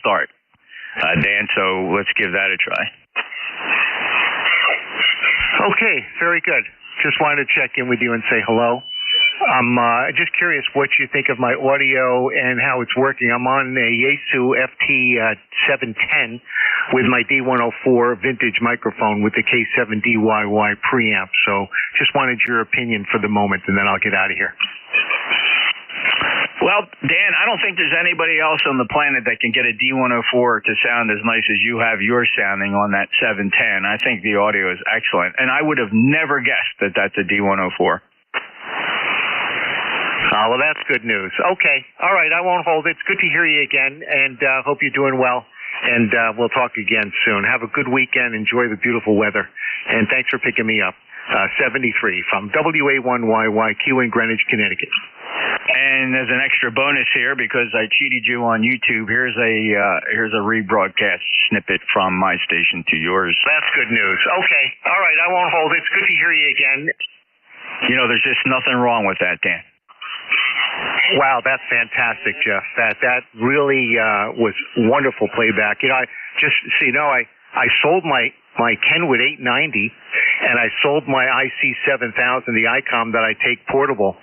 start. Dan, so let's give that a try. Okay, very good. Just wanted to check in with you and say hello. I'm just curious what you think of my audio and how it's working. I'm on a Yaesu FT710 with my D104 vintage microphone with the K7DYY preamp. So just wanted your opinion for the moment, and then I'll get out of here. Well, Dan, I don't think there's anybody else on the planet that can get a D104 to sound as nice as you have yours sounding on that 710. I think the audio is excellent, and I would have never guessed that that's a D104. Oh, well, that's good news. Okay. All right. I won't hold it. It's good to hear you again, and hope you're doing well. And we'll talk again soon. Have a good weekend. Enjoy the beautiful weather. And thanks for picking me up. 73 from WA1YYQ in Greenwich, Connecticut. And as an extra bonus here, because I cheated you on YouTube, here's a rebroadcast snippet from my station to yours. That's good news. Okay. All right. I won't hold it. It's good to hear you again. You know, there's just nothing wrong with that, Dan. Wow, that's fantastic, Jeff. That really was wonderful playback. You know, I sold my Kenwood 890, and I sold my IC7000, the ICOM that I take portable.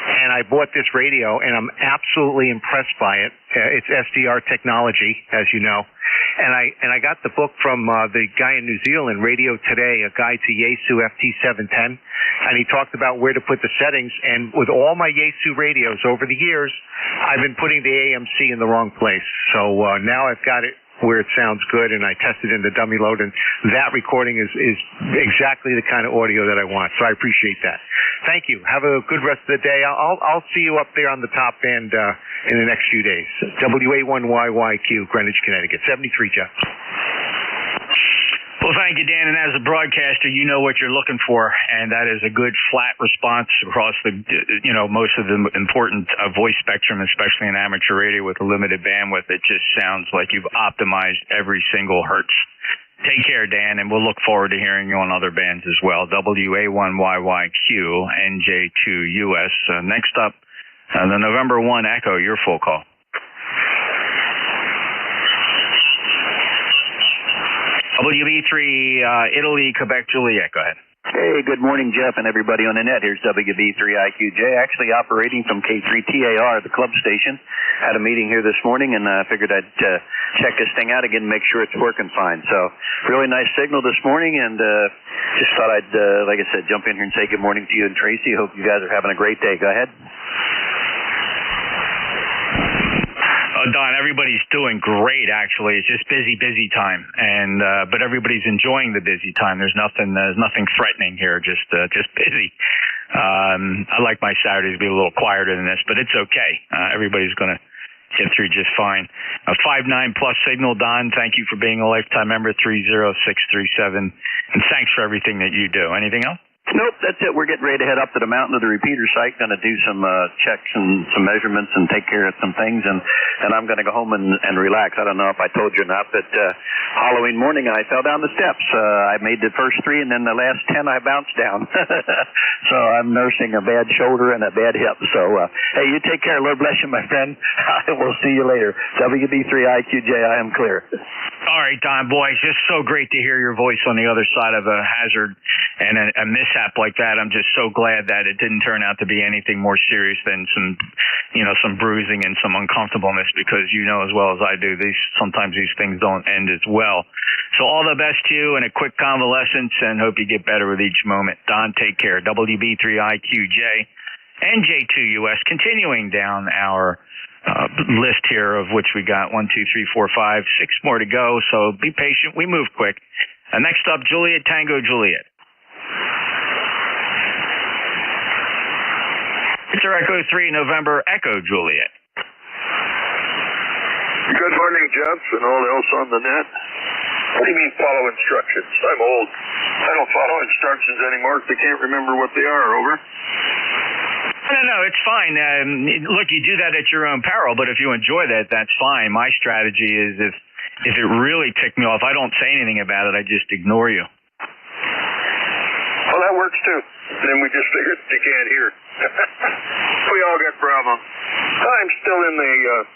And I bought this radio, and I'm absolutely impressed by it. It's SDR technology, as you know. And I got the book from the guy in New Zealand, Radio Today, a guide to Yaesu FT710. And he talked about where to put the settings. And with all my Yaesu radios over the years, I've been putting the AMC in the wrong place. So now I've got it where it sounds good, and I tested in the dummy load, and that recording is exactly the kind of audio that I want. So I appreciate that. Thank you. Have a good rest of the day. I'll see you up there on the top band in the next few days. WA1YYQ, Greenwich, Connecticut. 73, Jeff. Well, thank you, Dan. And as a broadcaster, you know what you're looking for, and that is a good flat response across the, most of the important voice spectrum, especially in amateur radio with a limited bandwidth. It just sounds like you've optimized every single hertz. Take care, Dan, and we'll look forward to hearing you on other bands as well. WA1YYQ, NJ2US. Next up, the November 1 Echo, your full call. WB3 Italy, Quebec, Juliet. Go ahead. Hey, good morning, Jeff, and everybody on the net. Here's WB3IQJ, actually operating from K3TAR, the club station. Had a meeting here this morning, and I figured I'd check this thing out again and make sure it's working fine. So, really nice signal this morning, and just thought I'd, like I said, jump in here and say good morning to you and Tracy. Hope you guys are having a great day. Go ahead. Don, everybody's doing great, actually. It's just busy time, and but everybody's enjoying the busy time. There's nothing threatening here, just busy. I like my Saturdays to be a little quieter than this, but it's okay. Everybody's going to get through just fine. A 5.9 plus signal, Don. Thank you for being a lifetime member, 30637, and thanks for everything that you do. Anything else? Nope, that's it. We're getting ready to head up to the mountain to the repeater site, going to do some checks and some measurements and take care of some things, and I'm going to go home and relax. I don't know if I told you or not, but Halloween morning I fell down the steps. I made the first 3, and then the last 10 I bounced down. So I'm nursing a bad shoulder and a bad hip. So, hey, you take care. Lord bless you, my friend. I will see you later. WB3IQJ, I am clear. All right, Don, boy, it's just so great to hear your voice on the other side of a hazard and a mishap like that. I'm just so glad that it didn't turn out to be anything more serious than some bruising and some uncomfortableness, because you know as well as I do, sometimes these things don't end as well. So all the best to you and a quick convalescence, and hope you get better with each moment. Don, take care. WB3IQJ and J2US, continuing down our list here, of which we got 1, 2, 3, 4, 5, 6 more to go. So be patient. We move quick. Next up, Juliet Tango Juliet. Victor Echo 3 November Echo Juliet. Good morning, Jeff, and all else on the net. What do you mean follow instructions? I'm old. I don't follow instructions anymore if they can't remember what they are. Over. No, it's fine. Look, you do that at your own peril, but if you enjoy that, that's fine. My strategy is if it really ticked me off, I don't say anything about it. I just ignore you. Well, that works too. Then we just figured they can't hear. We all got problems. I'm still in the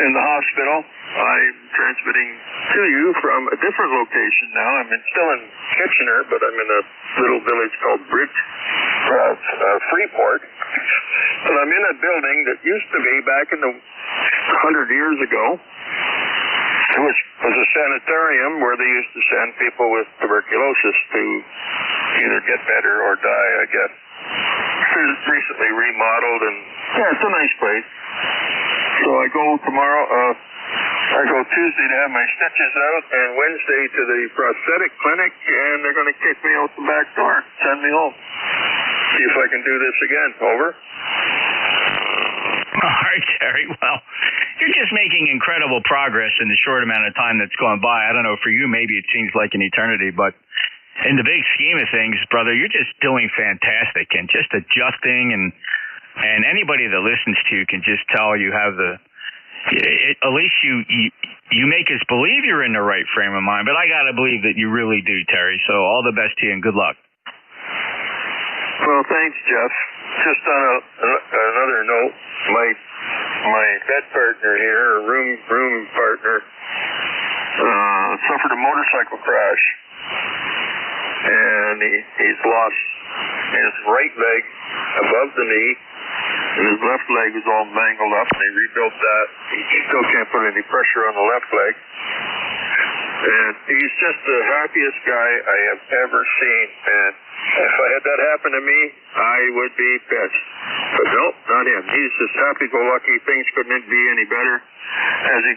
in the hospital. I'm transmitting to you from a different location now. I'm still in Kitchener, but I'm in a little village called Freeport. And I'm in a building that used to be back in the 100 years ago. It was a sanitarium where they used to send people with tuberculosis to either get better or die, I guess. It's recently remodeled, and yeah, it's a nice place. So I go tomorrow. I go Tuesday to have my stitches out, and Wednesday to the prosthetic clinic, and they're going to kick me out the back door, send me home. See if I can do this again. Over. All right, Terry. Well, you're just making incredible progress in the short amount of time that's gone by. I don't know, for you, maybe it seems like an eternity, but in the big scheme of things, brother, you're just doing fantastic and just adjusting, and anybody that listens to you can just tell you have at least you make us believe you're in the right frame of mind, but I got to believe that you really do, Terry. So all the best to you and good luck. Well, thanks, Jeff. Just on another note, my bed partner here, or room partner, suffered a motorcycle crash, and he's lost his right leg above the knee, and his left leg is all mangled up, and they rebuilt that. He still can't put any pressure on the left leg. And he's just the happiest guy I have ever seen. And if I had that happen to me, I would be pissed. But nope, not him. He's just happy-go-lucky. Things couldn't be any better. As he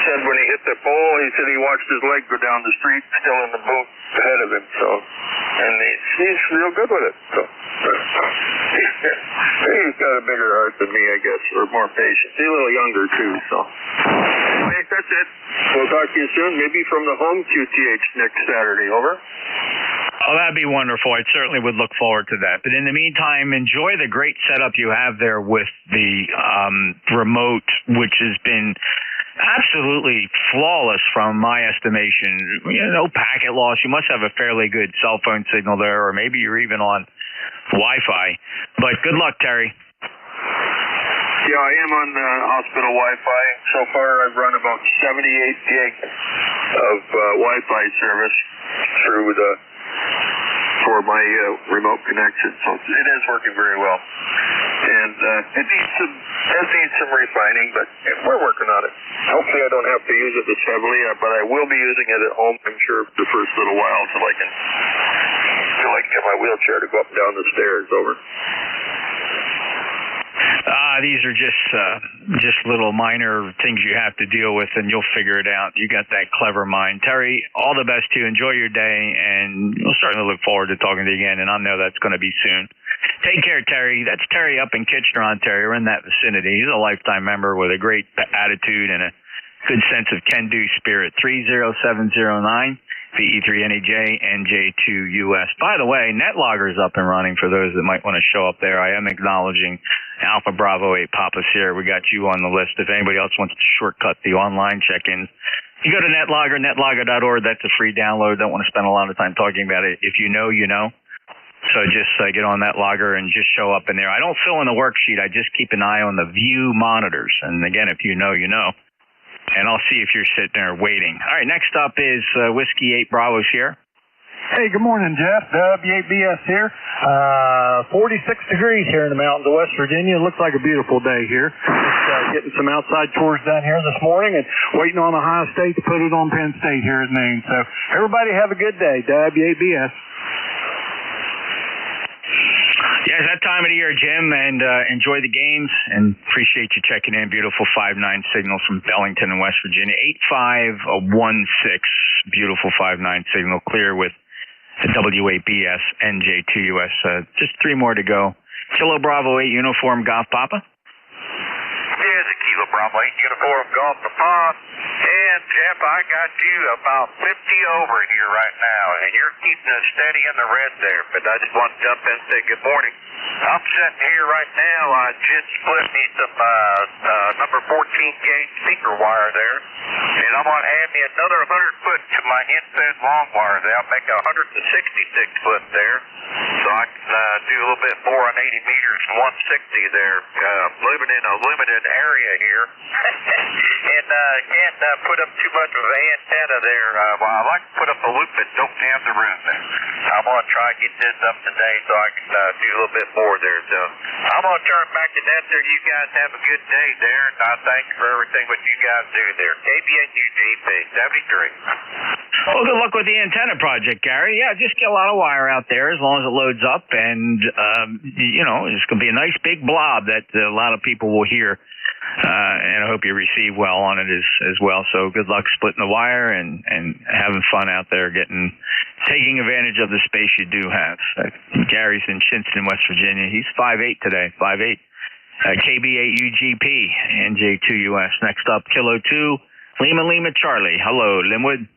said when he hit the pole, he said he watched his leg go down the street, still in the boot ahead of him. So, and he's real good with it. So he's got a bigger heart than me, I guess, or more patience. He's a little younger too. So anyway, that's it. We'll talk to you soon. Maybe from the home QTH next Saturday. Over. Oh, that'd be wonderful. I certainly would look forward to that. But in the meantime, enjoy the great setup you have there with the remote, which has been absolutely flawless from my estimation. No packet loss. You must have a fairly good cell phone signal there, or maybe you're even on Wi-Fi. But good luck, Terry. Yeah, I am on hospital Wi-Fi. So far, I've run about 78 gig of Wi-Fi service through for my remote connection. So it is working very well. And it needs some refining, but we're working on it. Hopefully I don't have to use it this heavily, but I will be using it at home, I'm sure, the first little while until I can get my wheelchair to go up and down the stairs. Over. These are just little minor things you have to deal with, and you'll figure it out. You got that clever mind. Terry, all the best to you. Enjoy your day, and we'll certainly look forward to talking to you again, and I know that's going to be soon. Take care, Terry. That's Terry up in Kitchener, Ontario. We're in that vicinity. He's a lifetime member with a great attitude and a good sense of can-do spirit. 30709. VE3NEJ, NJ2US. By the way, NetLogger is up and running for those that might want to show up there. I am acknowledging Alpha Bravo 8 Papa Sierra. We got you on the list. If anybody else wants to shortcut the online check-ins, you go to NetLogger, netlogger.org. That's a free download. Don't want to spend a lot of time talking about it. If you know, you know. So just get on NetLogger and just show up in there. I don't fill in the worksheet. I just keep an eye on the view monitors. And again, if you know, you know. And I'll see if you're sitting there waiting. All right, next up is Whiskey 8 Bravo Sierra. Hey, good morning, Jeff. W8BS here. 46 degrees here in the mountains of West Virginia. It looks like a beautiful day here. Just getting some outside tours done here this morning and waiting on Ohio State to put it on Penn State here at noon. So everybody have a good day. W8BS. Yeah, it's that time of the year, Jim, and enjoy the games, and appreciate you checking in. Beautiful 5-9 signal from Bellington in West Virginia. 8516, beautiful 5-9 signal, clear with the W8BS NJ2US. Just 3 more to go. Kilo Bravo 8 Uniform Golf Papa. Yeah, the Kilo Bravo 8 Uniform Golf Papa. And Jeff, I got you about 50 over here right now, and you're keeping us steady in the red there. But I just want to jump in and say good morning. I'm sitting here right now. I just split me some number 14 gauge speaker wire there, and and I'm going to add me another 100 foot to my inset long wire. That'll make 166 foot there. So I can do a little bit more on 80 meters and 160 there, living in a limited area here. And can't put up too much of an antenna there. Well, I like to put up a loop that don't have the room there. I'm going to try to get this up today so I can do a little bit more there. So I'm going to turn it back to that there. You guys have a good day there, and I thank you for everything what you guys do there. KBNUGP 73. Well, good luck with the antenna project, Gary. Yeah, just get a lot of wire out there as long as it loads up, and it's going to be a nice big blob that a lot of people will hear. And I hope you receive well on it as well. So good luck splitting the wire and having fun out there, taking advantage of the space you do have. Gary's in Chinston, West Virginia. He's 5'8" today, 5'8". KB8UGP, NJ2US. Next up, Kilo 2, Lima Charlie. Hello, Linwood.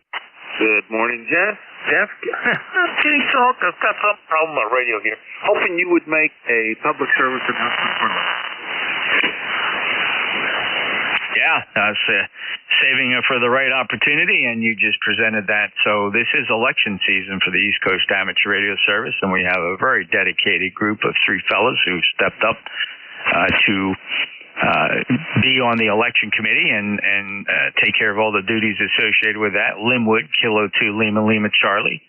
Good morning, Jeff. Jeff, can you talk? I've got some problem on my radio here. Hoping you would make a public service announcement for me. Yeah, I was saving it for the right opportunity, and you just presented that. So this is election season for the East Coast Amateur Radio Service, and we have a very dedicated group of three fellows who stepped up to be on the election committee and take care of all the duties associated with that. Linwood, Kilo 2, Lima Charlie,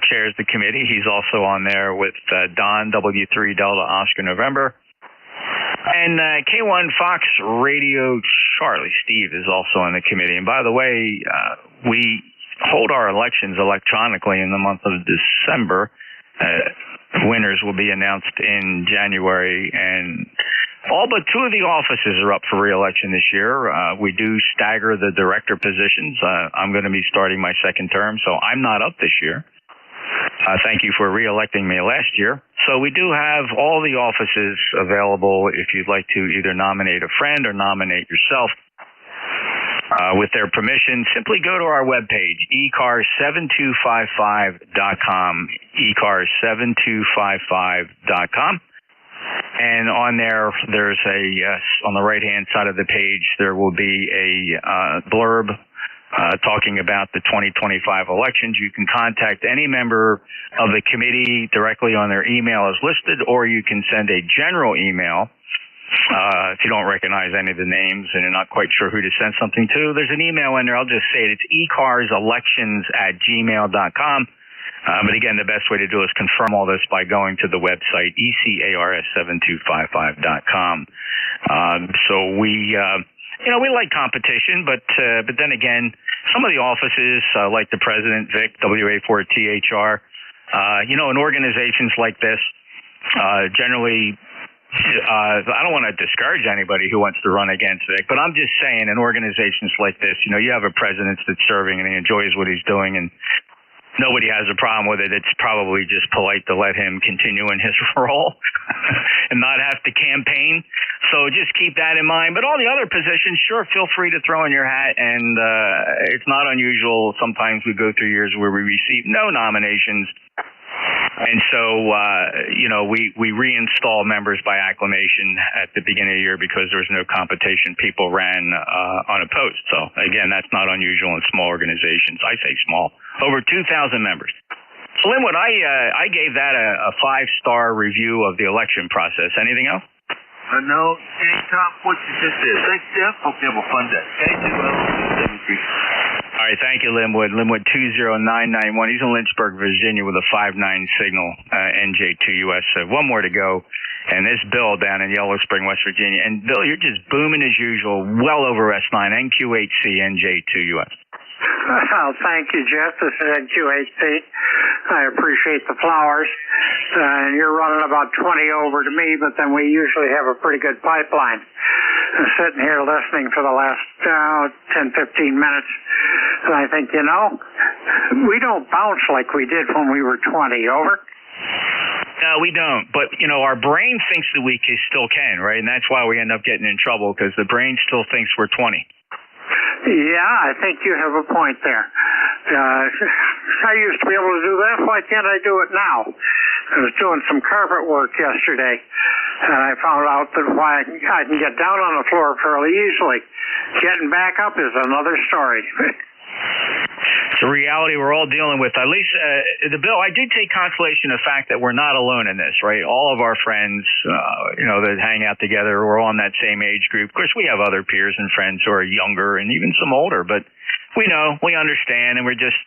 chairs the committee. He's also on there with Don, W3 Delta Oscar November. And K1 Fox Radio Charlie, Steve, is also on the committee. And by the way, we hold our elections electronically in the month of December. Winners will be announced in January, and all but two of the offices are up for re-election this year. We do stagger the director positions. I'm going to be starting my second term, so I'm not up this year. Thank you for re-electing me last year. So we do have all the offices available if you'd like to either nominate a friend or nominate yourself. With their permission, simply go to our webpage, ECARS7255.com, ECARS7255.com. And on there's on the right-hand side of the page, there will be a blurb talking about the 2025 elections. You can contact any member of the committee directly on their email as listed, or you can send a general email if you don't recognize any of the names and you're not quite sure who to send something to. There's an email in there. I'll just say it. It's ecarselections@gmail.com. But again, the best way to do is confirm all this by going to the website, ECARS7255.com. So we like competition, but then again, some of the offices, like the President, Vic, WA4THR, in organizations like this, generally, I don't want to discourage anybody who wants to run against Vic, but I'm just saying in organizations like this, you have a president that's serving and he enjoys what he's doing and nobody has a problem with it. It's probably just polite to let him continue in his role and not have to campaign. So just keep that in mind. But all the other positions, sure, feel free to throw in your hat. And it's not unusual. Sometimes we go through years where we receive no nominations. And so, we reinstall members by acclamation at the beginning of the year because there was no competition. People ran unopposed. So, again, that's not unusual in small organizations. I say small. Over 2,000 members. So, Linwood, I gave that a 5-star review of the election process. Anything else? No, can't top what you just did. Thanks, Jeff. Hope you have a fun day. All right, thank you, Linwood. Linwood 20991. He's in Lynchburg, Virginia, with a 5.9 signal, NJ2US. One more to go. And this Bill down in Yellow Spring, West Virginia. And, Bill, you're just booming as usual, well over S9, NQ8C, NJ2US. Well, thank you, Jeff. This is NQ8C. I appreciate the flowers. And you're running about 20 over to me, but then we usually have a pretty good pipeline. I'm sitting here listening for the last 10, 15 minutes, and I think, we don't bounce like we did when we were 20. Over? No, we don't. But, our brain thinks that we still can, right? And that's why we end up getting in trouble, because the brain still thinks we're 20. Yeah, I think you have a point there. I used to be able to do that. Why can't I do it now? I was doing some carpet work yesterday, and I found out that I can get down on the floor fairly easily. Getting back up is another story. It's a reality we're all dealing with. At least, Bill, I do take consolation in the fact that we're not alone in this, right? All of our friends, that hang out together, we're all in that same age group. Of course, we have other peers and friends who are younger and even some older, but we know, we understand, and we're just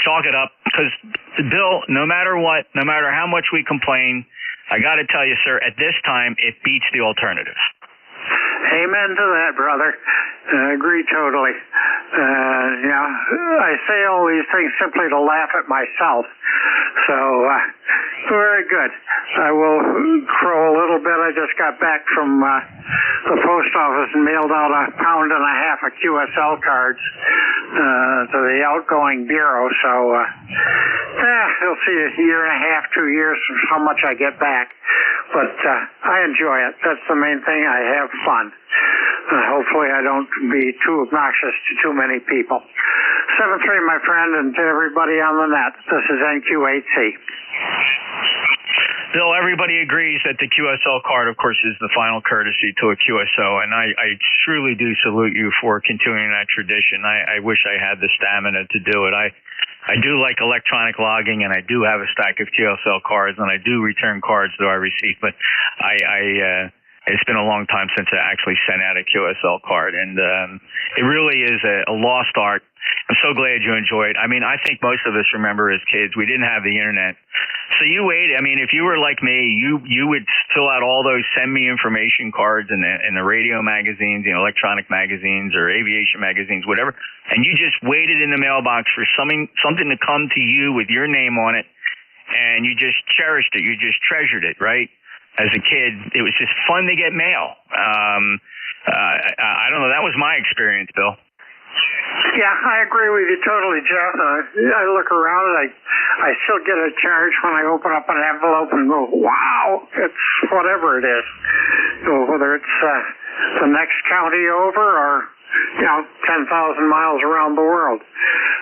chalk it up. Because, Bill, no matter what, no matter how much we complain, I got to tell you, sir, at this time, it beats the alternative. Amen to that, brother. I agree totally. I say all these things simply to laugh at myself. So, very good. I will crow a little bit. I just got back from the post office and mailed out 1.5 pounds of QSL cards to the outgoing bureau. So, you'll see a year and a half, 2 years how much I get back. But I enjoy it. That's the main thing. I have fun. Hopefully I don't be too obnoxious to too many people. 7-3, my friend, and to everybody on the net, this is NQ8C. Bill, everybody agrees that the QSL card, of course, is the final courtesy to a QSO, and I truly do salute you for continuing that tradition. I wish I had the stamina to do it. I do like electronic logging, and I do have a stack of QSL cards, and I do return cards that I receive, but it's been a long time since I actually sent out a QSL card, and it really is a lost art. I'm so glad you enjoy it. I mean, I think most of us remember as kids, we didn't have the internet. So you waited. I mean, if you were like me, you would fill out all those send me information cards in the radio magazines, electronic magazines or aviation magazines, whatever. And you just waited in the mailbox for something to come to you with your name on it. And you just cherished it. You just treasured it, right? As a kid, it was just fun to get mail. I don't know. That was my experience, Bill. Yeah, I agree with you totally, Jeff. I look around and I still get a charge when I open up an envelope and go, wow, it's whatever it is. Whether it's the next county over or 10,000 miles around the world.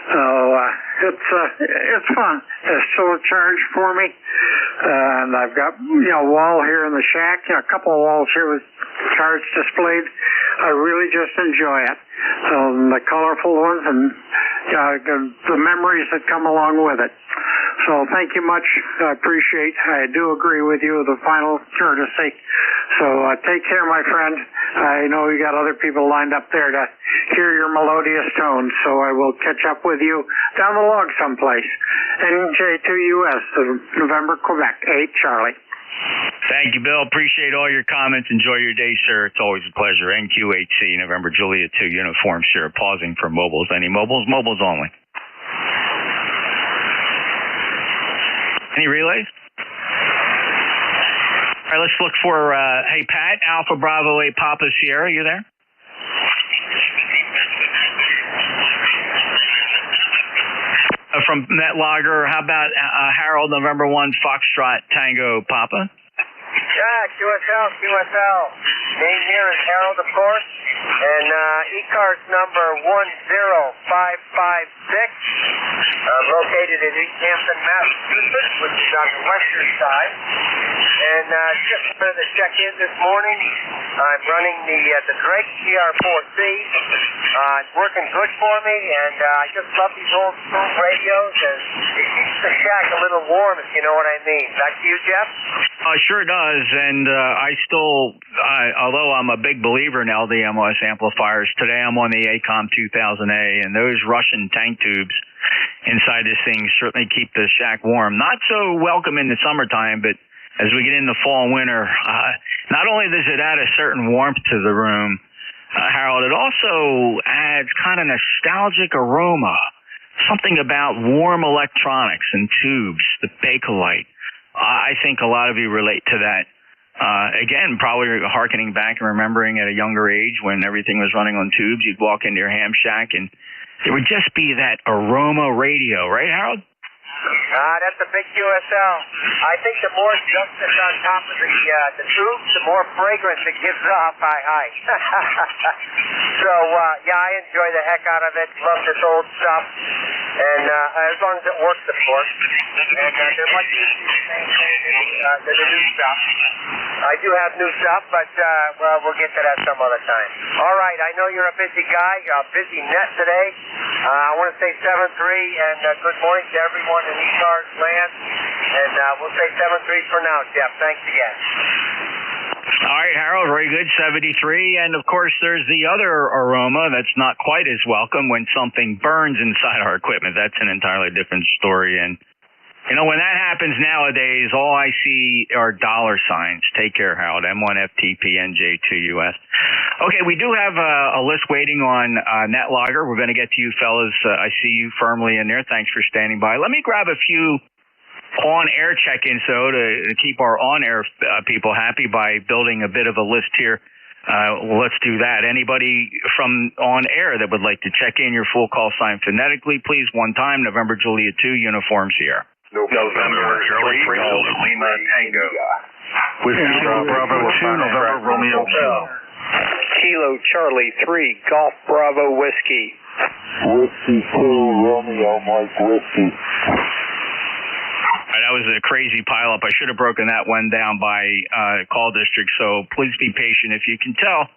So it's fun. It's still a charge for me. And I've got a wall here in the shack, a couple of walls here with cards displayed. I really just enjoy it. The colorful ones and the memories that come along with it. So thank you much. I appreciate. I do agree with you. The final courtesy. So take care, my friend. I know you got other people lined up there to hear your melodious tones. So I will catch up with you down the log someplace. NJ2US, November, Quebec, 8 Charlie. Thank you, Bill. Appreciate all your comments. Enjoy your day, sir. It's always a pleasure. NQ8C, November, Juliet 2, Uniform, sure. Pausing for mobiles. Any mobiles? Mobiles only. Any relays? All right, let's look for, hey, Pat, Alpha Bravo 8 Papa Sierra. You there? From NetLogger, how about Harold, November 1, Foxtrot Tango Papa? Yeah, QSL. Name here is Harold, of course, and ECARS number 10556. Located in East Hampton, Massachusetts, which is on the western side. And just wanted to check in this morning. I'm running the Drake TR4C. It's working good for me, and I just love these old school radios, and it keeps the shack a little warm, if you know what I mean. Back to you, Jeff. Sure does, and although I'm a big believer in LDMOS amplifiers, today I'm on the ACOM 2000A, and those Russian tank tubes inside this thing certainly keep the shack warm. Not so welcome in the summertime, but as we get into fall and winter, not only does it add a certain warmth to the room, Harold, it also adds kind of nostalgic aroma, something about warm electronics and tubes, the Bakelite. I think a lot of you relate to that. Again, probably hearkening back and remembering at a younger age when everything was running on tubes, you'd walk into your ham shack and there would just be that aroma radio, right, Harold? That's a big QSL. I think the more dust that's on top of the tubes, the more fragrance it gives off. Hi. So, I enjoy the heck out of it. Love this old stuff. And as long as it works, of course. And they're much easier than the new stuff. I do have new stuff, but we'll get to that some other time. All right, I know you're a busy guy, a busy net today. I want to say 7-3, and good morning to everyone in ECARS land. And we'll say 7-3 for now, Jeff. Thanks again. All right, Harold, very good, 73. And, of course, there's the other aroma that's not quite as welcome when something burns inside our equipment. That's an entirely different story. And, you know, when that happens nowadays, all I see are dollar signs. Take care, Harold, M1FTP, NJ2US. Okay, we do have a list waiting on NetLogger. We're going to get to you, fellas. I see you firmly in there. Thanks for standing by. Let me grab a few on-air check-ins, though, to keep our on-air people happy by building a bit of a list here. Let's do that. Anybody from on-air that would like to check in your full call sign phonetically, please, one time, November Juliet 2, uniform Sierra. November Charlie 3, Lima Tango. Whiskey Bravo 2, November Romeo Kilo. Kilo Charlie 3, Golf Bravo Whiskey. Whiskey 2, Romeo Mike Whiskey. That was a crazy pileup. I should have broken that one down by call district, so please be patient. If you can tell,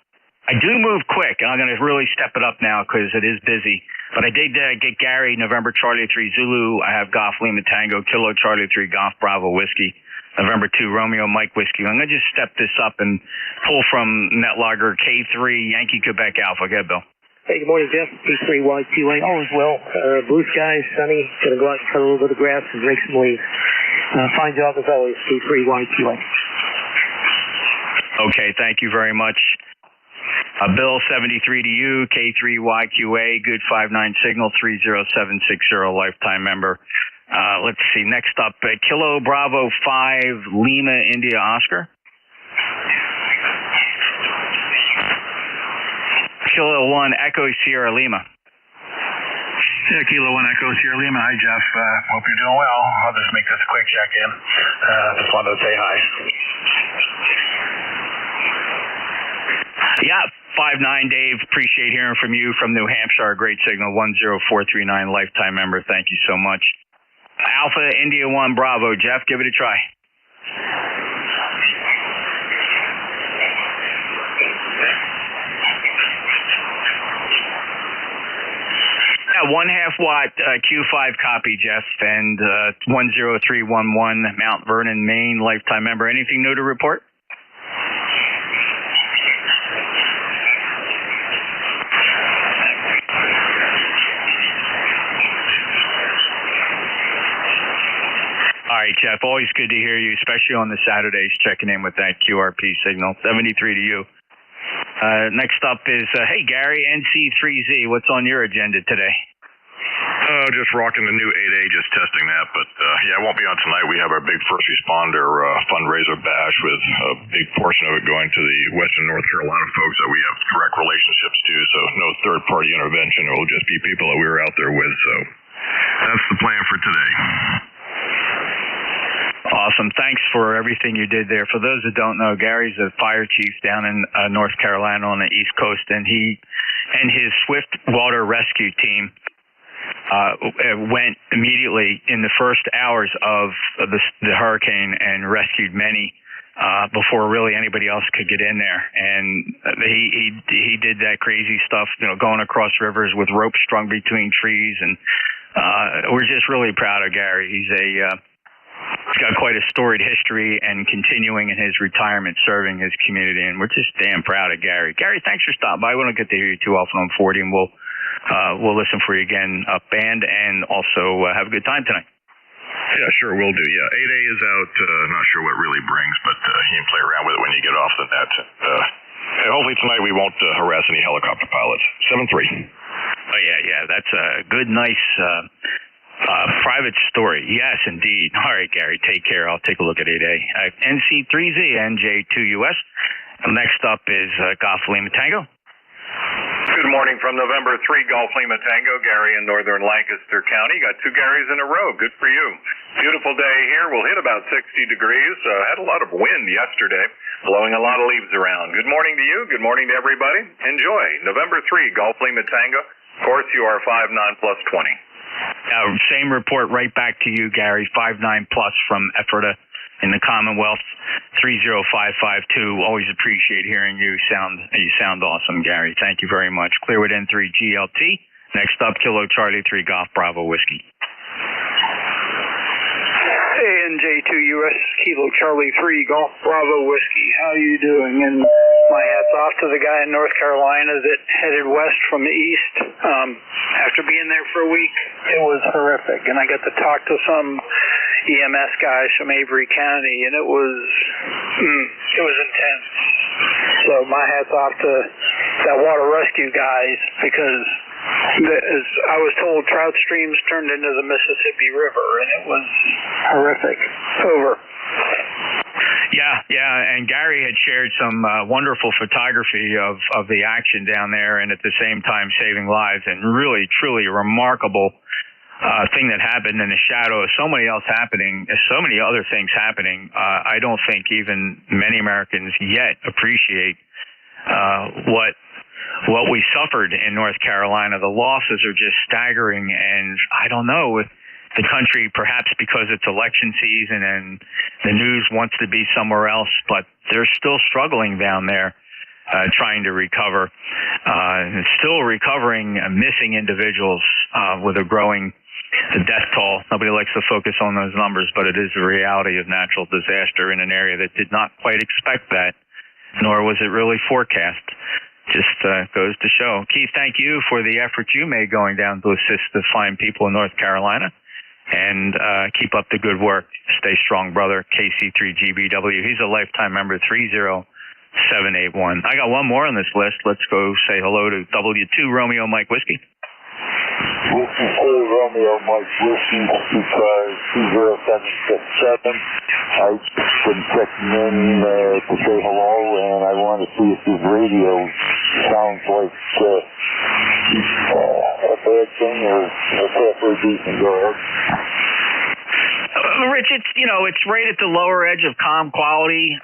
I do move quick, and I'm going to really step it up now because it is busy. But I did get Gary, November Charlie 3 Zulu. I have Golf Lima Tango, Kilo Charlie 3 Golf Bravo Whiskey, November 2 Romeo Mike Whiskey. I'm going to just step this up and pull from NetLogger K3 Yankee Quebec Alpha. Go ahead, Bill. Hey, good morning, Jeff. P3YQA. All is well. Blue skies, sunny. Going to go out and cut a little bit of grass and rake some leaves. Fine job as always, P3YQA. Okay, thank you very much. Bill, 73 to you, K3YQA, good 59 signal, 30760, lifetime member. Let's see, next up, Kilo Bravo 5, Lima India Oscar. Kilo 1, Echo Sierra Lima. Yeah, Kilo 1 Echo Sierra Lima. Hi, Jeff. Hope you're doing well. I'll just make this a quick check-in. Just wanted to say hi. Yeah, 59 Dave. Appreciate hearing from you from New Hampshire. Great signal, 10439, lifetime member. Thank you so much. Alpha India 1 Bravo. Jeff, give it a try. Yeah, 1/2 watt Q5 copy, Jeff, and 10311 Mount Vernon, Maine, lifetime member. Anything new to report? All right, Jeff, always good to hear you, especially on the Saturdays, checking in with that QRP signal. 73 to you. Next up is, hey, Gary, NC3Z. What's on your agenda today? Just rocking the new 8A, just testing that. But, yeah, it won't be on tonight. We have our big first responder fundraiser bash with a big portion of it going to the Western North Carolina folks that we have direct relationships to. So no third-party intervention. It will just be people that we were out there with. So that's the plan for today. Awesome. Thanks for everything you did there. For those that don't know, Gary's a fire chief down in North Carolina on the East Coast, and he and his swift water rescue team went immediately in the first hours of the hurricane and rescued many before really anybody else could get in there. And he did that crazy stuff, you know, going across rivers with ropes strung between trees, and we're just really proud of Gary. He's got quite a storied history and continuing in his retirement serving his community, and we're just damn proud of Gary. Gary, thanks for stopping by. We don't get to hear you too often on 40, and we'll listen for you again up band, and also have a good time tonight. Yeah, sure, will do. Yeah, 8A is out. Not sure what it really brings, but you can play around with it when you get off the net. Hopefully tonight we won't harass any helicopter pilots. 7-3. Oh, yeah. That's a good, nice private story. Yes, indeed. All right, Gary, take care. I'll take a look at 8A. NC3Z, NJ2US. Next up is Golf Lima Tango. Good morning from November 3 Golf Lima Tango, Gary in northern Lancaster County. Got 2 Garys in a row. Good for you. Beautiful day here. We'll hit about 60 degrees. Had a lot of wind yesterday, blowing a lot of leaves around. Good morning to you. Good morning to everybody. Enjoy. November 3 Golf Lima Tango. Of course, you are 5'9 plus 20. Same report right back to you, Gary. 5'9 plus from Ephrata in the Commonwealth. 30552. Always appreciate hearing you. You sound awesome, Gary. Thank you very much. Clearwood N3 GLT. Next up, Kilo Charlie 3 Golf Bravo Whiskey. NJ2 US Kilo Charlie 3 Golf Bravo Whiskey. How you doing? And my hat's off to the guy in North Carolina that headed west from the east. After being there for a week, it was horrific. And I got to talk to some EMS guys from Avery County, and it was intense. So my hat's off to that water rescue guys, because as I was told, trout streams turned into the Mississippi River, and it was horrific. Over. Yeah, and Gary had shared some wonderful photography of the action down there, and at the same time saving lives, and really, truly a remarkable thing that happened in the shadow of so many other things happening. I don't think even many Americans yet appreciate what we suffered in North Carolina. The losses are just staggering, and I don't know, with the country, perhaps because it's election season and the news wants to be somewhere else, but they're still struggling down there, trying to recover. Still recovering missing individuals with a growing death toll. Nobody likes to focus on those numbers, but it is the reality of natural disaster in an area that did not quite expect that, nor was it really forecast. Just goes to show. Keith, thank you for the effort you made going down to assist the fine people in North Carolina. And keep up the good work. Stay strong, brother. KC3GBW. He's a lifetime member, 30781. I got one more on this list. Let's go say hello to W2 Romeo Mike Whiskey. This is Romeo Mike Whiskey, ECARS 20767. I've been checking in to say hello, and I want to see if this radio sounds like a bad thing or halfway decent. Go ahead. Rich, it's right at the lower edge of calm quality.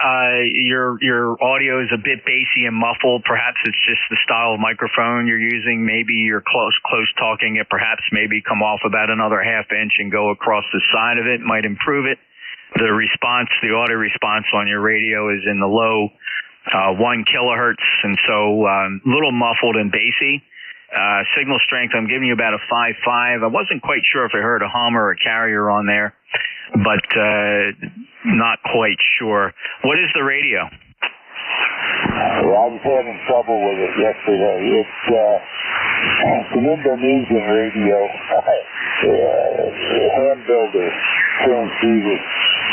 Your audio is a bit bassy and muffled. Perhaps it's just the style of microphone you're using. Maybe you're close talking it. Perhaps maybe come off about another half inch and go across the side of it. Might improve it. The audio response on your radio is in the low 1 kilohertz, and so a little muffled and bassy. Signal strength, I'm giving you about a 5.5. I wasn't quite sure if I heard a hum or a carrier on there, but not quite sure. What is the radio? Well, I was having trouble with it yesterday. It's an Indonesian radio, hand builder transceiver.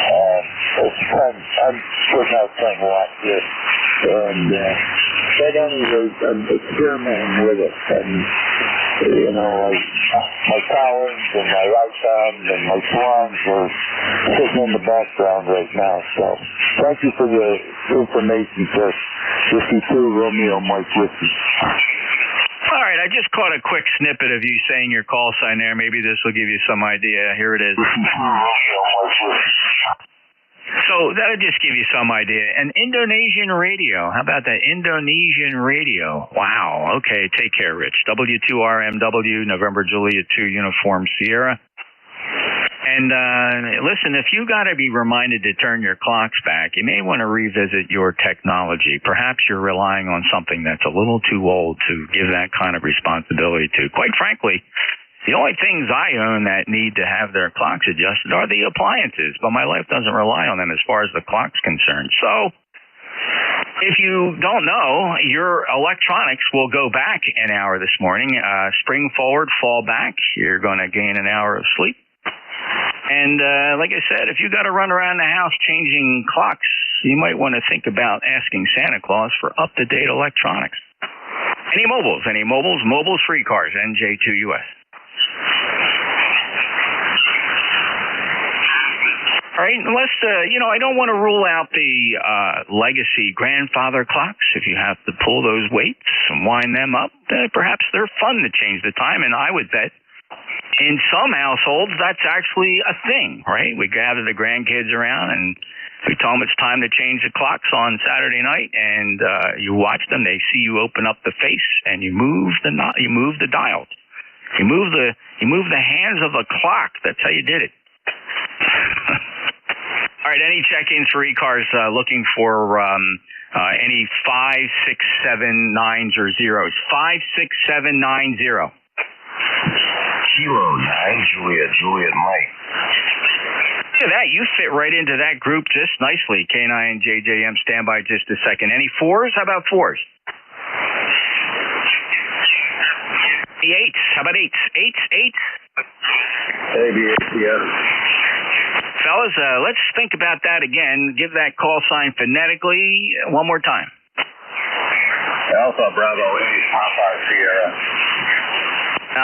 I'm putting out 10 watts here, and but anyways, I'm experimenting with it, and my Collins and my Icons and my Swans are sitting in the background right now. So thank you for the information, sir. 52 Romeo Mike Whiskey. All right, I just caught a quick snippet of you saying your call sign there. Maybe this will give you some idea. Here it is. So that'll just give you some idea. An Indonesian radio. How about that? Indonesian radio. Wow. Okay, take care, Rich. W2RMW, November Juliet 2, Uniform Sierra. And listen, if you got to be reminded to turn your clocks back, you may want to revisit your technology. Perhaps you're relying on something that's a little too old to give that kind of responsibility to. Quite frankly, the only things I own that need to have their clocks adjusted are the appliances, but my life doesn't rely on them as far as the clock's concerned. So if you don't know, your electronics will go back an hour this morning. Spring forward, fall back. You're going to gain an hour of sleep. And like I said, if you got to run around the house changing clocks, you might want to think about asking Santa Claus for up-to-date electronics. Any mobiles, mobiles free cars, NJ2US. right, unless, I don't want to rule out the legacy grandfather clocks. If you have to pull those weights and wind them up, perhaps they're fun to change the time, and I would bet in some households that's actually a thing, right? We gather the grandkids around and we tell them it's time to change the clocks on Saturday night, and you watch them. They see you open up the face, and you move the dial. You move the hands of a clock. That's how you did it. All right. Any check-ins for ECARS? Looking for any 5, 6, 7, 9s or zeros. 5, 6, 7, 9, 0. Kilo 9, Juliet Mike. Look at that. You fit right into that group just nicely. K9 and JJM, stand by just a second. Any 4s? How about 4s? The 8s. How about 8s? 8s? Maybe 8, yeah. Fellas, let's think about that again. Give that call sign phonetically one more time. Alpha Bravo 8, Papa Sierra.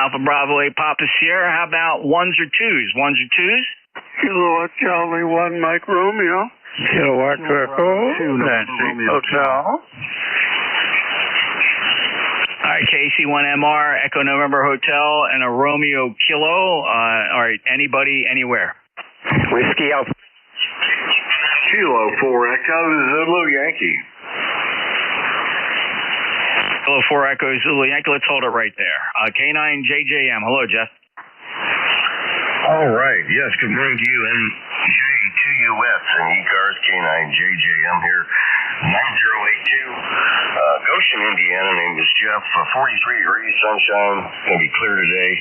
Alpha Bravo 8, Papa Sierra. How about 1s or 2s? 1s or 2s? Kilowatt Charlie 1, Mike Romeo. Kilowatt Echo, Nancy Hotel. All right, KC1MR, Echo November Hotel, and a Romeo Kilo. All right, anybody, anywhere. Whiskey Alpha. Kilo 4 Echo Zulu Yankee. Kilo 4 Echo Zulu Yankee. Let's hold it right there. K9 JJM. Hello, Jeff. All right. Yes, good morning to you. NJ2US and ECARS K9JJM here. 9082. Goshen, Indiana. Name is Jeff. 43 degrees, sunshine. Going to be clear today.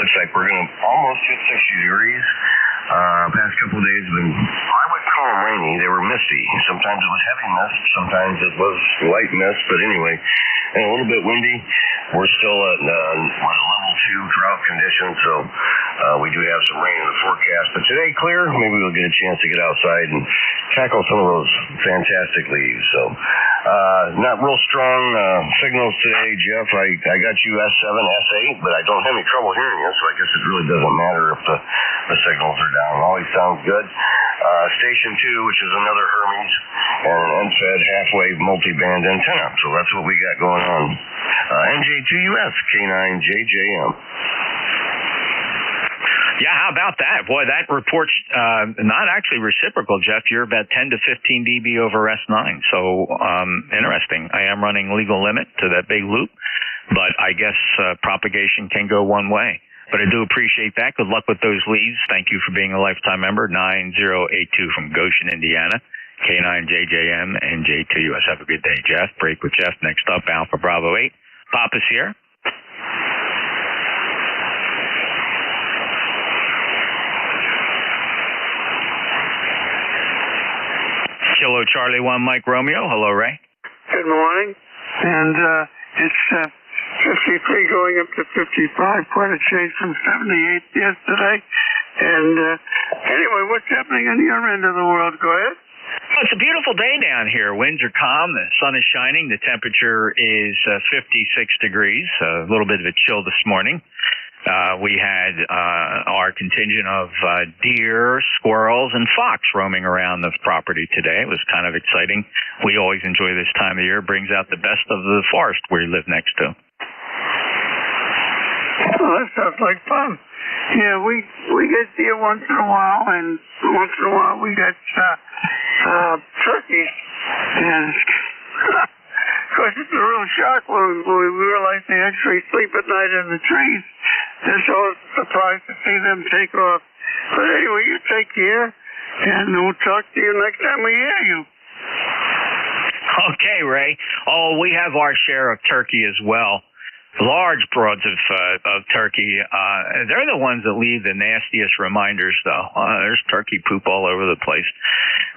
Looks like we're going to almost hit 60 degrees. Past couple of days have been, I would call them rainy. They were misty. Sometimes it was heavy mist. Sometimes it was light mist. But anyway, and a little bit windy. We're still at level 2 drought conditions, so we do have some rain in the forecast. But today, clear. Maybe we'll get a chance to get outside and tackle some of those fantastic leaves. So not real strong signals today, Jeff. I got you S7, S8, but I don't have any trouble hearing you, so I guess it really doesn't matter if the signals are down. It always sounds good. Station 2, which is another Hermes, and an NFED halfway multi-band antenna. So that's what we got going on. NJ2US, K9JJM. Yeah, how about that? Boy, that report's not actually reciprocal, Jeff. You're about 10 to 15 dB over S9. So interesting. I am running legal limit to that big loop, but I guess propagation can go one way. But I do appreciate that. Good luck with those leads. Thank you for being a lifetime member. 9082 from Goshen, Indiana. K9JJM and J2US. Have a good day, Jeff. Break with Jeff. Next up, Alpha Bravo 8. Papa Sierra. Kilo Charlie 1, Mike Romeo. Hello, Ray. Good morning. And it's 53 going up to 55. Quite a change from 78 yesterday. And anyway, what's happening on your end of the world? Go ahead. Well, it's a beautiful day down here. Winds are calm. The sun is shining. The temperature is 56 degrees. A little bit of a chill this morning. We had our contingent of deer, squirrels, and fox roaming around the property today. It was kind of exciting. We always enjoy this time of year. It brings out the best of the forest we live next to. Oh, that sounds like fun. Yeah, we get deer once in a while, and once in a while we get turkeys. And of course, it's a real shock when we realize they actually sleep at night in the trees. It's always a surprise to see them take off. But anyway, you take care, and we'll talk to you next time we hear you. Okay, Ray. Oh, we have our share of turkey as well. Large broads of turkey. They're the ones that leave the nastiest reminders, though. There's turkey poop all over the place.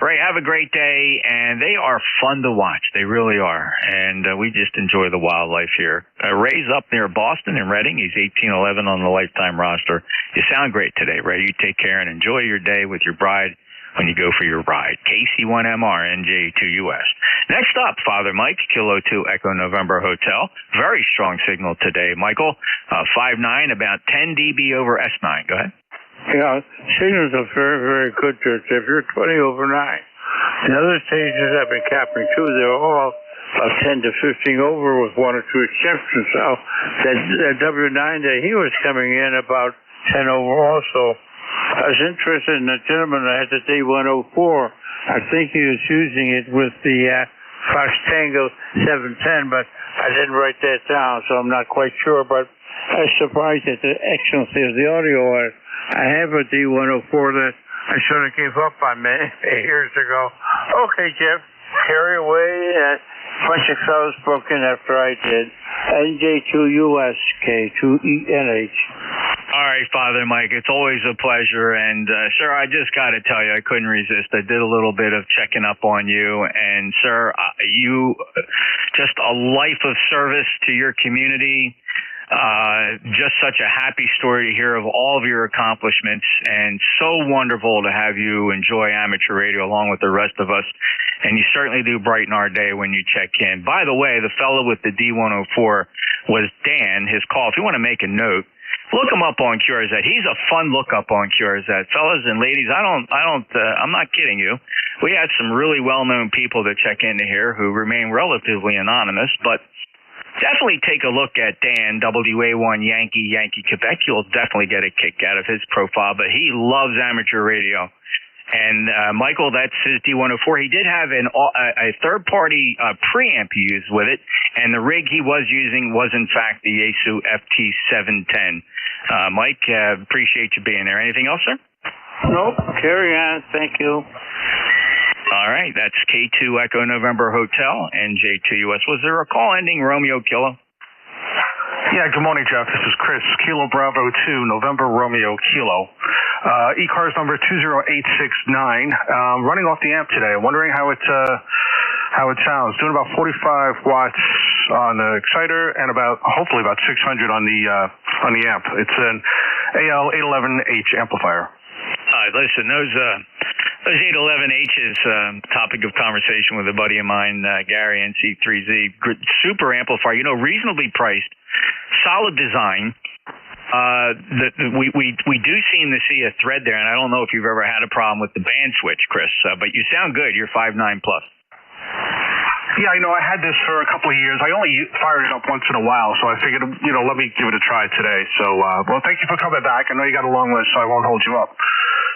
Ray, have a great day, and they are fun to watch. They really are, and we just enjoy the wildlife here. Ray's up near Boston and Reading. He's 1811 on the lifetime roster. You sound great today, Ray. You take care and enjoy your day with your bride when you go for your ride. KC1MR, NJ2US. Next up, Father Mike, Kilo 2 Echo November Hotel. Very strong signal today, Michael. 5.9, about 10 dB over S9. Go ahead. signals are very, very good. If you're 20 over 9. The other stations I've been capping too, they're all about 10 to 15 over with one or two exceptions. So that W9 that he was coming in about 10 over also. I was interested in the gentleman that had the D104. I think he was using it with the Fox Tango 710, but I didn't write that down, so I'm not quite sure. But I was surprised at the excellency of the audio. I have a D104 that I sort of gave up on many years ago. Okay, Jeff, carry away. A bunch of fellows broke in after I did. NJ2USK2ENH. All right, Father Mike, it's always a pleasure. And, sir, I just got to tell you, I couldn't resist. I did a little bit of checking up on you. And, sir, you just a life of service to your community. Just such a happy story to hear of all of your accomplishments, and so wonderful to have you enjoy amateur radio along with the rest of us. And you certainly do brighten our day when you check in. By the way, the fellow with the D104 was Dan. His call, if you want to make a note, look him up on QRZ. He's a fun look up on QRZ. Fellas and ladies, I'm not kidding you. We had some really well-known people that check into here who remain relatively anonymous, but definitely take a look at Dan, WA1 Yankee Quebec. You'll definitely get a kick out of his profile, but he loves amateur radio. And Michael, that's his D104. He did have a third-party preamp he used with it, and the rig he was using was, in fact, the Yaesu FT710. Mike, appreciate you being there. Anything else, sir? Nope. Carry on. Thank you. All right. That's K2 Echo November Hotel, NJ2US. Was there a call ending Romeo Kilo? Yeah, good morning, Jeff. This is Chris, Kilo Bravo 2, November Romeo Kilo. ECARS number 20869. Running off the amp today. Wondering how it sounds. Doing about 45 watts on the exciter and hopefully about 600 on the amp. It's an AL811H amplifier. Listen, those 811H's, topic of conversation with a buddy of mine, Gary, NC3Z, super amplifier, reasonably priced, solid design. We do seem to see a thread there, and I don't know if you've ever had a problem with the band switch, Chris, but you sound good. You're 5.9 plus. Yeah, I had this for a couple of years. I only fired it up once in a while, so I figured, let me give it a try today. So, well, thank you for coming back. I know you got a long list, so I won't hold you up.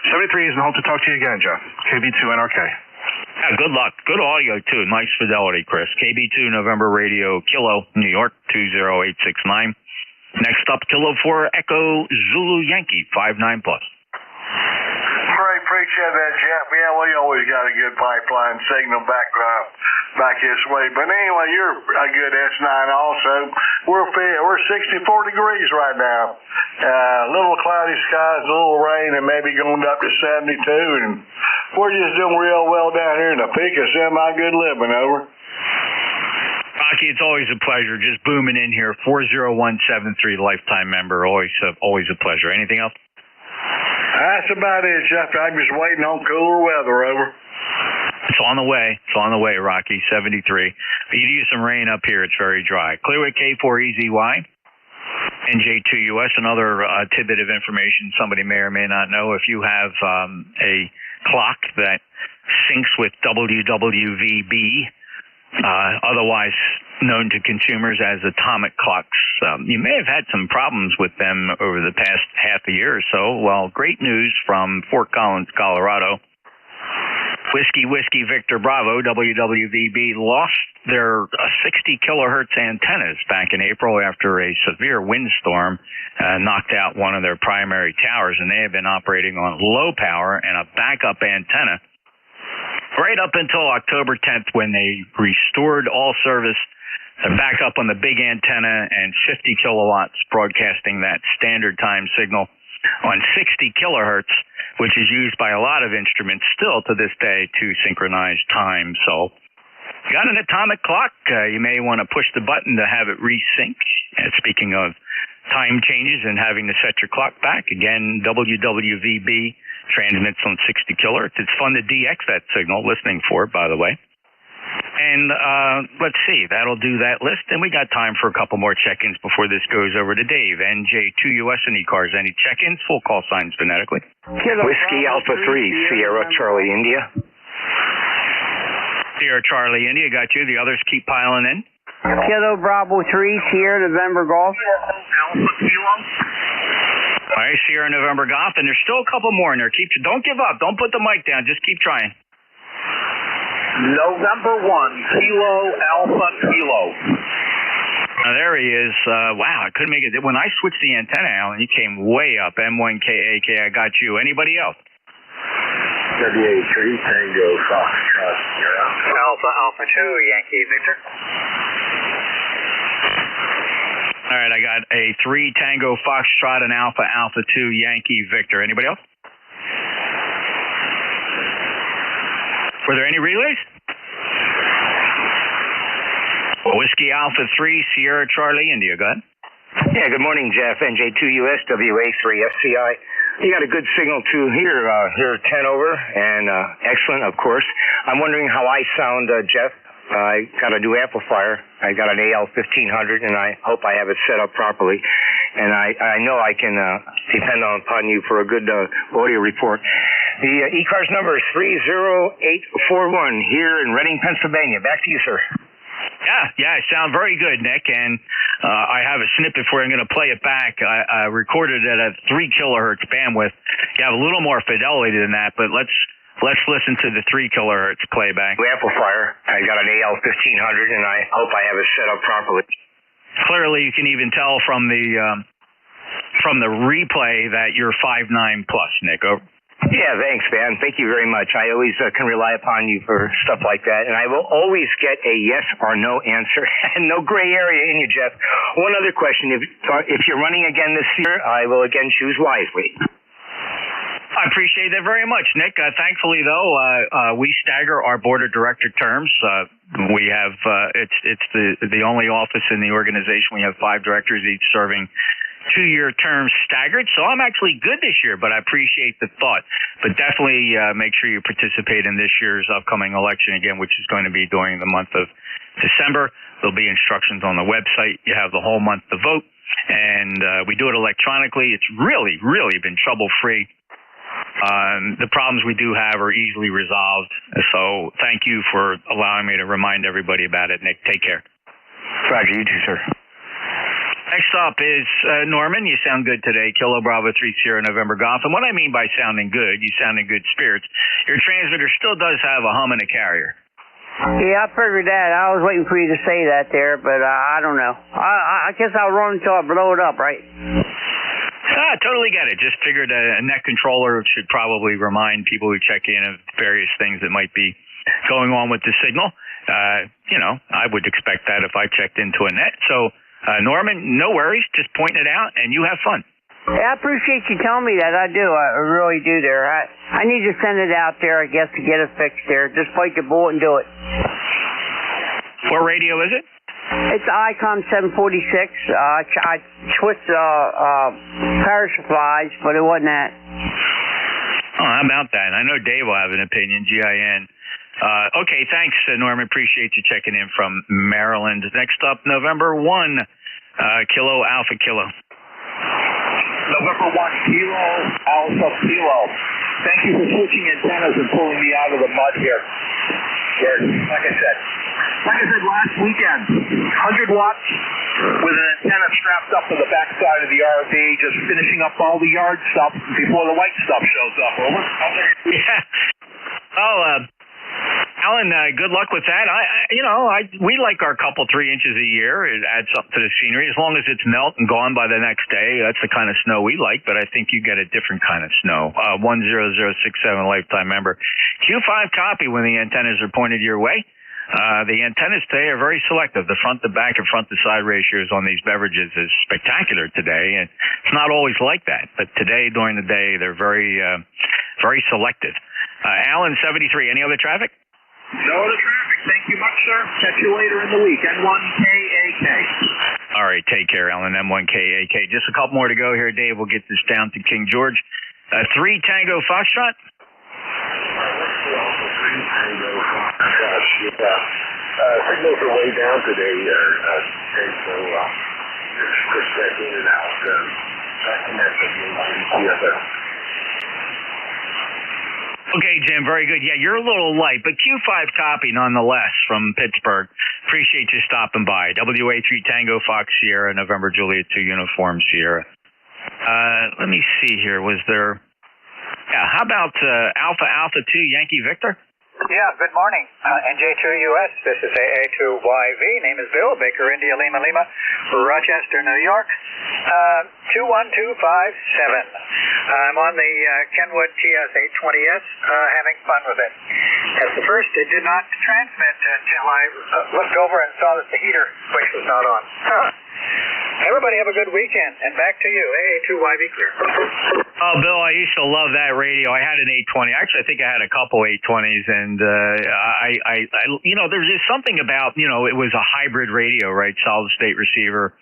73 and hope to talk to you again, Jeff. KB2NRK. Yeah, good luck. Good audio, too. Nice fidelity, Chris. KB2 November Radio, Kilo, New York, 20869. Next up, Kilo 4 Echo Zulu Yankee, 5.9 plus. Great, appreciate that, Jeff. Yeah, we always got a good pipeline signal back this way. But anyway, you're a good S9 also. We're 64 degrees right now. Little cloudy skies, a little rain, and maybe going up to 72. And we're just doing real well down here in the peak of semi-good living, over. Rocky, it's always a pleasure. Just booming in here. 40173, lifetime member. Always a pleasure. Anything else? That's about it, Jeff. I'm just waiting on cooler weather, over. It's on the way. It's on the way, Rocky. 73. But you do some rain up here. It's very dry. Clearway K4EZY, NJ2US. Another tidbit of information somebody may or may not know. If you have a clock that syncs with WWVB, otherwise known to consumers as atomic clocks, you may have had some problems with them over the past half a year or so. Well, great news from Fort Collins, Colorado. Whiskey Victor Bravo, WWVB, lost their 60 kilohertz antennas back in April after a severe windstorm knocked out one of their primary towers, and they have been operating on low power and a backup antenna right up until October 10th, when they restored all service. They're back up on the big antenna and 50 kilowatts, broadcasting that standard time signal on 60 kilohertz, which is used by a lot of instruments still to this day to synchronize time. So, you got an atomic clock, you may want to push the button to have it resync. And speaking of time changes and having to set your clock back, again, WWVB transmits on 60 kilohertz. It's fun to DX that signal, listening for it, by the way. And let's see, that'll do that list. And we got time for a couple more check-ins before this goes over to Dave. NJ2US and ECARS. Any check-ins? Full call signs phonetically. Whiskey Alpha 3, Sierra Charlie India. Sierra Charlie India, got you. The others keep piling in. Kilo Bravo 3, Sierra November Golf. Alpha Kilo. All right, Sierra November Golf. And there's still a couple more in there. Don't give up. Don't put the mic down. Just keep trying. November 1, Kilo Alpha Kilo. Now, there he is. Wow, I couldn't make it. When I switched the antenna, Alan, he came way up. M1KAK, I got you. Anybody else? WA3 Tango Foxtrot. Alpha 2, Yankee Victor. All right, I got a 3 Tango Foxtrot and Alpha 2 Yankee Victor. Anybody else? Were there any relays? Whiskey Alpha 3, Sierra Charlie India. Go ahead. Yeah, good morning, Jeff. NJ2US, WA3 FCI. You got a good signal too here. Here 10 over, and excellent, of course. I'm wondering how I sound, Jeff. I got a new amplifier. I got an AL1500, and I hope I have it set up properly. And I know I can depend upon you for a good audio report. The ECARS number is 30841 here in Reading, Pennsylvania. Back to you, sir. Yeah, I sound very good, Nick, and I have a snippet for you. I'm going to play it back. I recorded it at 3 kilohertz bandwidth. You have a little more fidelity than that, but let's listen to the 3 kilohertz playback. Amplifier. I got an AL1500, and I hope I have it set up properly. Clearly, you can even tell from the replay that you're 5.9 plus, Nick. Over. Yeah, thanks, man. Thank you very much. I always can rely upon you for stuff like that, and I will always get a yes or no answer, and no gray area in you, Jeff. One other question. If you're running again this year, I will again choose wisely. I appreciate that very much, Nick. Thankfully, though, we stagger our board of director terms. We have it's the only office in the organization. We have 5 directors, each serving 2-year terms staggered. So I'm actually good this year, but I appreciate the thought. But definitely make sure you participate in this year's upcoming election again, which is going to be during the month of December. There'll be instructions on the website. You have the whole month to vote, and we do it electronically. It's really, really been trouble-free. The problems we do have are easily resolved. So thank you for allowing me to remind everybody about it, Nick. Take care. Roger, you too, sir. Next up is Norman. You sound good today. Kilo Bravo 3 Sierra November Golf. And what I mean by sounding good, you sound in good spirits. Your transmitter still does have a hum and a carrier. Yeah, I figured that. I was waiting for you to say that there, but I don't know. I guess I'll run until I blow it up, right? I totally get it. Just figured a net controller should probably remind people who check in of various things that might be going on with the signal. I would expect that if I checked into a net. So, Norman, no worries. Just point it out, and you have fun. Yeah, I appreciate you telling me that. I do. I really do there. I need to send it out there, I guess, to get it fixed there. Just bite the bullet and do it. What radio is it? It's Icon 746. I switched power supplies, but it wasn't that. Oh, how about that? I know Dave will have an opinion, GIN. Okay, thanks, Norman. Appreciate you checking in from Maryland. Next up, November 1, Kilo Alpha Kilo. November 1, Kilo Alpha Kilo. Thank you for switching antennas and pulling me out of the mud here. Like I said last weekend, 100 watts with an antenna strapped up to the backside of the RV, just finishing up all the yard stuff before the white stuff shows up. Over. Yeah. Oh, Alan, good luck with that. We like our couple 3 inches a year. It adds something to the scenery. As long as it's melt and gone by the next day, that's the kind of snow we like. But I think you get a different kind of snow. 10067 lifetime member. Q5 copy when the antennas are pointed your way. The antennas today are very selective. The front to back and front to side ratios on these beverages is spectacular today, and it's not always like that. But today, during the day, they're very selective. Alan, 73. Any other traffic? No other traffic. Thank you much, sir. Catch you later in the week. N1KAK. All right. Take care, Alan. M1KAK. Just a couple more to go here, Dave. We'll get this down to King George. 3 Tango Foxtrot. Signals are way down today, so just checking it out. And that's the Okay, Jim, very good. Yeah, you're a little light, but Q5 copy nonetheless from Pittsburgh. Appreciate you stopping by. WA3 Tango Fox Sierra, November Juliet 2 Uniform Sierra. Let me see here. Was there... Yeah, how about Alpha Alpha 2 Yankee Victor? Yeah, good morning. NJ2US, this is AA2YV. Name is Bill, Baker, India, Lima, Lima, Rochester, New York. 21257. I'm on the Kenwood TS820S, having fun with it. At the first, it did not transmit until I looked over and saw that the heater switch was not on. Everybody have a good weekend, and back to you, AA2YV clear. Oh, Bill, I used to love that radio. I had an 820. Actually, I think I had a couple 820s, and I there's just something about, it was a hybrid radio, right? Solid state receiver,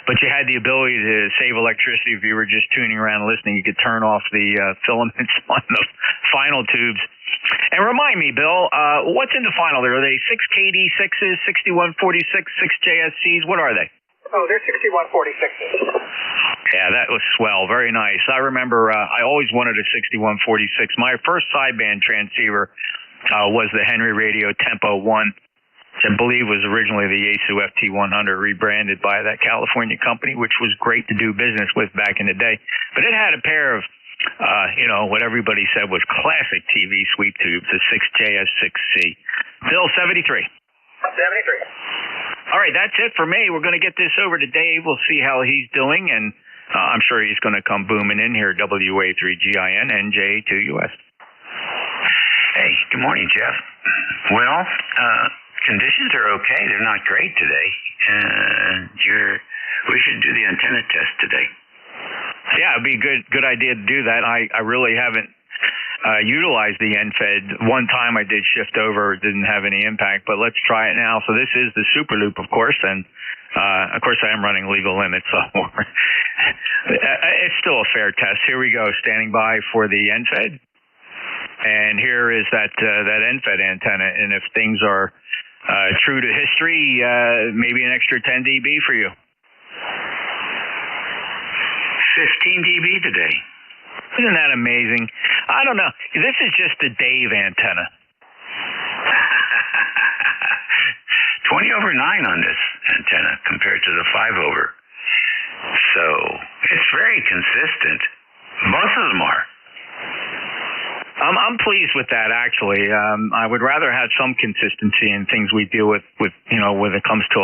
but you had the ability to save electricity if you were just tuning around and listening. You could turn off the filaments on the final tubes. And remind me, Bill, what's in the final there? Are they 6KD6s, 6146, 6JSCs? What are they? Oh, they're 6146s. Yeah, that was swell. Very nice. I remember I always wanted a 6146. My first sideband transceiver was the Henry Radio Tempo 1, which I believe was originally the Yaesu FT100, rebranded by that California company, which was great to do business with back in the day. But it had a pair of, what everybody said was classic TV sweep tubes, the 6JS6C. Bill, 73. 73. All right, that's it for me. We're going to get this over to Dave. We'll see how he's doing, and I'm sure he's going to come booming in here, WA3GIN, NJ2US. Hey, good morning, Jeff. Well, conditions are okay. They're not great today. We should do the antenna test today. Yeah, it'd be a good idea to do that. I really haven't utilized the NFED. One time I did shift over, it didn't have any impact, but let's try it now. So this is the Super Loop, of course, and of course I am running legal limits, so it's still a fair test. Here we go, standing by for the NFED. And here is that NFED antenna, and if things are true to history, maybe an extra 10 dB for you. 15 dB today. Isn't that amazing? I don't know. This is just the Dave antenna. 20/9 on this antenna compared to the 5/. So it's very consistent. Most of them are. I'm pleased with that, actually. I would rather have some consistency in things we deal with when it comes to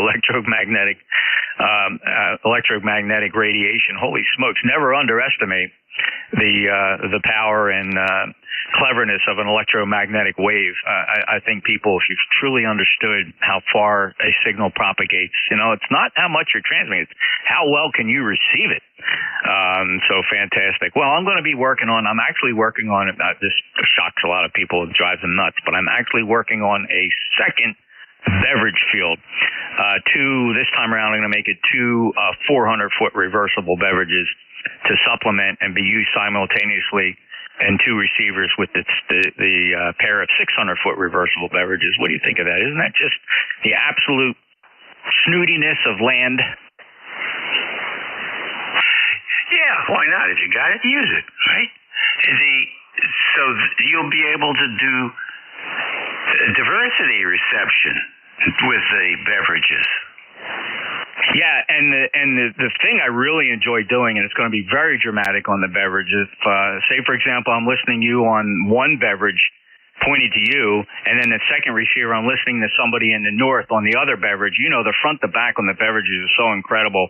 electromagnetic radiation. Holy smokes! Never underestimate the power and cleverness of an electromagnetic wave. I think people, if you've truly understood how far a signal propagates, it's not how much you're transmitting, it's how well can you receive it. So fantastic. Well, I'm actually working on it. This shocks a lot of people, it drives them nuts, but I'm actually working on a second beverage field. This time around, I'm going to make it two 400-foot reversible beverages to supplement and be used simultaneously, and two receivers with the pair of 600-foot reversible beverages. What do you think of that? Isn't that just the absolute snootiness of land? Yeah, why not? If you got it, use it, right? So you'll be able to do diversity reception with the beverages. Yeah, and the thing I really enjoy doing, and it's going to be very dramatic on the beverage, if, say, for example, I'm listening to you on one beverage pointed to you, and then the second receiver, I'm listening to somebody in the north on the other beverage. The front to back on the beverages is so incredible.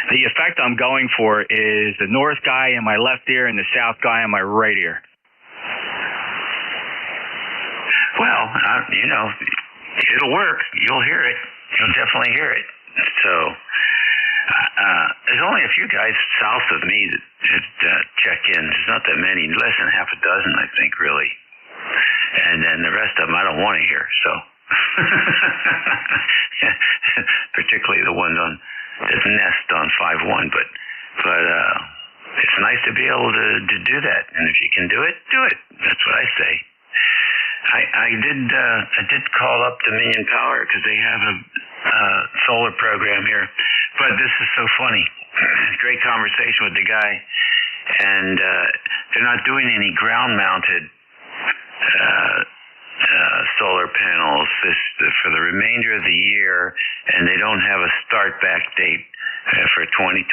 The effect I'm going for is the north guy in my left ear and the south guy in my right ear. Well, it'll work. You'll hear it. You'll definitely hear it. So there's only a few guys south of me that check in. There's not that many, less than half a dozen, I think, really. And then the rest of them I don't want to hear. So particularly the ones that nest on 5-1. But it's nice to be able to do that. And if you can do it, do it. That's what I say. I did call up Dominion Power because they have a solar program here. But this is so funny. Great conversation with the guy, and they're not doing any ground-mounted solar panels for the remainder of the year, and they don't have a start-back date for 2025.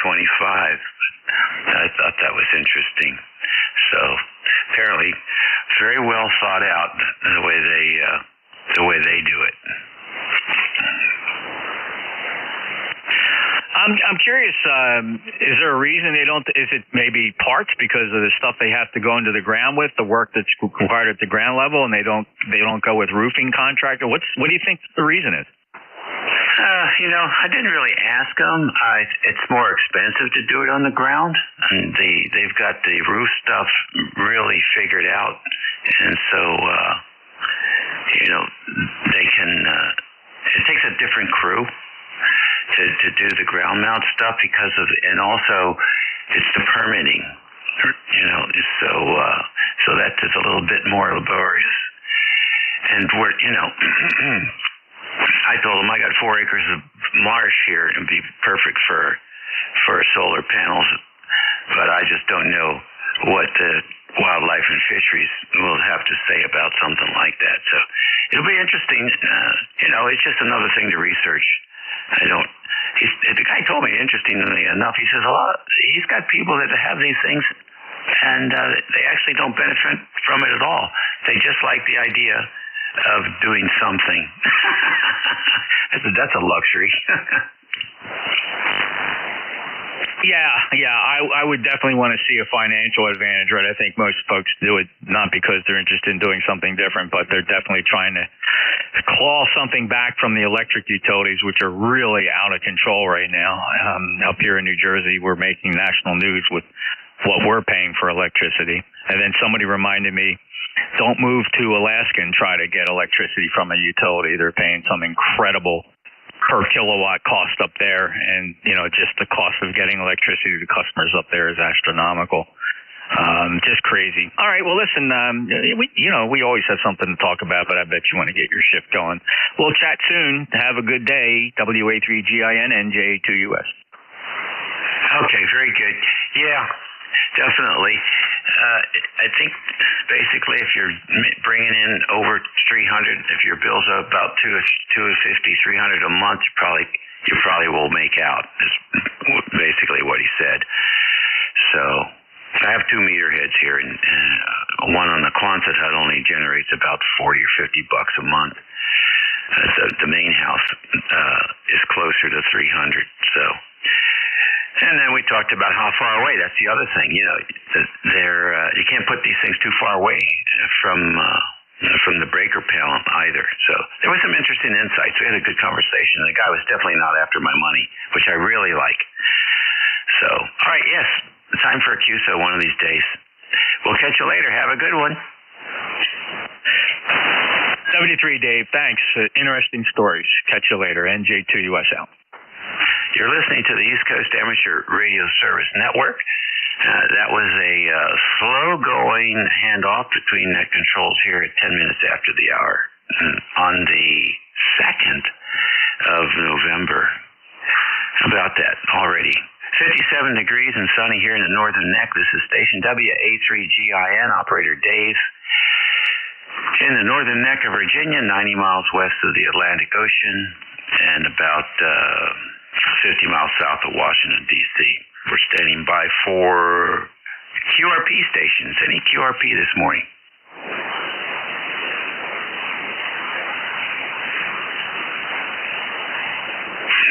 I thought that was interesting. So apparently, very well thought out the way they do it. I'm curious. Is there a reason they don't? Is it maybe parts because of the stuff they have to go into the ground with, the work that's required at the ground level, and they don't go with roofing contractor? What do you think the reason is? I didn't really ask them. It's more expensive to do it on the ground, and they've got the roof stuff really figured out, and so they can. It takes a different crew to do the ground mount stuff because of, and also it's the permitting, so that is a little bit more laborious. And we're, I told them I got 4 acres of marsh here and it'd be perfect for solar panels, but I just don't know what the wildlife and fisheries will have to say about something like that. So it'll be interesting. It's just another thing to research. The guy told me, interestingly enough, he says he's got people that have these things, and they actually don't benefit from it at all. They just like the idea of doing something. That's a luxury. Yeah, I would definitely want to see a financial advantage, right? I think most folks do it not because they're interested in doing something different, but they're definitely trying to claw something back from the electric utilities, which are really out of control right now. Up here in New Jersey, we're making national news with what we're paying for electricity. And then somebody reminded me, don't move to Alaska and try to get electricity from a utility. They're paying some incredible per kilowatt cost up there, and just the cost of getting electricity to customers up there is astronomical. Just crazy. All right, well listen, we always have something to talk about, but I bet you want to get your shift going. We'll chat soon. Have a good day. WA3GIN NJ2US. Okay, very good. Yeah, definitely. I think basically if you're bringing in over 300, if your bills are about $250, $300 a month, you probably will make out. Is basically what he said. So I have 2 meter heads here, and one on the Quonset hut only generates about $40 or $50 a month. The main house is closer to 300. So. And then we talked about how far away. That's the other thing. You can't put these things too far away from the breaker panel either. So there was some interesting insights. We had a good conversation. The guy was definitely not after my money, which I really like. So, all right, yes, time for a QSO one of these days. We'll catch you later. Have a good one. 73 Dave, thanks. Interesting stories. Catch you later. NJ2US out. You're listening to the East Coast Amateur Radio Service Network. That was a slow-going handoff between the controls here at 10 minutes after the hour on the 2nd of November. How about that already? 57 degrees and sunny here in the Northern Neck. This is station WA3GIN, operator Dave. In the Northern Neck of Virginia, 90 miles west of the Atlantic Ocean, and about 50 miles south of Washington, D.C. We're standing by for QRP stations. Any QRP this morning?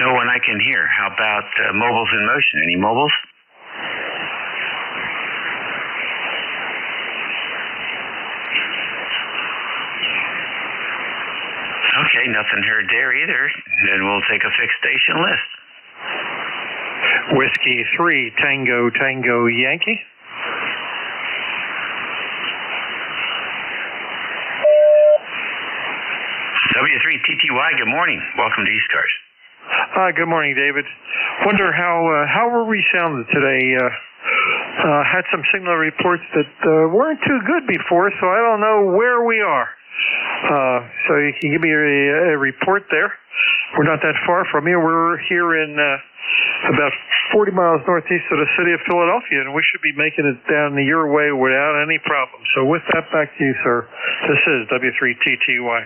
No one I can hear. How about mobiles in motion? Any mobiles? Okay, nothing heard there either. Then we'll take a fixed station list. Whiskey 3, Tango, Tango, Yankee. W3TTY, good morning. Welcome to ECARS. Good morning, David. Wonder how were we sounded today? Had some signal reports that weren't too good before, so I don't know where we are. So you can give me a report there. We're not that far from you. We're here in about 40 miles northeast of the city of Philadelphia, and we should be making it down your way without any problem. So with that, back to you, sir. This is W3TTY.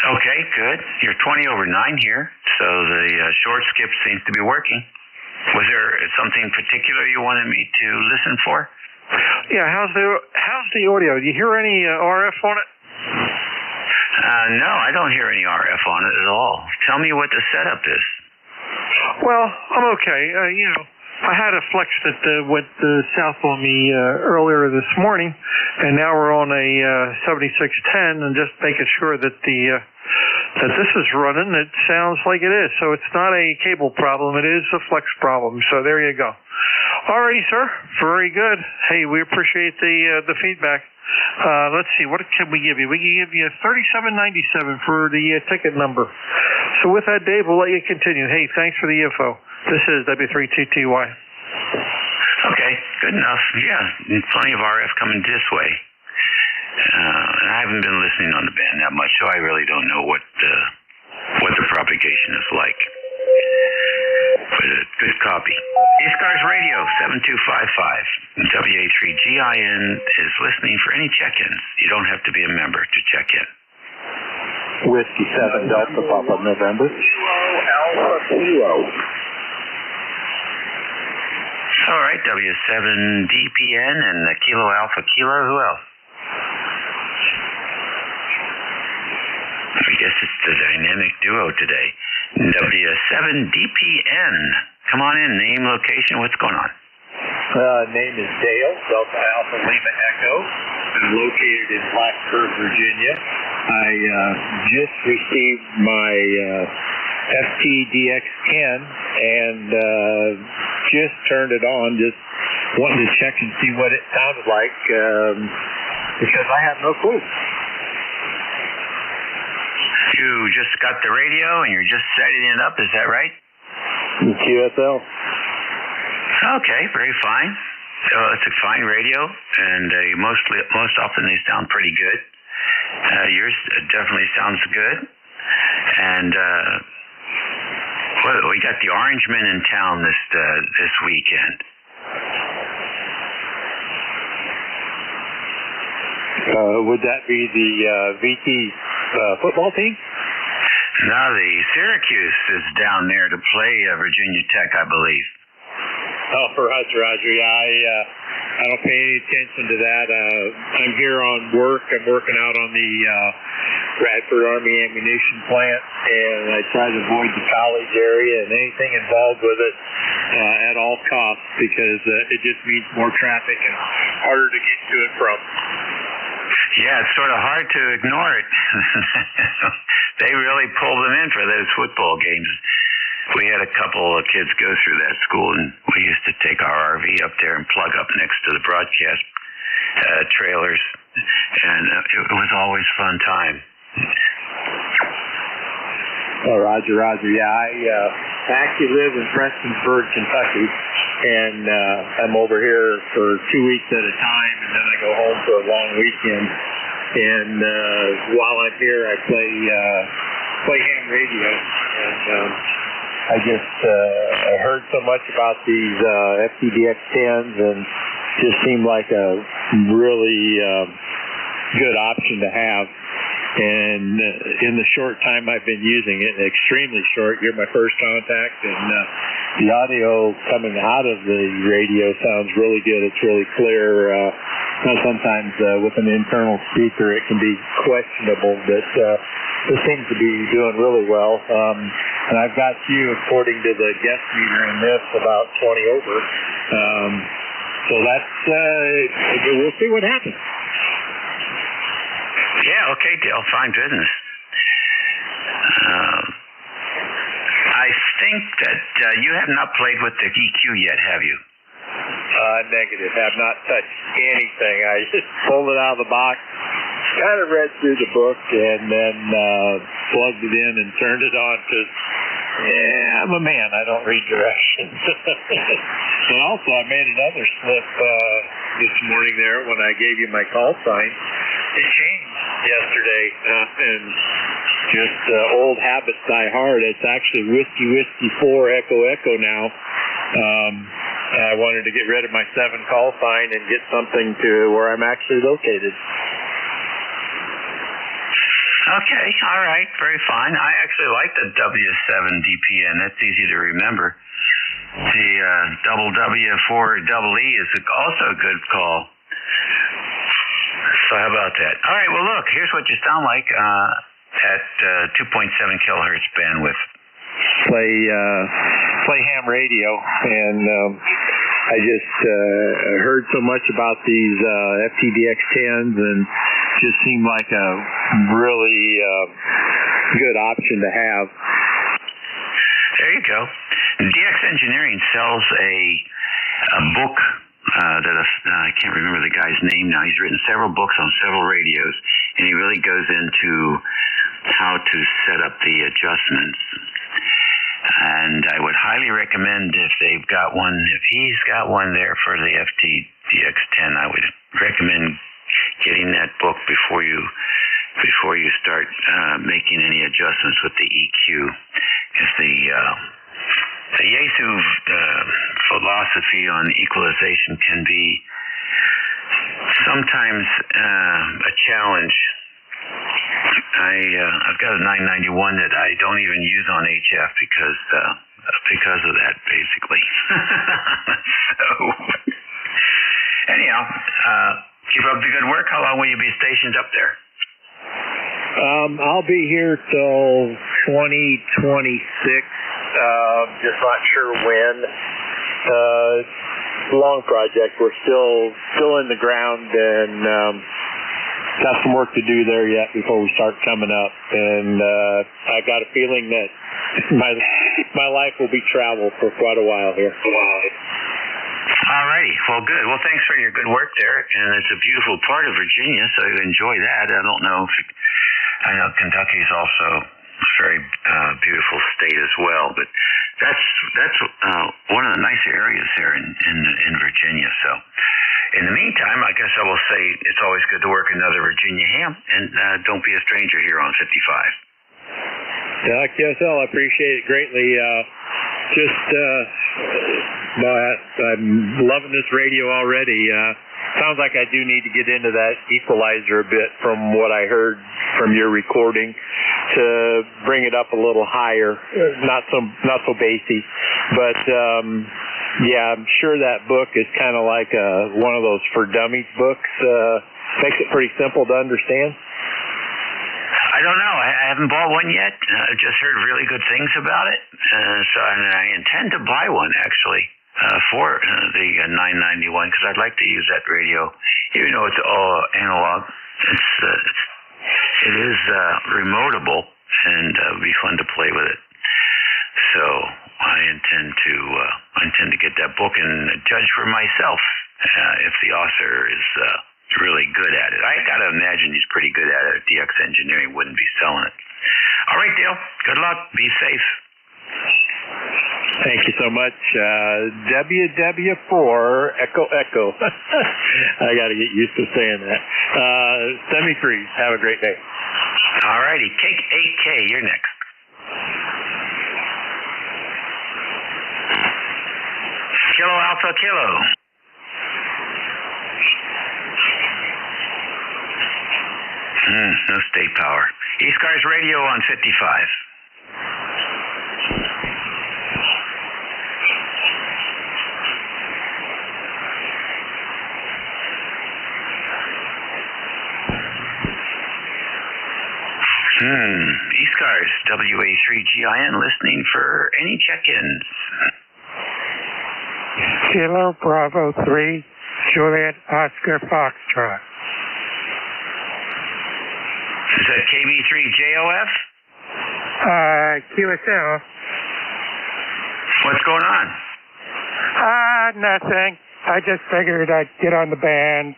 Okay, good. You're 20 over 9 here, so the short skip seems to be working. Was there something particular you wanted me to listen for? Yeah, how's the audio? Do you hear any RF on it? No, I don't hear any RF on it at all. Tell me what the setup is. Well, I'm okay. I had a flex that went south on me earlier this morning, and now we're on a 7610, and just making sure that that this is running. It sounds like it is. So it's not a cable problem. It is a flex problem. So there you go. Alrighty, sir. Very good. Hey, we appreciate the feedback. Let's see. What can we give you? We can give you $37.97 for the ticket number. So with that, Dave, we'll let you continue. Hey, thanks for the info. This is W3TTY. Okay, good enough. Yeah, plenty of RF coming this way. And I haven't been listening on the band that much, so I really don't know what the propagation is like. But good copy. ECARS Radio 7255 WA3GIN is listening for any check-ins. You don't have to be a member to check in. Whiskey 7 Delta Papa November. Alpha Kilo. All right, W7DPN and Kilo Alpha Kilo. Who else? I guess it's the dynamic duo today. W7DPN. Come on in. Name, location. What's going on? Name is Dale, Delta Alpha Lima Echo. I'm located in Blacksburg, Virginia. I just received my FTDX10 and just turned it on. Just wanted to check and see what it sounded like because I have no clue. You just got the radio and you're just setting it up, is that right? QSL. Okay, very fine. So it's a fine radio, and most often they sound pretty good. Yours definitely sounds good. And we got the Orangemen in town this weekend. Would that be the VT football team? No, the Syracuse is down there to play Virginia Tech, I believe. Oh, Roger. Yeah, I don't pay any attention to that. I'm here on work. I'm working out on the Bradford Army ammunition plant, and I try to avoid the college area and anything involved with it at all costs because it just means more traffic and harder to get to and from. Yeah, it's sort of hard to ignore it. They really pull them in for those football games. We had a couple of kids go through that school, and we used to take our RV up there and plug up next to the broadcast trailers, and it was always a fun time. Oh, Roger. Yeah, I actually live in Prestonsburg, Kentucky, and I'm over here for 2 weeks at a time, and then I go home for a long weekend. And while I'm here, I play ham radio, and I heard so much about these FTDX10s, and just seemed like a really good option to have. And in the short time I've been using it, extremely short, you're my first contact, and the audio coming out of the radio sounds really good. It's really clear. Sometimes with an internal speaker it can be questionable, but this seems to be doing really well. And I've got you, according to the guest meter in this, about 20 over. So that's, we'll see what happens. Yeah, okay, Dale. Fine business. I think that you have not played with the EQ yet, have you? Negative. Have not touched anything. I just pulled it out of the box, kind of read through the book, and then plugged it in and turned it on because, I'm a man. I don't read directions. And also, I made another slip this morning there when I gave you my call sign. It changed. yesterday, and just old habits die hard. It's actually Whiskey 4 Echo now. I wanted to get rid of my 7 call sign and get something to where I'm actually located. Okay, all right, very fine. I actually like the W7 DPN. That's easy to remember. The double W4EE is also a good call. So how about that? All right, well, look, here's what you sound like at 2.7 kilohertz bandwidth. Play ham radio, and I just heard so much about these FTDX10s, and just seemed like a really good option to have. There you go. DX Engineering sells a book that I can't remember the guy's name now. He's written several books on several radios, and he really goes into how to set up the adjustments. And I would highly recommend if they've got one, if he's got one there for the FTDX10, I would recommend getting that book before you start making any adjustments with the EQ. Because the Yaesu philosophy on equalization can be sometimes a challenge. I've got a 991 that I don't even use on HF because of that, basically. So anyhow, keep up the good work. How long will you be stationed up there? I'll be here till 2026. Just not sure when. It's a long project. We're still in the ground, and got some work to do there yet before we start coming up. And I got a feeling that my life will be travel for quite a while here. All righty. Well, good. Well, thanks for your good work there. And it's a beautiful part of Virginia, so enjoy that. I know Kentucky is also a very beautiful state as well, but that's one of the nicer areas here in Virginia. So in the meantime, I guess I will say it's always good to work another Virginia ham, and don't be a stranger here on 55. QSL, I appreciate it greatly. I'm loving this radio already. Sounds like I do need to get into that equalizer a bit from what I heard from your recording to bring it up a little higher. Not so bassy, but yeah, I'm sure that book is kind of like one of those for dummies books. Makes it pretty simple to understand. I don't know. I haven't bought one yet. I've just heard really good things about it. And I intend to buy one, actually, for the 991, because I'd like to use that radio. Even though it's all analog, it is remotable, and it'll be fun to play with it. So I intend to get that book and judge for myself if the author is really good at it. I gotta imagine he's pretty good at it. DX Engineering wouldn't be selling it. All right, Dale. Good luck. Be safe. Thank you so much. WW4 Echo. I got to get used to saying that. Semi-freeze. Have a great day. All righty. Cake 8K. You're next. Kilo Alpha Kilo. No state power. ECARS radio on 55. ECARS WA3GIN listening for any check-ins. Kilo Bravo 3 Juliet Oscar Foxtrot. Is that KB3JOF? QSL. What's going on? Nothing. I just figured I'd get on the band,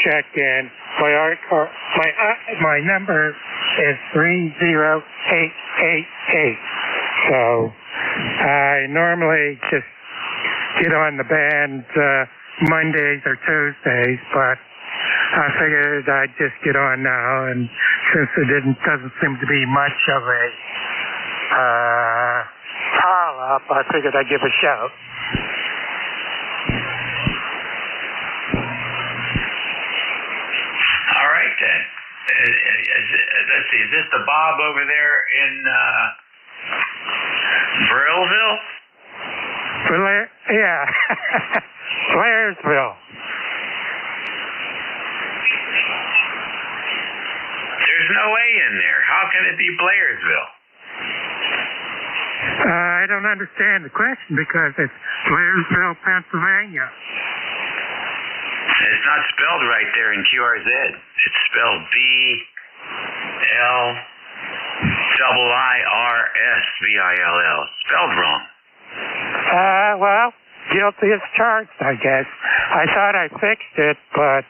check in. My number is 30888. So I normally just get on the band Mondays or Tuesdays, but I figured I'd just get on now, and since there doesn't seem to be much of a pile-up, I figured I'd give a shout. All right, then. Let's see, is this the Bob over there in Burrillville? Yeah. Blairsville. There's no A in there. How can it be Blairsville? I don't understand the question because it's Blairsville, Pennsylvania. It's not spelled right there in QRZ. It's spelled BLIRSVILL. Spelled wrong. Well, guilty as charged, I guess. I thought I fixed it, but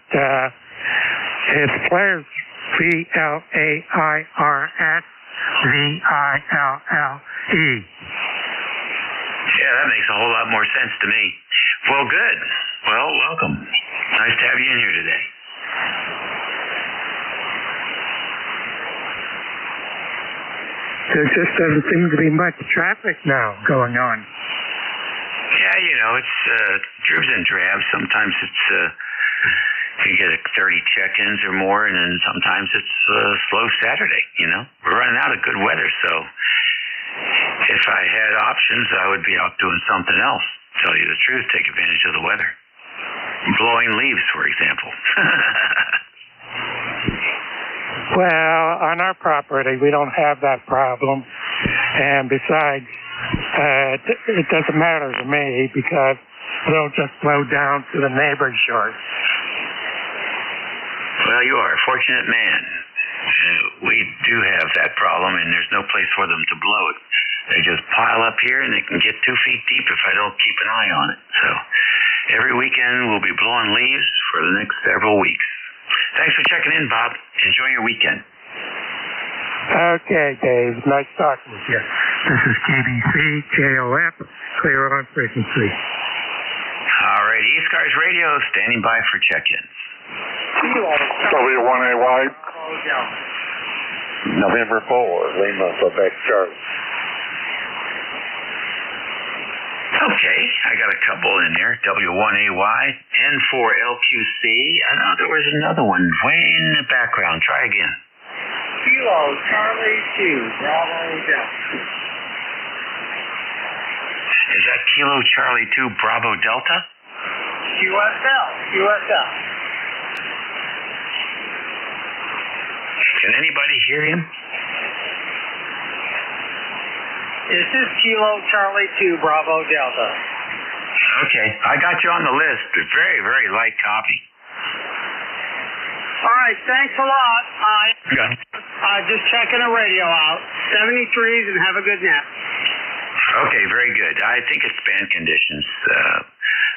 it's Blairs, BLAIRSVILLE. Yeah, that makes a whole lot more sense to me. Well, good. Well, welcome. Nice to have you in here today. There just doesn't seem to be much traffic now going on. Yeah, you know, it's dribs and drabs. Sometimes it's you get 30 check-ins or more, and then sometimes it's a slow Saturday, you know. We're running out of good weather, so if I had options, I would be out doing something else. Tell you the truth, take advantage of the weather. Blowing leaves, for example. Well, on our property, we don't have that problem. And besides, it doesn't matter to me because it'll just blow down to the neighbor's yard. Well, you are a fortunate man. We do have that problem, and there's no place for them to blow it. They just pile up here, and they can get 2 feet deep if I don't keep an eye on it. So every weekend we'll be blowing leaves for the next several weeks. Thanks for checking in, Bob. Enjoy your weekend. Okay, Dave. Nice talking with you. This is KBC, KOF, clear on frequency. All right, ECARS Radio standing by for check-ins. W1AY, November 4, Lima, Quebec, Charlie. Okay, I got a couple in there. W1AY, N4LQC. I know there was another one way in the background. Try again. Kilo Charlie 2, Bravo Delta. Is that Kilo Charlie 2, Bravo Delta? QSL. Can anybody hear him? This is Kilo Charlie 2, Bravo Delta. Okay, I got you on the list. A very, very light copy. All right, thanks a lot. Yeah. Just checking the radio out. 73s and have a good nap. Okay, very good. I think it's band conditions,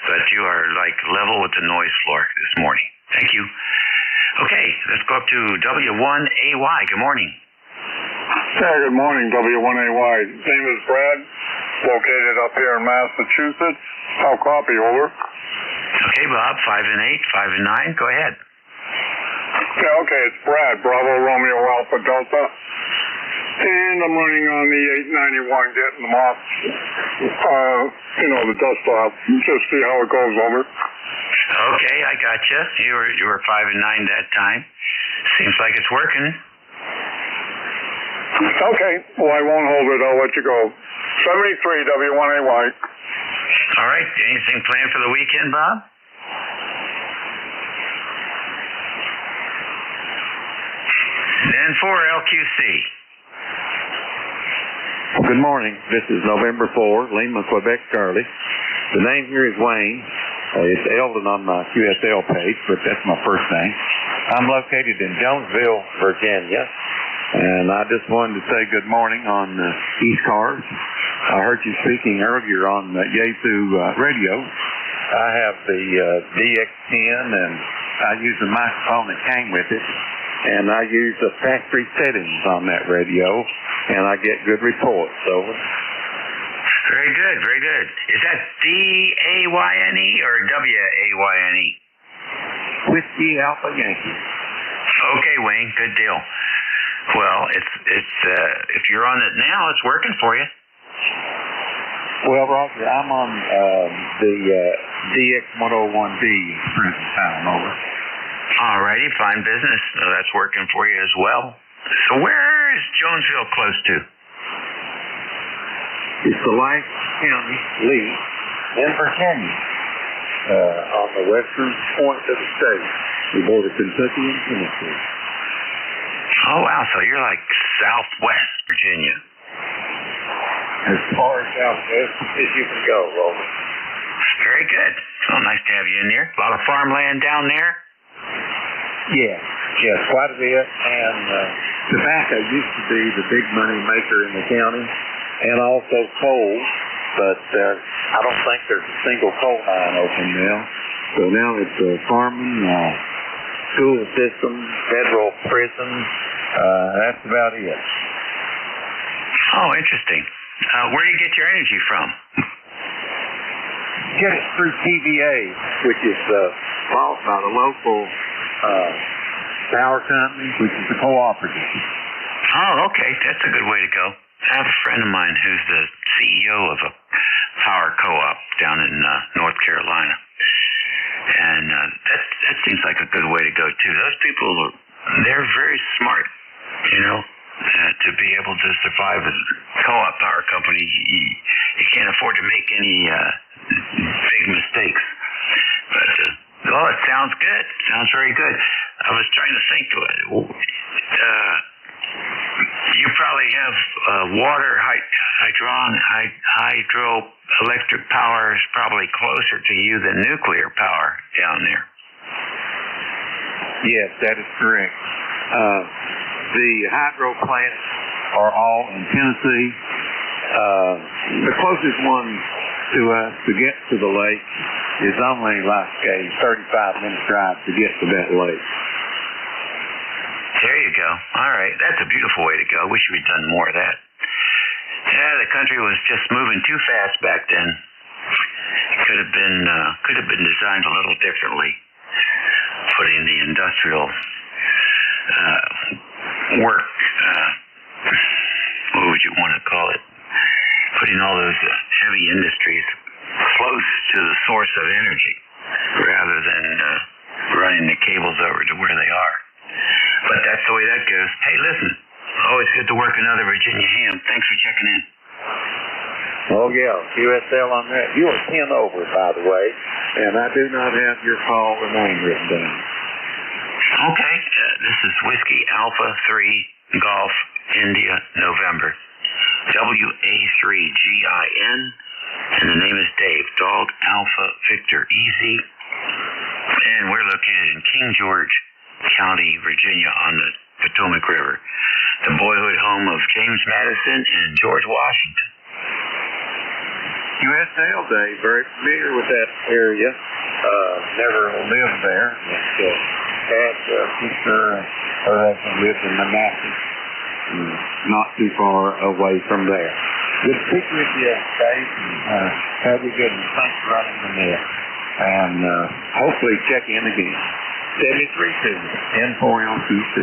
but you are like level with the noise floor this morning. Thank you. Okay, let's go up to W1AY. Good morning. Yeah, good morning, W1AY. Name is Brad, located up here in Massachusetts. I'll copy, over. Okay, Bob, 5 and 8, 5 and 9. Go ahead. Yeah, okay, it's Brad, Bravo Romeo Alpha Delta. And I'm running on the 891, getting them off, the dust off. Just see how it goes, over. Okay, I got you. You were 5 and 9 that time. Seems like it's working. Okay, well, I won't hold it. I'll let you go. 73 W1AY. All right, anything planned for the weekend, Bob? Then for LQC. Good morning. This is November 4, Lima, Quebec, Charlie. The name here is Wayne. It's Eldon on my QSL page, but that's my first name. I'm located in Jonesville, Virginia, and I just wanted to say good morning on ECARS. I heard you speaking earlier on Yazoo radio. I have the DX10, and I use the microphone that came with it, and I use the factory settings on that radio, and I get good reports. Over. Very good, very good. Is that D-A-Y-N-E or W-A-Y-N-E? Whiskey Alpha Yankee. Okay, Wayne, good deal. Well, it's if you're on it now, it's working for you. Well, Roger, I'm on the DX101B present time, over. Alrighty, fine business. So that's working for you as well. So where is Jonesville close to? It's the last county, Lee, in Virginia, on the western point of the state. We border Kentucky and Tennessee. Oh, wow. So you're like southwest Virginia. As far southwest as you can go, Roland. Very good. Oh, nice to have you in there. A lot of farmland down there? Yeah, quite a bit. And tobacco used to be the big money maker in the county, and also coal. But I don't think there's a single coal mine open now. So now it's farming, school system, federal prison. That's about it. Oh, interesting. Where do you get your energy from? Get it through TVA, which is bought by the local power company, which is the cooperative. Oh, okay. That's a good way to go. I have a friend of mine who's the CEO of a power co-op down in North Carolina. And that seems like a good way to go, too. Those people, they're very smart, to be able to survive as a co-op power company. You can't afford to make any big mistakes. But, it sounds good. Sounds very good. I was trying to think, you probably have water, hydroelectric power is probably closer to you than nuclear power down there. Yes, that is correct. The hydro plants are all in Tennessee. The closest one to us to get to the lake is only like a 35-minute drive to get to that lake. There you go. All right. That's a beautiful way to go. I wish we'd done more of that. Yeah, the country was just moving too fast back then. Could have been designed a little differently. Putting the industrial work, what would you want to call it? Putting all those heavy industries close to the source of energy rather than running the cables over to where they are. But that's the way that goes. Hey, listen, always good to work another Virginia ham. Thanks for checking in. Oh, yeah, QSL on that. You are 10 over, by the way, and I do not have your call or name written down. Okay, this is Whiskey Alpha 3 Golf India November. WA3GIN, and the name is Dave. Dog Alpha Victor Easy. And we're located in King George County, Virginia, on the Potomac River, the boyhood home of James Madison and George Washington. QSL Day, very familiar with that area. Never lived there. Had a sister or husband lived in Manassas, not too far away from there. Good to speak with you, Dave. Have a good one. Thanks for running the net. And hopefully check in again. 732 N4022.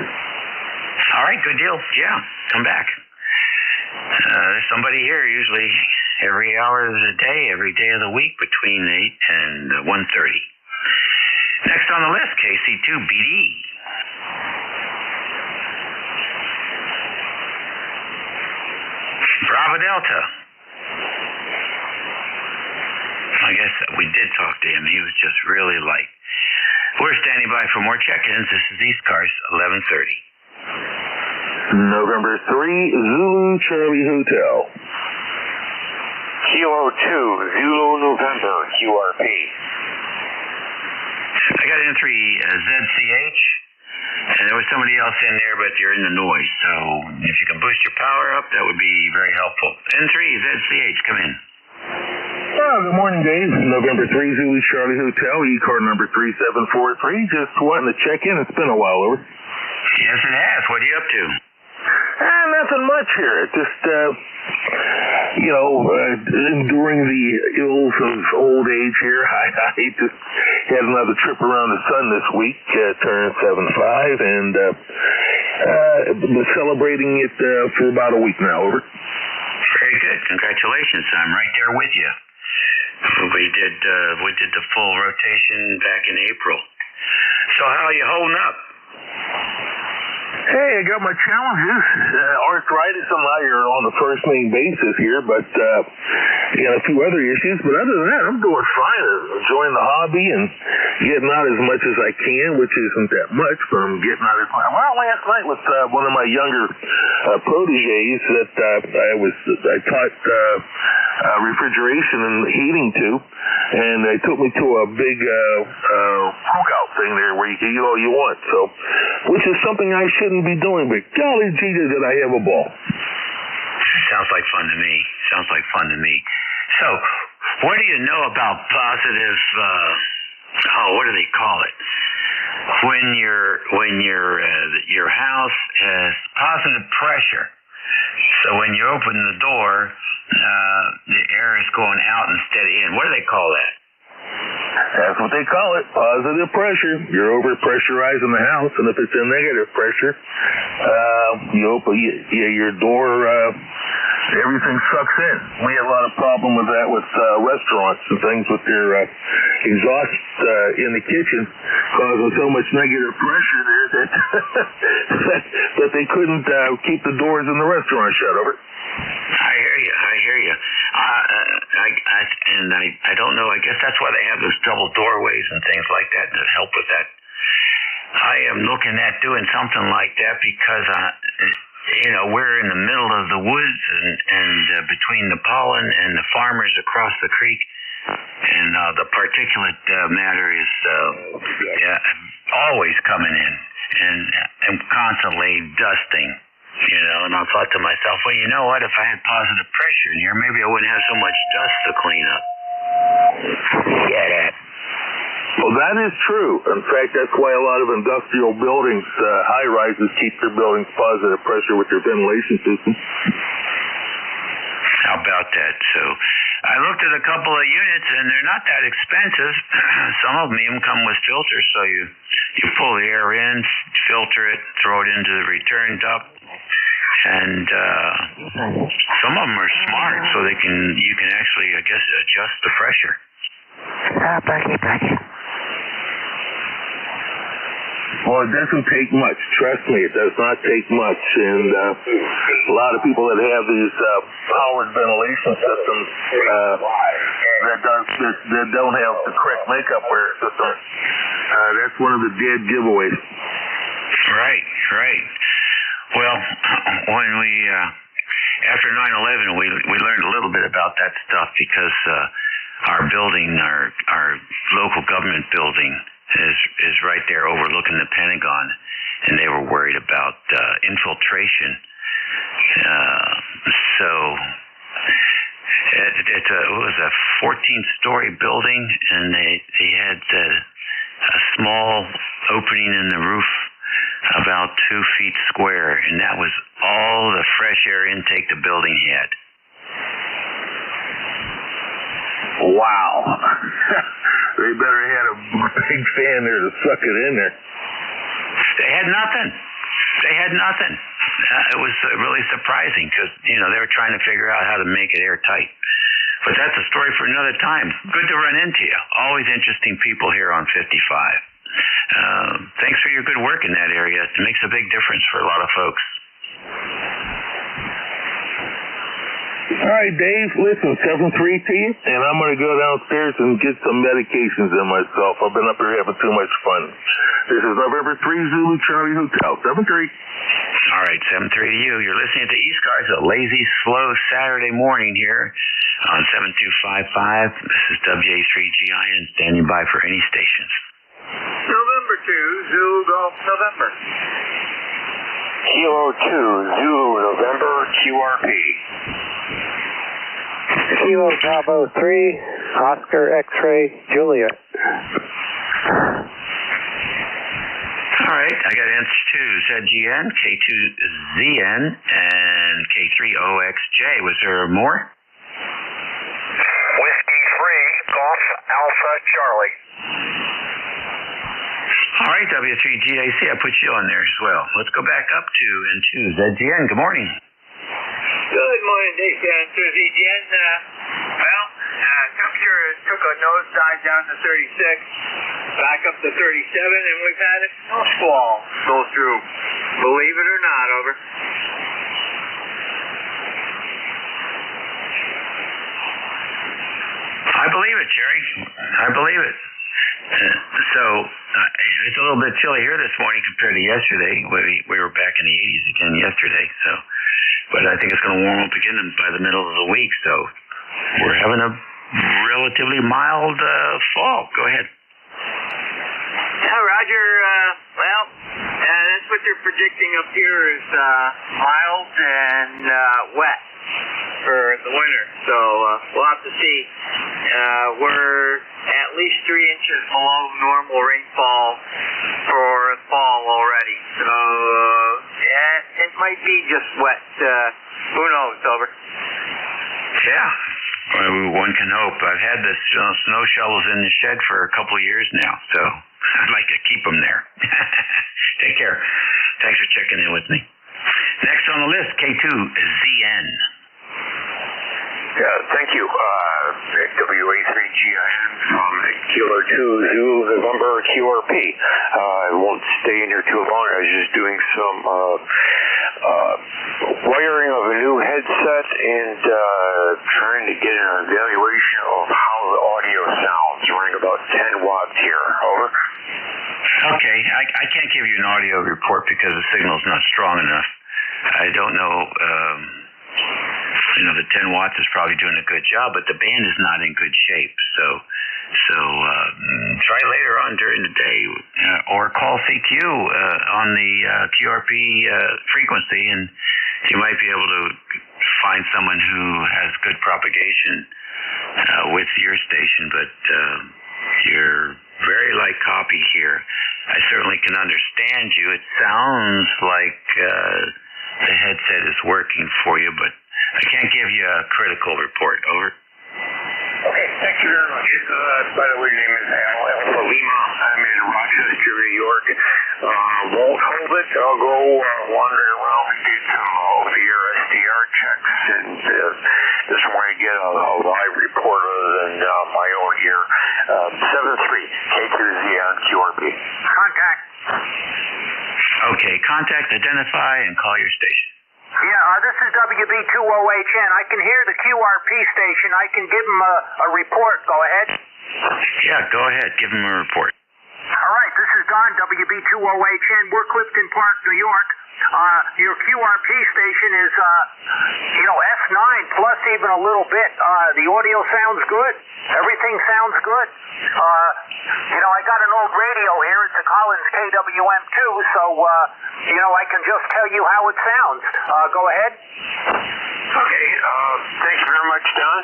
All right, good deal. Yeah, come back. There's somebody here usually every hour of the day, every day of the week between 8 and 1:30. Next on the list, KC2BD. Bravo Delta. I guess we did talk to him. He was just really light. We're standing by for more check-ins. This is ECARS 1130. November 3, Zulu Charlie Hotel. Kilo 2, Zulu November, QRP. I got N3 ZCH, and there was somebody else in there, but you're in the noise. So if you can boost your power up, that would be very helpful. N3 ZCH, come in. Good morning, Dave. November 3, Zulu Charlie Hotel, E-card number 3743. Just wanting to check in. It's been a while, over. Yes, it has. What are you up to? Nothing much here. Just, enduring the ills of old age here. I just had another trip around the sun this week, turned 75, and been celebrating it for about a week now. Over. Very good. Congratulations. I'm right there with you. We did the full rotation back in April. So how are you holding up? Hey, I got my challenges. Arthritis and I are on the first name basis here, but got a few other issues. But other than that, I'm doing fine. Enjoying the hobby and getting out as much as I can, which isn't that much, but I'm getting out as much. Well, last night with one of my younger proteges that I taught refrigeration and heating to, and they took me to a big cookout thing there where you can eat all you want. So, which is something I shouldn't be doing, but golly gee, did I have a ball. Sounds like fun to me. So, what do you know about positive, what do they call it? When your house has positive pressure. So when you open the door, the air is going out instead of in. What do they call that? That's what they call it, positive pressure. You're over-pressurizing the house, and if it's in negative pressure, you open your door, everything sucks in. We had a lot of problem with that with restaurants and things with their exhaust in the kitchen, causing so much negative pressure there that that they couldn't keep the doors in the restaurant shut. Over. I hear you. I don't know. I guess that's why they have those double doorways and things like that to help with that. I am looking at doing something like that because we're in the middle of the woods and between the pollen and the farmers across the creek, and the particulate matter is always coming in and constantly dusting. And I thought to myself, well, you know what? If I had positive pressure in here, maybe I wouldn't have so much dust to clean up. Get it? Well, that is true. In fact, that's why a lot of industrial buildings, high-rises, keep their buildings positive pressure with their ventilation system. How about that? So I looked at a couple of units, and they're not that expensive. Some of them even come with filters, so you pull the air in, filter it, throw it into the return duct, and some of them are smart, so you can actually, I guess, adjust the pressure. Well, it doesn't take much. Trust me, it does not take much. And a lot of people that have these powered ventilation systems that don't have the correct makeup wear system, that's one of the dead giveaways. Right. Well, when we after 9/11, we learned a little bit about that stuff because our building, our local government building, is right there overlooking the Pentagon, and they were worried about infiltration. So it was a 14-story building, and they had a small opening in the roof about 2 feet square, and that was all the fresh air intake the building had. Wow. They better had a big fan there to suck it in there. They had nothing. It was really surprising because, they were trying to figure out how to make it airtight. But that's a story for another time. Good to run into you. Always interesting people here on 55. Thanks for your good work in that area. It makes a big difference for a lot of folks. All right, Dave, listen, 7-3 to you, and I'm going to go downstairs and get some medications in myself. I've been up here having too much fun. This is November 3 Zulu Charlie Hotel, 7-3. All right, 7-3 to you. You're listening to ECARS, a lazy, slow Saturday morning here on 7255. This is WA3GIN, standing by for any stations. November 2, Zulu Golf November. Kilo 2, Zulu November, QRP. Kilo Bravo 3, Oscar X-Ray Juliet. All right. right, I got answers to ZGN, K2ZN, and K3OXJ. Was there more? Whiskey 3, Golf Alpha Charlie. All right, W3GAC, I put you on there as well. Let's go back up to N2 ZGN. Good morning. Good morning, Dave. ZGN. Temperature took a nosedive down to 36, back up to 37, and we've had a snowsquall go through. Believe it or not, over. I believe it, Jerry. I believe it. It's a little bit chilly here this morning compared to yesterday. We were back in the 80s again yesterday. But I think it's going to warm up again by the middle of the week. So we're having a relatively mild fall. Go ahead. Yeah, Roger. That's what they're predicting up here is mild and wet for the winter. So we'll have to see. We're at least 3 inches below normal rainfall for fall already. So it might be just wet. Who knows, over. Yeah. One can hope. I've had the snow shovels in the shed for a couple of years now, so I'd like to keep them there. Take care. Thanks for checking in with me. Next on the list, K2ZN. Thank you. WA3GIN from Kilo 2 Zulu November QRP. I won't stay in here too long. I was just doing some wiring of a new headset and trying to get an evaluation of how the audio sounds. Running about 10 watts here. Over. Okay. I can't give you an audio report because the signal's not strong enough. I don't know. The 10 watts is probably doing a good job, but the band is not in good shape. So try later on during the day, or call CQ on the QRP frequency, and you might be able to find someone who has good propagation with your station. But you're very light copy here. I certainly can understand you. It sounds like the headset is working for you, but I can't give you a critical report. Over. Okay, thank you very much. By the way, your name is Alpha Lima. I'm in Rochester, New York. Won't hold it. I'll go wandering around and do some over-the-air SDR checks, and just want to get a live report other than my own here. 73 K2Z on QRP. Contact. Okay, contact, identify, and call your station. Yeah, this is WB2OHN. I can hear the QRP station. I can give them a report. Go ahead. Yeah, go ahead. Give them a report. All right, this is Don, WB2OHN. We're Clifton Park, New York. Your QRP station is, S9 plus even a little bit. The audio sounds good. Everything sounds good. I got an old radio here. It's a Collins KWM2, so, I can just tell you how it sounds. Go ahead. Okay, thank you very much, Don.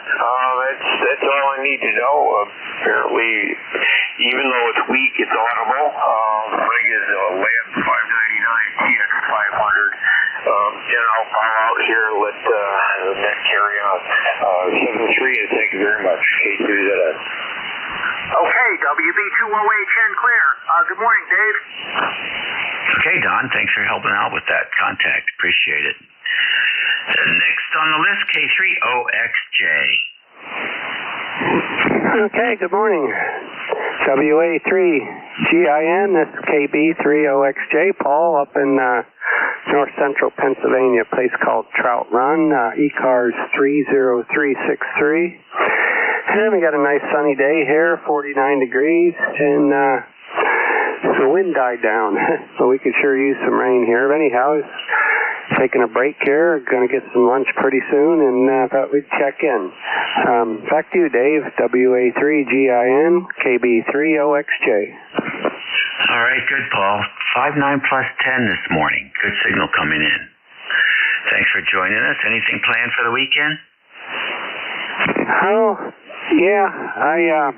That's all I need to know. Apparently, even though it's weak, it's audible. The rig is a Lab 599 TX500. Then I'll bow out here and let the net carry on. 7-3, thank you very much. K2ZS. Okay, WB2OHN clear. Good morning, Dave. Okay, Don, thanks for helping out with that contact. Appreciate it. Next on the list, K3OXJ. Okay, good morning. WA3GIN, this is KB3OXJ, Paul, up in north central Pennsylvania, a place called Trout Run, ECARS 30363. And we got a nice sunny day here, 49 degrees, and the wind died down, so we could sure use some rain here. But anyhow, taking a break here, going to get some lunch pretty soon, and thought we'd check in. Back to you, Dave, WA3GIN, KB3OXJ. All right, good, Paul. 59 plus 10 this morning. Good signal coming in. Thanks for joining us. Anything planned for the weekend? Oh, yeah, I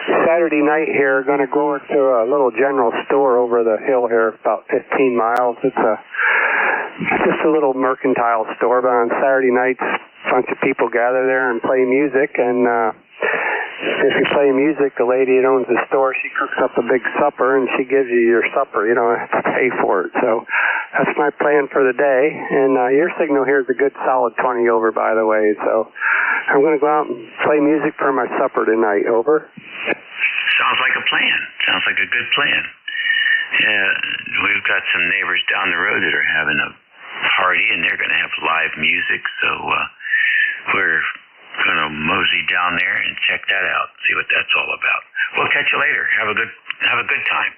Saturday night here, going to go to a little general store over the hill here, about 15 miles. It's just a little mercantile store, but on Saturday nights, a bunch of people gather there and play music, and if you play music, the lady that owns the store, she cooks up a big supper, and she gives you your supper. You don't have to pay for it. So that's my plan for the day. And your signal here is a good solid 20 over, by the way. So I'm going to go out and play music for my supper tonight. Over. Sounds like a plan. Sounds like a good plan. Yeah, we've got some neighbors down the road that are having a party, and they're going to have live music. So we're going to mosey down there and check that out, see what that's all about. We'll catch you later. Have a good time.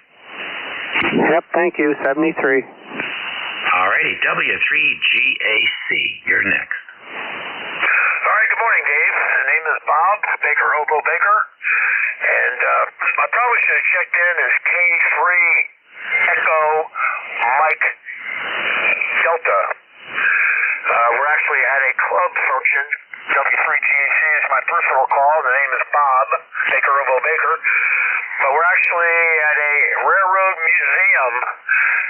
Yep, thank you. 73. All righty, W3GAC. You're next. All right, good morning, Dave. The name is Bob, Baker Hobo Baker. And I probably should have checked in as K3 Echo Mike Delta. We're actually at a club function. W3GAC is my personal call. The name is Bob, Baker Hobo Baker. But we're actually at a railroad museum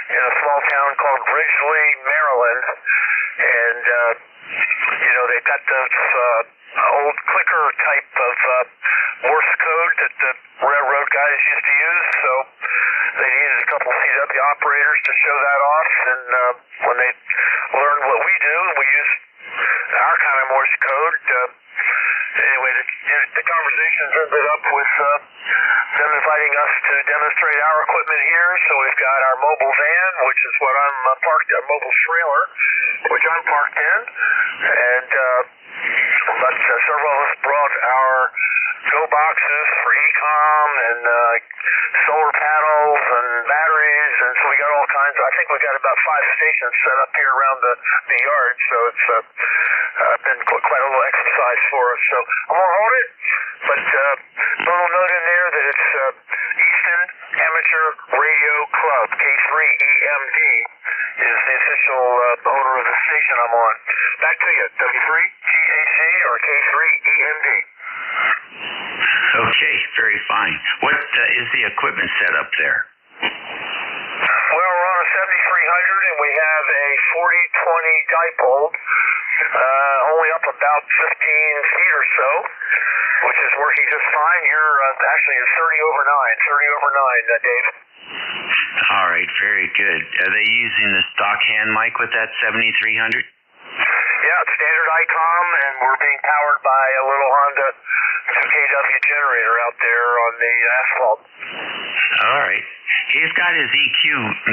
in a small town called Ridgely, Maryland. And, they've got those old clicker type of Morse code that the railroad guys used to use. So they needed a couple CW operators to show that off. And when they learned what we do, we use our kind of Morse code. Anyway, the conversations ended up with them inviting us to demonstrate our equipment here. So we've got our mobile van, which is what I'm parked, a mobile trailer, which I'm parked in. And but several of us brought our go boxes for ECOM and solar panels and batteries, and so we got all kinds of, I think we got about 5 stations set up here around the yard, so it's been quite a little exercise for us. So I'm going to hold it, but a little note in there that it's Easton Amateur Radio Club, K3EMD is the official owner of the station I'm on. Back to you, W3GAC or K3EMD. Okay, very fine. What is the equipment set up there? Well, we're on a 7300, and we have a 4020 dipole, only up about 15 feet or so, which is working just fine. You're actually 30 over 9, Dave. All right, very good. Are they using the stock hand mic with that 7300? Yeah, it's standard ICOM, and we're being powered by a little Honda 2kW generator out there on the asphalt. All right. He's got his EQ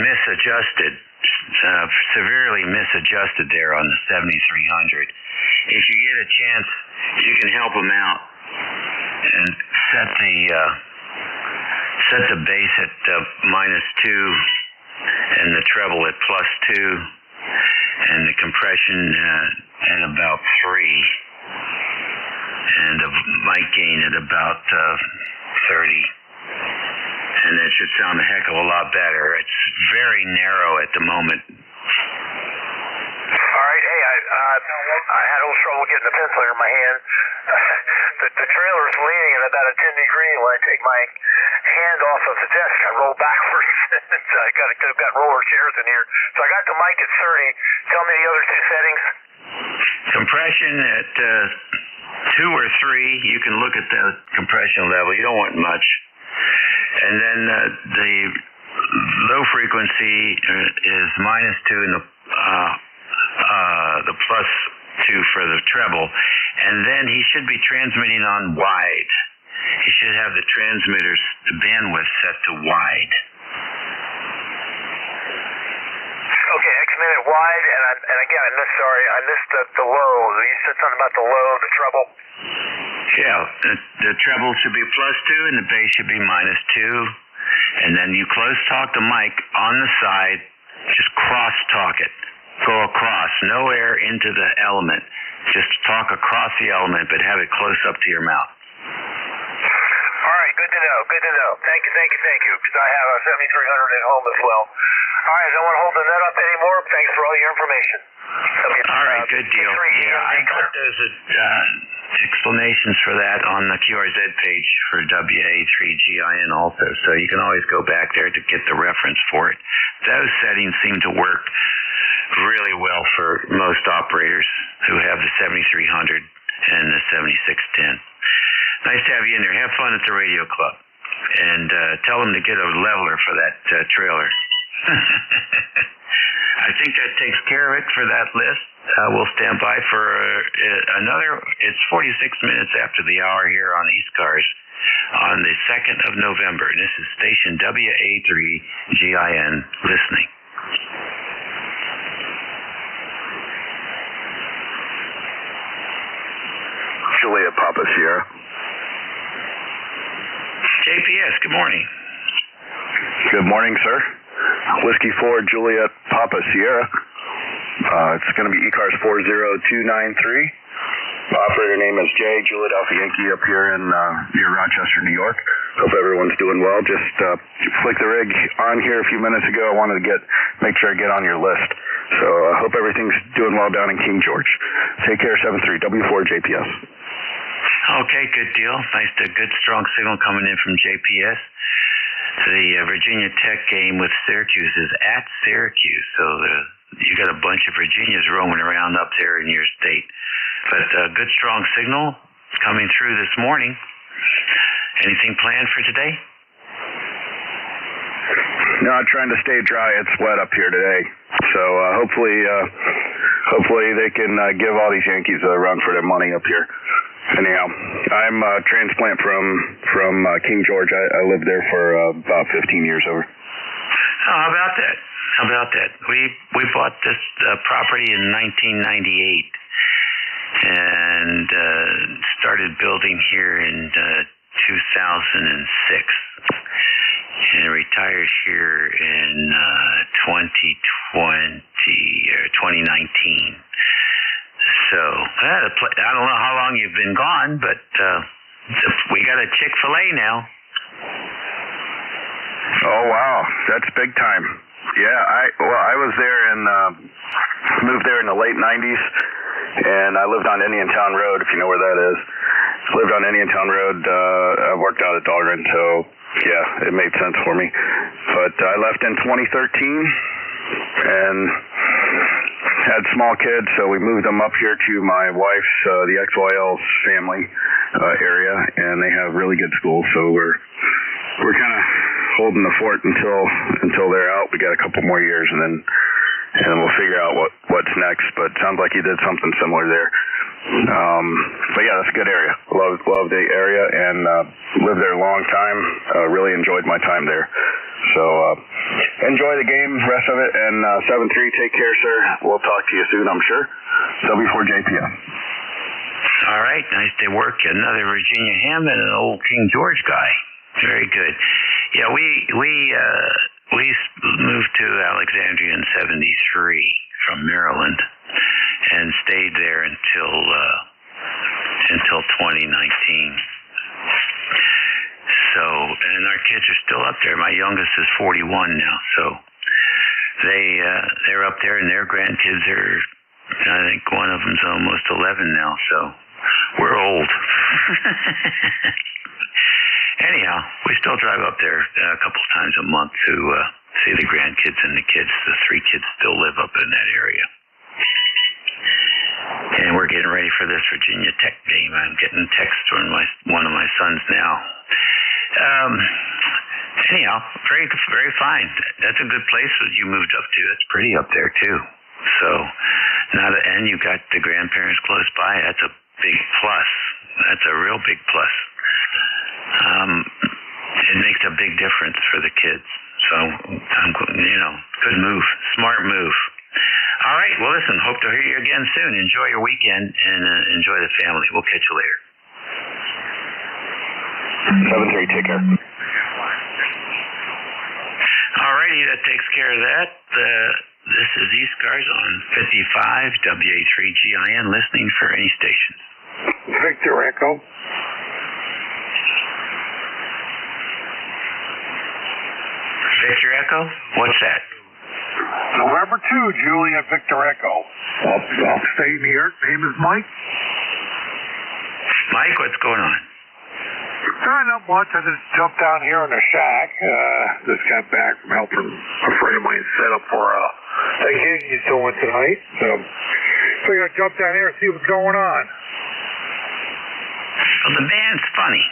misadjusted, severely misadjusted there on the 7300. If you get a chance, you can help him out and set the bass at -2 and the treble at +2 and the compression at about 3. And the mic gain at about 30. And it should sound a heck of a lot better. It's very narrow at the moment. All right, hey, I had a little trouble getting the pencil in my hand. The trailer's leaning at about a 10-degree. When I take my hand off of the desk, I roll backwards. I've got roller chairs in here. So I got the mic at 30. Tell me the other 2 settings. Compression at 2 or 3, you can look at the compression level. You don't want much. And then the low frequency is -2 and the +2 for the treble. And then he should be transmitting on wide. He should have the transmitter's bandwidth set to wide. Okay, X-minute wide, and again, I missed the low. You said something about the low, the treble. Yeah, the treble should be +2 and the bass should be -2. And then you close talk the mic on the side, just cross talk it. Go across, no air into the element. Just talk across the element, but have it close up to your mouth. All right, good Good to know. Good to know. Thank you. Because I have a 7300 at home as well. All right, I don't want to hold the net up anymore. Thanks for all your information. All right, good deal. Yeah, I got those explanations for that on the QRZ page for WA3GIN also, so you can always go back there to get the reference for it. Those settings seem to work really well for most operators who have the 7300 and the 7610. Nice to have you in there. Have fun at the radio club. And tell them to get a leveler for that trailer. I think that takes care of it for that list. We'll stand by for another. It's 46 minutes after the hour here on ECARS on the 2nd of November. And this is station WA3GIN listening. Juliet Papa Sierra. JPS, good morning. Good morning, sir. Whiskey 4 Juliet Papa Sierra. It's going to be ECARS 40293. Operator name is Jay, Juliet Alpha Yankee up here in near Rochester, New York. Hope everyone's doing well. Just flicked the rig on here a few minutes ago. I wanted to make sure I get on your list. So I hope everything's doing well down in King George. Take care, 73 W4JPS. Okay, good deal. Nice, good strong signal coming in from JPS. The Virginia Tech game with Syracuse is at Syracuse, so you got a bunch of Virginias roaming around up there in your state. But good strong signal coming through this morning. Anything planned for today? No, I'm trying to stay dry. It's wet up here today, so hopefully they can give all these Yankees a run for their money up here. Anyhow, I'm a transplant from King George. I lived there for about 15 years over. Oh, how about that? We bought this property in 1998 and started building here in 2006 and retired here in 2019. So, I don't know how long you've been gone, but we got a Chick-fil-A now. Oh, wow. That's big time. Yeah, I was there moved there in the late 90s, and I lived on Indiantown Road, if you know where that is. Lived on Indiantown Road. I worked out at Dahlgren, so, yeah, it made sense for me. But I left in 2013, and had small kids, so we moved them up here to my wife's, the XYL's family area, and they have really good schools, so we're kind of holding the fort until they're out. We got a couple more years, and then we'll figure out what's next. But it sounds like you did something similar there. But yeah, that's a good area. Love the area, and lived there a long time. Really enjoyed my time there. So enjoy the game, rest of it, and 7-3, take care, sir. We'll talk to you soon, I'm sure. W4JPM. All right, nice to work. Another Virginia ham and an old King George guy. Very good. Yeah, we moved to Alexandria in '73 from Maryland and stayed there until 2019. So, and our kids are still up there. My youngest is 41 now, so they're up there, and their grandkids are, I think one of them's almost 11 now, so we're old. Anyhow, we still drive up there a couple times a month to see the grandkids and the kids. The 3 kids still live up in that area. And we're getting ready for this Virginia Tech game. I'm getting texts from one of my sons now. Anyhow, very, very fine. That's a good place that you moved up to. It's pretty up there too. So, and you got the grandparents close by. That's a big plus. That's a real big plus. It makes a big difference for the kids. So, good move, smart move. All right. Well, listen. Hope to hear you again soon. Enjoy your weekend and enjoy the family. We'll catch you later. 7-3, take care. Alrighty, that takes care of that. This is ECARS on 55 WA3GIN, listening for any stations. Victor Echo. Victor Echo? What's that? November 2, Juliet Victor Echo. Upstate New York. Name is Mike. Mike, what's going on? Not much. I just jumped down here in the shack. Just got back from helping a friend of mine set up for a gig he's doing tonight. So figured I'd jump down here and see what's going on. Well, the band's funny.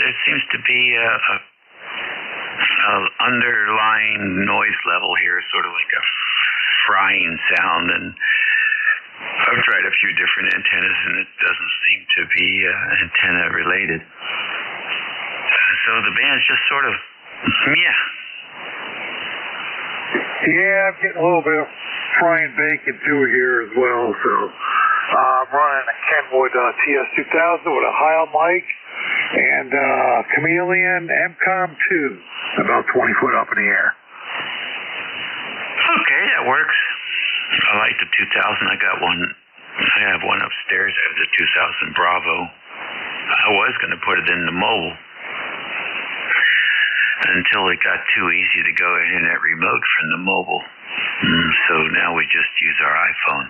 There seems to be a underlying noise level here, sort of like a frying sound, and I've tried a few different antennas, and it doesn't seem to be antenna related. So the band's just sort of, yeah. Yeah, I'm getting a little bit of frying bacon too here as well. So I'm running a Kenwood TS2000 with a Heil mic and Chameleon MCOM 2, about 20 foot up in the air. Okay, that works. I like the 2000. I have one upstairs. I have the 2000 Bravo. I was going to put it in the mobile until it got too easy to go internet remote from the mobile. So now we just use our iPhone.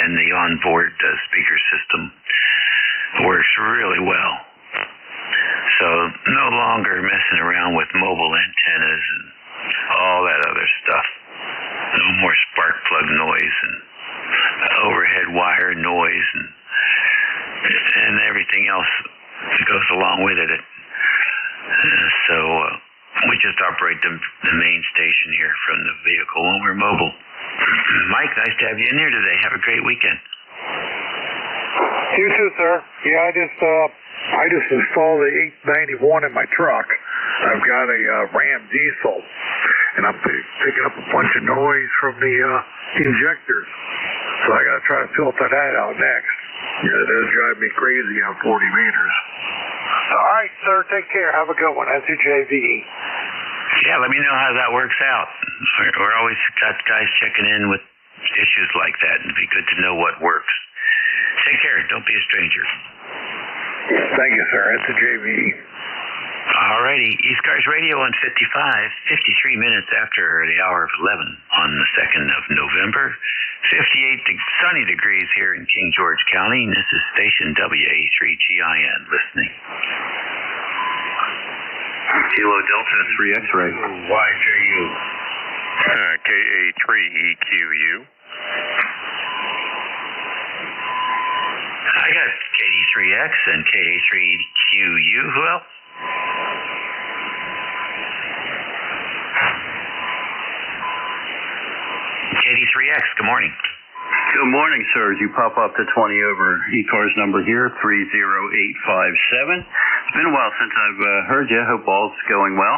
And the onboard speaker system works really well. So no longer messing around with mobile antennas and all that other stuff. No more spark plug noise and overhead wire noise and everything else that goes along with it. So we just operate the main station here from the vehicle when we're mobile. Mike, nice to have you in here today. Have a great weekend. You too, sir. Yeah, I just installed the 891 in my truck. I've got a Ram diesel, and I'm picking up a bunch of noise from the injectors. So I got to try to filter that out next. Yeah, it does drive me crazy on 40 meters. All right, sir. Take care. Have a good one. That's your JVE. Yeah, let me know how that works out. We're always got guys checking in with issues like that, and it'd be good to know what works. Take care. Don't be a stranger. Thank you, sir. That's a JVE. Alrighty. ECARS Radio on 53 minutes after the hour of 11 on the 2nd of November. 58 sunny degrees here in King George County. This is station WA3GIN listening. Kilo Delta 3 X-ray. YJU. KA3EQU. I got KD3X and KA3QU. Who else? KD3X, good morning. Good morning, sir. As you pop up to 20 over, ECARS number here, 30857. It's been a while since I've heard you. Hope all's going well.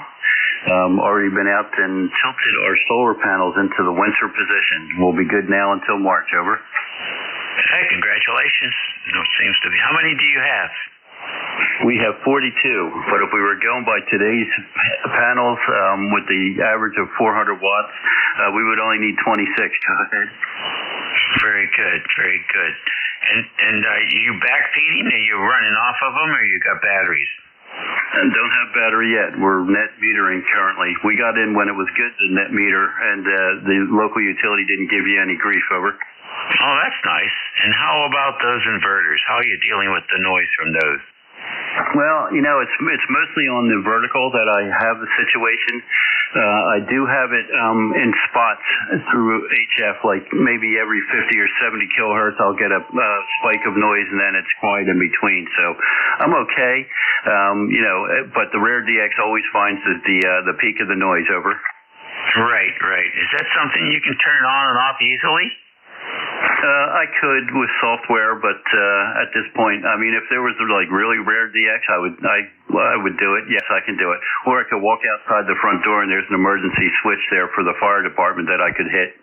Already been out and tilted our solar panels into the winter position. We'll be good now until March, over. Hey, congratulations. It seems to be. How many do you have? We have 42, but if we were going by today's panels with the average of 400 watts, we would only need 26. Very good, very good. And are you backfeeding? Are you running off of them, or you got batteries? And don't have battery yet. We're net metering currently. We got in when it was good, the net meter, and the local utility didn't give you any grief, over. Oh, that's nice. And how about those inverters? How are you dealing with the noise from those? Well, it's mostly on the vertical that I have the situation. I do have it in spots through HF, like maybe every 50 or 70 kilohertz I'll get a spike of noise, and then it's quiet in between. So I'm okay, but the rare DX always finds the peak of the noise, over. Right. Is that something you can turn on and off easily? I could with software, but at this point, I mean, if there was like really rare DX, I would do it. Yes, I can do it. Or I could walk outside the front door and there's an emergency switch there for the fire department that I could hit.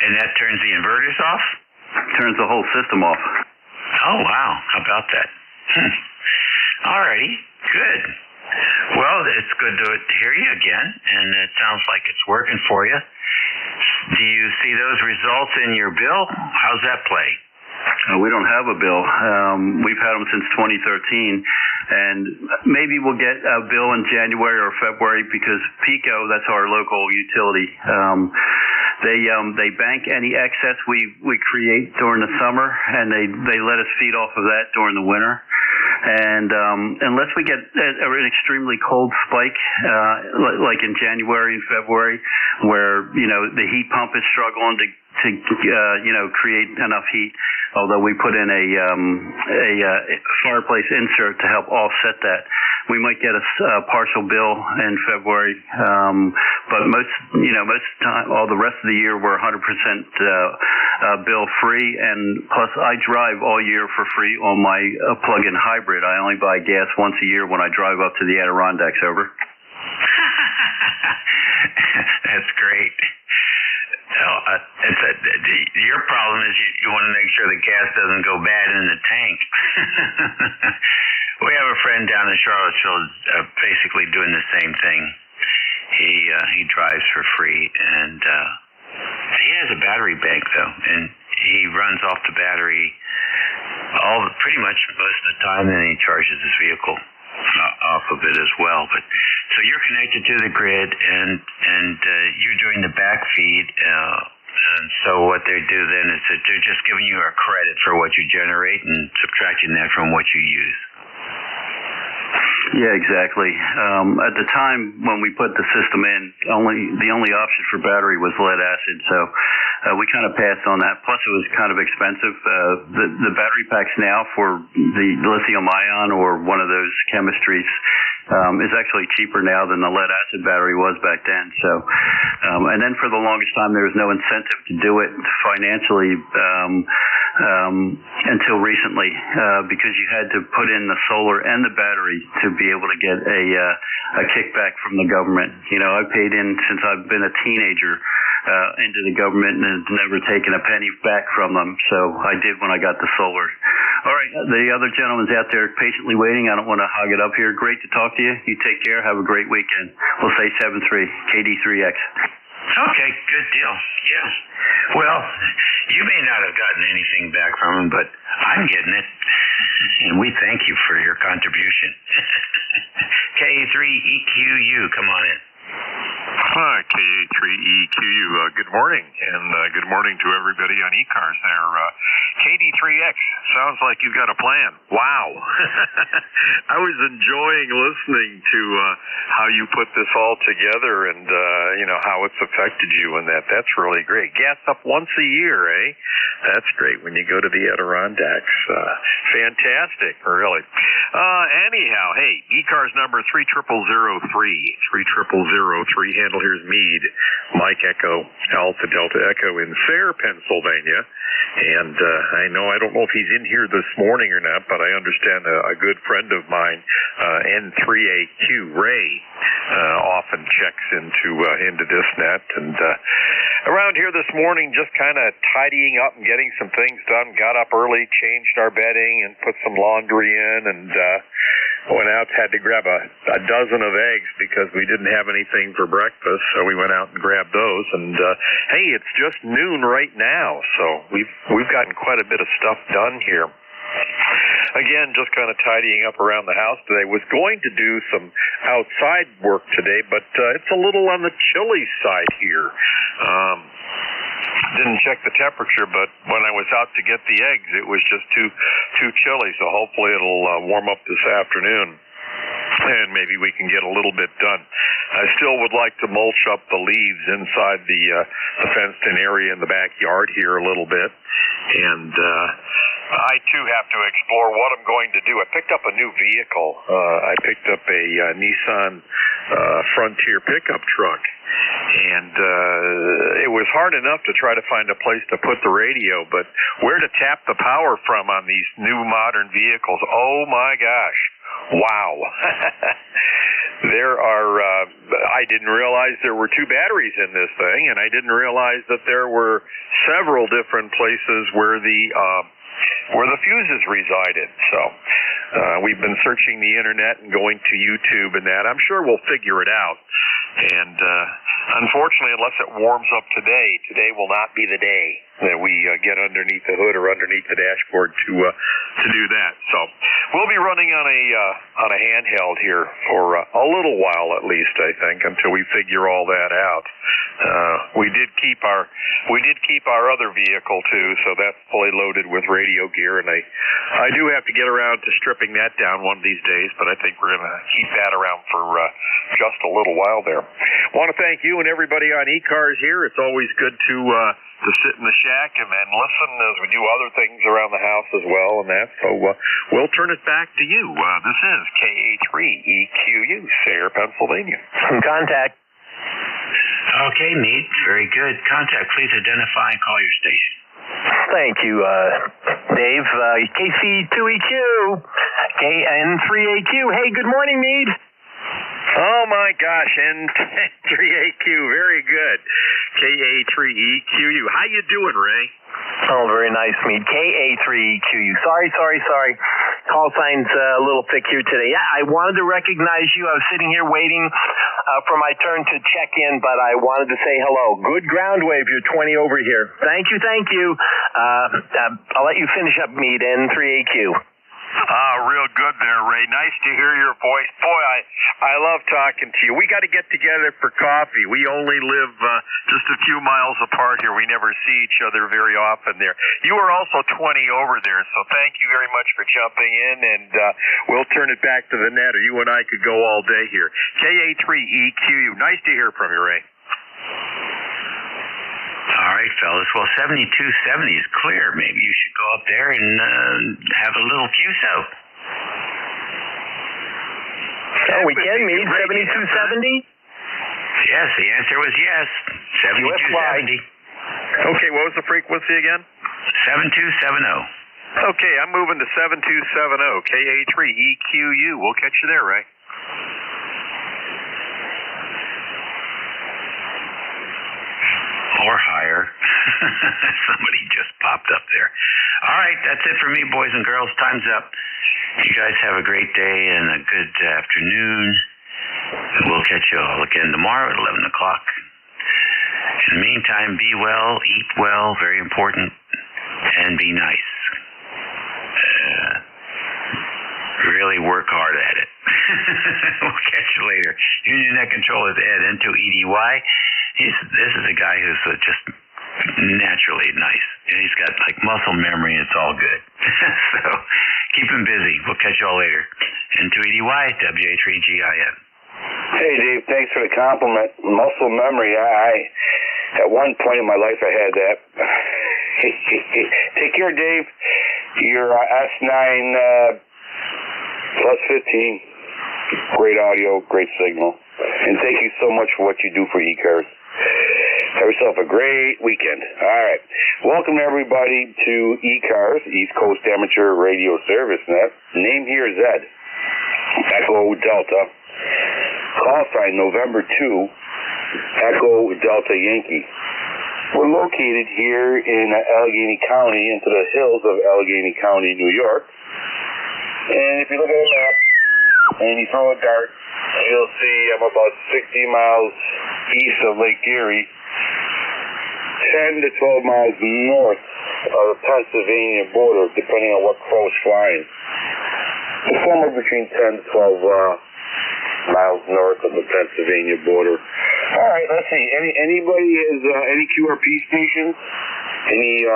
And that turns the inverters off? Turns the whole system off. Oh, wow. How about that? Alrighty. Good. Well, it's good to hear you again, and it sounds like it's working for you. Do you see those results in your bill? How's that play? We don't have a bill. We've had them since 2013, and maybe we'll get a bill in January or February because PECO, that's our local utility, they bank any excess we create during the summer, and they let us feed off of that during the winter. And unless we get an extremely cold spike, like in January and February, where the heat pump is struggling to create enough heat, although we put in a fireplace insert to help offset that, we might get a partial bill in February. But most of the time, all the rest of the year, we're 100% bill free, and plus I drive all year for free on my plug-in hybrid. I only buy gas once a year when I drive up to the Adirondacks. Over. That's great. Your problem is you want to make sure the gas doesn't go bad in the tank. We have a friend down in Charlottesville basically doing the same thing. He drives for free, and he has a battery bank though, and he runs off the battery pretty much most of the time, and he charges his vehicle off of it as well. But so you're connected to the grid, and you're doing the back feed, and so what they do then is that they're just giving you a credit for what you generate and subtracting that from what you use. Yeah, exactly. At the time when we put the system in, the only option for battery was lead acid, so we kind of passed on that. Plus, it was kind of expensive. The battery packs now for the lithium ion or one of those chemistries is actually cheaper now than the lead acid battery was back then. So, and then for the longest time, there was no incentive to do it financially until recently, because you had to put in the solar and the battery to be able to get a kickback from the government. I paid in since I've been a teenager into the government and have never taken a penny back from them. So I did when I got the solar. All right, the other gentleman's out there patiently waiting. I don't want to hog it up here. Great to talk to you. You take care. Have a great weekend. We'll say 7-3, KD3X. Okay, good deal. Yeah. Well, you may not have gotten anything back from him, but I'm getting it. And we thank you for your contribution. KA3EQU, come on in. Hi, KA3EQU. Good morning, and good morning to everybody on ECARS there. KD3X, sounds like you've got a plan. Wow. I was enjoying listening to how you put this all together and, how it's affected you and that. That's really great. Gas up once a year, eh? That's great when you go to the Adirondacks. Fantastic, really. Anyhow, hey, ECARS number 30003. 30003. Handle here's Meade, Mike Echo, Alpha Delta Echo in Sayre, Pennsylvania. And I don't know if he's in here this morning or not, but I understand a good friend of mine, N3AQ Ray, often checks into DisNet. And around here this morning, just kind of tidying up and getting some things done. Got up early, changed our bedding, and put some laundry in, and went out, had to grab a dozen of eggs because we didn't have anything for breakfast, so we went out and grabbed those. And hey, it's just noon right now, so we've gotten quite a bit of stuff done here. Again, just kind of tidying up around the house today. Was going to do some outside work today, but it's a little on the chilly side here. Didn't check the temperature, but when I was out to get the eggs, it was just too chilly. So hopefully it'll warm up this afternoon, and maybe we can get a little bit done. I still would like to mulch up the leaves inside the fenced-in area in the backyard here a little bit, and I too have to explore what I'm going to do. I picked up a new vehicle. I picked up a Nissan Frontier pickup truck, and it was hard enough to try to find a place to put the radio, but where to tap the power from on these new modern vehicles, oh my gosh. Wow. There are, I didn't realize there were two batteries in this thing, and I didn't realize that there were several different places where the fuses resided. So we've been searching the internet and going to YouTube and that. I'm sure we'll figure it out. And unfortunately, unless it warms up today will not be the day. that we get underneath the hood or underneath the dashboard to do that. So we'll be running on a handheld here for a little while at least, I think, until we figure all that out. We did keep our other vehicle too, so that's fully loaded with radio gear, and I do have to get around to stripping that down one of these days, but I think we're going to keep that around for just a little while there. Want to thank you and everybody on ECARS here. It's always good to sit in the shack and listen as we do other things around the house as well and that. So we'll turn it back to you. This is KA3EQU, Sayre, Pennsylvania. Contact. Okay, Meade. Very good. Contact. Please identify and call your station. Thank you, Dave. KC2EQ, KN3AQ. Hey, good morning, Meade. Oh my gosh, N3AQ, very good. KA3EQU. How you doing, Ray? Oh, very nice, Meade. KA3EQU. Sorry. Call sign's a little thick here today. Yeah, I wanted to recognize you. I was sitting here waiting for my turn to check in, but I wanted to say hello. Good ground wave. You're 20 over here. Thank you. I'll let you finish up, Meade. N3AQ. Real good there, Ray. Nice to hear your voice. Boy, I love talking to you. We got to get together for coffee. We only live just a few miles apart here. We never see each other very often there. You are also 20 over there, so thank you very much for jumping in, and we'll turn it back to the net, or you and I could go all day here. KA3EQU. Nice to hear from you, Ray. All right, fellas. Well, 7270 is clear. Maybe you should go up there and have a little QSO. Oh, we can meet 7270? Yes, the answer was yes. 7270. Okay, what was the frequency again? 7270. Okay, I'm moving to 7270. KA3EQU. We'll catch you there, Ray. Or higher. Somebody just popped up there. All right, that's it for me, boys and girls. Time's up. You guys have a great day and a good afternoon. We'll catch you all again tomorrow at 11 o'clock. In the meantime, be well, eat well, very important, and be nice. Really work hard at it. We'll catch you later. Union Net Control is Ed, N2EDY. This is a guy who's just naturally nice. And he's got muscle memory, and it's all good. So keep him busy. We'll catch you all later. N2EDY, WA3GIN. Hey, Dave, thanks for the compliment. Muscle memory, at one point in my life I had that. Take care, Dave. Your S9 plus 15. Great audio, great signal. And thank you so much for what you do for ECARS. Have yourself a great weekend. All right. Welcome, everybody, to ECARS, East Coast Amateur Radio Service Net. Name here is Ed. Echo Delta. Call sign November 2, Echo Delta Yankee. We're located here in Allegheny County, into the hills of Allegheny County, New York. And if you look at the map and you throw a dart, you'll see I'm about 60 miles east of Lake Erie, 10 to 12 miles north of the Pennsylvania border, depending on what crow's flying. Somewhere between 10 to 12 miles north of the Pennsylvania border. All right, let's see. Anybody has any QRP stations? Any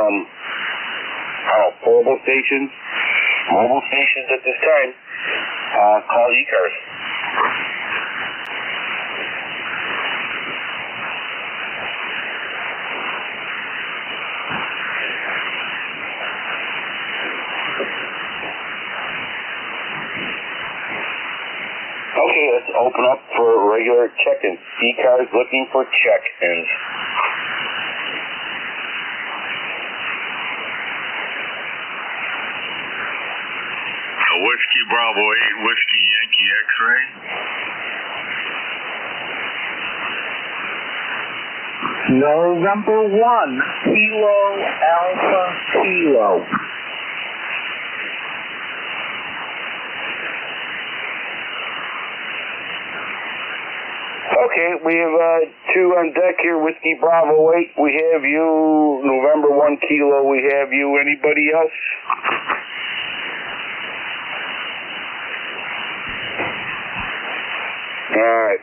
portable stations? Mobile stations at this time? Call ECARS. Okay, let's open up for regular check-ins. ECARS looking for check-ins. Whiskey Bravo 8, Whiskey Yankee X-ray. November 1, Kilo Alpha Kilo. Okay, we have 2 on deck here, Whiskey Bravo 8. We have you, November 1 Kilo, we have you. Anybody else? All right.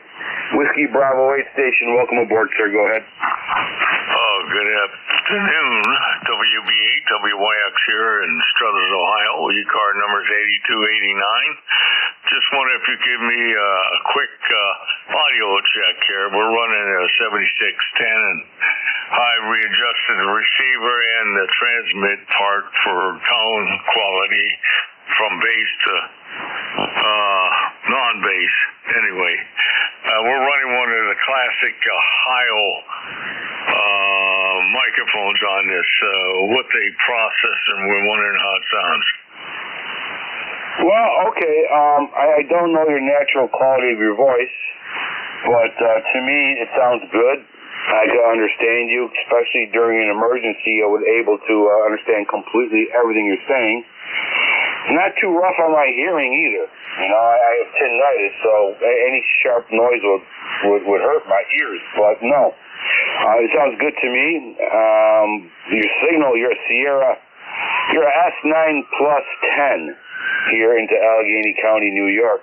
Whiskey Bravo 8 station, welcome aboard, sir. Go ahead. Oh, good afternoon. WB8, WYX here in Struthers, Ohio. ECAR number's 8289. Just wonder if you give me a quick audio check here. We're running a 7610 and I readjusted the receiver and the transmit part for tone quality from bass to non-bass. Anyway, we're running one of the classic Ohio microphones on this, what they process, and we're wondering how it sounds. Well, okay, I don't know your natural quality of your voice, but to me it sounds good. I can understand you, especially during an emergency. I was able to understand completely everything you're saying. Not too rough on my hearing either. You know, I have tinnitus, so any sharp noise would hurt my ears, but no. It sounds good to me. Your signal, you're a Sierra, you're a S9 plus 10 here into Allegheny County, New York.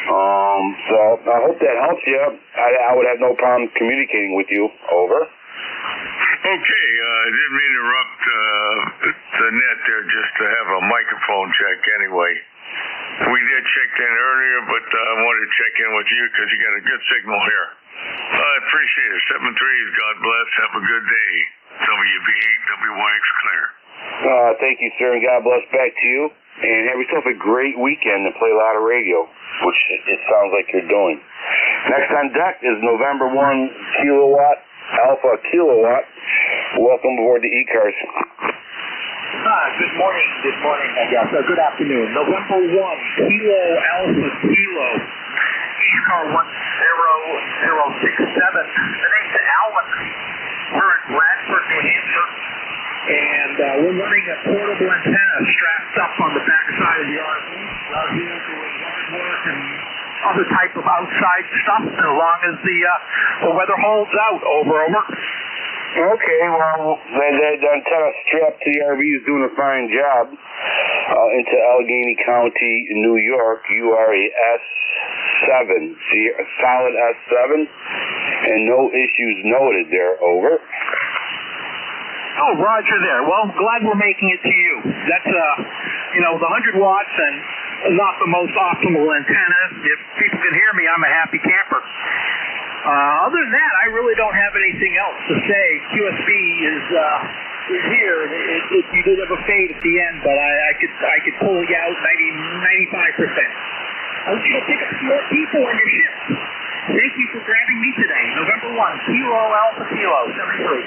So I hope that helps you. I would have no problem communicating with you. Over. Okay, I didn't mean to interrupt the net there just to have a microphone check anyway. We did check in earlier, but I wanted to check in with you because you got a good signal here. I appreciate it. 7-3s, God bless. Have a good day. WB8, WYX clear. Thank you, sir, and God bless back to you. And have yourself a great weekend and play a lot of radio, which it sounds like you're doing. Next on deck is November 1 Kilowatt, Alpha Kilowatt. Welcome aboard the ECARS. Good morning, I guess. Good afternoon. November 1 Kilo Alpha Kilo. ECAR 10067. The name's Alan. We're in Bradford, New Hampshire. And we're running a portable antenna strapped up on the back side of the RV. We're out here doing yard work and other type of outside stuff as long as the weather holds out. Over. Okay, well, the antenna strapped to the RV is doing a fine job. Into Allegheny County, New York, you are a S7, a solid S7, and no issues noted there. Over. Oh, Roger there. Well, glad we're making it to you. That's, the 100 watts and not the most optimal antenna. If people can hear me, I'm a happy camper. Other than that, I really don't have anything else to say. QSB is here. You did have a fade at the end, but I could pull you out 95%. I was going to pick up 4 people on your ship. Thank you for grabbing me today. November 1, Kilo Alpha Kilo, 73.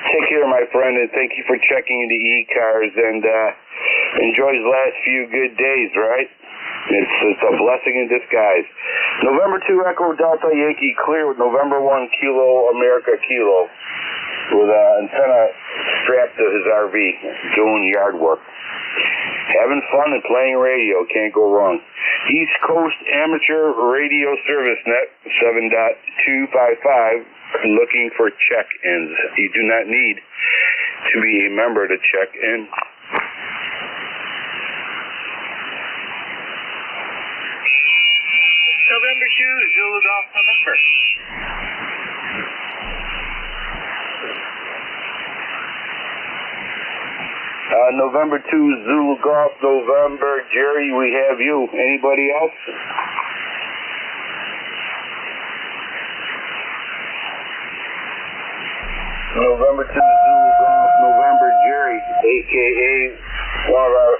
Take care, my friend, and thank you for checking into ECARS, and enjoy the last few good days, right? It's a blessing in disguise. November 2 Echo Delta Yankee clear with November 1 Kilo America Kilo with antenna strapped to his RV doing yard work. Having fun and playing radio, can't go wrong. East Coast Amateur Radio Service Net 7.255 looking for check-ins. You do not need to be a member to check in. November 2, Zulu Golf November. November 2, Zulu Golf November. Jerry, we have you. Anybody else? November 2, Zulu Golf November. Jerry, a.k.a. one of our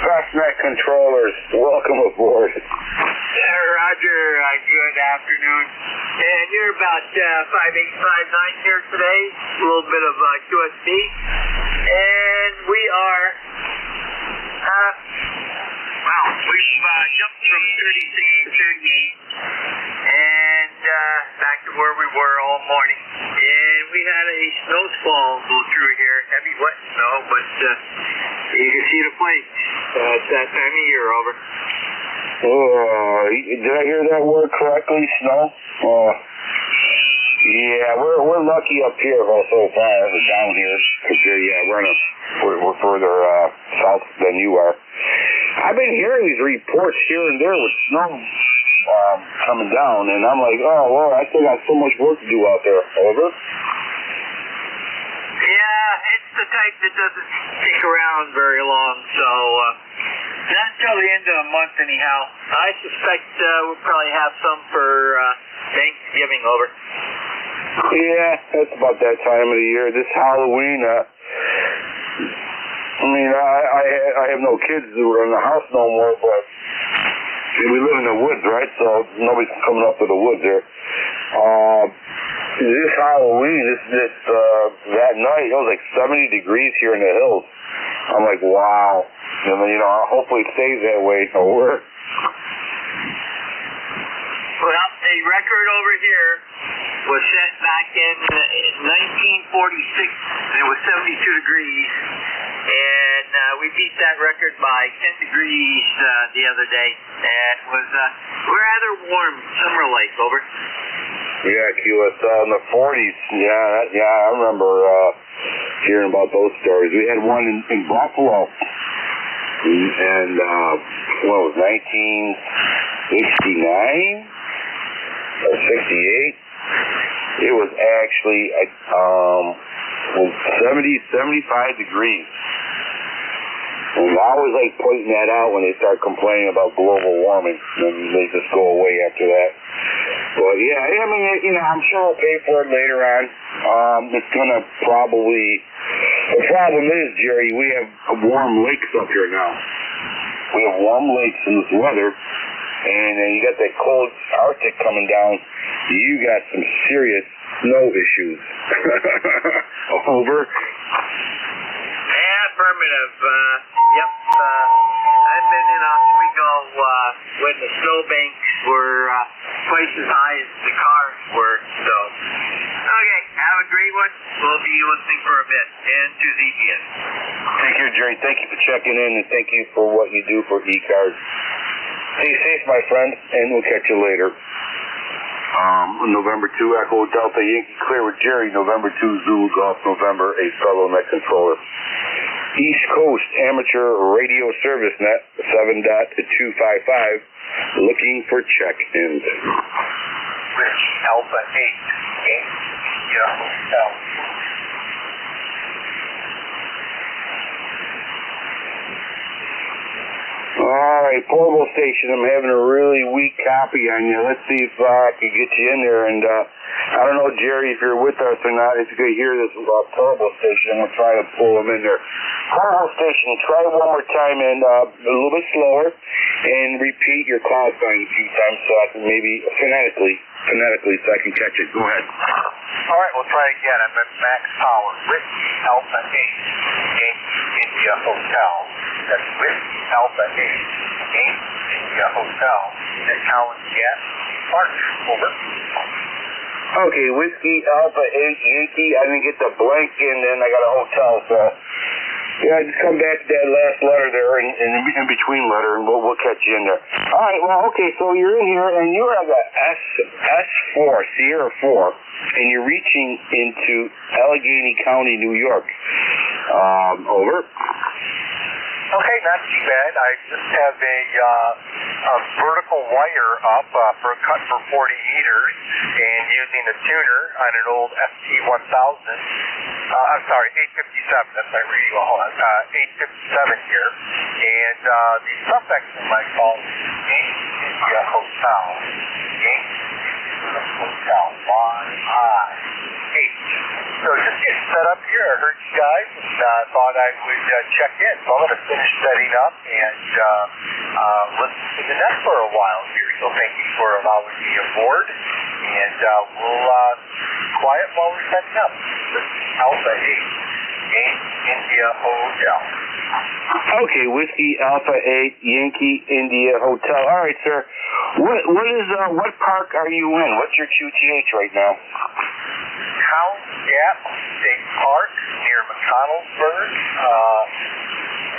fastnet controllers. Welcome aboard. Roger, good afternoon. And you're about 5859 here today, a little bit of QSB. And we are, we've jumped from 36 to 38 and back to where we were all morning. And we had a snowfall go through here, heavy wet snow, but you can see the flakes at that time of year. Over. Did I hear that word correctly? Snow? Yeah, we're lucky up here so far down here. Cause we're further south than you are. I've been hearing these reports here and there with snow coming down, and I'm like, oh well, I still got so much work to do out there. Over. Yeah, it's the type that doesn't stick around very long, so not until the end of the month anyhow. I suspect we'll probably have some for Thanksgiving. Over. Yeah, that's about that time of the year. This Halloween, I mean, I have no kids who are in the house no more, but we live in the woods, right? So nobody's coming up to the woods there. This Halloween, that night, it was like 70 degrees here in the hills. I'm like, wow. And then, hopefully it stays that way. Over. Well, a record over here was set back in 1946, and it was 72 degrees. And we beat that record by 10 degrees the other day. And it was rather warm, Summer Lake. Over. Yeah, QSL in the 40s. Yeah, I remember hearing about those stories. We had one in Buffalo, and what was 1969 or 68? It was actually 75 degrees. And I always like pointing that out when they start complaining about global warming, and they just go away after that. But yeah, I mean, I'm sure we'll pay for it later on. It's gonna probably. The problem is, Jerry, we have warm lakes up here now. We have warm lakes in this weather, and then you got that cold Arctic coming down. You got some serious snow issues. Over. Yeah, affirmative. Yep. I've been in Oswego when the snowbanks were twice as high as the cars were. So, okay, have a great one. We'll be listening for a bit. And to the end. Take care, Jerry. Thank you for checking in, and thank you for what you do for ECARS. Stay safe, my friend, and we'll catch you later. November 2, Echo Delta Yankee Clear with Jerry. November 2, Zulu Golf November, a fellow net controller. East Coast Amateur Radio Service Net 7.255, looking for check-ins. Alpha 8, Hotel. All right, portable station. I'm having a really weak copy on you. Let's see if I can get you in there. And I don't know, Jerry, if you're with us or not. If you could hear this portable station, I'm going to try to pull them in there. Portable station, try one more time and a little bit slower, and repeat your call sign a few times so I can maybe phonetically so I can catch it. Go ahead. All right, we'll try again. I'm at max power. Whiskey Alpha 8, Yankee India Hotel. That's Whiskey Alpha 8, Yankee India Hotel. That's Collins Gas Park. Over. Okay, Whiskey Alpha 8, Yankee. I didn't get the blank in, then I got a hotel, so yeah, just come back to that last letter there and in between letter, and we'll catch you in there. All right, well, okay, so you're in here, and you have a S4, Sierra 4, and you're reaching into Allegheny County, New York. Over. Okay, not too bad. I just have a vertical wire up for a cut for 40 meters, and using a tuner on an old FT1000. I'm sorry, 857. That's my radio. Hold on, 857 here. And the suffix in my call is India Hotel. Hotel. Y-I-H. So just getting set up here. I heard you guys and thought I would check in. So I'm going to finish setting up and listen to the net for a while here. So thank you for allowing me aboard. And we'll quiet while we're setting up. This is Alpha 8, India Hotel. Okay, Whiskey Alpha 8, Yankee India Hotel. All right, sir. What park are you in? What's your QTH right now? House Gap State Park near McConnellsburg.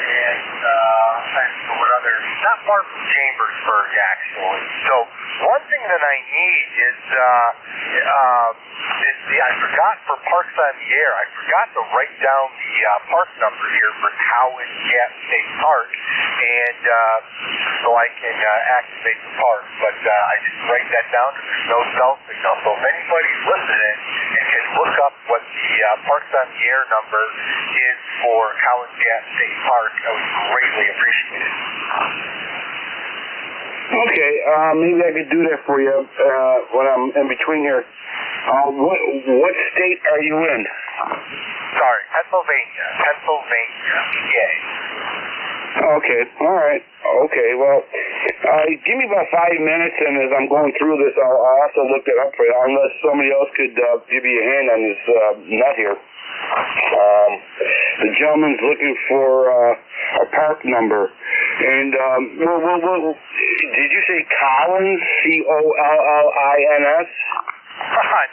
And and what other, not far from Chambersburg, actually. So one thing that I need is I forgot for Parks on the Air, I forgot to write down the park number here for Cowan Gap State Park, and so I can activate the park. But I didn't write that down because there's no cell signal. So if anybody's listening and can look up what the Parks on the Air number is for Cowan Gap State Park, I would greatly appreciate it. Okay, maybe I could do that for you when I'm in between here. What state are you in? Sorry, Pennsylvania. Yay. Okay, all right. Okay, well, give me about 5 minutes, and as I'm going through this, I'll also look it up for you, unless somebody else could give you a hand on this nut here. The gentleman's looking for a park number, and did you say Collins? Collins?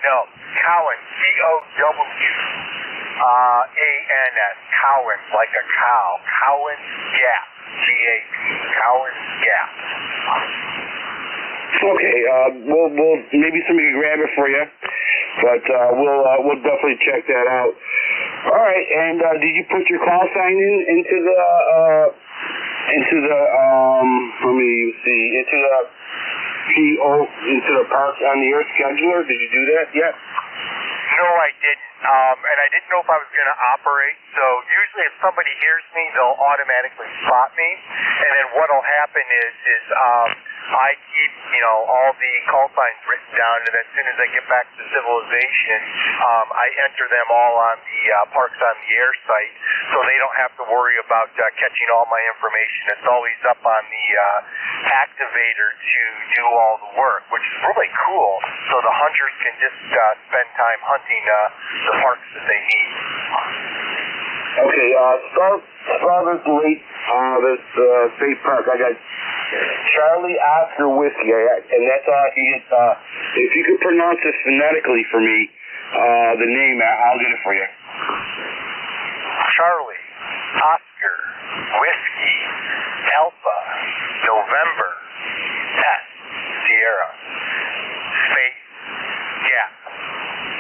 No, Cowan, COWANS, Cowan, like a cow. Cowan Gap, GAP, Cowan Gap. Okay, we'll maybe somebody can grab it for you, but we'll definitely check that out. All right, and did you put your call sign into the Park on the Air scheduler? Did you do that yet? No, I didn't. And I didn't know if I was going to operate. So usually if somebody hears me, they'll automatically spot me. And then what'll happen is I keep, all the call signs written down, and as soon as I get back to civilization, I enter them all on the Parks on the Air site, so they don't have to worry about catching all my information. It's always up on the activator to do all the work, which is really cool, so the hunters can just spend time hunting the parks that they need. Okay, start this late, this state park. I got Charlie Oscar Whiskey, and that's all I can get. If you could pronounce this phonetically for me, the name, I'll get it for you. Charlie Oscar Whiskey Alpha November S Sierra Space Gap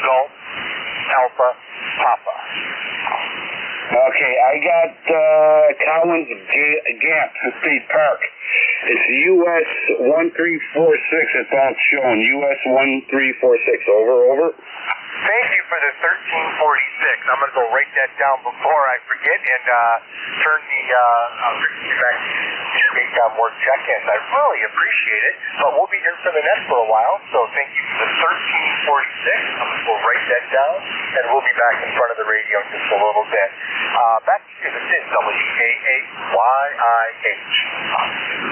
Golf Alpha Papa. Okay, I got Collins Gap State Park. It's US 1346. It's all shown. US 1346. Over. Thank you for the 1346. I'm going to go write that down before I forget and turn the back to make more check-ins. I really appreciate it, but we'll be here for the next little while, so thank you for the 1346. I'm going to go write that down, and we'll be back in front of the radio in just a little bit. Back to you. This is WAAYIH.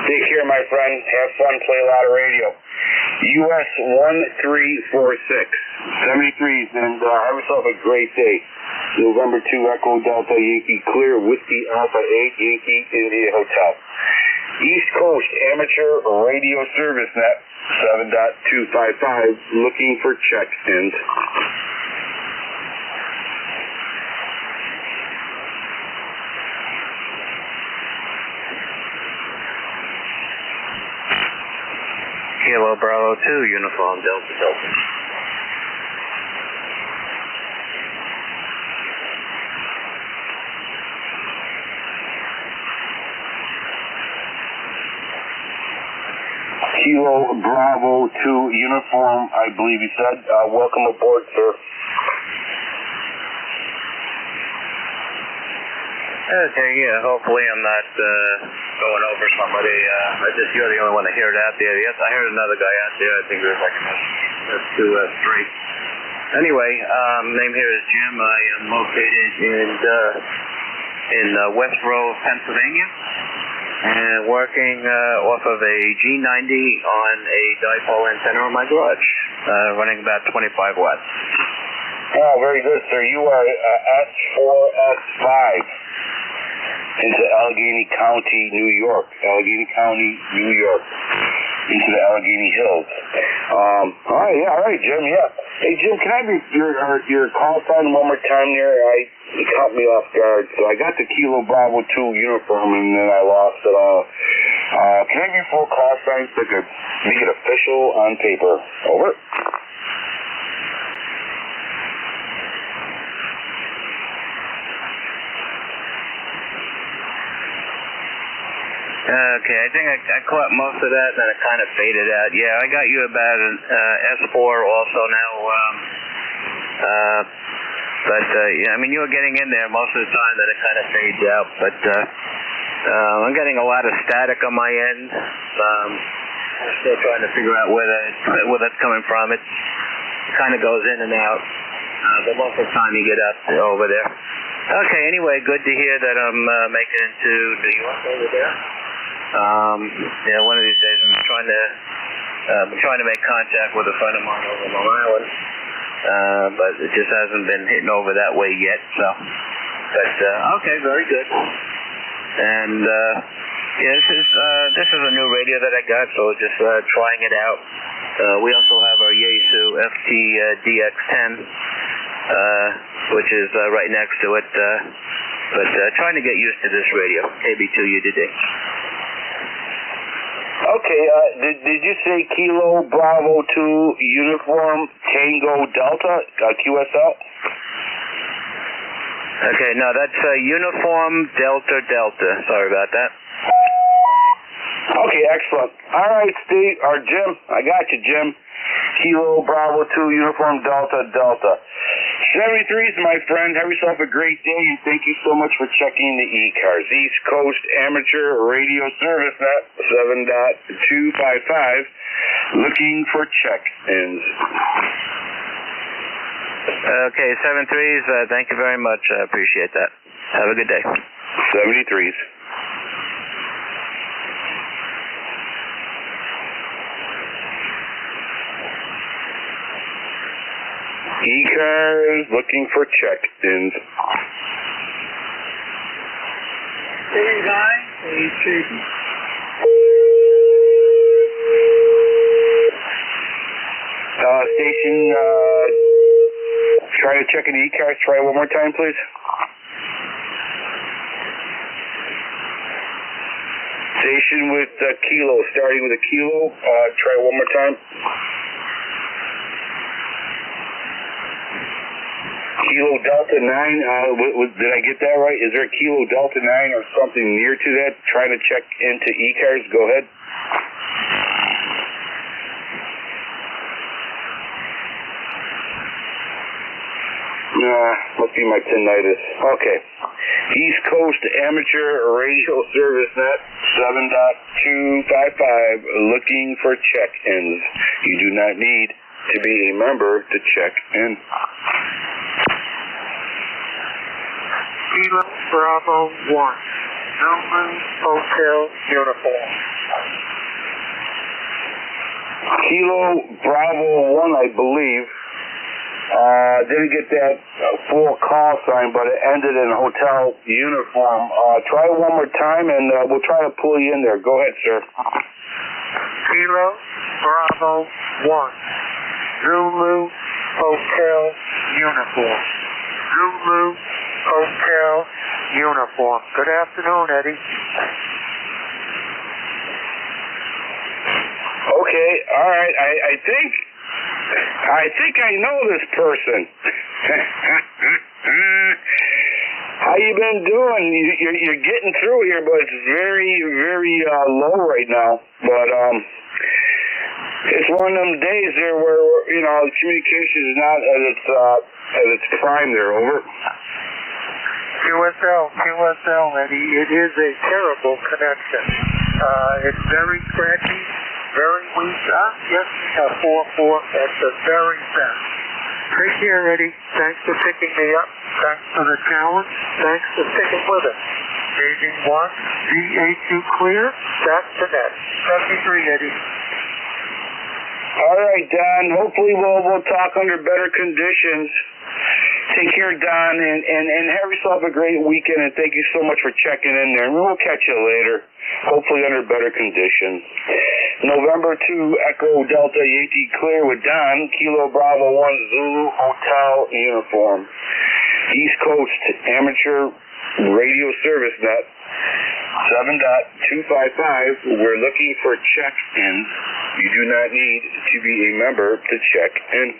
Take care, my friend. Have fun. Play a lot of radio. US 1346. 73s, and have yourself a great day. November 2 Echo Delta Yankee Clear Whiskey Alpha 8 Yankee India Hotel. East Coast Amateur Radio Service Net 7.255 looking for check-ins. Kilo Bravo 2 Uniform Delta. Kilo Bravo 2 Uniform, I believe you said. Welcome aboard, sir. Okay, yeah, hopefully I'm not going over somebody. You're the only one to hear it out there. Yes, I heard another guy out there. I think there's like three. Anyway, name here is Jim. I am located in West Row, Pennsylvania, and working off of a G90 on a dipole antenna on my garage, running about 25 watts. Oh, very good, sir. You are S4S5 into Allegheny County, New York. Allegheny County, New York. into the Allegheny Hills. All right, Jim, yeah. Hey, Jim, can I have your call sign one more time there? You caught me off guard. So I got the Kilo Bravo 2 uniform, and then I lost it all. Can I have your full call sign so I could make it official on paper? Over. Okay, I think I caught most of that, then it kind of faded out. Yeah, I got you about an S4 also now. Yeah, I mean, you were getting in there most of the time, then it kind of fades out. But I'm getting a lot of static on my end. Still trying to figure out where that's coming from. It kind of goes in and out. But most of the time you get up over there. Okay, anyway, good to hear that I'm making it to New York over there. Yeah, one of these days I'm trying to make contact with a friend of mine over in Long Island, but it just hasn't been hitting over that way yet. So, but okay, very good. And yeah, this is a new radio that I got, so just trying it out. We also have our Yaesu FT DX10, which is right next to it. But trying to get used to this radio, KB2U today. Okay, did you say Kilo Bravo 2 Uniform Tango Delta QSL? Okay, no, that's Uniform Delta Delta. Sorry about that. Okay, excellent. All right, Steve, or Jim, I got you, Jim. Kilo Bravo 2 Uniform Delta Delta. 73s, my friend. Have yourself a great day, and thank you so much for checking the ECARS, East Coast Amateur Radio Service Net 7.255, looking for check-ins. Okay, 73s, thank you very much. I appreciate that. Have a good day. 73s. ECARS looking for check-ins. Hey, guy. Hey, Tracy. Station, try to check in ECARS. Try one more time, please. Station with Kilo, starting with a Kilo. Try one more time. Kilo Delta 9, did I get that right? Is there a Kilo Delta 9 or something near to that? Trying to check into ECARS. Go ahead. Must be my tinnitus. Okay. East Coast Amateur Radio Service Net 7.255, looking for check-ins. You do not need to be a member to check in. Kilo Bravo 1, Zulu Hotel Uniform. Kilo Bravo 1, I believe. Didn't get that full call sign, but it ended in hotel uniform. Try it one more time, and we'll try to pull you in there. Go ahead, sir. Kilo Bravo 1, Zulu Hotel Uniform. Zulu Hotel Uniform. Good afternoon, Eddie. Okay, all right. I think I know this person. How you been doing? You're getting through here, but it's very, very low right now. But it's one of them days there where communication is not at its prime. There, over. QSL, Eddie. It is a terrible connection. It's very scratchy. Very weak. Yes, 4-4 at the very best. Take care, Eddie. Thanks for picking me up. Thanks for the challenge. Thanks for sticking with it. Staging 1, VA2 clear. That's the net. 73, Eddie. All right, Don. Hopefully we'll talk under better conditions. Take care, Don, and have yourself a great weekend, and thank you so much for checking in there. We'll catch you later, hopefully under better conditions. November 2, Echo Delta Yankee Clear with Don, Kilo Bravo 1 Zulu Hotel Uniform. East Coast Amateur Radio Service Net 7.255. We're looking for check-ins. You do not need to be a member to check in.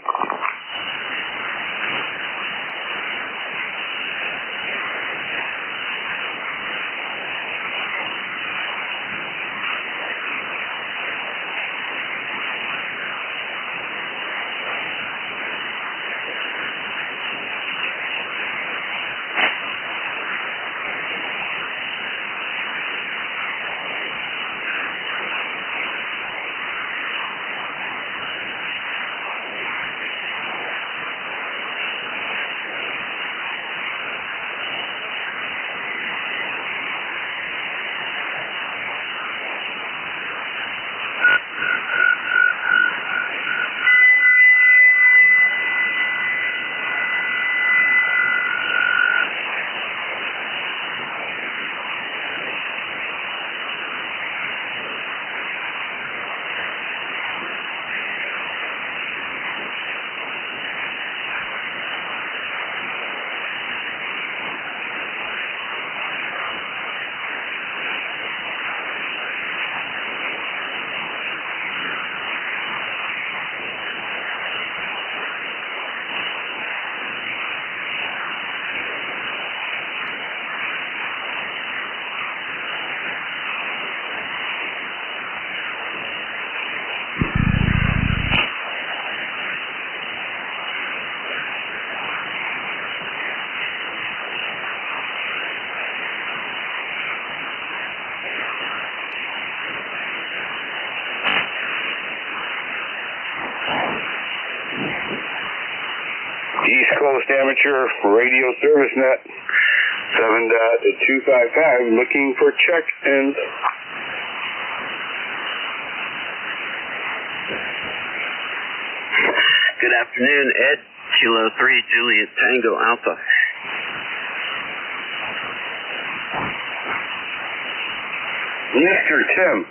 East Coast Amateur Radio Service Net 7.255, looking for check-ins. Good afternoon, Ed. Kilo 3 Juliet Tango Alpha. Mr. Tim,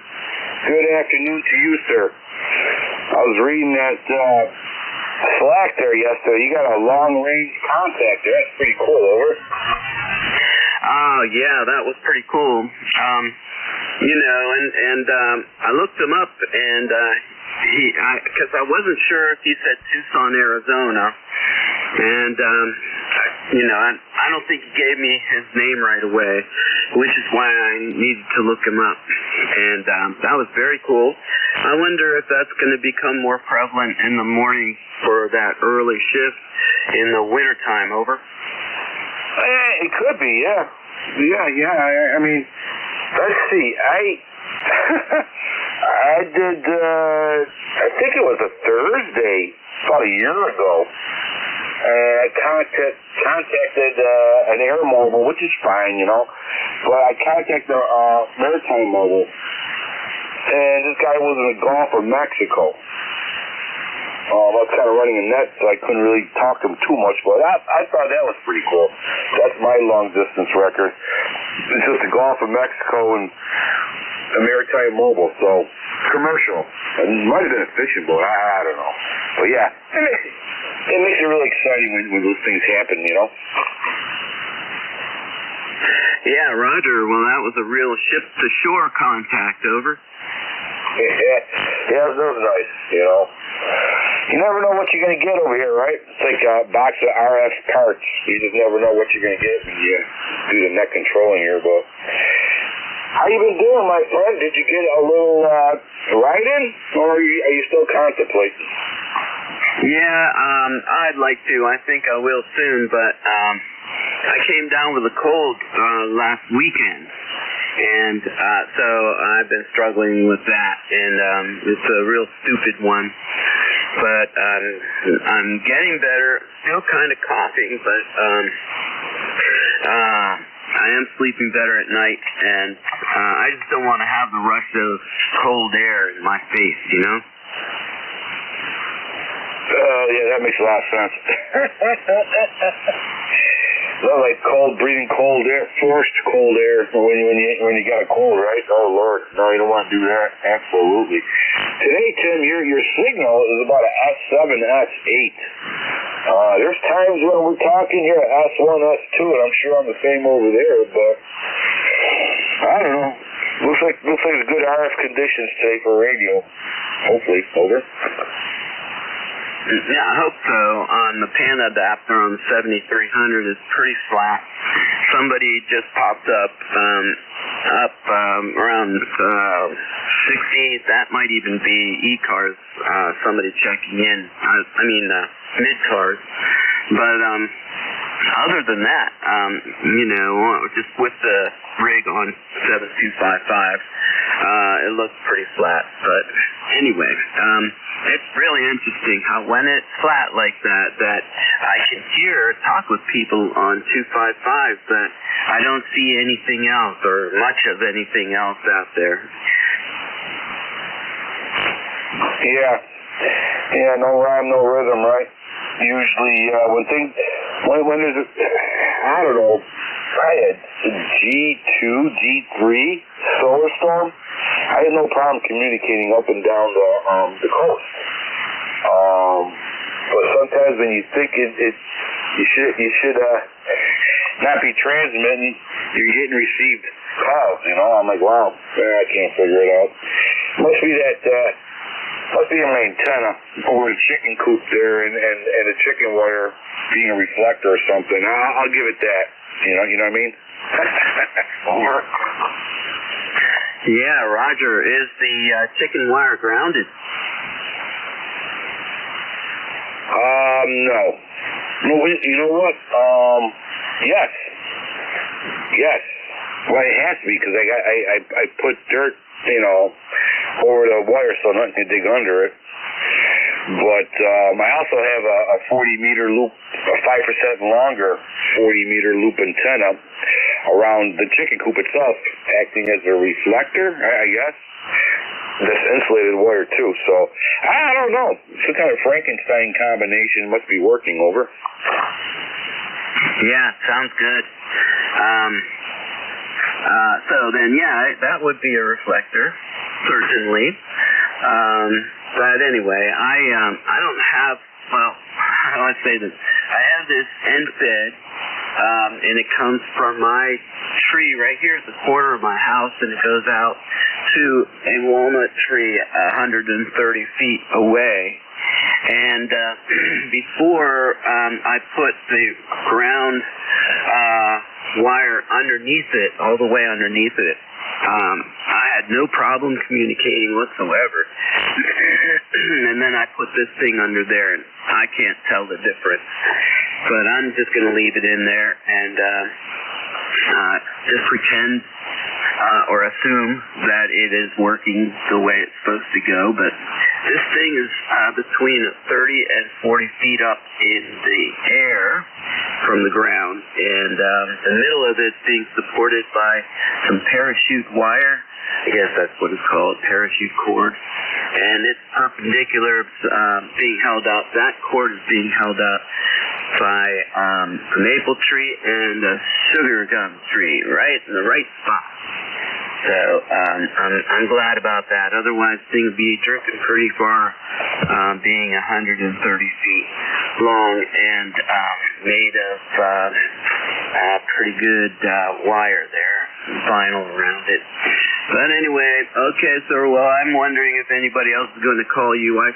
good afternoon to you, sir. I was reading that Slack there yesterday. You got a long-range contact there. That's pretty cool, over. Oh, yeah, that was pretty cool. I looked him up, and because I wasn't sure if he said Tucson, Arizona, and I don't think he gave me his name right away, which is why I needed to look him up, and that was very cool. I wonder if that's going to become more prevalent in the morning for that early shift in the wintertime, over. It could be, yeah. I mean, let's see. I did, I think it was a Thursday, about a year ago. I contacted an air mobile, which is fine, but I contacted maritime mobile, and this guy was in the Gulf of Mexico. I was kind of running a net, so I couldn't really talk to him too much, but I thought that was pretty cool. That's my long-distance record. It's just the Gulf of Mexico and a maritime mobile, so commercial. It might have been a fishing boat, I don't know. But yeah, it makes it really exciting when those things happen, Yeah, Roger. Well, that was a real ship-to-shore contact, over. Yeah, that was nice, You never know what you're going to get over here, right? It's like a box of RF parts. You just never know what you're going to get when you do the net controlling here, but... How you been doing, my friend? Did you get a little ride-in, or are you still contemplating? Yeah, I'd like to. I think I will soon, but I came down with a cold last weekend, and so I've been struggling with that, and it's a real stupid one. But I'm getting better, still kind of coughing, but I am sleeping better at night, and I just don't want to have the rush of cold air in my face, Yeah, that makes a lot of sense. Well, like breathing cold air, forced cold air when you got a cold, right? Oh Lord, no, you don't want to do that. Absolutely. Today, Tim, your signal is about an S7, S8. There's times when we're talking here at S1, S2, and I'm sure I'm the same over there, but I don't know. Looks like it's good RF conditions today for radio. Hopefully, over. Yeah, I hope so. On the PAN adapter on the 7300 is pretty flat. Somebody just popped up around 68. That might even be ECARS. Somebody checking in. I mean mid-cars. But other than that, just with the rig on 7255, it looks pretty flat. But anyway, it's really interesting how when it's flat like that I can talk with people on 255, but I don't see anything else or much of anything else out there. Yeah, no rhyme, no rhythm, right? Usually, when there's a, I don't know, I had a G2, G3 solar storm. I had no problem communicating up and down the coast. But sometimes when you think you should not be transmitting, you're getting received calls. I'm like, wow, I can't figure it out. Must be an antenna over the chicken coop there, and the chicken wire being a reflector or something. I'll give it that. You know what I mean? Over. Yeah, Roger. Is the chicken wire grounded? No. No, you know what? Yes. Well, it has to be because I put dirt, over the wire so nothing can dig under it. But I also have a 40-meter loop, a 5% longer 40-meter loop antenna around the chicken coop itself, acting as a reflector, I guess. This insulated wire too. So I don't know. Some kind of Frankenstein combination must be working over. Yeah, sounds good. So then, yeah, that would be a reflector, certainly. But anyway, I don't have, well, how do I say this? I have this end fed, and it comes from my tree right here at the corner of my house, and it goes out to a walnut tree 130 feet away. And before I put the ground wire underneath it, all the way underneath it, I had no problem communicating whatsoever. And then I put this thing under there, and I can't tell the difference. But I'm just going to leave it in there and just pretend or assume that it is working the way it's supposed to go. But this thing is between 30 and 40 feet up in the air from the ground, and the middle of it's being supported by some parachute wire. I guess that's what it's called, parachute cord. And it's perpendicular, being held out. That cord is being held out by a maple tree and a sugar gum tree, right in the right spot. So I'm glad about that. Otherwise, things would be drifting pretty far, being 130 feet long and made of pretty good wire there, vinyl around it. But anyway, okay, sir. Well, I'm wondering if anybody else is going to call you. I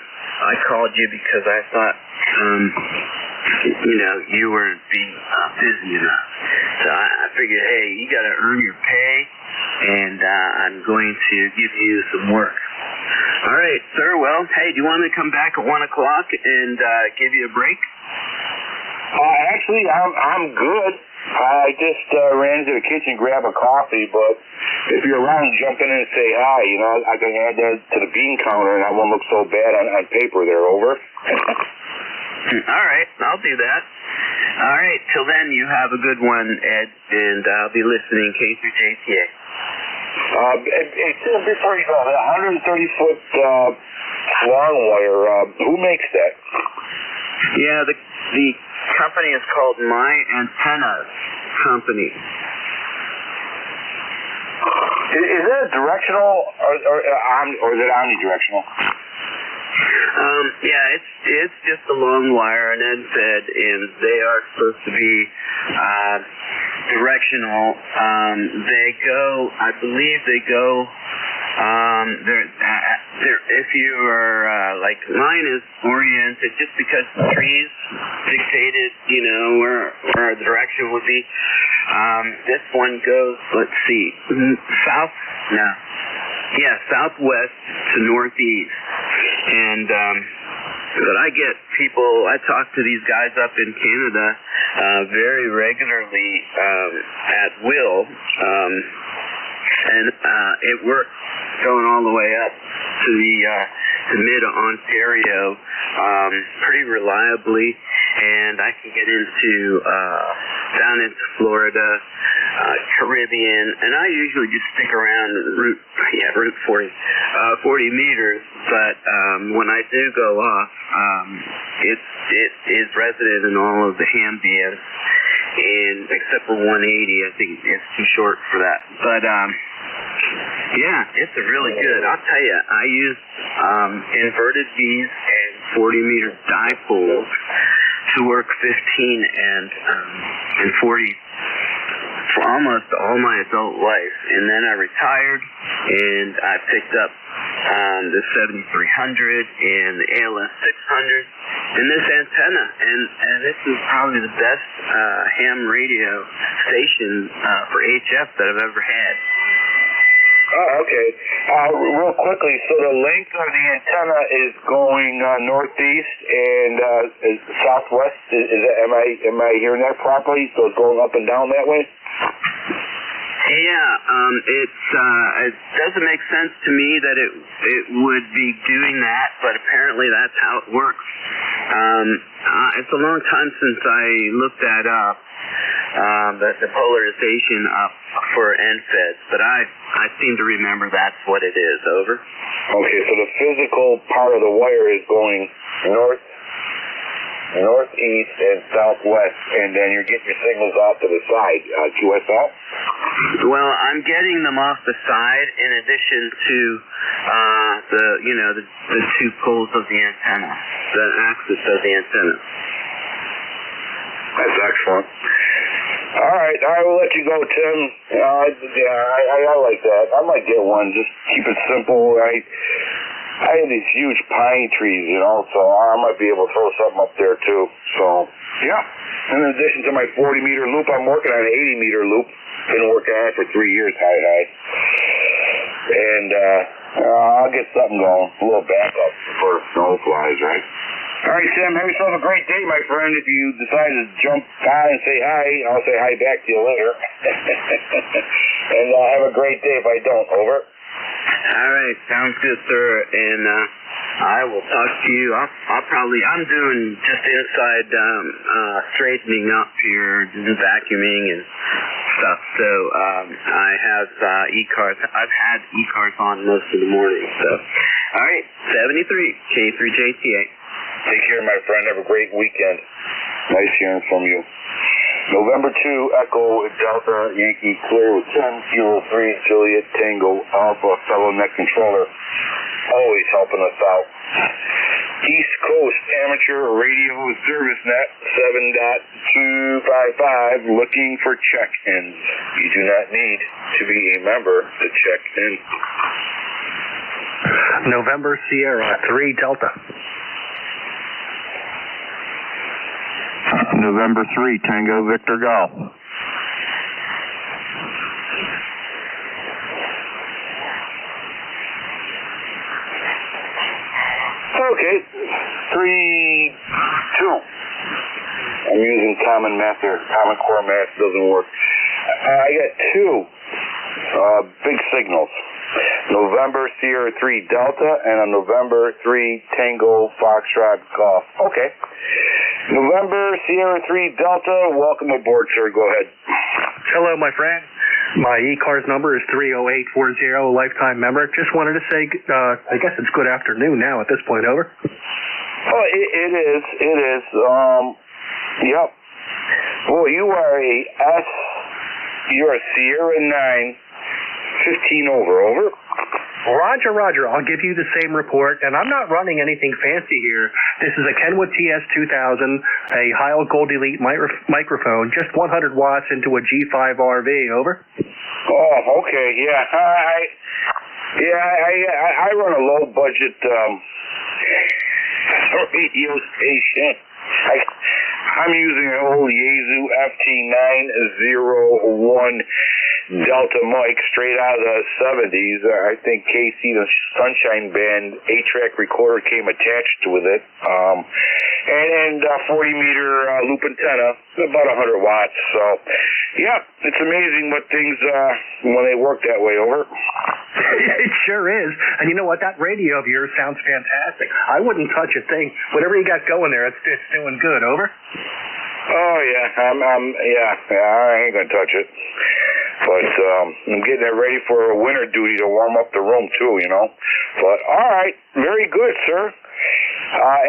called you because I thought, you were being busy enough. So I figured, hey, you got to earn your pay, and I'm going to give you some work. All right, sir. Well, hey, do you want me to come back at 1 o'clock and give you a break? Actually, I'm good. I just ran into the kitchen to grab a coffee, but if you're around, jump in and say hi. I can add that to the bean counter, and that won't look so bad on paper there, over. All right, I'll do that. All right, till then, you have a good one, Ed, and I'll be listening K3JTA. Before you go, that 130-foot long wire, who makes that? Yeah, the company is called My Antenna Company. Is that directional or is it omnidirectional? Yeah, it's just a long wire and end-fed, and they are supposed to be directional. I believe they go. If you are like mine is oriented, just because the trees dictated, where our direction would be. This one goes. Let's see, southwest to northeast, and but I get people. I talk to these guys up in Canada very regularly at will, and it works going all the way up to to mid-Ontario pretty reliably, and I can get into down into Florida, Caribbean, and I usually just stick around Route 40 meters, but when I do go off, it is resident in all of the ham bands, and except for 180, I think it's too short for that. But yeah, it's a really good. I'll tell you, I use inverted V's and 40-meter dipoles to work 15 and 40 for almost all my adult life, and then I retired and I picked up the 7300 and the ALS 600 and this antenna, and this is probably the best ham radio station for HF that I've ever had. Oh, okay. Real quickly, so the length of the antenna is going northeast and southwest. Am I hearing that properly? So it's going up and down that way? Yeah, it doesn't make sense to me that it would be doing that, but apparently that's how it works. It's a long time since I looked that up, the polarization up for NFEDs, but I seem to remember that's what it is. Over. Okay, so the physical part of the wire is going northeast and southwest, and then you're getting your signals off to the side, QSL? Well, I'm getting them off the side in addition to the two poles of the antenna, the axis of the antenna. That's excellent. All right, I will let you go, Tim. I like that. I might get one. Just keep it simple. I have these huge pine trees, so I might be able to throw something up there too. So, yeah. In addition to my 40-meter loop, I'm working on an 80-meter loop. Been working on it for 3 years, high. And I'll get something going, a little backup for snow flies, right? All right, Tim, have yourself a great day, my friend. If you decide to jump by and say hi, I'll say hi back to you later. And have a great day if I don't. Over. All right, sounds good, sir. And I will talk to you. I'm doing just inside straightening up here, just vacuuming and stuff. So I have ECARS. I've had ECARS on most of the morning. So, all right, 73 K3JTA. Take care, my friend. Have a great weekend. Nice hearing from you. November 2, Echo Delta Yankee clear with 10-03 Juliet Tango Alpha fellow net controller. Always helping us out. East Coast Amateur Radio Service Net 7.255 looking for check-ins. You do not need to be a member to check in. November Sierra 3 Delta. November 3, Tango Victor Golf. Okay, 3-2. I'm using Common Math here. Common Core Math doesn't work. I got two big signals. November Sierra 3 Delta and a November 3 Tango Foxtrot Golf. Okay. November Sierra 3 Delta, welcome aboard, sir. Go ahead. Hello, my friend. My ECARS number is 30840, lifetime member. Just wanted to say, I guess it's good afternoon now at this point. Over. Oh, it is. It is. Yep. Well, you're a Sierra 9, 15 over. Roger. I'll give you the same report, and I'm not running anything fancy here. This is a Kenwood TS2000, a Heil Gold Elite microphone, just 100 watts into a G5 RV, over. Oh, okay, yeah. I run a low budget radio station. I'm using an old Yaesu FT901 Delta mic straight out of the 70s. I think KC, the Sunshine Band 8-track recorder came attached with it. And 40-meter loop antenna, about 100 watts. So, yeah, it's amazing what things, when they work that way, over. It sure is. And you know what? That radio of yours sounds fantastic. I wouldn't touch a thing. Whatever you got going there, it's doing good, over. Oh, yeah. I ain't gonna touch it. But I'm getting it ready for a winter duty to warm up the room, too, you know. But, all right. Very good, sir.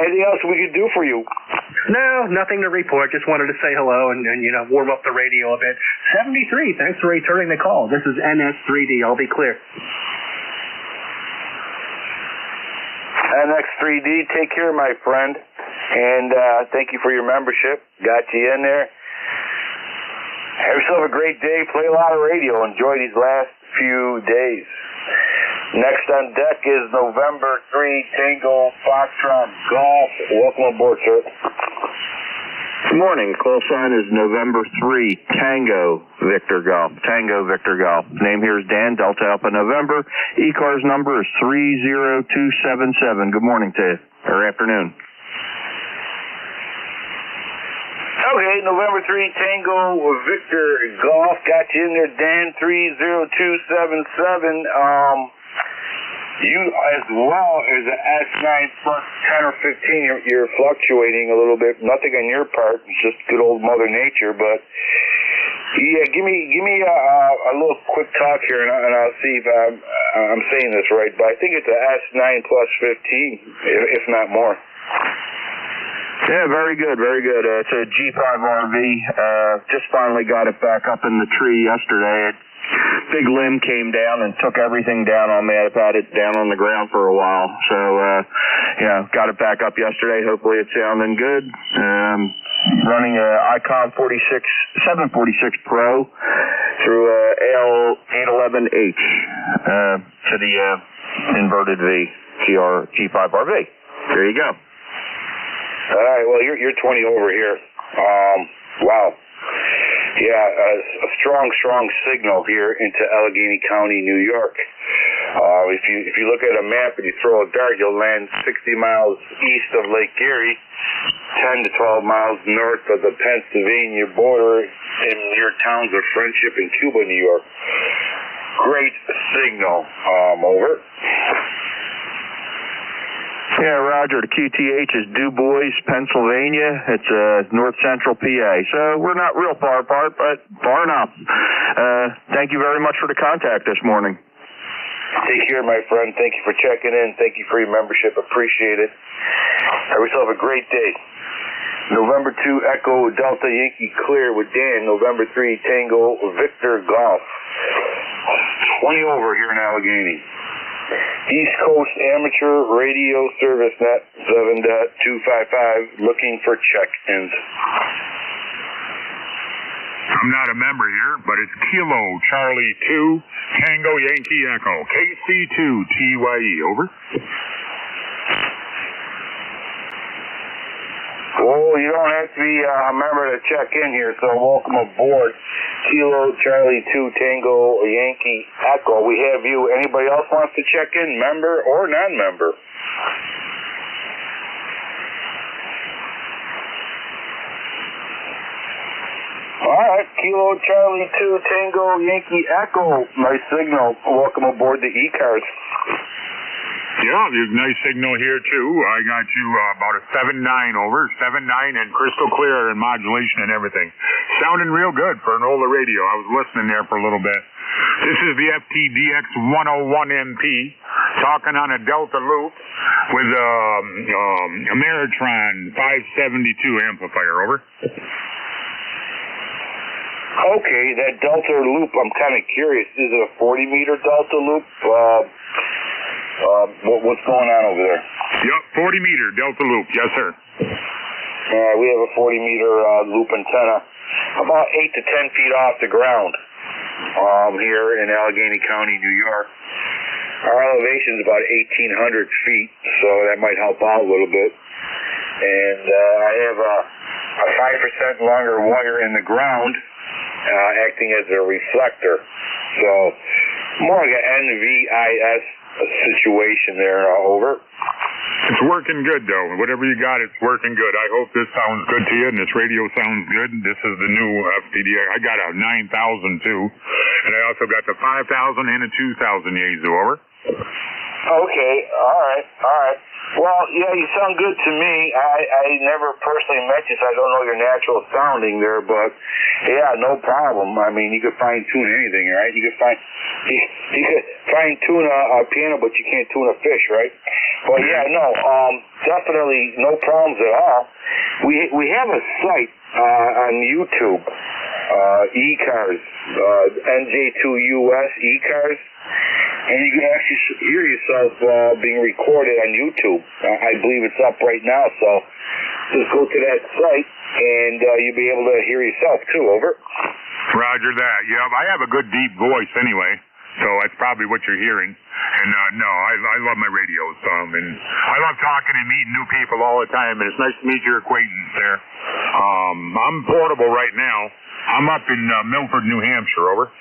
Anything else we could do for you? No, nothing to report. Just wanted to say hello and warm up the radio a bit. 73, thanks for returning the call. This is NS3D. I'll be clear. NX3D, take care, my friend. And thank you for your membership. Got you in there. Have yourself a great day. Play a lot of radio. Enjoy these last few days. Next on deck is November 3 Tango Foxtrot Golf. Welcome aboard, sir. Good morning. Call sign is November 3 Tango Victor Golf. Tango Victor Golf. Name here is Dan, Delta Alpha November. ECARS number is 30277. Good morning to you, or afternoon. Okay, November 3 Tango Victor Golf. Got you in there, Dan, 30277. You, as well as an S9 plus 10 or 15, you're fluctuating a little bit. Nothing on your part. It's just good old Mother Nature. But, yeah, give me a little quick talk here, and I'll see if I'm saying this right. But I think it's an S9 plus 15, if not more. Yeah, very good, very good. It's a G5 RV. Just finally got it back up in the tree yesterday. Big limb came down and took everything down on me. I've had it down on the ground for a while. So, got it back up yesterday. Hopefully it's sounding good. Running a Icon 746 Pro through AL811H to the inverted V G5 RV. There you go. All right, well, you're 20 over here. Wow. Yeah, a strong signal here into Allegheny County, New York. If you look at a map and you throw a dart, you'll land 60 miles east of Lake Erie, 10 to 12 miles north of the Pennsylvania border in near towns of Friendship and Cuba, New York. Great signal. Over. Yeah, Roger. The QTH is Du Bois, Pennsylvania. It's north central PA. So we're not real far apart, but far enough. Thank you very much for the contact this morning. Take care, my friend. Thank you for checking in. Thank you for your membership. Appreciate it. Have yourself a great day. November 2 Echo Delta Yankee Clear with Dan. November 3 Tango Victor Golf. 20 over here in Allegheny. East Coast Amateur Radio Service Net 7.255 looking for check-ins. I'm not a member here, but it's Kilo Charlie 2 Tango Yankee Echo KC2 TYE. Over. Well, you don't have to be a member to check in here, so welcome aboard. Kilo Charlie 2 Tango Yankee Echo. We have you. Anybody else wants to check in, member or non-member? All right, Kilo Charlie 2 Tango Yankee Echo. Nice signal. Welcome aboard the ECARS. Yeah, there's a nice signal here, too. I got you about a 7.9 over, 7.9 and crystal clear and modulation and everything. Sounding real good for an older radio. I was listening there for a little bit. This is the FTDX 101MP talking on a Delta loop with a Ameritron 572 amplifier. Over. Okay, that Delta loop, I'm kind of curious. Is it a 40-meter Delta loop? What's going on over there? Yep, 40-meter Delta loop. Yes, sir. We have a 40-meter loop antenna about 8 to 10 feet off the ground here in Allegheny County, New York. Our elevation is about 1,800 feet, so that might help out a little bit. And I have a 5% longer wire in the ground acting as a reflector. So more like an NVIS situation there. Over. It's working good, though. Whatever you got, it's working good. I hope this sounds good to you, and this radio sounds good. This is the new FTDX. I got a 9,000, too. And I also got the 5,000 and a 2,000 Yaesu. Over. Okay, all right. Well, yeah, you sound good to me. I never personally met you, so I don't know your natural sounding there, but yeah, no problem. I mean, you could fine tune anything, right? You could fine tune a piano, but you can't tune a fish, right? But yeah, no, definitely no problems at all. We have a site on YouTube, ECARS, NJ2US ECARS. And you can actually hear yourself being recorded on YouTube. I believe it's up right now, so just go to that site, and you'll be able to hear yourself, too. Over. Roger that. Yeah, I have a good deep voice anyway, so that's probably what you're hearing. And no, I love my radios, and I love talking and meeting new people all the time, and it's nice to meet your acquaintance there. I'm portable right now. I'm up in Milford, New Hampshire. Over.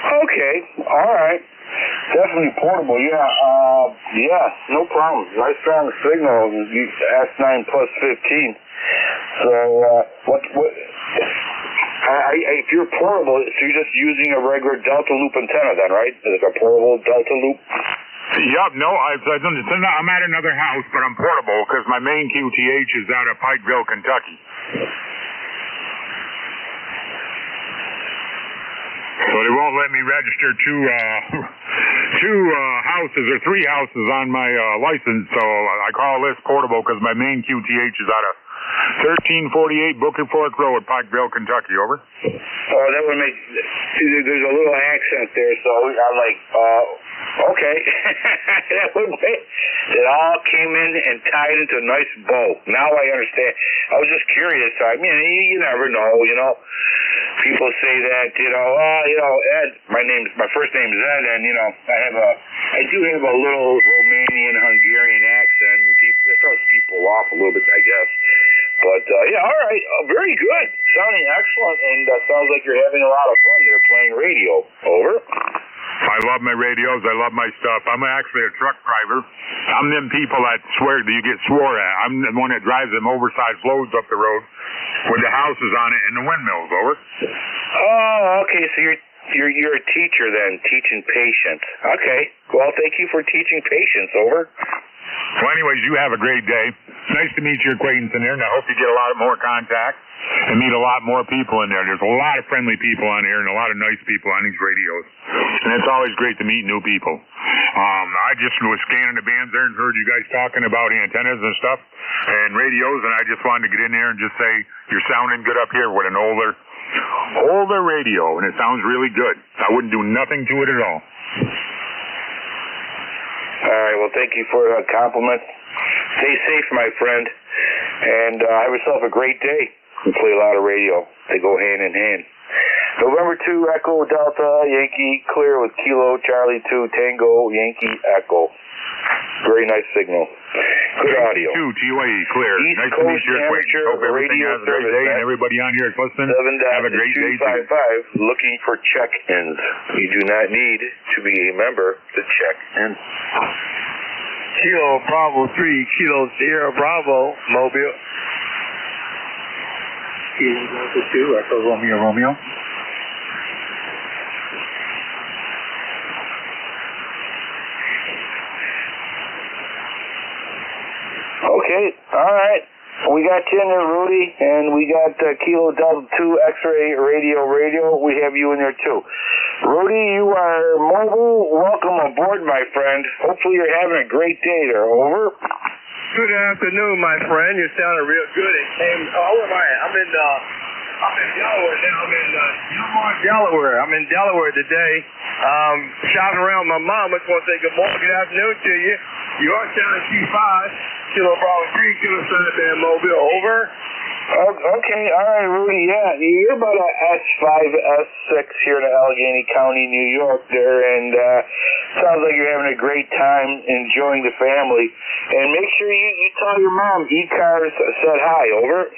Okay, all right. Definitely portable, yeah. Yeah, no problem. Nice strong signal. You S9 plus 15. So, if you're portable, so you're just using a regular Delta loop antenna then, right? Is it a portable Delta loop? Yep, no, I'm at another house, but I'm portable because my main QTH is out of Pikeville, Kentucky. So they won't let me register two houses or three houses on my license. So I call this portable because my main QTH is out of 1348 Booker Fork Road, Pikeville, Kentucky. Over. Oh, that would make. There's a little accent there, so I'm like, okay. That would make. It all came in and tied into a nice bow. Now I understand. I was just curious. I mean, you never know, People say that, Ed. My first name's Ed, and I do have a little Romanian Hungarian accent, and it throws people off a little bit, I guess. But yeah, all right, very good, sounding excellent, and sounds like you're having a lot of fun there playing radio. Over. I love my radios. I love my stuff. I'm actually a truck driver. I'm them people that swear that you get swore at. I'm the one that drives them oversized loads up the road with the houses on it and the windmills. Over. Oh, okay. So you're a teacher then, teaching patience. Okay. Well, thank you for teaching patience. Over. Well, anyways, you have a great day. It's nice to meet your acquaintance in there, and I hope you get a lot more contact and meet a lot more people in there. There's a lot of friendly people on here and a lot of nice people on these radios, and it's always great to meet new people. I just was scanning the bands there and heard you guys talking about antennas and stuff and radios, and I just wanted to get in there and just say you're sounding good up here with an older radio, and it sounds really good. I wouldn't do nothing to it at all. All right, well, thank you for the compliment. Stay safe, my friend, and have yourself a great day. You play a lot of radio. They go hand in hand. November 2, Echo Delta, Yankee, clear with Kilo, Charlie 2, Tango, Yankee, Echo. Very nice signal. Good audio. 2, TYE, clear. East nice Coast to meet you. Amateur Hope everything has a great day, and everybody on here is listening. Have a great day, too. Looking for check-ins. You do not need to be a member to check in. Kilo Bravo 3, Kilo Sierra Bravo, Mobile. Kilo Delta 2, Echo Romeo. Okay, all right. We got you in there, Rudy, and we got Kilo Delta 2 X-Ray Radio. We have you in there, too. Rudy, you are mobile. Welcome aboard, my friend. Hopefully you're having a great day there. Over. Good afternoon, my friend. You're sounding real good. Where am I at? I'm in Delaware now. I'm in Delaware today. Shopping around with my mom. I just want to say good morning, good afternoon to you. You are sounding Q5, Kilo Bravo 3, Kilo Sunband Mobile. Over. Okay, all right, Rudy. Yeah, you're about a S5, S6 here in Allegheny County, New York there, and sounds like you're having a great time enjoying the family. And make sure you tell your mom ECARS said hi. Over.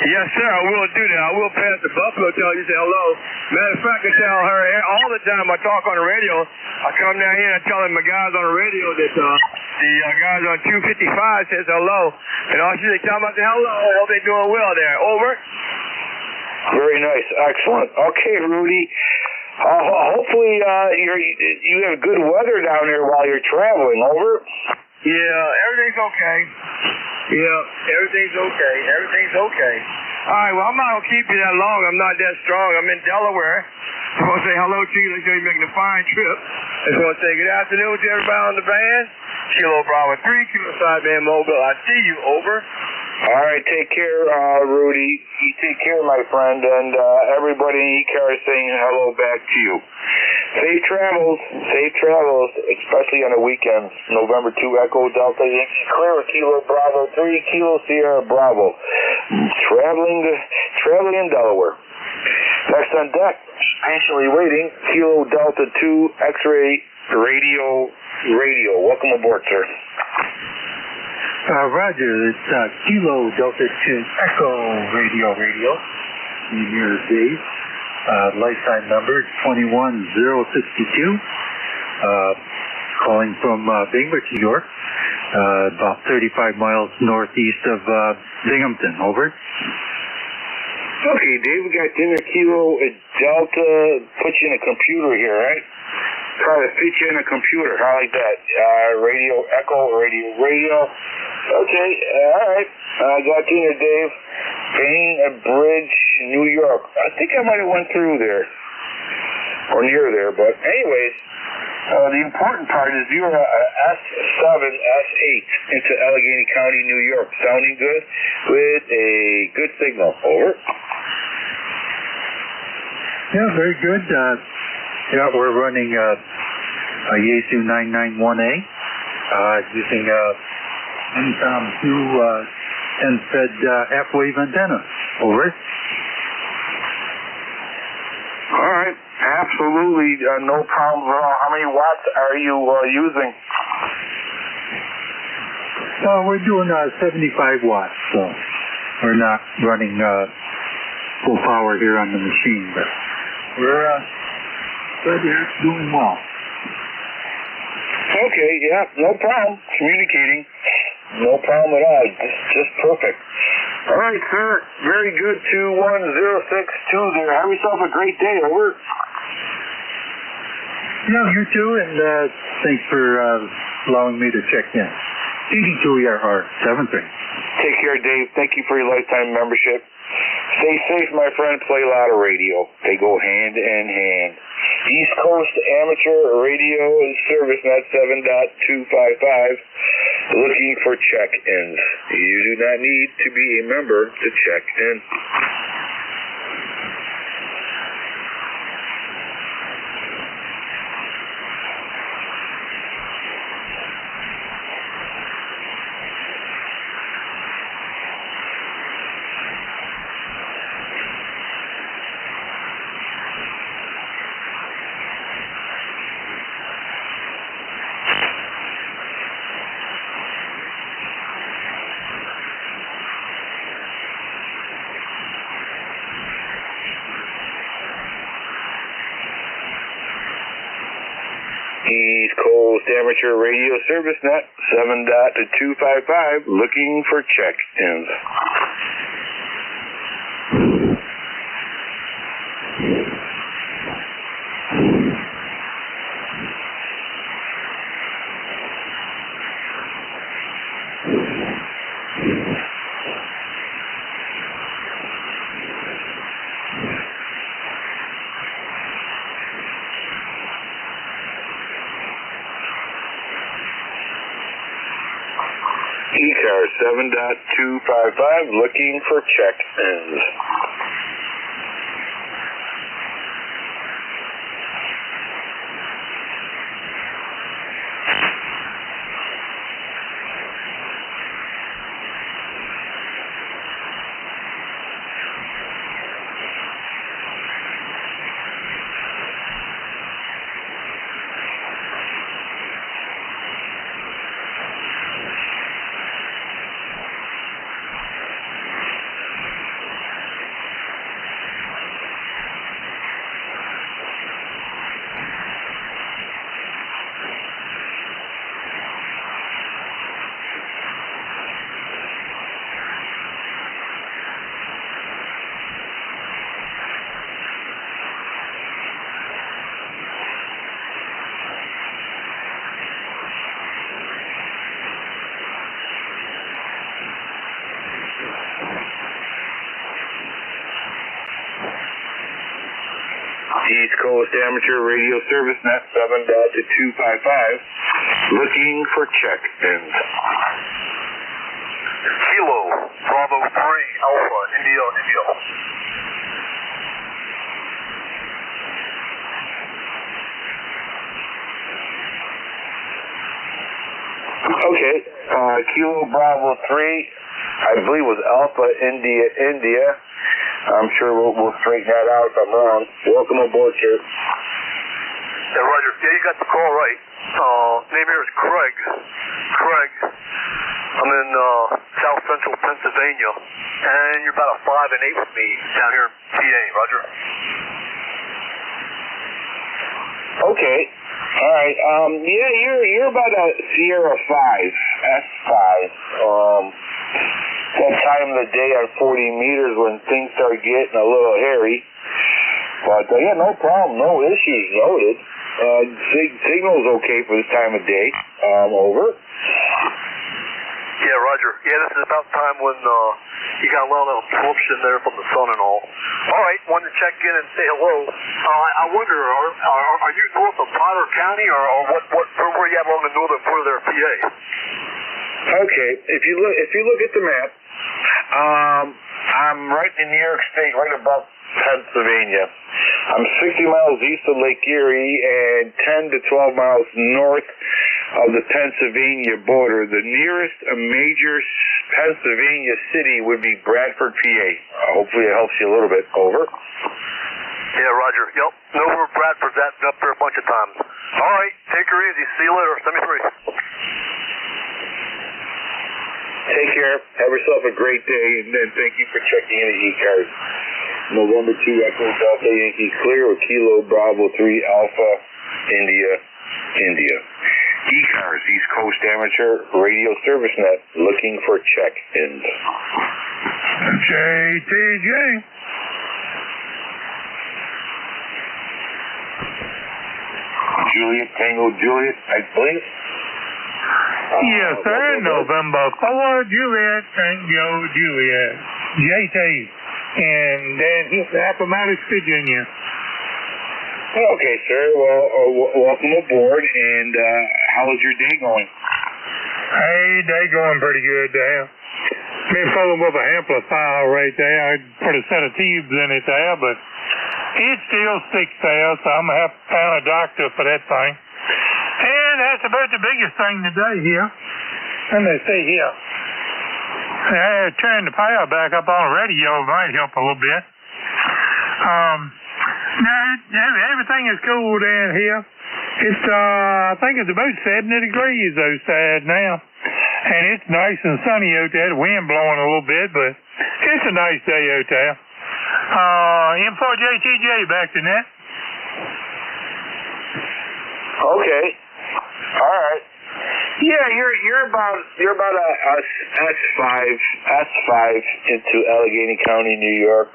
Yes, sir, I will do that. I will pass the Buffalo, tell you, say hello. Matter of fact, I tell her all the time I talk on the radio. I come down here and I tell my guys on the radio that the guys on 255 says hello. And all she say, tell them I say hello. I hope they're doing well there. Over. Very nice. Excellent. Okay, Rudy. Hopefully you have good weather down there while you're traveling. Over. Yeah, everything's okay. Everything's okay. All right, well, I'm not going to keep you that long. I'm not that strong. I'm in Delaware. I want to say hello to you. Like you're making a fine trip. I just want to say good afternoon to everybody on the band. Kilo Bravo 3, Kilo Sideband Mobile. I see you. Over. All right, take care, Rudy. You take care, my friend, and everybody in ECARS saying hello back to you. Safe travels, especially on the weekends. November 2 Echo Delta Yankee clear with Kilo Bravo 3, Kilo Sierra Bravo. Traveling in Delaware. Next on deck, patiently waiting, Kilo Delta 2 X-Ray Radio. Welcome aboard, sir. Roger, it's Kilo Delta 2 Echo Radio. Here is Dave. Lifetime number 21062. Calling from Binghamton, New York. About 35 miles northeast of Binghamton. Over. Okay, Dave, we got dinner Kilo Delta. Put you in a computer here, right? Try to fit you in a computer. How like that? Radio Echo, radio. Okay, all right. I got you in, Dave. Bainbridge, New York. I think I might have went through there. Or near there, but anyways, the important part is you're a S7, S8 into Allegheny County, New York. Sounding good with a good signal. Over. Yeah, very good. Yeah, we're running a Yaesu 991A using Incom 2 and-fed half-wave antenna. Over. All right, absolutely no problems at all. How many watts are you using? We're doing 75 watts, so we're not running full power here on the machine, but we're doing well. Okay, yeah, no problem. Communicating. No problem at all. Just perfect. All right, sir. Very good. 21062 there. Have yourself a great day. Over. Yeah, you too, and thanks for allowing me to check in. CD2ERR 73. Take care, Dave. Thank you for your lifetime membership. Stay safe, my friend. Play a lot of radio. They go hand in hand. East Coast Amateur Radio Service Net 7.255. Looking for check-ins. You do not need to be a member to check in. East Coast Amateur Radio Service Net 7.255. Looking for check-ins. 7.255, looking for check-ins. East Coast Amateur Radio Service Net 7.255, looking for check-ins. Kilo, Bravo 3, Alpha, India. Okay, Kilo Bravo 3, I believe was Alpha India. I'm sure we'll straighten that out if I'm wrong. Welcome aboard, sir. Yeah, Roger. Yeah, you got the call right. Name here is Craig. I'm in South Central Pennsylvania, and you're about a 5 and 8 with me down here in PA, Roger. Okay. All right. You're about a Sierra 5, S5. That time of the day on 40 meters when things start getting a little hairy. But yeah, no problem, no issues noted. Signal's okay for this time of day. Over. Yeah, Roger. Yeah, this is about time when you got a lot of absorption there from the sun and all. All right, wanted to check in and say hello. I wonder, are you north of Potter County, or where you at along the northern border there of PA? Okay, if you look at the map, I'm right in New York State, right above Pennsylvania. I'm 60 miles east of Lake Erie and 10 to 12 miles north of the Pennsylvania border. The nearest major Pennsylvania city would be Bradford, PA. Hopefully it helps you a little bit. Over. Yeah, Roger. Yep. Know where Bradford's at, been up there a bunch of times. All right, take her easy. See you later. 73. Take care. Have yourself a great day, and then thank you for checking in at ECARS. November 2 Echo Delta Yankee clear with Kilo Bravo 3 Alpha India. ECARS, East Coast Amateur Radio Service Net, looking for check-ins. JTJ. Juliet, Tango Juliet, I believe. Yes, sir. November 4, Juliet, Tango Juliet. JT. And then here's Appomattox, Virginia. Okay, sir. Well, welcome aboard. And how's your day going? Hey, day going pretty good there. Been fooling with an amplifier right there. I put a set of tubes in it there, but it still sticks there, so I'm going to have to find a doctor for that thing. And that's about the biggest thing today here. And they say here, turn the power back up on the radio might help a little bit. Now, everything is cool down here. It's, I think it's about 70 degrees outside now. And it's nice and sunny out there. The wind blowing a little bit, but it's a nice day out there. M4JTJ back to net. Okay. All right. Yeah, you're about a S5 into Allegheny County, New York.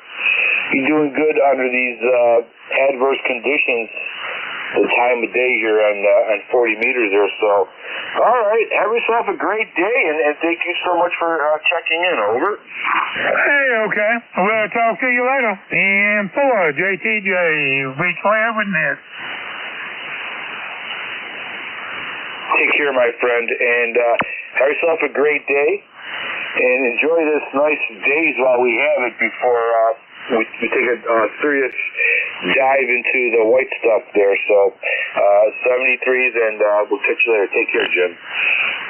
You're doing good under these adverse conditions. The time of day here on 40 meters or so. All right, have yourself a great day, and thank you so much for checking in. Over. Hey, okay. We'll talk to you later. M4JTJ, we clear with net. Take care, my friend, and have yourself a great day. enjoy this nice days while we have it before we take a serious dive into the white stuff there. So 73s, and we'll catch you later. Take care, Jim.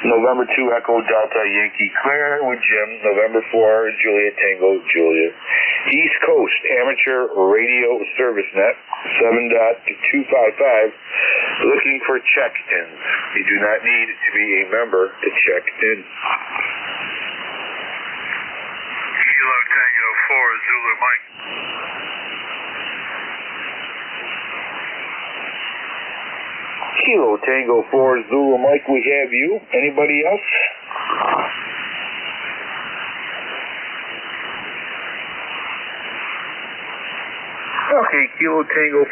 November 2 Echo Delta Yankee Clear with Jim. November 4 Juliet Tango Julia. East Coast Amateur Radio Service Net 7.255. Looking for check-ins. You do not need to be a member to check in. Kilo Tango 4 Zulu Mike. Kilo Tango 4 Zulu Mike, we have you. Anybody else? Okay, Kilo Tango 4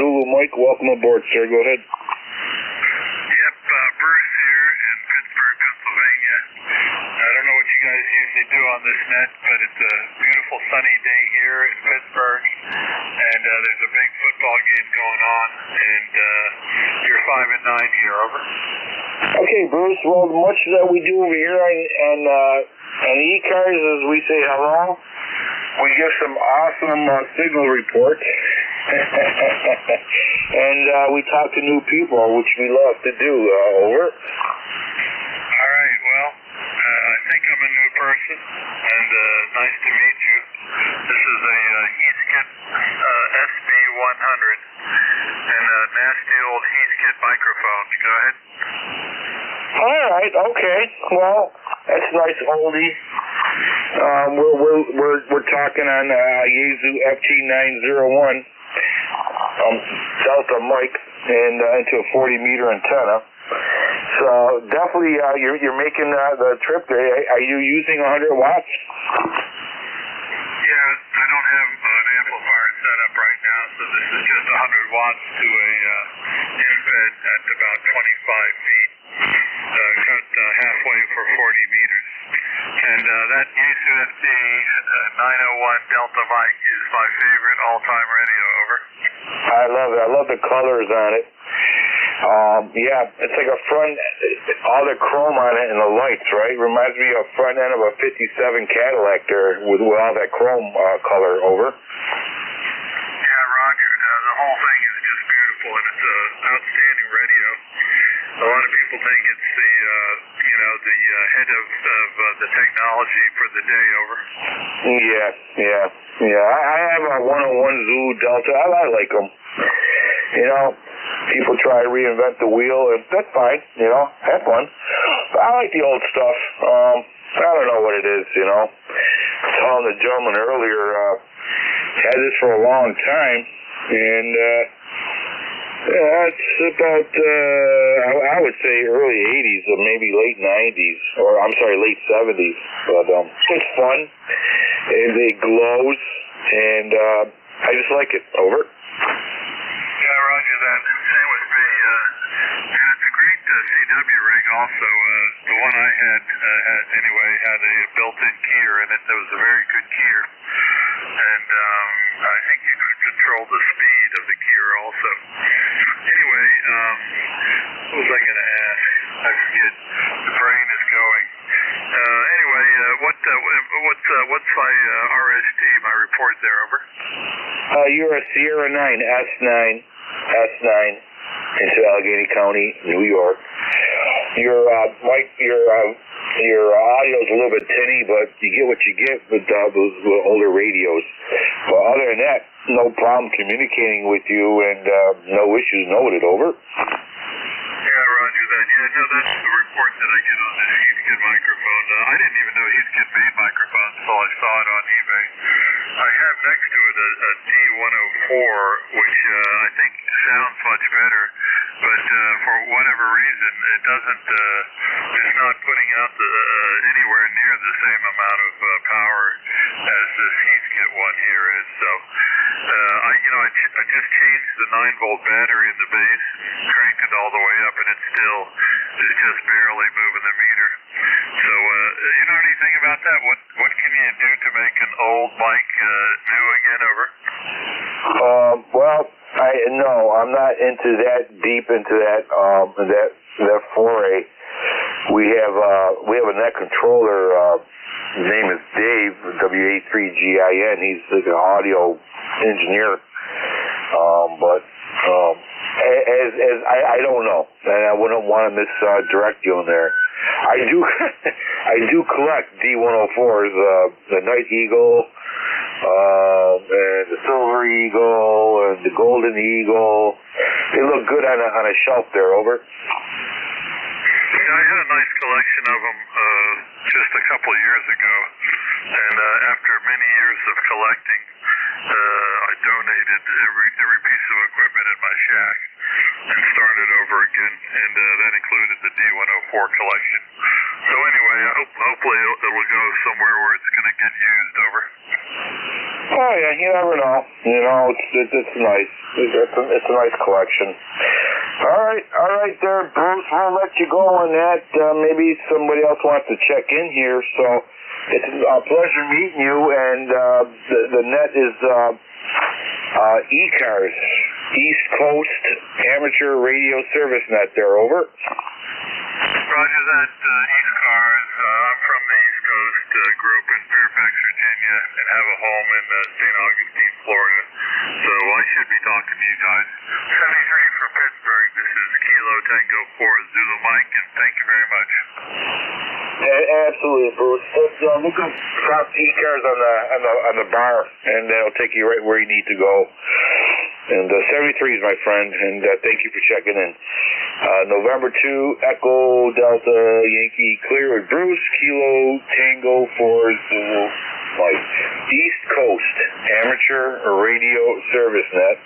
Zulu Mike, welcome aboard, sir. Go ahead. Yep, Bruce here in Pittsburgh, Pennsylvania. I don't know what you guys usually do on this net, but it's a beautiful sunny day here in Pittsburgh, and there's a big football game going on, and you're 5 and 9 here, over. Okay, Bruce, well, much that we do over here on ECARS is we say hello. We give some awesome signal reports, and we talk to new people, which we love to do. Over. All right, well, I think I'm a new person, and nice to meet you. This is a Heathkit SB100 and a nasty old Heathkit microphone. Go ahead. All right, okay. Well, that's a nice oldie. We're talking on Yaesu FT901 Delta mic and into a 40-meter antenna. So definitely, you're making the trip there. Are you using 100 watts? Yeah, I don't have an amplifier set up right now, so this is just 100 watts to a embed at about 25 feet, cut halfway for 40 meters. And that Yaesu FT 901 Delta mic is my favorite all-time radio, over. I love it. I love the colors on it. Yeah, it's like a front, all the chrome on it and the lights, right? Reminds me of front end of a 57 Cadillac there with all that chrome color, over. Yeah, Roger. The whole thing is just beautiful, and it's an outstanding radio. A lot of people think it's the, the head of the technology for the day, over. Yeah. I have a 101 Zulu Delta. I like them. People try to reinvent the wheel, and that's fine, have fun. But I like the old stuff. I don't know what it is, I was telling the gentleman earlier, had this for a long time, and it's about, I would say early 80s or maybe late 90s, or I'm sorry, late 70s. But it's fun, and it glows, and I just like it, over. Yeah, Roger that. Same with me. And it's a great CW rig also. The one I had a built-in keyer in it. That was a very good keyer. And I think you could control the speed of the keyer also. Anyway, what was I going to ask? I forget. The brain is going. Anyway, what's my RST, my report there, over? You're a Sierra 9 S9 into Allegheny County, New York. Your audio is a little bit tinny, but you get what you get with those older radios. But other than that, no problem communicating with you, and no issues noted, over. Yeah, Roger that. Yeah, no, that's the report that I get on this Heathkit microphone. I didn't even know Heathkit made microphones until I saw it on eBay. I have next to it a D104, which I think sounds much better, but for whatever reason, it doesn't. It's not putting out anywhere near the same amount of power as this Heathkit one here is. So, I just changed the 9-volt battery in the base, cranked it all the way up, and it still is just barely moving the meter. So, you know anything about that? What can you do to make an old mic new again, over? Well, I'm not into that deep into that foray. We have a net controller named WA3GIN. He's like an audio engineer. I don't know, and I wouldn't want to misdirect you in there. I do collect D104s, the Night Eagle, and the Silver Eagle, and the Golden Eagle. They look good on a shelf there. Over. Yeah, I had a nice collection of them just a couple of years ago, and after many years of collecting, I donated every piece of equipment in my shack and started over again, and that included the D104 collection. So anyway, hopefully it'll go somewhere where it's going to get used. Over. Oh yeah, you never know. You know, it's nice. It's a nice collection. All right, there, Bruce. We'll let you go on that. Maybe somebody else wants to check in here. So it's a pleasure meeting you. And the net is ECARS, East Coast Amateur Radio Service Net. There, over. Roger that, ECARS. I'm from the East Coast. Grew up in Fairfax, Virginia, and have a home in St. Augustine, Florida. So I should be talking to you guys. 73 for Pittsburgh. This is Kilo Tango 4 Zulu Mike, and thank you very much. Absolutely, Bruce. Look up Top ECARS on the bar, and they'll take you right where you need to go. And 73 is my friend, and thank you for checking in. November 2, Echo Delta Yankee Clear with Bruce, Kilo Tango 4 Zulu Mike. East Coast Amateur Radio Service Net,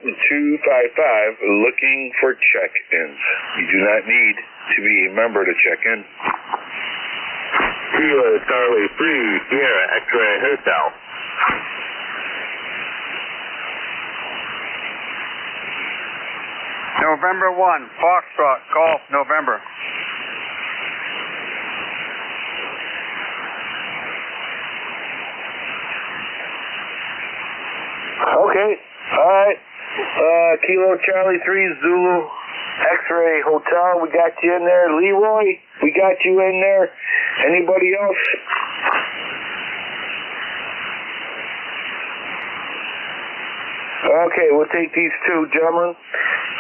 7.255, looking for check-ins. You do not need to be a member to check in. Kilo Charlie 3, Sierra X-Ray Hotel. November 1, Foxtrot, Golf, November. Okay, all right. Kilo Charlie 3 Zulu X-Ray Hotel, we got you in there. Leroy, we got you in there. Anybody else? Okay, we'll take these two, gentlemen.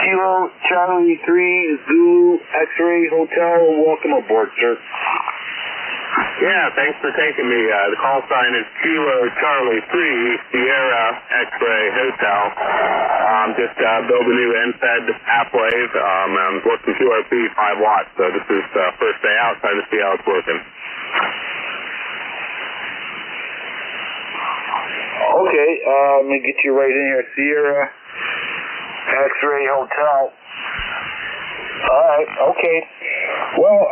Kilo Charlie 3 Zulu X-Ray Hotel, welcome aboard, sir. Yeah, thanks for taking me. The call sign is Kilo Charlie 3 Sierra X-Ray Hotel. Just build a new NFED half-wave. I'm working QRP 5 watts, so this is first day out, trying to see how it's working. Okay, let me get you right in here. Sierra X-Ray Hotel. Alright, okay. Well,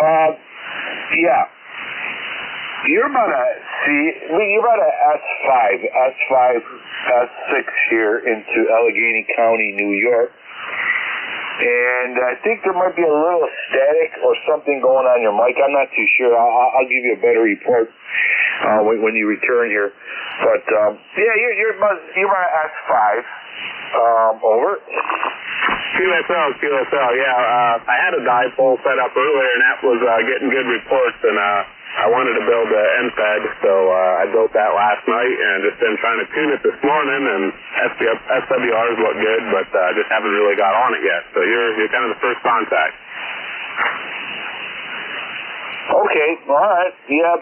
yeah. You're about a S5, S6 here into Allegheny County, New York. And I think there might be a little static or something going on your mic. I'm not too sure. I'll give you a better report when you return here. But yeah, you're about S5. Over. QSL. Yeah, I had a dipole set up earlier, and that was getting good reports, and I wanted to build an NFED, so I built that last night, and just been trying to tune it this morning, and SWRs look good, but just haven't really got on it yet. So you're kind of the first contact. Okay, all right, yeah,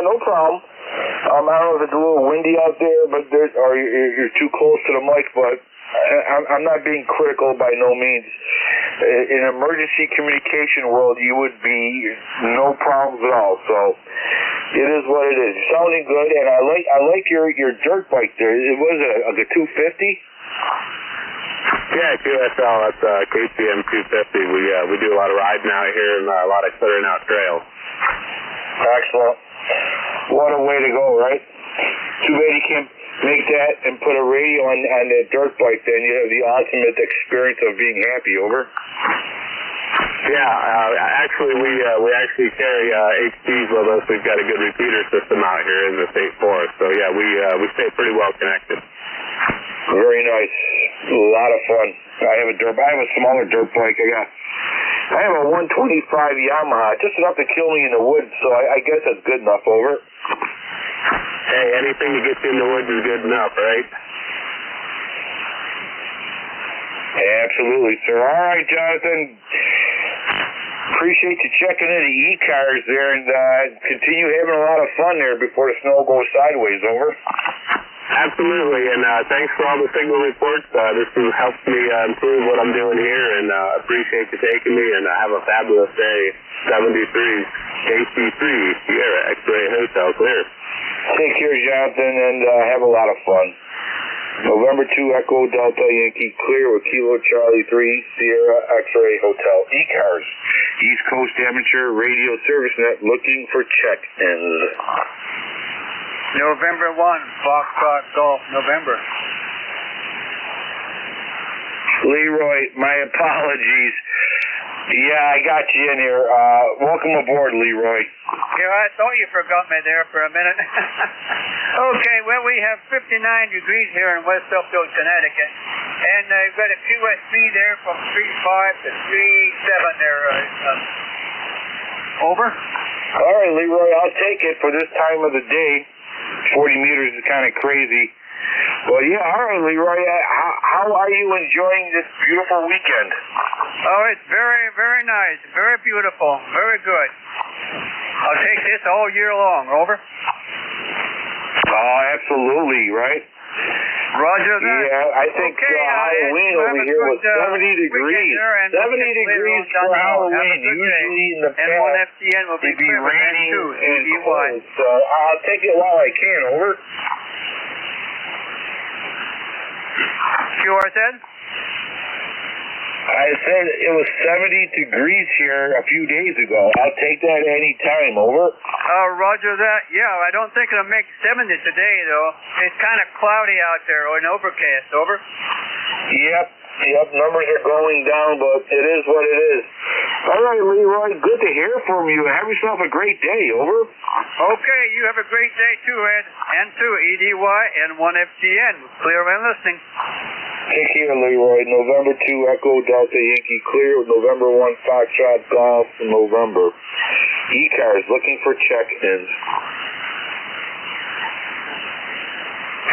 no problem. I don't know if it's a little windy out there, but you're too close to the mic, but I'm not being critical by no means. In emergency communication world, you would be no problems at all. So it is what it is. You're sounding good, and I like your dirt bike there. It was a 250. Yeah, QSL. That's KCM 250. We do a lot of riding out here and a lot of clearing out trails. Excellent. What a way to go, right? Too bad you can't make that and put a radio on that dirt bike, then you have the ultimate experience of being happy. Over. Yeah, actually we actually carry HPs with us. We've got a good repeater system out here in the state forest, so yeah, we stay pretty well connected. Very nice. A lot of fun. I have a smaller dirt bike. I got I have a 125 Yamaha, just enough to kill me in the woods, so I guess that's good enough, over. Hey, anything to get you in the woods is good enough, right? Absolutely, sir. All right, Jonathan. Appreciate you checking into ECARS there, and continue having a lot of fun there before the snow goes sideways, over. Absolutely, and thanks for all the signal reports. This has helped me improve what I'm doing here, and appreciate you taking me, and have a fabulous day. 73 KC3 Sierra X-Ray Hotel clear. Take care, Jonathan, and have a lot of fun. November 2 Echo Delta Yankee clear with Kilo Charlie 3 Sierra X-Ray Hotel. ECARS, East Coast Amateur Radio Service Net, looking for check-ins. November 1 Foxtrot Golf, November. Leroy, my apologies. Yeah, I got you in here. Welcome aboard, Leroy. Yeah, I thought you forgot me there for a minute. Okay, well, we have 59 degrees here in West Upfield, Connecticut. And we've got a QSB there from 3.5 to 3.7 there. Over? All right, Leroy, I'll take it for this time of the day. 40 meters is kind of crazy. Well, yeah, all right, Leroy. How are you enjoying this beautiful weekend? Oh, it's very, very nice. Very beautiful. Very good. I'll take this all year long. Over. Oh, absolutely, right? Roger that. Yeah, I think Halloween over here was 70 degrees. 70 degrees for Halloween. Usually in the past, FCN will be raining and cold. So I'll take it while I can. Over. Sure, said? I said it was 70 degrees here a few days ago. I'll take that any time. Over. Roger that. Yeah, I don't think it'll make 70 today, though. It's kind of cloudy out there or an overcast. Over. Yep, numbers are going down, but it is what it is. All right, Leroy, good to hear from you. Have yourself a great day. Over. Okay, you have a great day too, Ed. And too, EDY and 1FTN. Clear and listening. Take care, Leroy. November 2 Echo Delta Yankee clear with November 1 Foxtrot Golf in November. ECARS looking for check-ins.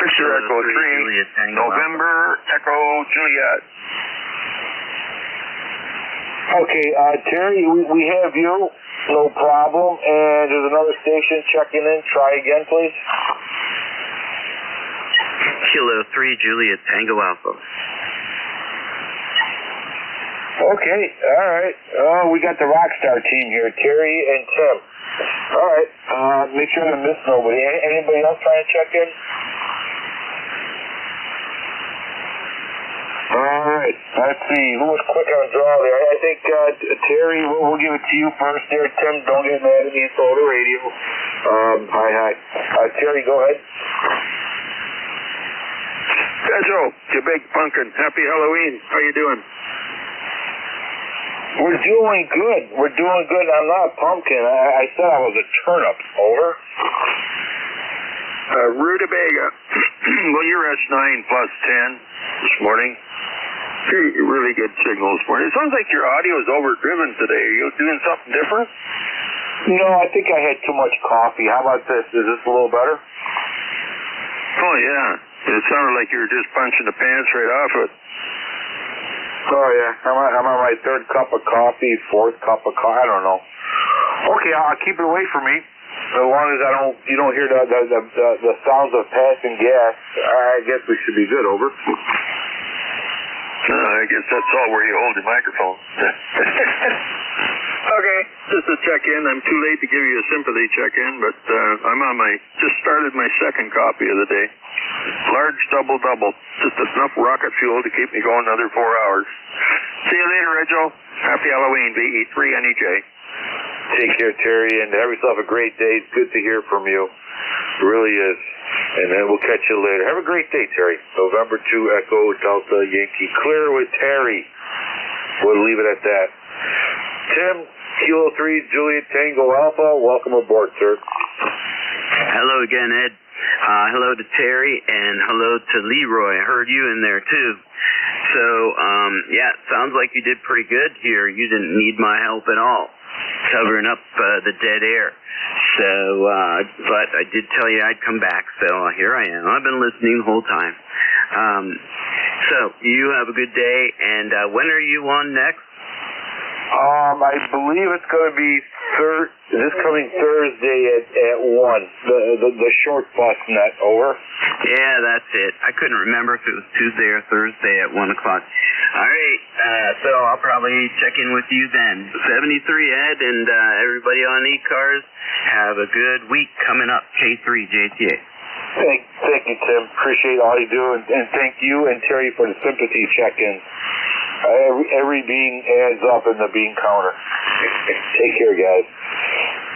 Fisher Echo 3, November Echo Juliet. Okay, Terry, we have you. No problem. And there's another station checking in. Try again, please. Kilo 3 Juliet Tango Alpha. Okay, all right. We got the Rockstar team here, Terry and Tim. All right, make sure I miss nobody. Anybody else trying to check in? All right, let's see. Who was quick on draw there? I think Terry, we'll give it to you first there. Tim, don't get mad at me. It's all the radio. Hi. Terry, go ahead. Pedro, you big pumpkin. Happy Halloween. How you doing? We're doing good. I'm not a pumpkin. I said I was a turnip. Over. Rutabaga. Well, you're S9 plus 10 this morning. Really good signal this morning. It sounds like your audio is overdriven today. Are you doing something different? No, I think I had too much coffee. How about this? Is this a little better? Oh, yeah. It sounded like you were just punching the pants right off it. Oh, yeah. I'm on my third cup of coffee, fourth cup of coffee. I don't know. Okay, I'll keep it away from me. As long as you don't hear the sounds of passing gas, I guess we should be good. Over. I guess that's all where you hold your microphone. Okay, just a check-in. I'm too late to give you a sympathy check-in, but I'm on just started my second coffee of the day. Large double-double. Just enough rocket fuel to keep me going another 4 hours. See you later, Rego. Happy Halloween, VE3 NEJ. Take care, Terry, and have yourself a great day. It's good to hear from you. It really is. And then we'll catch you later. Have a great day, Terry. November 2 Echo Delta Yankee clear with Terry. We'll leave it at that. Tim, Kilo 3 Juliet Tango Alpha, welcome aboard, sir. Hello again, Ed. Hello to Terry, and hello to Leroy. I heard you in there, too. So So, yeah, it sounds like you did pretty good here. You didn't need my help at all, covering up the dead air. So, but I did tell you I'd come back, so here I am. I've been listening the whole time. So, you have a good day, and when are you on next? I believe it's going to be this coming Thursday at 1. The short bus net, over. Yeah, that's it. I couldn't remember if it was Tuesday or Thursday at 1 o'clock. All right, so I'll probably check in with you then. 73 Ed and everybody on ECARS, have a good week coming up. K3 JTA. Thank you, Tim. Appreciate all you do, and thank you and Terry for the sympathy check-in. Every bean adds up in the bean counter. Take care, guys.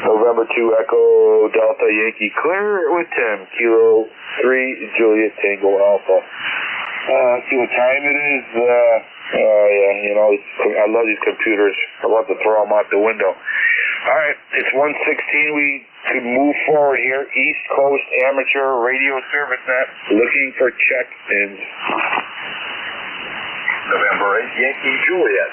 November 2 Echo Delta Yankee clear with Tim. Kilo 3 Juliet Tango Alpha. See what time it is? Yeah, you know, I love these computers. I love to throw them out the window. All right, it's 1:16. We could move forward here. East Coast Amateur Radio Service Net looking for check-ins. November 8 Yankee Juliet.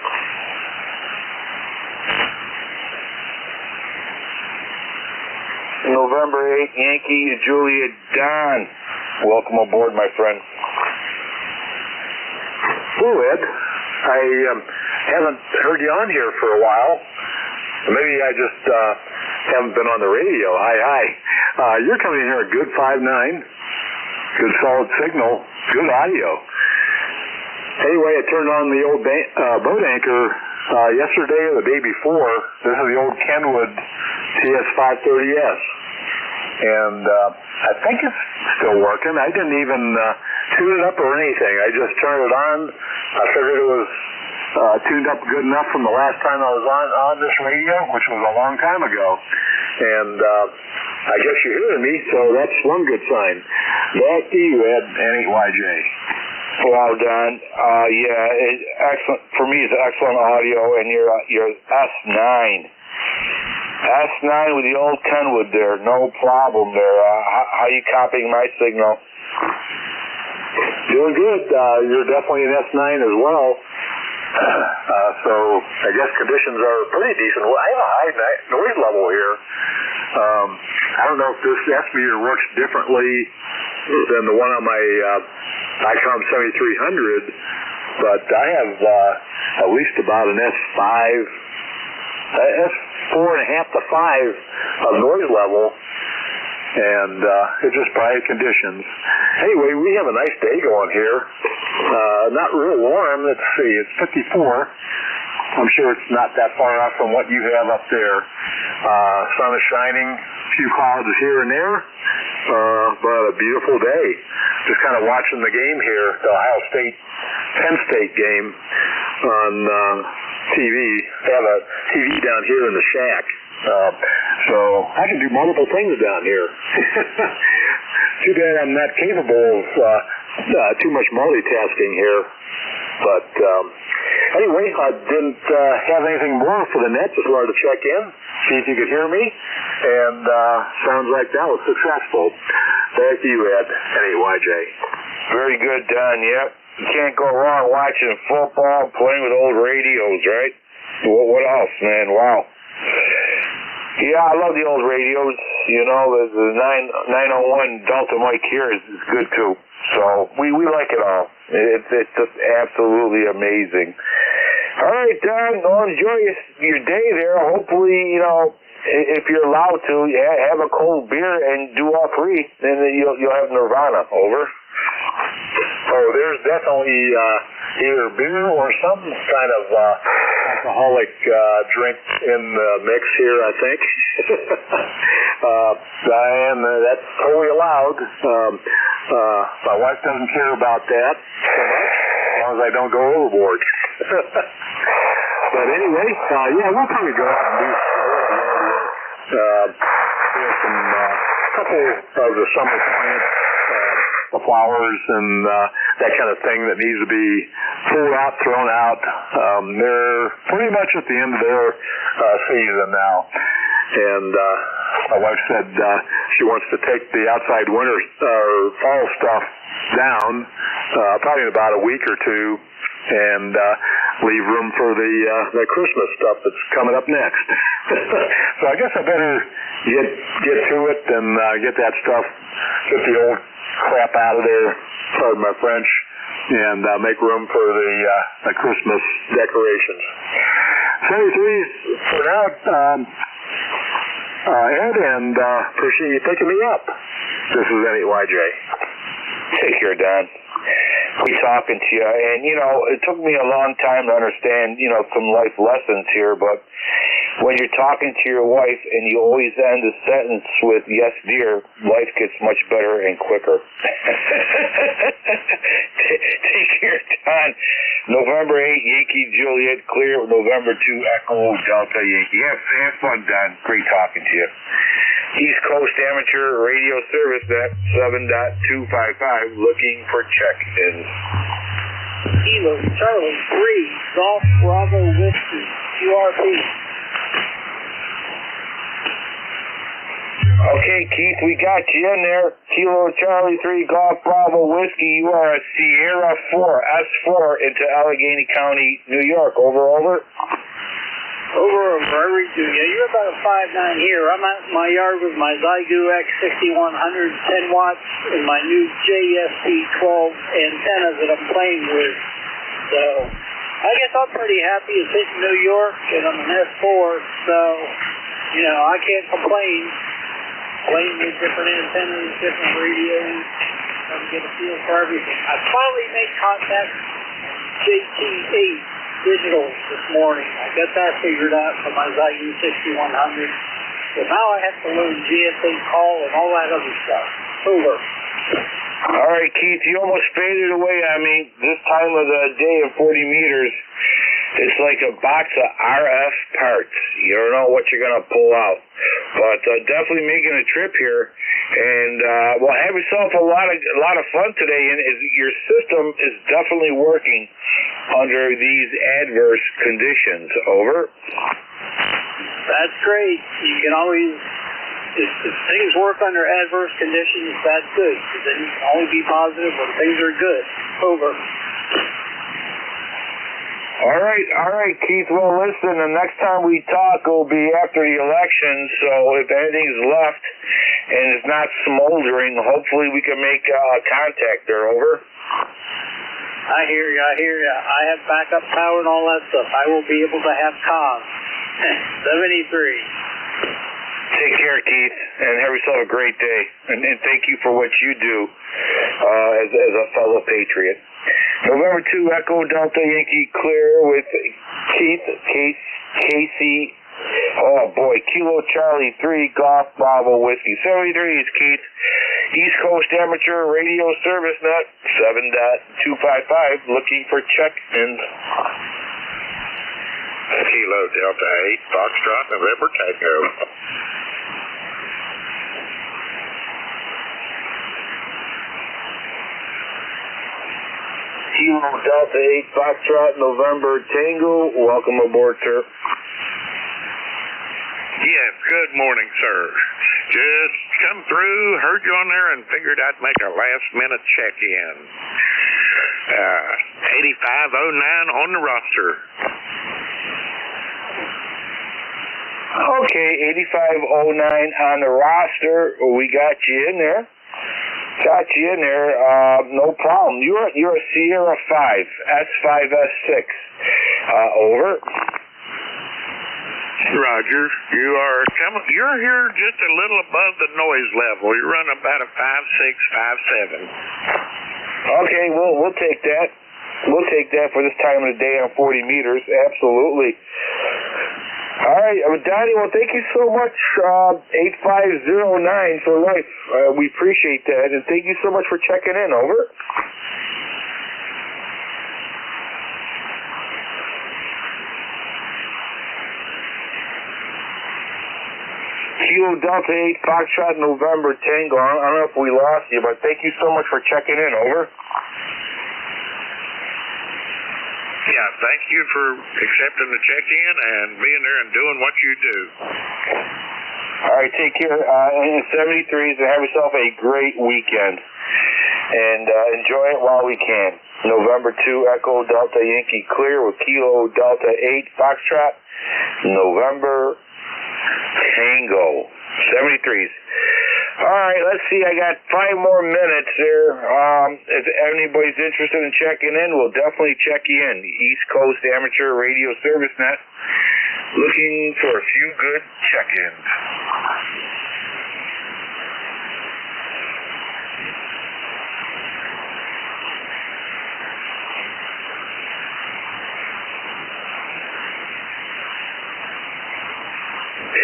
November 8 Yankee Juliet Don. Welcome aboard, my friend. Hello, Ed. I haven't heard you on here for a while. Maybe I just haven't been on the radio. Hi. You're coming in here a good 5.9. Good solid signal. Good audio. Anyway, I turned on the old boat anchor yesterday or the day before. This is the old Kenwood TS530S. And I think it's still working. I didn't even tune it up or anything. I just turned it on. I figured it was tuned up good enough from the last time I was on this radio, which was a long time ago. And I guess you're hearing me, so that's one good sign. Back to you, Ed, N8YJ. Wow, Don. Yeah, excellent. For me, it's excellent audio, and your S9. S9 with the old Kenwood there, no problem there. How you copying my signal? Doing good. You're definitely an S9 as well. So I guess conditions are pretty decent. Well, I have a high noise level here. I don't know if this S meter works differently than the one on my ICOM 7300, but I have at least about an S4 and a half to 5 of noise level, and it's just private conditions. Anyway, we have a nice day going here. Not real warm. Let's see, it's 54. I'm sure it's not that far off from what you have up there. Sun is shining, a few clouds here and there, but a beautiful day. Just kind of watching the game here, the Ohio State-Penn State game on TV. They have a TV down here in the shack. So I can do multiple things down here. Too bad I'm not capable of too much multitasking here. But anyway, I didn't have anything more for the net. Just wanted to check in, see if you could hear me. And sounds like that was successful. Back to you, Ed, N8YJ. Very good, Don. Yep. You can't go wrong watching football, playing with old radios, right? What else, man? Wow. Yeah, I love the old radios. You know, the 901 Delta mic here is good too. So we like it all. It's just absolutely amazing. All right, Don, go enjoy your day there. Hopefully, you know, if you're allowed to, have a cold beer and do all three, then you'll have Nirvana. Over. Oh, there's definitely either beer or some kind of alcoholic drink in the mix here, I think. Diane, that's totally allowed. My wife doesn't care about that so much, as long as I don't go overboard. But anyway, yeah, we'll probably go out and do some couple of the summer plants, the flowers and that kind of thing that needs to be pulled out, thrown out. They're pretty much at the end of their season now. And my wife said she wants to take the outside winter or fall stuff down probably in about a week or two and leave room for the Christmas stuff that's coming up next. So I guess I better get to it and get that stuff, get the old crap out of there, pardon my French, and make room for the Christmas decorations. 73's for now, Ed, and appreciate you picking me up. This is NEYJ. Take care, Don. We talking to you, and it took me a long time to understand, some life lessons here, but when you're talking to your wife and you always end a sentence with "yes, dear," life gets much better and quicker. Take care, Don. November 8, Yankee Juliet, clear. November 2, Echo Delta Yankee. Have fun, Don. Great talking to you. East Coast Amateur Radio Service net 7.255, looking for check-ins. Kilo Charlie 3, Golf Bravo Whiskey, QRP. Okay, Keith, we got you in there. Kilo Charlie 3, Golf Bravo Whiskey. You are a Sierra 4, S4 into Allegheny County, New York. Over. Over, I read you. Yeah, you're about a 5'9" here. I'm out in my yard with my Zygu X6100 10 watts and my new JSP12 antenna that I'm playing with. So, I guess I'm pretty happy it's hitting New York and I'm an S4, so, I can't complain. Playing with different antennas, different radios, trying to get a feel for everything. I finally made contact JT8 digital this morning. I got that figured out for my Zygu 6100. So now I have to learn GSA call and all that other stuff. Over. All right, Keith, you almost faded away on me. This time of the day at 40 meters, it's like a box of RF parts. You don't know what you're going to pull out. But definitely making a trip here. And, have yourself a lot of fun today. And your system is definitely working under these adverse conditions. Over. That's great. You can always, if things work under adverse conditions, that's good. Because then you can only be positive when things are good. Over. All right, Keith. Well, listen, the next time we talk will be after the election, so if anything's left and it's not smoldering, hopefully we can make contact there. Over. I hear you. I have backup power and all that stuff. I will be able to have comms. 73. Take care, Keith, and have yourself a great day. And thank you for what you do as a fellow patriot. November 2, Echo Delta Yankee clear with Keith, Casey, Kilo Charlie 3, Golf Bravo Whiskey. 73 is Keith. East Coast Amateur Radio Service net 7.255, looking for check-ins. Kilo Delta 8, Foxtrot, November Tango. Kilo Delta 8, Foxtrot, November Tango. Welcome aboard, sir. Yes, good morning, sir. Just come through, heard you on there, and figured I'd make a last-minute check-in. 8509 on the roster. Okay, 8509 on the roster. We got you in there. No problem. You're a Sierra 5, S5S6. Over. Roger. You're here just a little above the noise level. You're running about a 5.6, 5.7. Okay, we'll take that. We'll take that for this time of the day on 40 meters. Absolutely. All right, Donnie, well, thank you so much, 8509 for life. We appreciate that, and thank you so much for checking in. Over. Kilo Delta 8, Foxtrot, November Tango. I don't know if we lost you, but thank you so much for checking in. Over. Yeah, thank you for accepting the check-in and being there and doing what you do. All right, take care. And 73s, and have yourself a great weekend. and enjoy it while we can. November 2 Echo Delta Yankee clear with Kilo Delta 8 Foxtrot. November Tango 73s. All right, let's see. I got 5 more minutes there. If anybody's interested in checking in, we'll definitely check you in. The East Coast Amateur Radio Service Net, looking for a few good check-ins.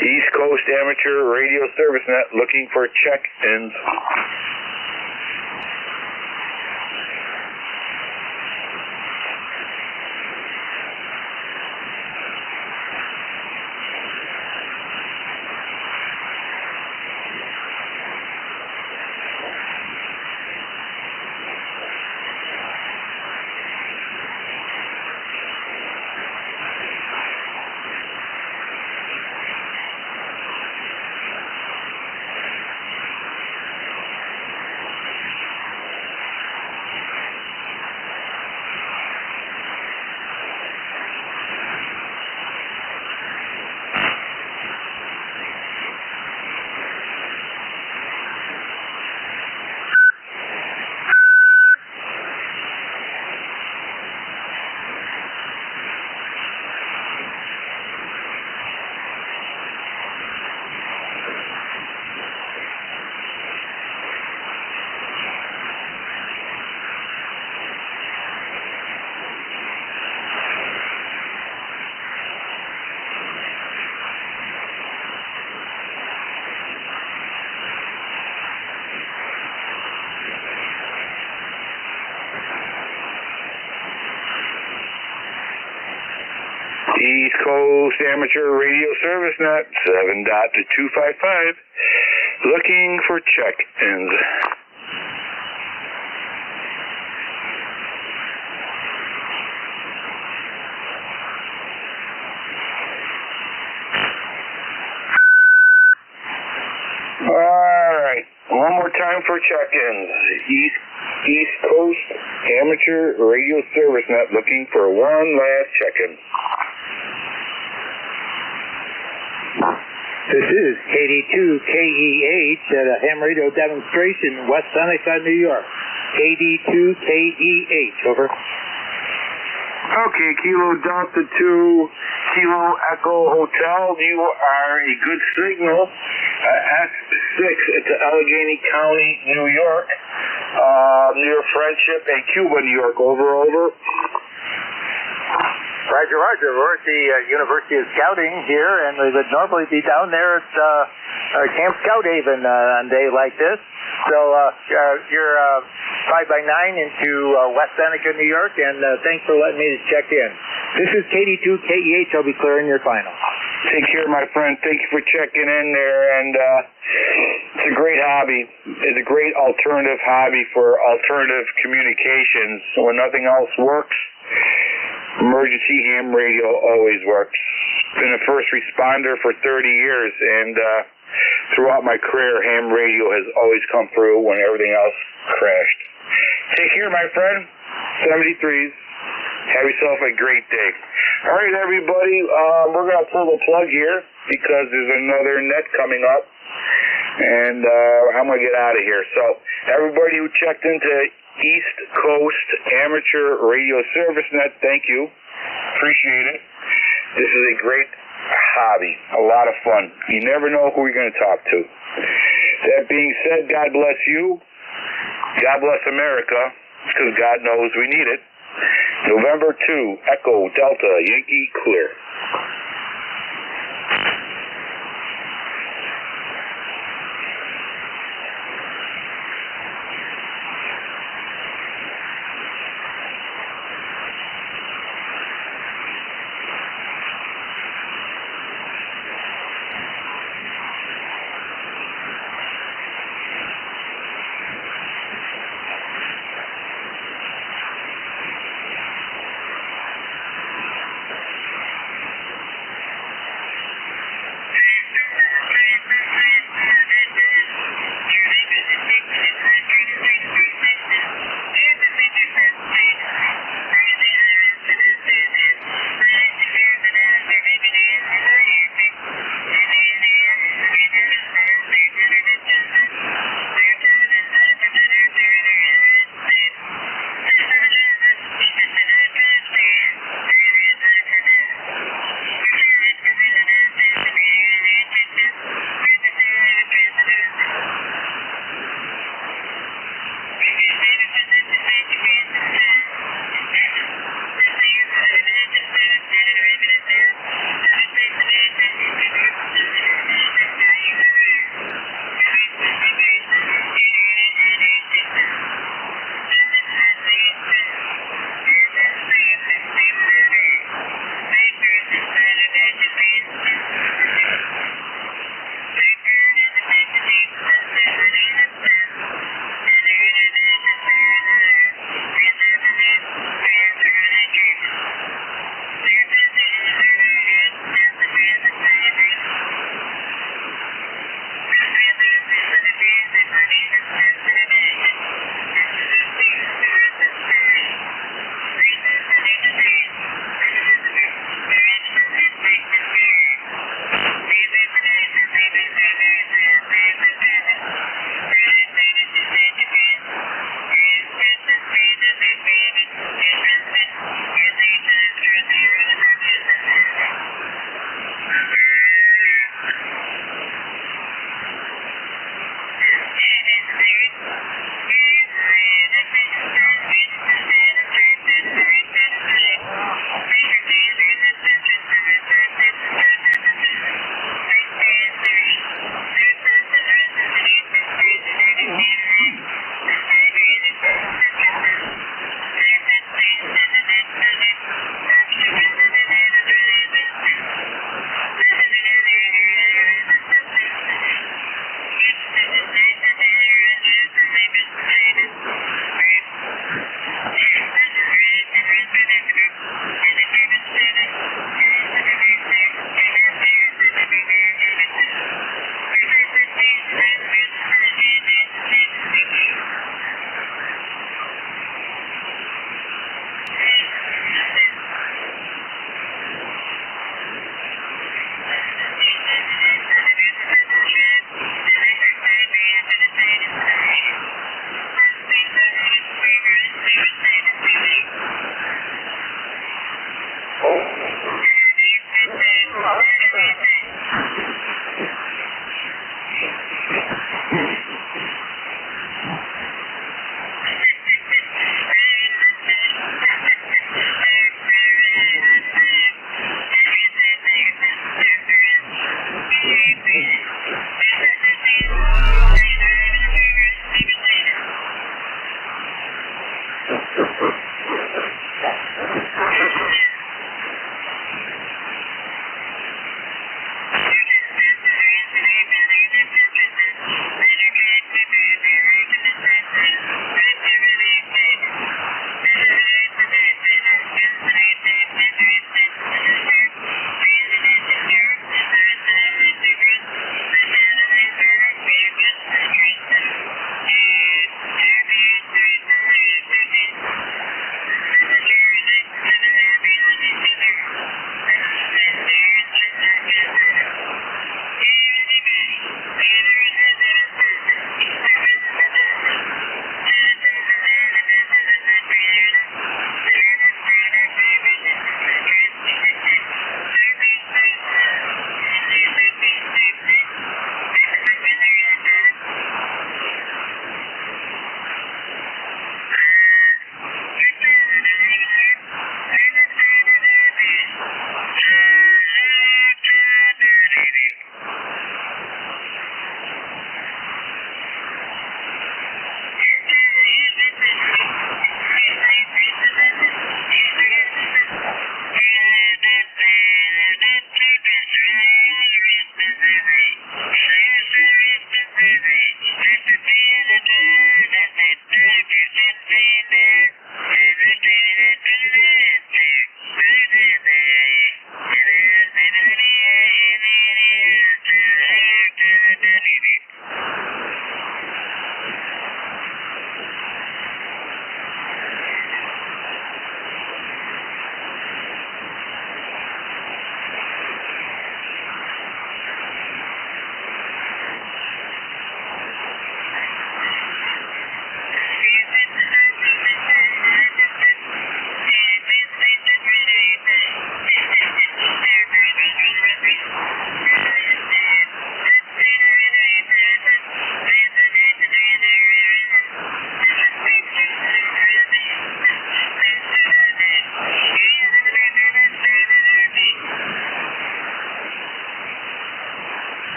East Coast Amateur Radio Service Net, looking for check-ins. East Coast Amateur Radio Service Net, 7.255, looking for check-ins. Alright, one more time for check-ins. East Coast Amateur Radio Service Net, looking for one last check-in. This is KD2KEH at a ham radio demonstration in West Sunnyside, New York. KD2KEH, over. Okay, Kilo Delta 2, Kilo Echo Hotel, you are a good signal. S6 at the Allegheny County, New York, near Friendship and Cuba, New York, over. Roger, Roger. We're at the University of Scouting here, and we would normally be down there at Camp Scout Haven on a day like this. So you're 5x9 into West Seneca, New York, and thanks for letting me to check in. This is KD2KEH. I'll be clearing your final. Take care, my friend. Thank you for checking in there, and it's a great hobby. It's a great alternative hobby for alternative communications. When nothing else works, emergency ham radio always works. Been a first responder for 30 years, and throughout my career, ham radio has always come through when everything else crashed. Take care, my friend. 73s. Have yourself a great day. All right, everybody, we're going to pull the plug here because there's another net coming up, and I'm going to get out of here. So everybody who checked into East Coast Amateur Radio Service Net, thank you. Appreciate it. This is a great hobby, a lot of fun. You never know who you're going to talk to. That being said, God bless you. God bless America, because God knows we need it. November 2, Echo Delta Yankee clear.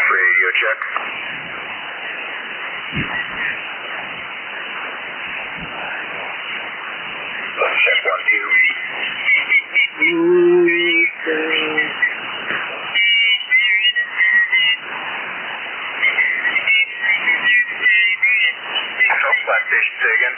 Radio check. Check 1, 2. Flat station, say again.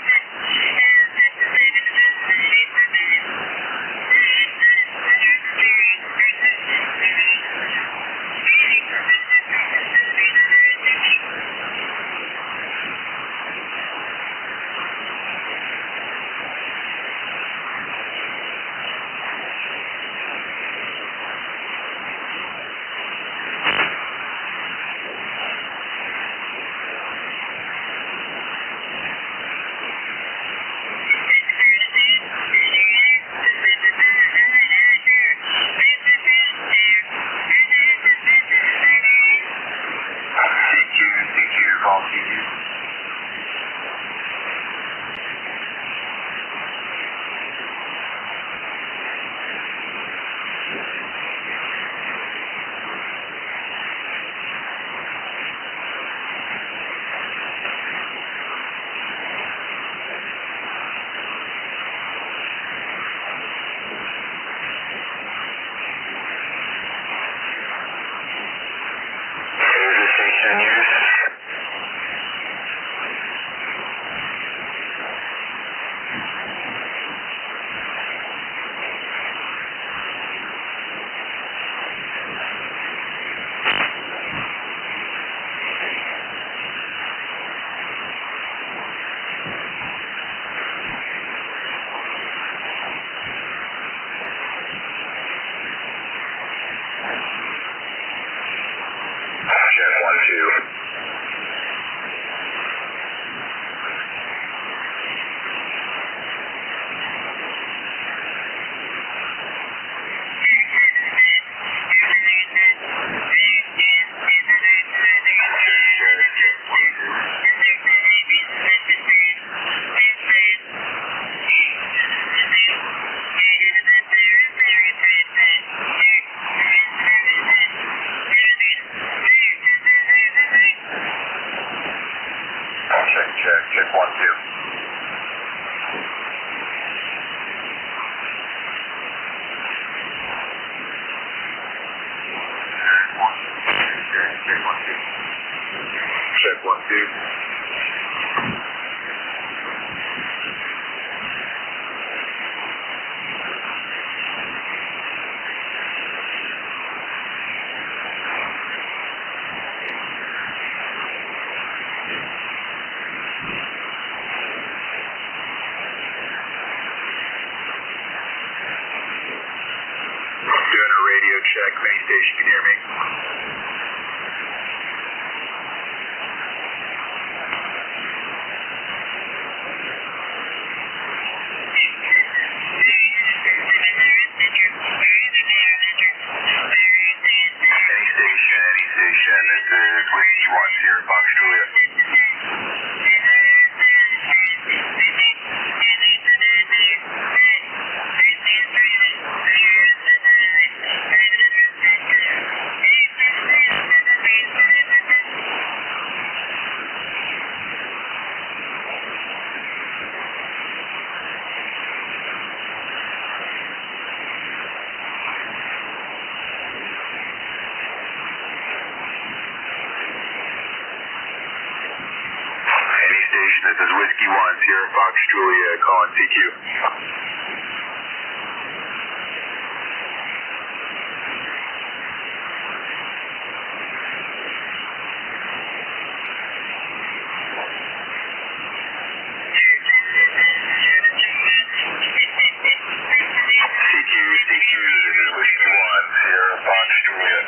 Check 1, 2. Check 1, 2. Check, main station, can you hear me? Any station, this is Whiskey 1, Sierra Fox, Julia. This is Whiskey 1, Sierra Fox, Julia, calling CQ. CQ, this is Whiskey 1, Sierra Fox, Julia.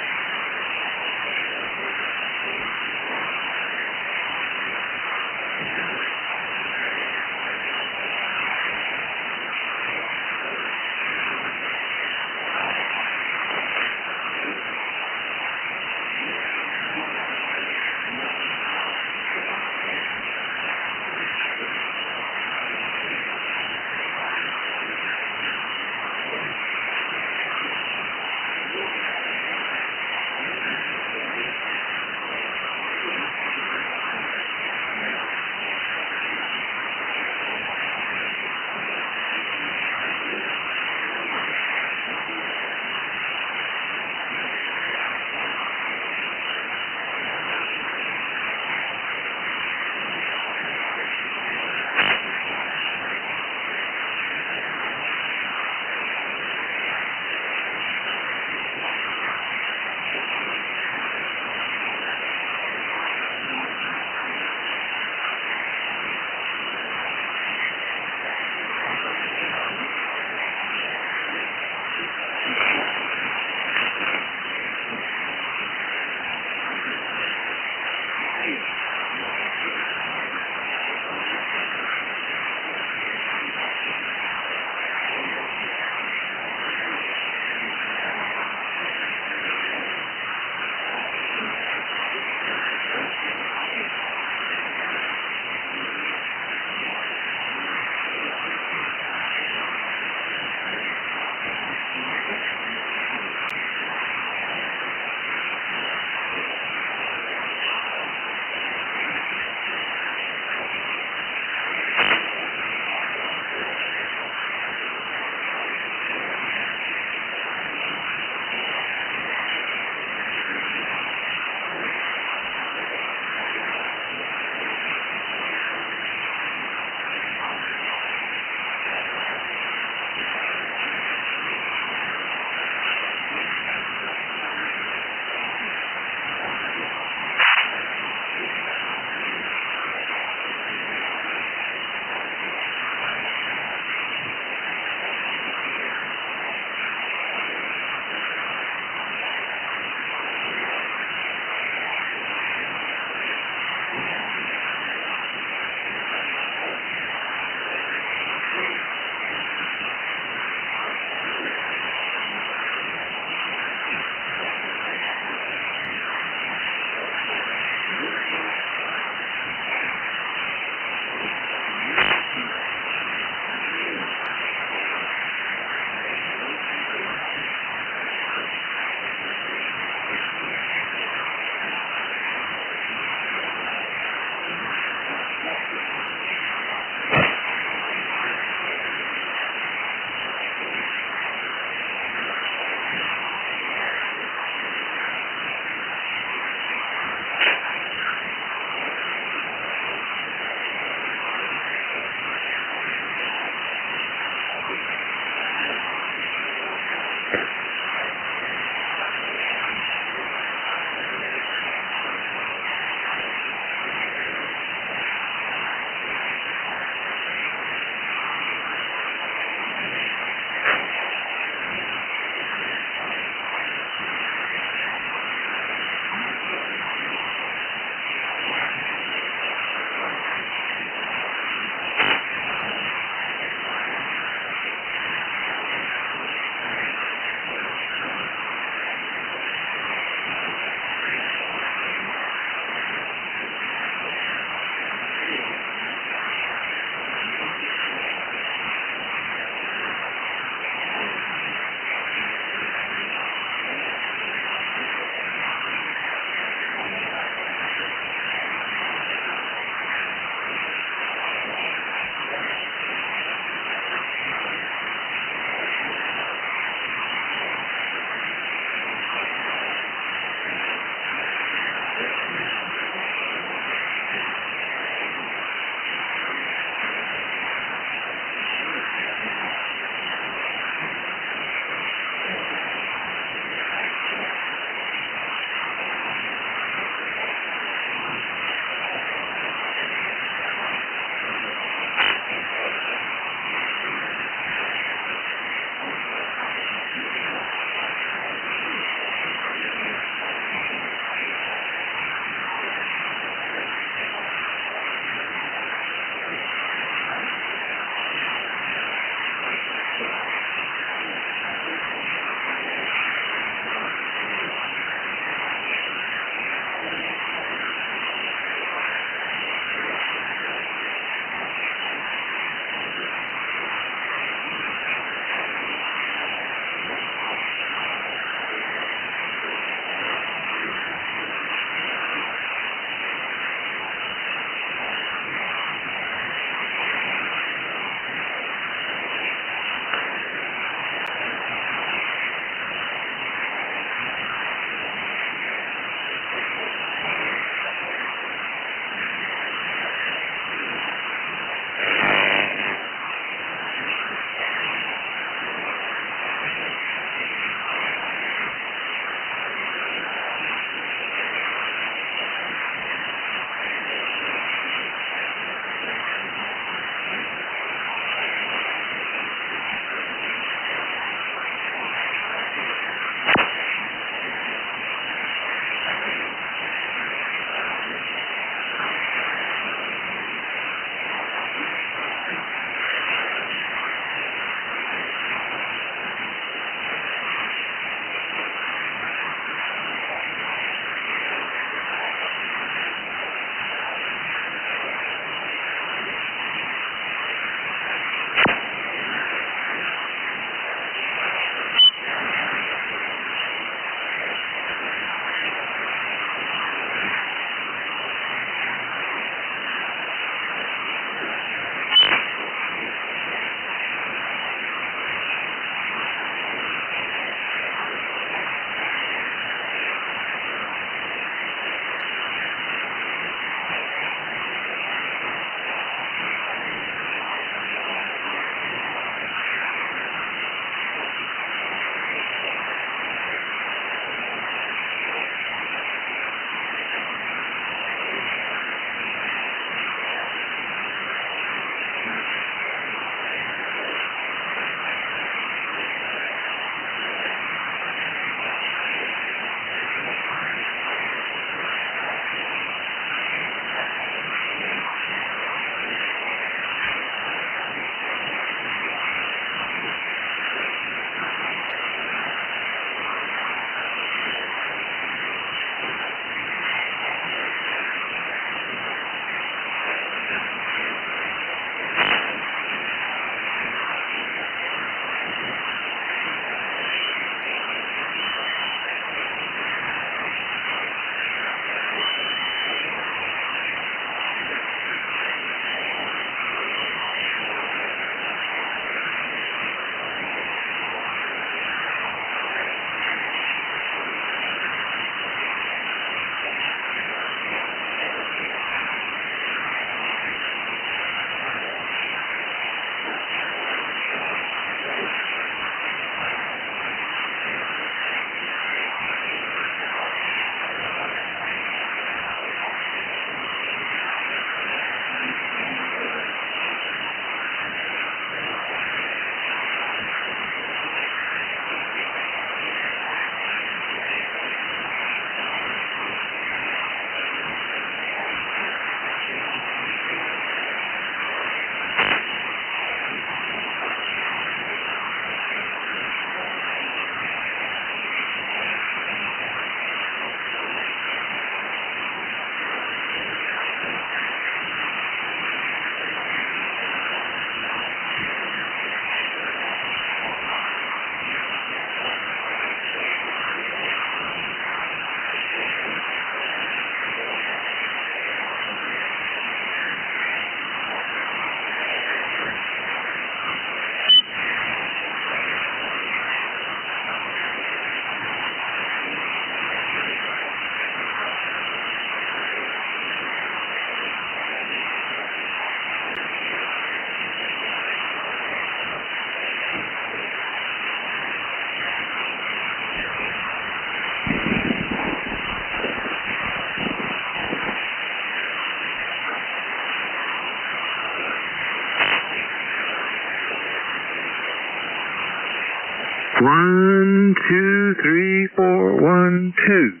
1, 2, 3, 4, 1, 2.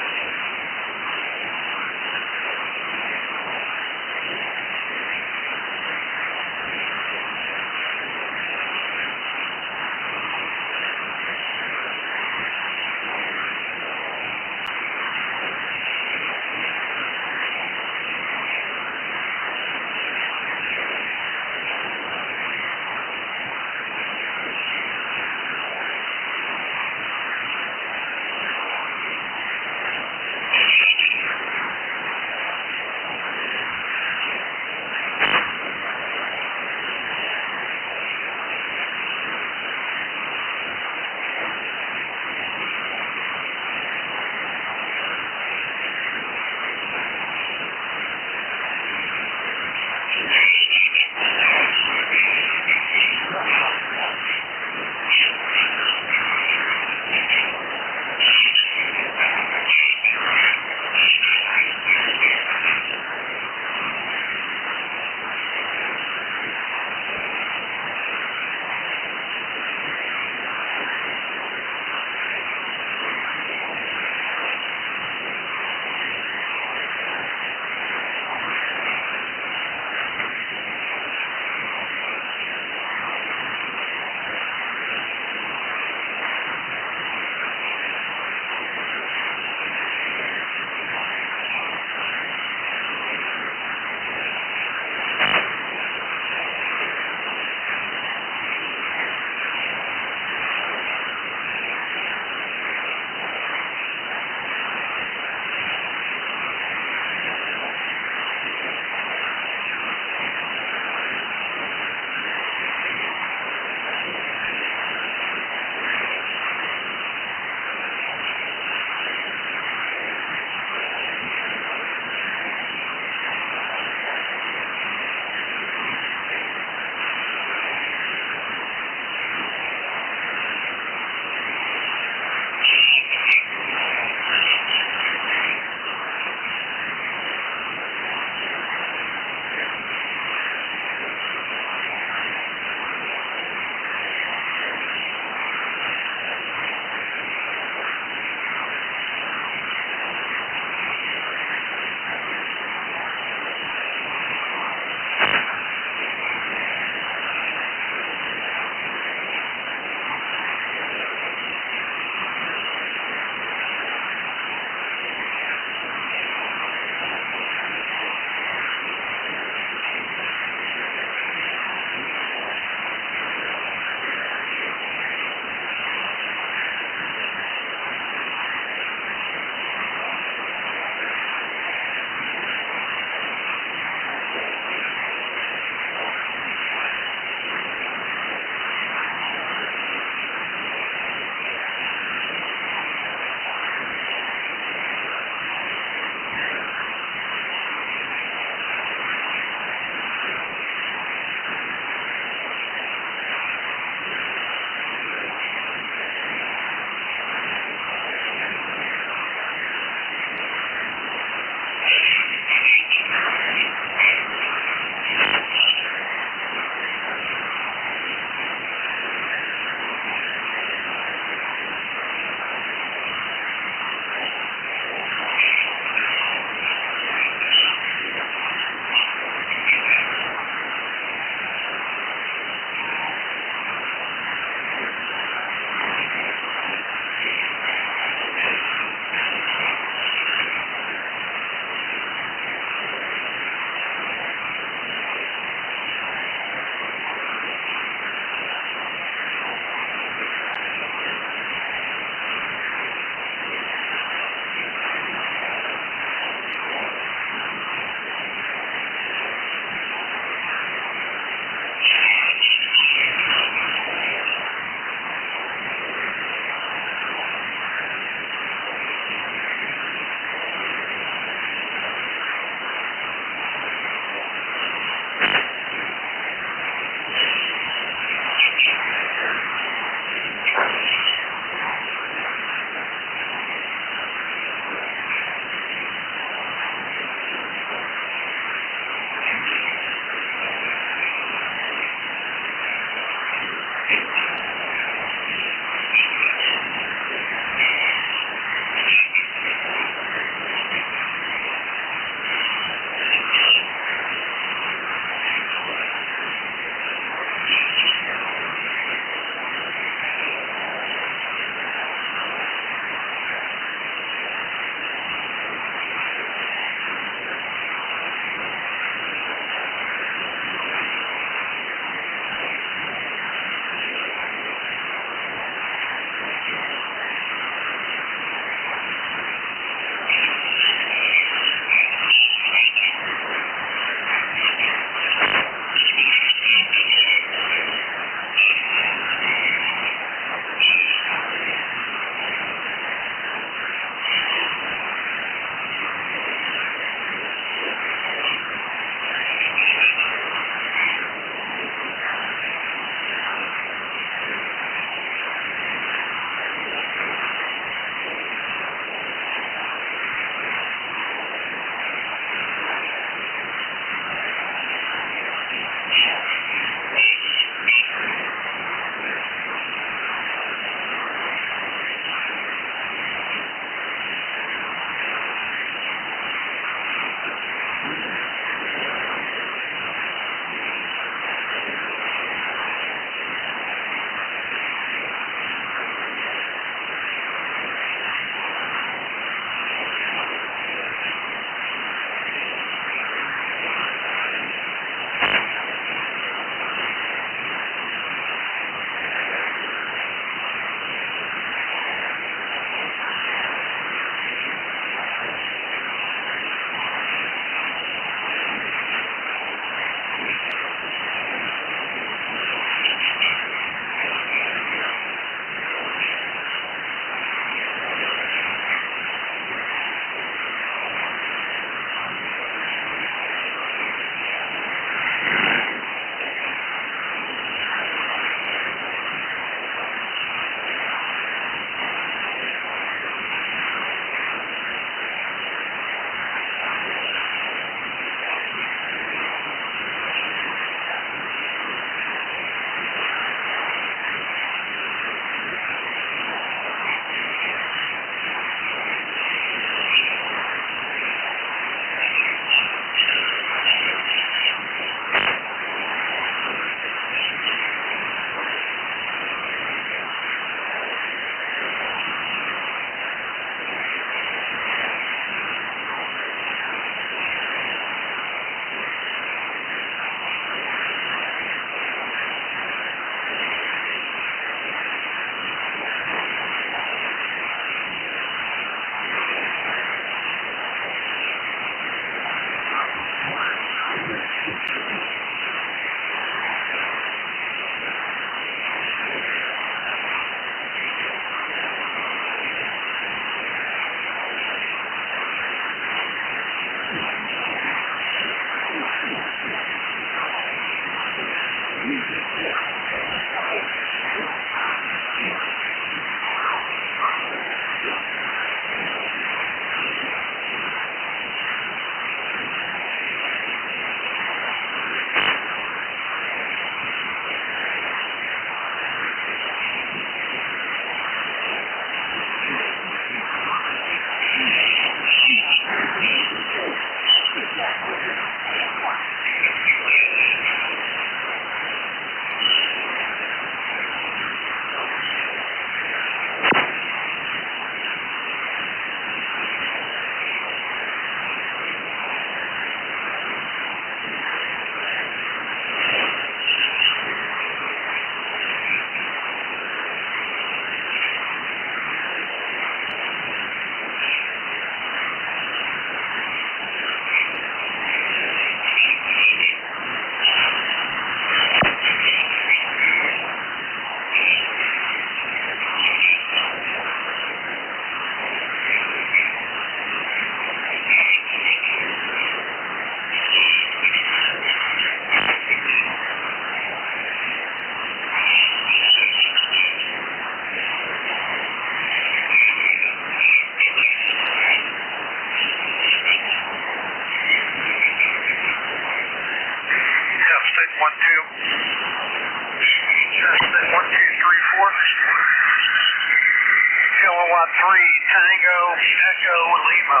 Foxtrot 3, Tango, Echo, Lima,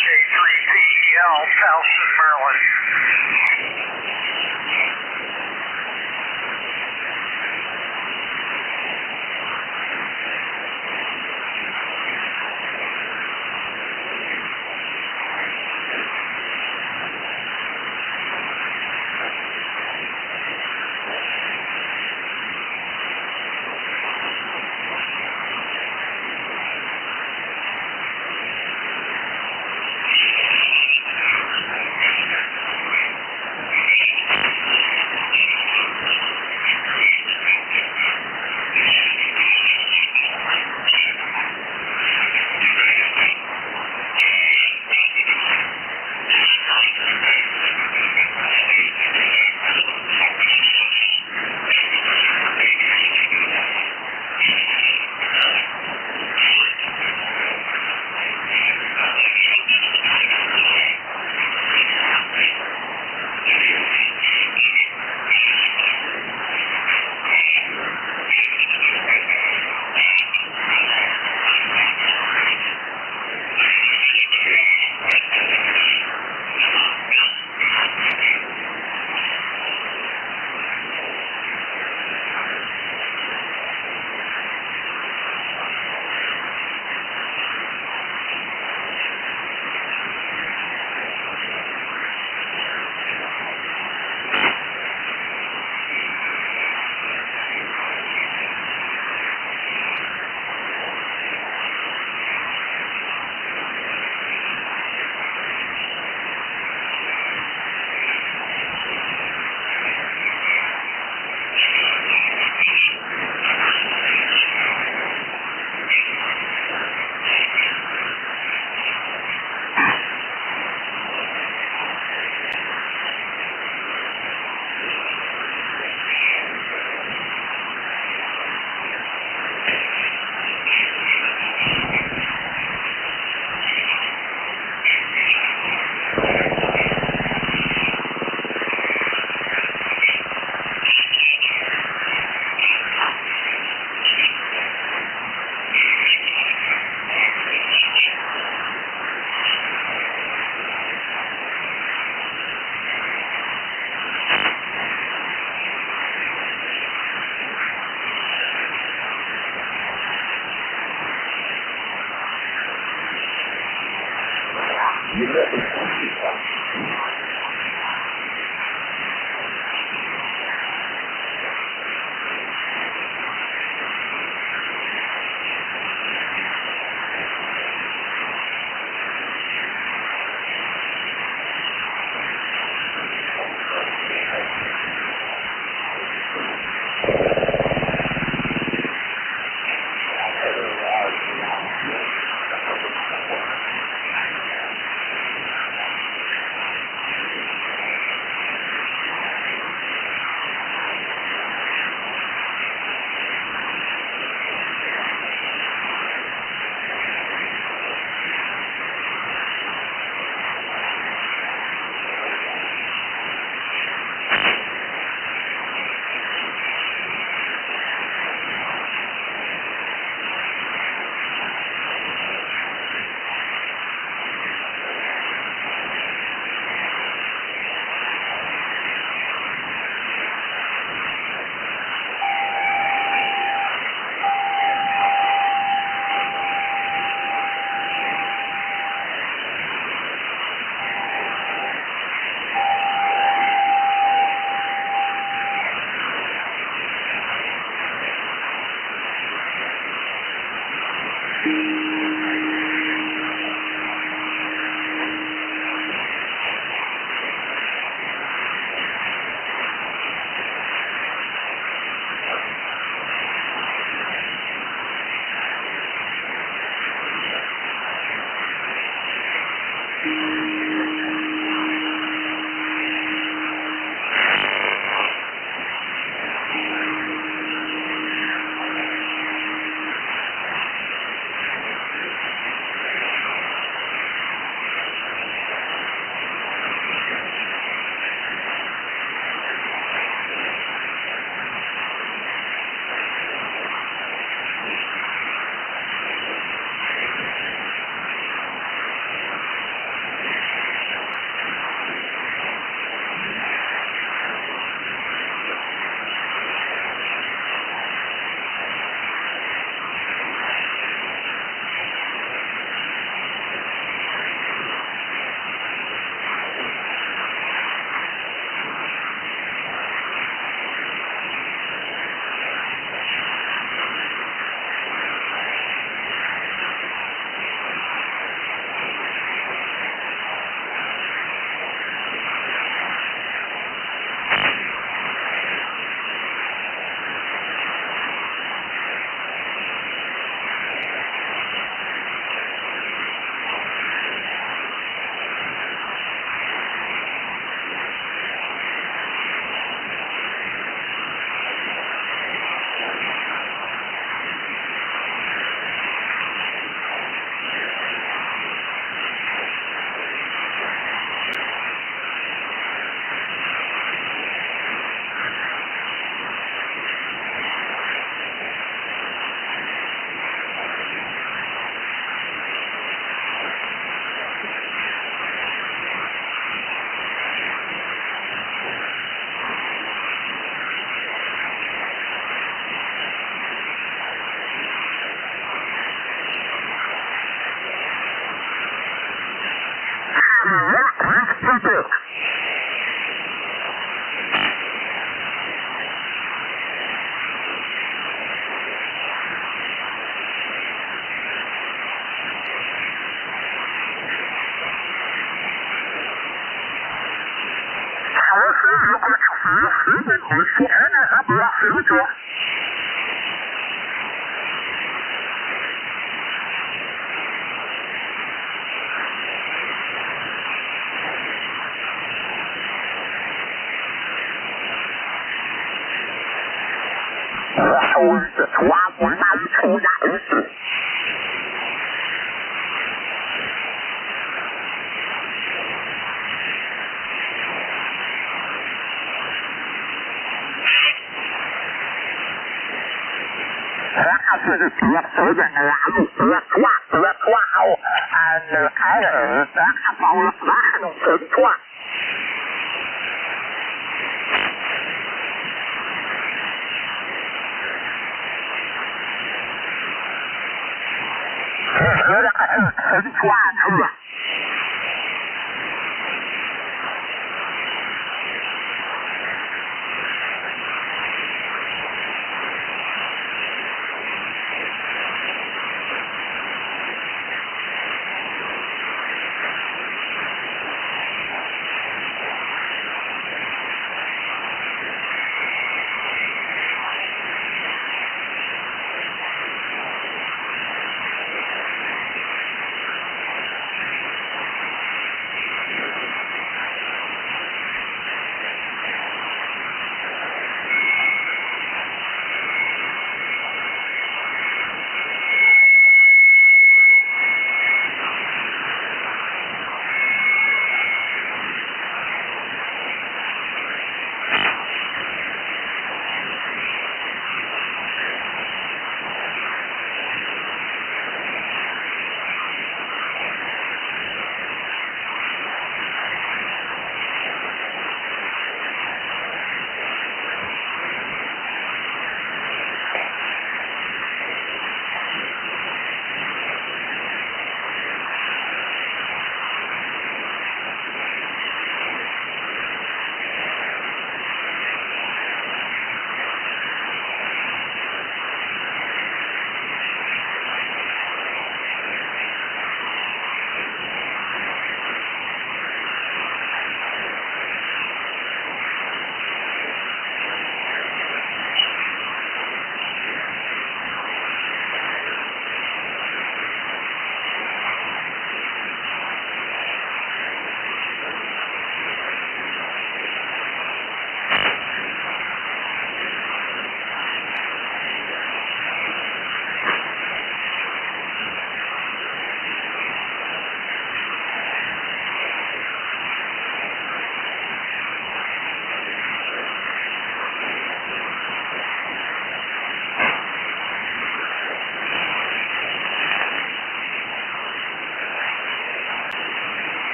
J3PL, Towson, Maryland.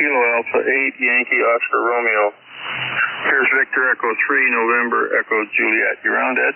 Kilo Alpha 8 Yankee Oscar Romeo. Here's Victor Echo 3 November Echo Juliet. You round, Ed?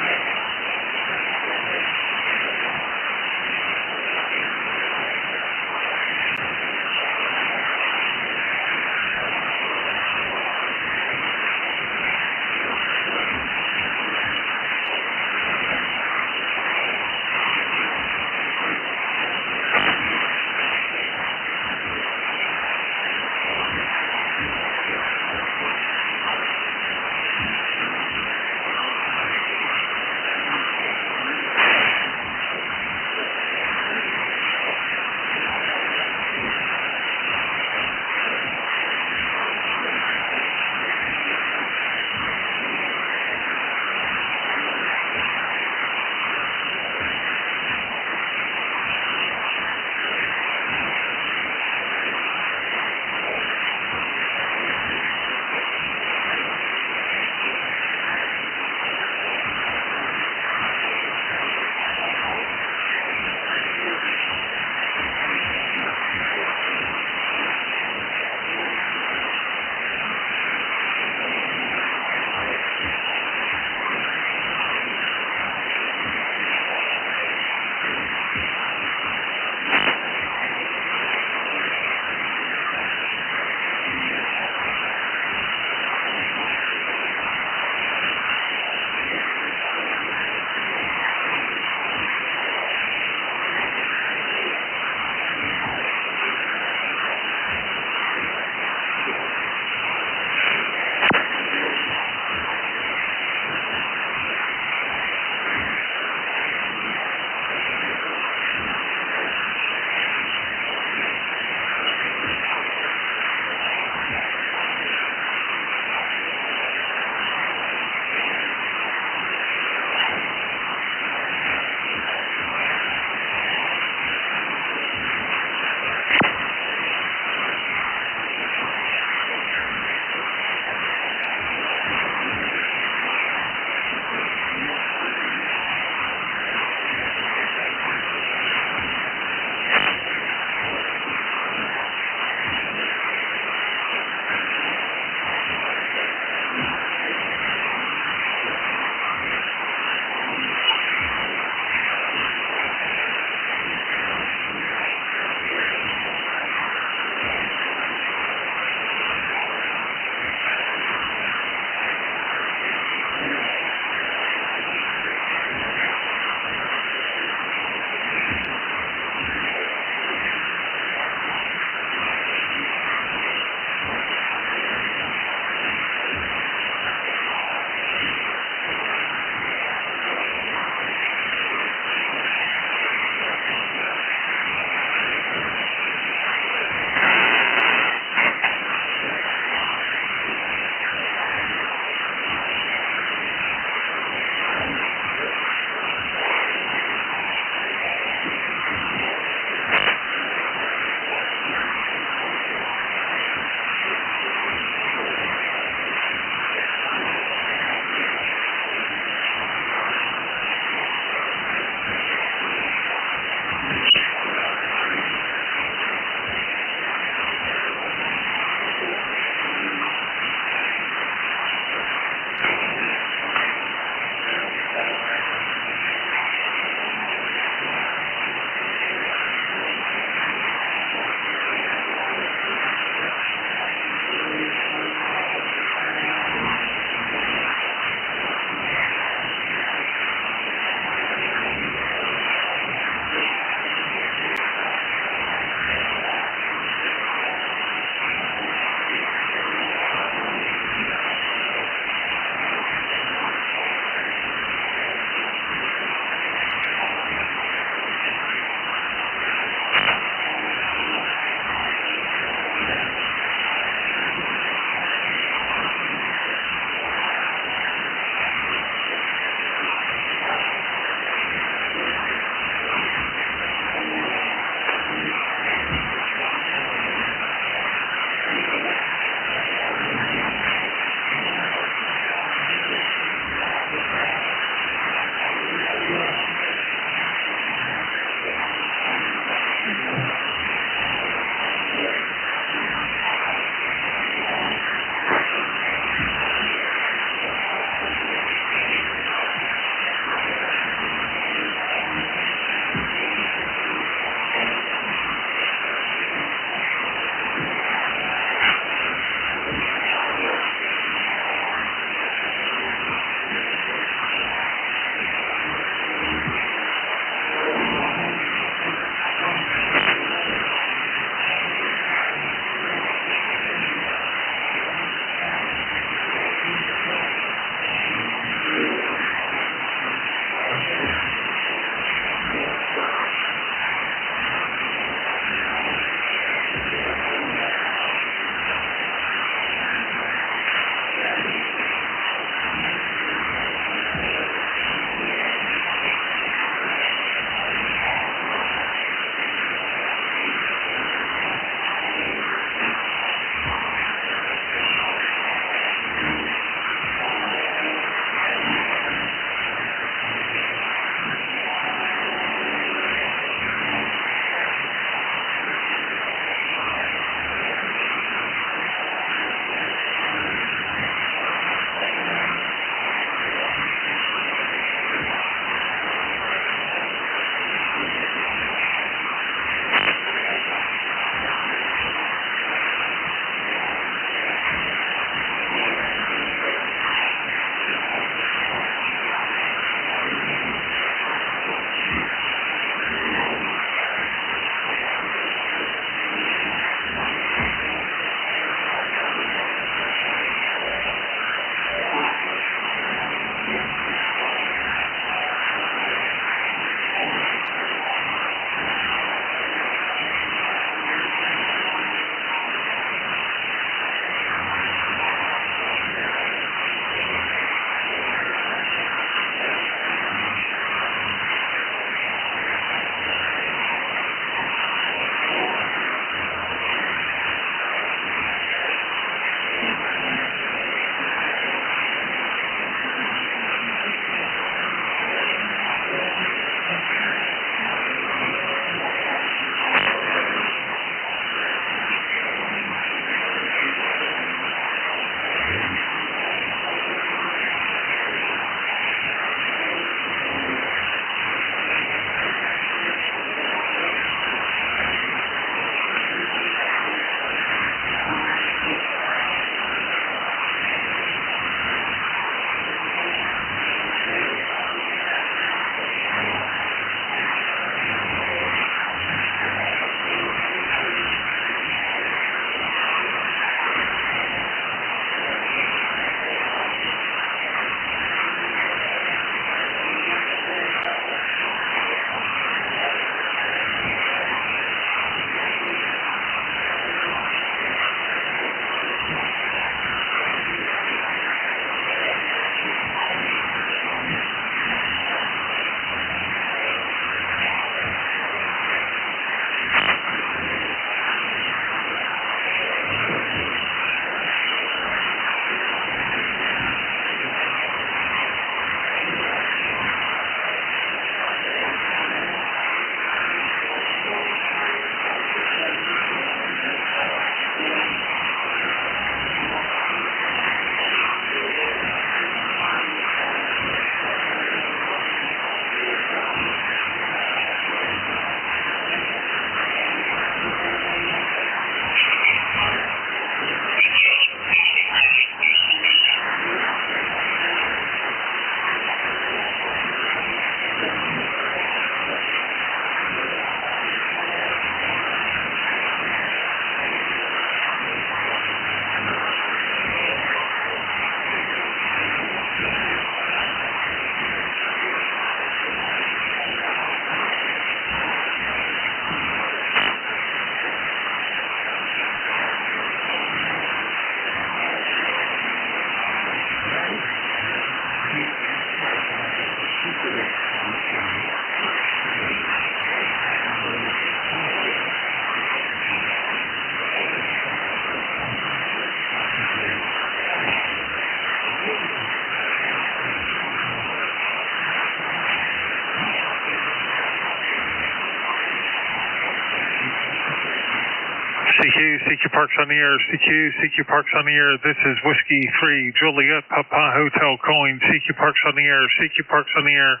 CQ Parks on the air. CQ Parks on the air. This is Whiskey 3, Juliet Papa Hotel calling. CQ Parks on the air. CQ Parks on the air.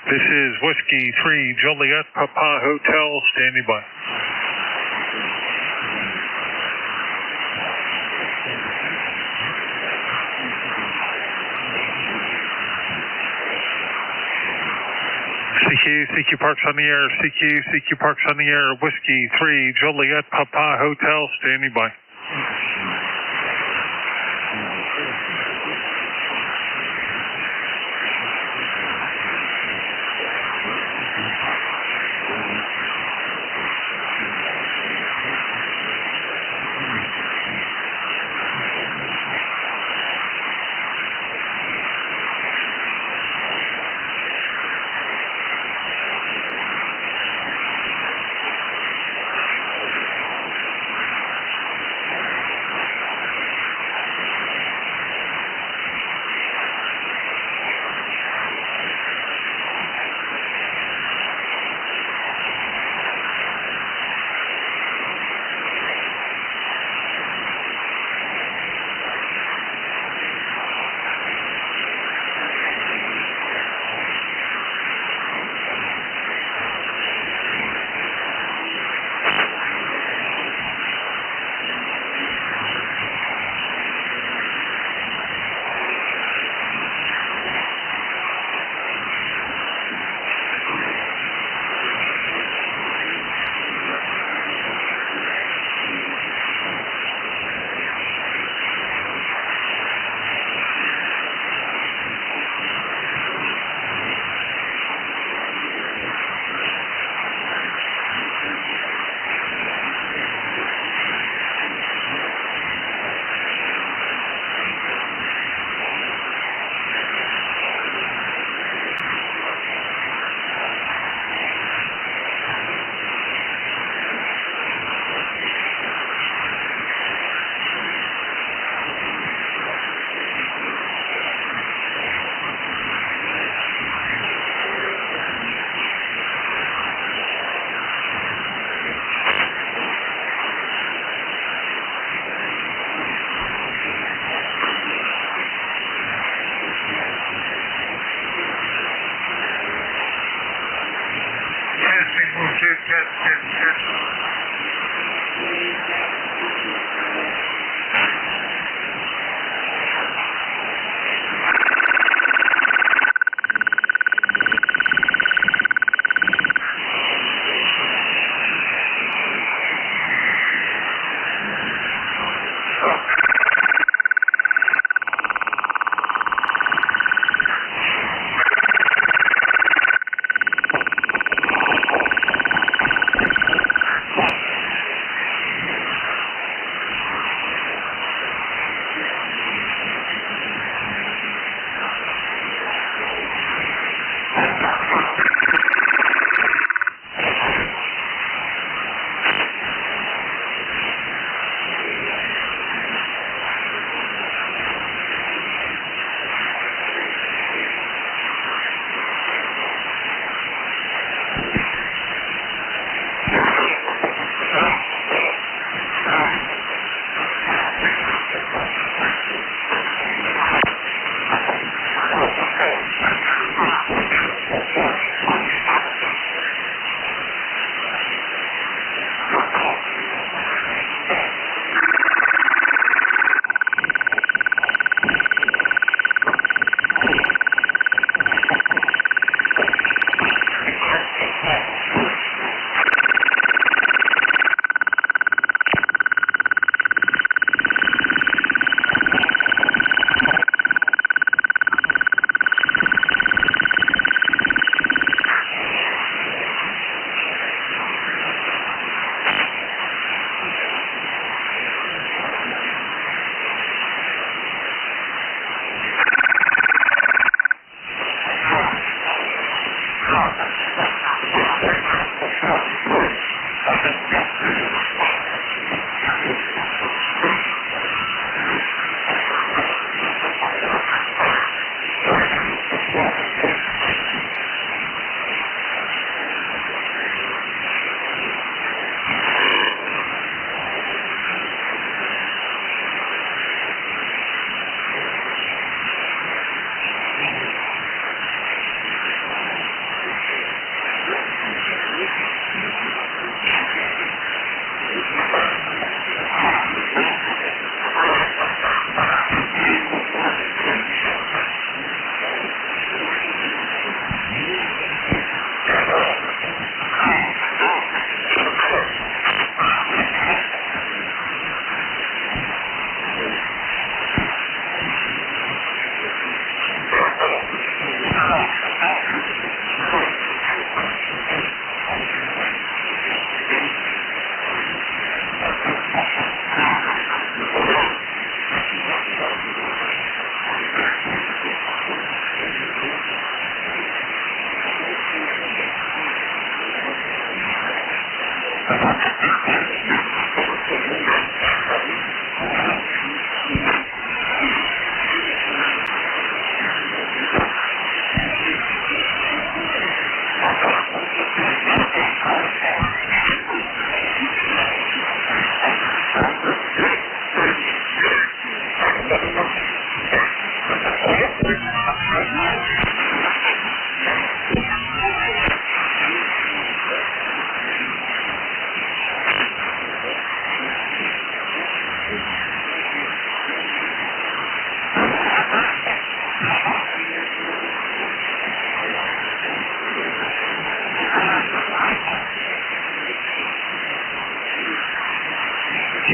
This is Whiskey 3, Juliet Papa Hotel, standing by. CQ Parks on the air. CQ Parks on the air. Whiskey 3, Juliet Papa Hotel, standing by.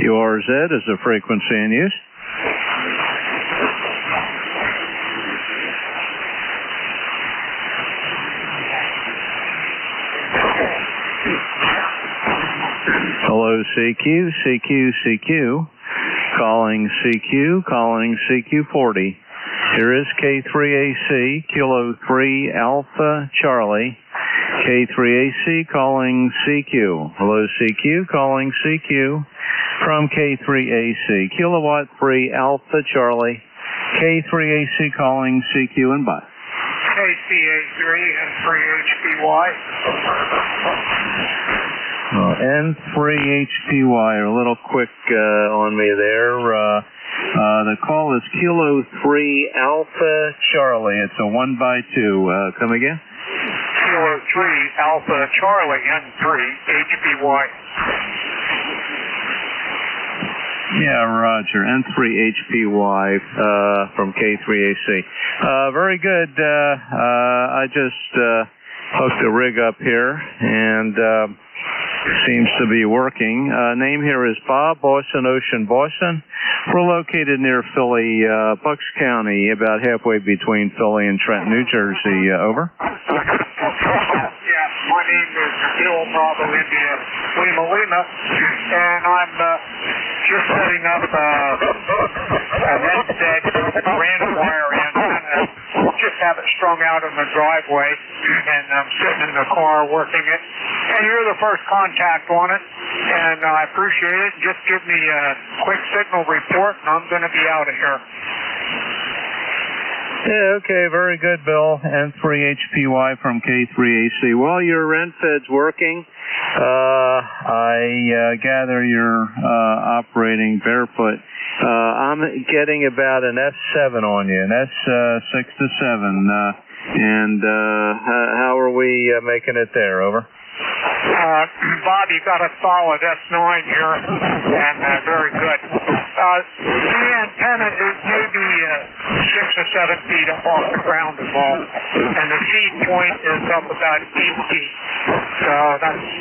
QRZ is the frequency in use. Hello, CQ, CQ, CQ. Calling CQ, calling CQ40. Here is K3AC, Kilo 3 Alpha Charlie. K3AC calling CQ. Hello, CQ, calling CQ from K3AC, Kilowatt 3 Alpha Charlie. K3AC calling CQ and bye. KCA3 and 3HPY. N3HPY, a little quick on me there. The call is Kilo 3 Alpha Charlie. It's a 1x2. Come again? Kilo 3 Alpha Charlie, N3HPY. Yeah, Roger. N3HPY from K3AC. Very good. I just hooked a rig up here and seems to be working. Name here is Bob, Boston Ocean, Boston. We're located near Philly, Bucks County, about halfway between Philly and Trenton, New Jersey. Over. Yeah, my name is Bill Bravo India Lima Lima, and I'm just setting up an NSED random wire antenna. Just have it strung out in the driveway, and I'm sitting in the car working it. And you're the first contact on it, and I appreciate it. Just give me a quick signal report, and I'm going to be out of here. Yeah, okay, very good, Bill. N3HPY from K3AC. Well, your NFED's working. I gather you're operating barefoot. I'm getting about an S7 on you, an S6 to 7. And how are we making it there? Over. Bob, you got a solid S9 here, and very good. The antenna is maybe 6 or 7 feet up off the ground is all, and the feed point is up about 8 feet. So that's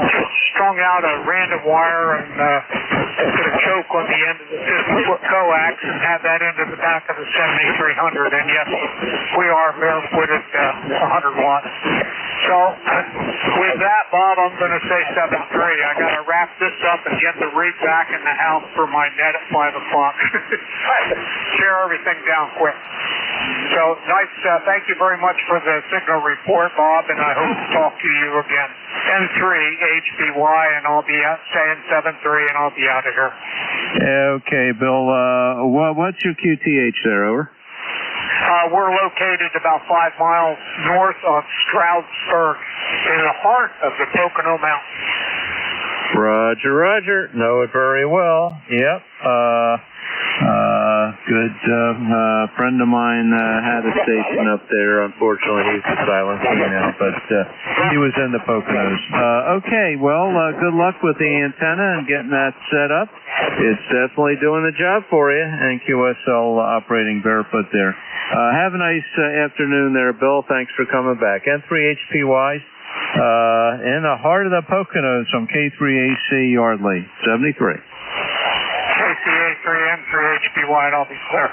just strung out a random wire and put a choke on the end of the 50-foot coax and have that into the back of the 7300. And yes, we are barefooted 100 watts. So with that, Bob, I'm going to say 7-3. I got to wrap this up and get the rig back in the house for my net at 5 o'clock. Tear everything down quick. So nice. Thank you very much for the signal report, Bob, and I hope to talk to you again. N3HPY, and I'll be out saying 7-3, and I'll be out of here. Okay, Bill. What's your QTH there? Over. We're located about 5 miles north of Stroudsburg, in the heart of the Pocono Mountains. Roger, Roger. Know it very well. Yep. Good. Friend of mine had a station up there. Unfortunately, he's silencing now, but he was in the Poconos. Okay, well, good luck with the antenna and getting that set up. It's definitely doing the job for you, and QSL operating barefoot there. Have a nice afternoon there, Bill. Thanks for coming back. N3HPY in the heart of the Poconos from K3AC Yardley, 73. KCA3 N3HPY, and I'll be clear.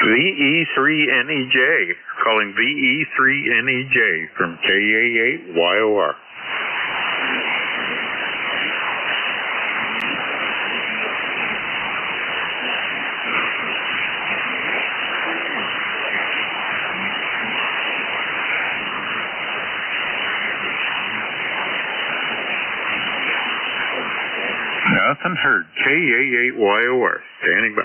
VE3NEJ, calling VE3NEJ from KA8YOR. Nothing heard. KA8YOR, standing by.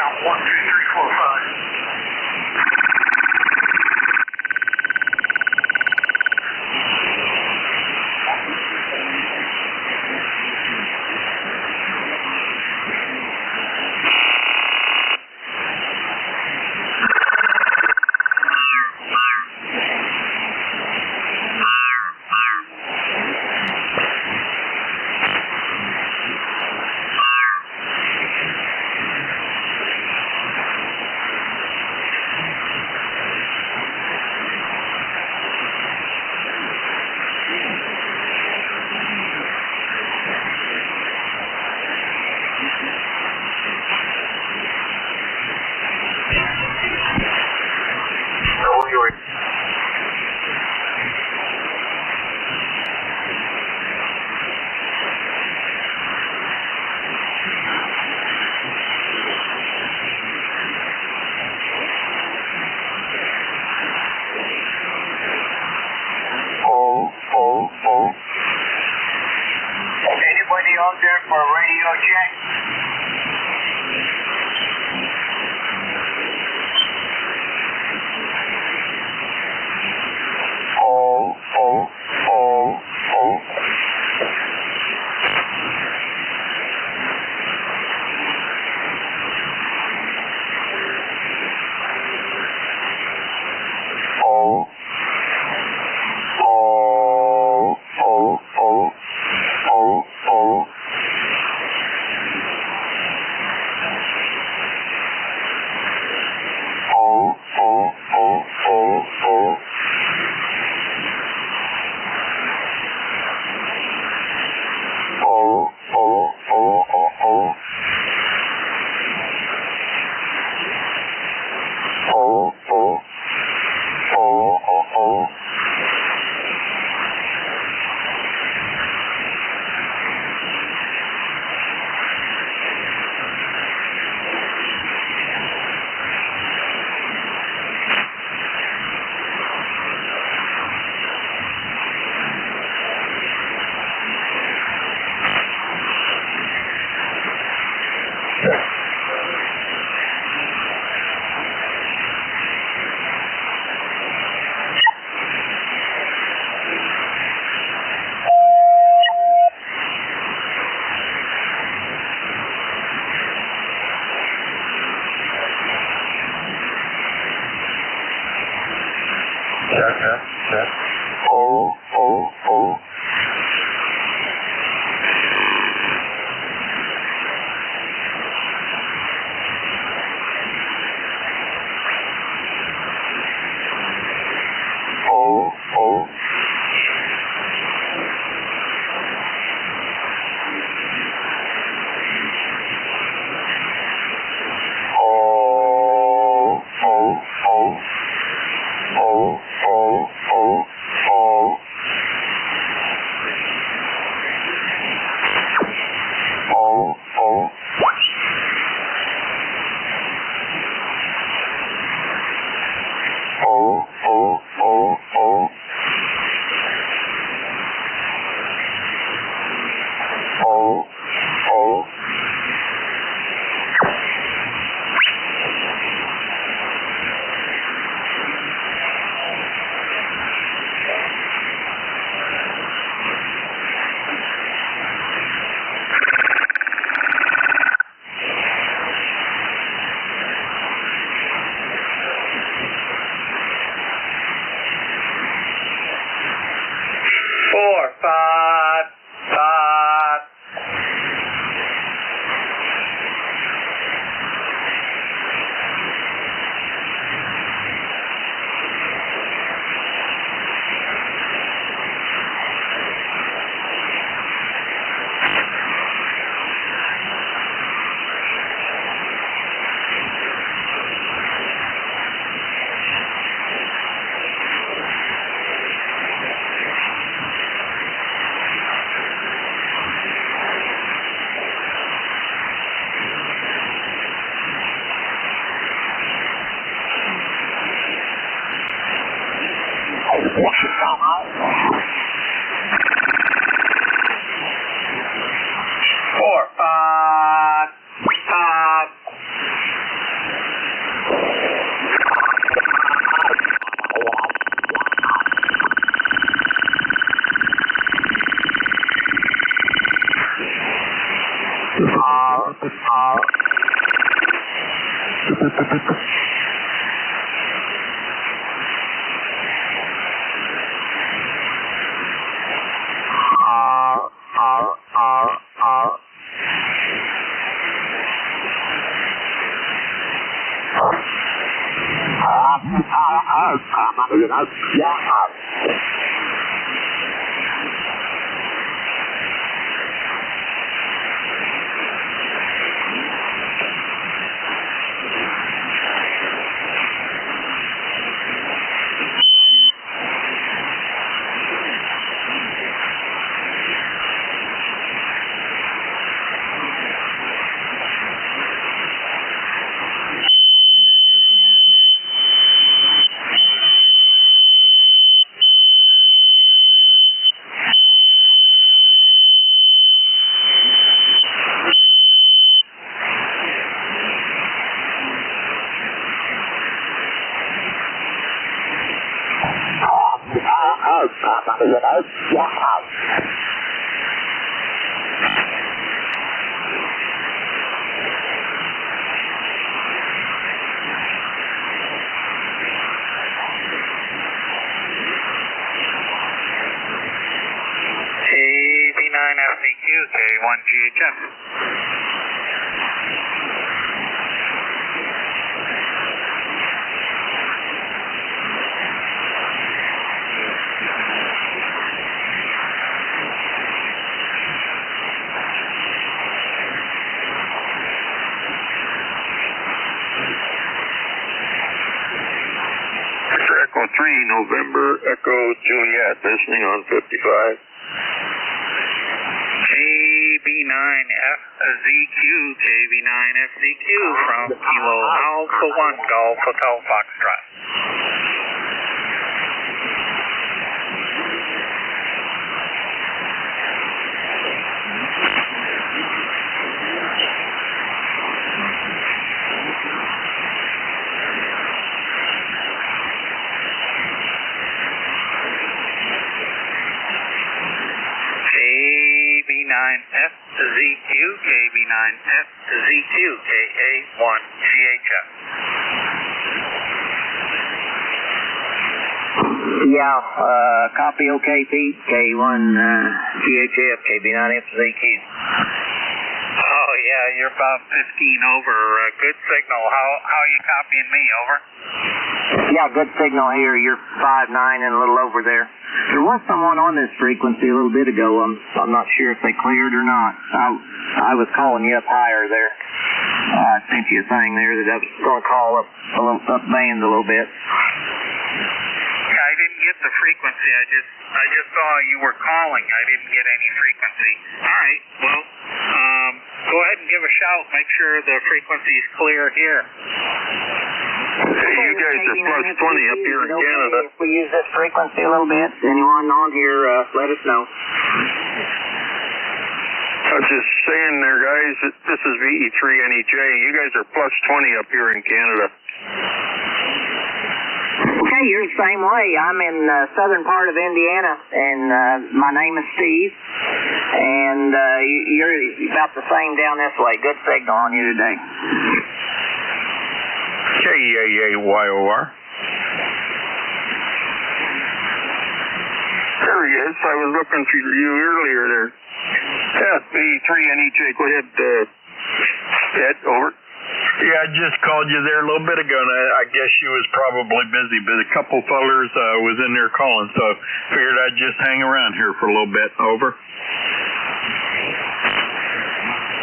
count 1, 2, 3, 4, 5. FCQ, K1GHF. Victor Echo 3, November Echo Juliet, listening on 55. KB9FZQ, KB9FZQ from Kilo Alpha 1 Golf Hotel Foxtrot. KB9FZQ, KB9FZQ, KA1GHF. Yeah, copy okay, Pete. K1GHF, KB9FZQ. Oh, yeah, you're about 15 over. Good signal. How are you copying me? Over? Yeah, good signal here. You're 5'9" and a little over there. There was someone on this frequency a little bit ago. I'm not sure if they cleared or not. I was calling you up higher there. I sent you a thing there that I was going to call up band a little bit. I didn't get the frequency. I just saw you were calling. I didn't get any frequency. All right. Well, go ahead and give a shout. Make sure the frequency is clear here. Hey, you guys are plus 20 up here in Canada. If we use this frequency a little bit, anyone on here, let us know. I was just saying there, guys, this is VE3NEJ. You guys are plus 20 up here in Canada. Okay, you're the same way. I'm in the southern part of Indiana, and my name is Steve. And you're about the same down this way. Good signal on you today. KAAYOR. There he is. I was looking for you earlier there. Yeah, VE3NEJ. Go ahead, Ed, over. Yeah, I just called you there a little bit ago, and I guess you was probably busy, but a couple fellers was in there calling, so figured I'd just hang around here for a little bit. Over.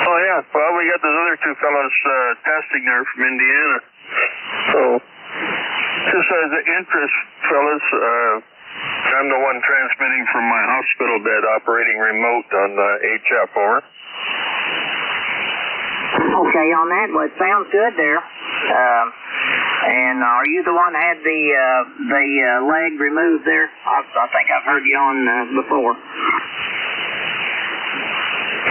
Oh, yeah. Well, we got those other two fellows testing there from Indiana. So, just as an interest, fellas, I'm the one transmitting from my hospital bed operating remote on HF, over. Okay, on that, well, it sounds good there. And are you the one that had the leg removed there? I think I've heard you on before.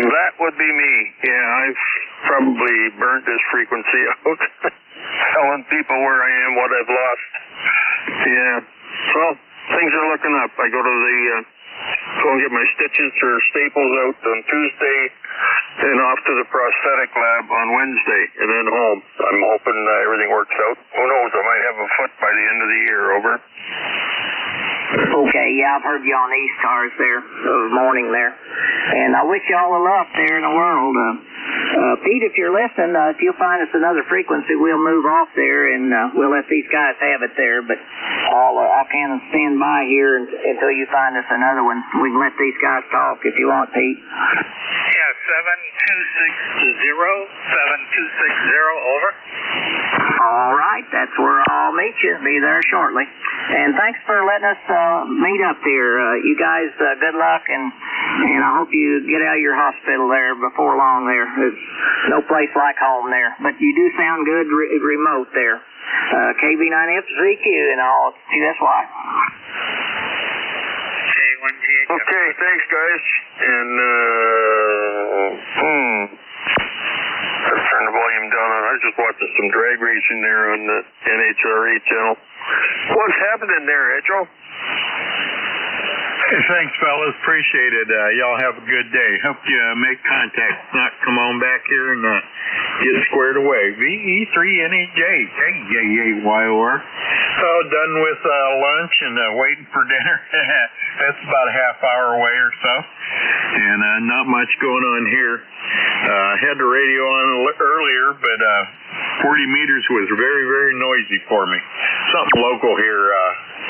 That would be me. Yeah, I've probably burnt this frequency out, telling people where I am, what I've lost. Yeah. Well, things are looking up. I go and get my stitches or staples out on Tuesday. and off to the prosthetic lab on Wednesday, and then home. I'm hoping everything works out. Who knows? I might have a foot by the end of the year. Over. Okay, yeah, I've heard you on ECARS there, morning there. And I wish you all the luck there in the world. Pete, if you're listening, if you'll find us another frequency, we'll move off there and we'll let these guys have it there. But I'll kind of stand by here until you find us another one. We can let these guys talk if you want, Pete. Yeah, 7260, over. All right, that's where I'll meet you. Be there shortly. And thanks for letting us meet up there. You guys, good luck, and I hope you get out of your hospital there before long there. There's no place like home there. But you do sound good remote there. KB9FZQ and all. See, that's why. Okay, thanks, guys. And, let's turn the volume down. I was just watching some drag racing there on the NHRA channel. What's happening there, Edro? Hey, thanks, fellas. Appreciate it. Y'all have a good day. Hope you make contact. Not come on back here and get squared away. VE3NEJ, KJAYOR. Done with lunch and waiting for dinner. That's about a half hour away or so. And not much going on here. I had the radio on earlier, but 40 meters was very, very noisy for me. Something local here,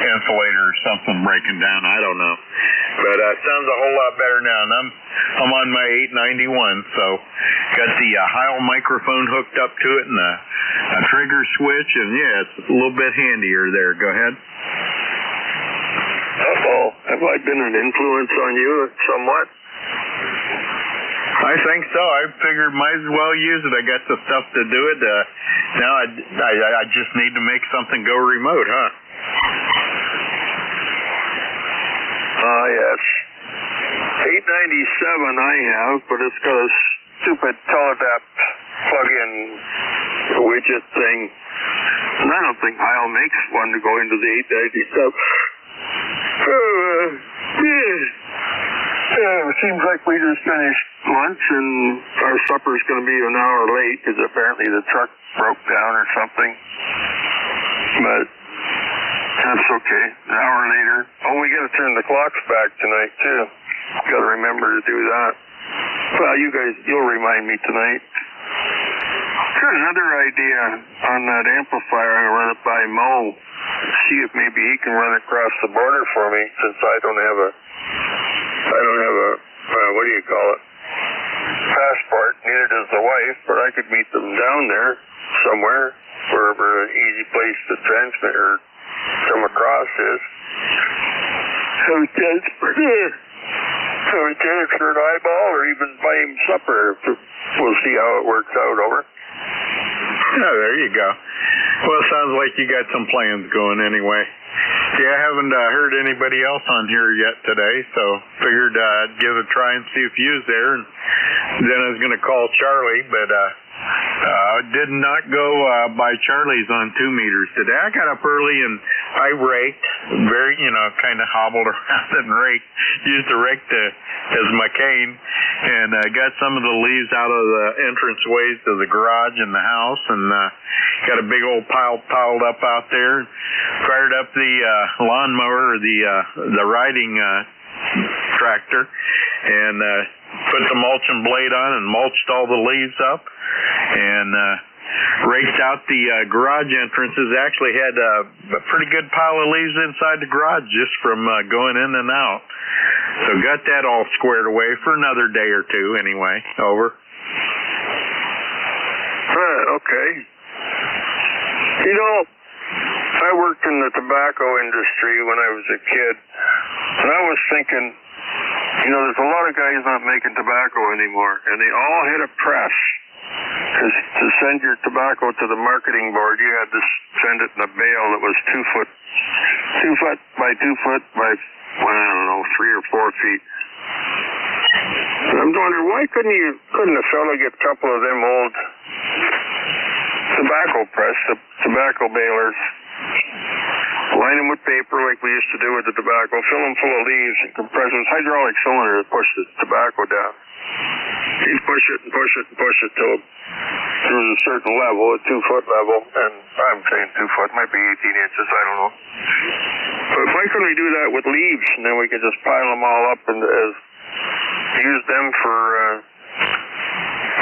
insulator or something breaking down. I don't know. But sounds a whole lot better now. And I'm on my 891, so got the Heil microphone hooked up to it and a trigger switch, and yeah, it's a little bit handier there. Go ahead. Uh-oh. Have I been an influence on you somewhat? I think so. I figured might as well use it. I got the stuff to do it. Now I just need to make something go remote, huh? Yes. 897 I have, but it's got a stupid Teledap plug-in widget thing. And I don't think Heil makes one to go into the 897. It seems like we just finished lunch and our supper's going to be an hour late because apparently the truck broke down or something. But that's okay. An hour later. Oh, we got to turn the clocks back tonight too. Got to remember to do that. Well, you guys, you'll remind me tonight. Got another idea on that amplifier. I'm gonna run it by Mo. See if maybe he can run across the border for me, since I don't have a what do you call it? Passport. Neither does the wife, but I could meet them down there somewhere, wherever an easy place to transmit or come across is. So we transfer an eyeball or even buy him supper. We'll see how it works out. Over. Oh, there you go. Well, it sounds like you got some plans going anyway. Yeah, I haven't heard anybody else on here yet today, so figured I'd give it a try and see if you was there. And then I was going to call Charlie, but did not go by Charlie's on 2 meters today. I got up early and I raked, very, kind of hobbled around and raked, used the rake as my cane, and got some of the leaves out of the entranceways to the garage and the house, and got a big old pile piled up out there. Fired up the lawnmower, or the riding tractor, and put the mulching blade on and mulched all the leaves up, and raked out the garage entrances. Actually had a pretty good pile of leaves inside the garage just from going in and out. So got that all squared away for another day or two anyway. Over. Okay. I worked in the tobacco industry when I was a kid, and I was thinking, there's a lot of guys not making tobacco anymore, and they all had a press. Because to send your tobacco to the marketing board, you had to send it in a bale that was 2 foot by 2 foot by, 3 or 4 feet. And I'm wondering, why couldn't a fellow get a couple of them old tobacco press, the tobacco balers, line them with paper like we used to do with the tobacco, fill them full of leaves and compressors, hydraulic cylinder to push the tobacco down. You push it and push it and push it till there's a certain level, a 2-foot level, and I'm saying 2 foot, might be 18 inches, I don't know. But why couldn't we do that with leaves, and then we could just pile them all up and use them for,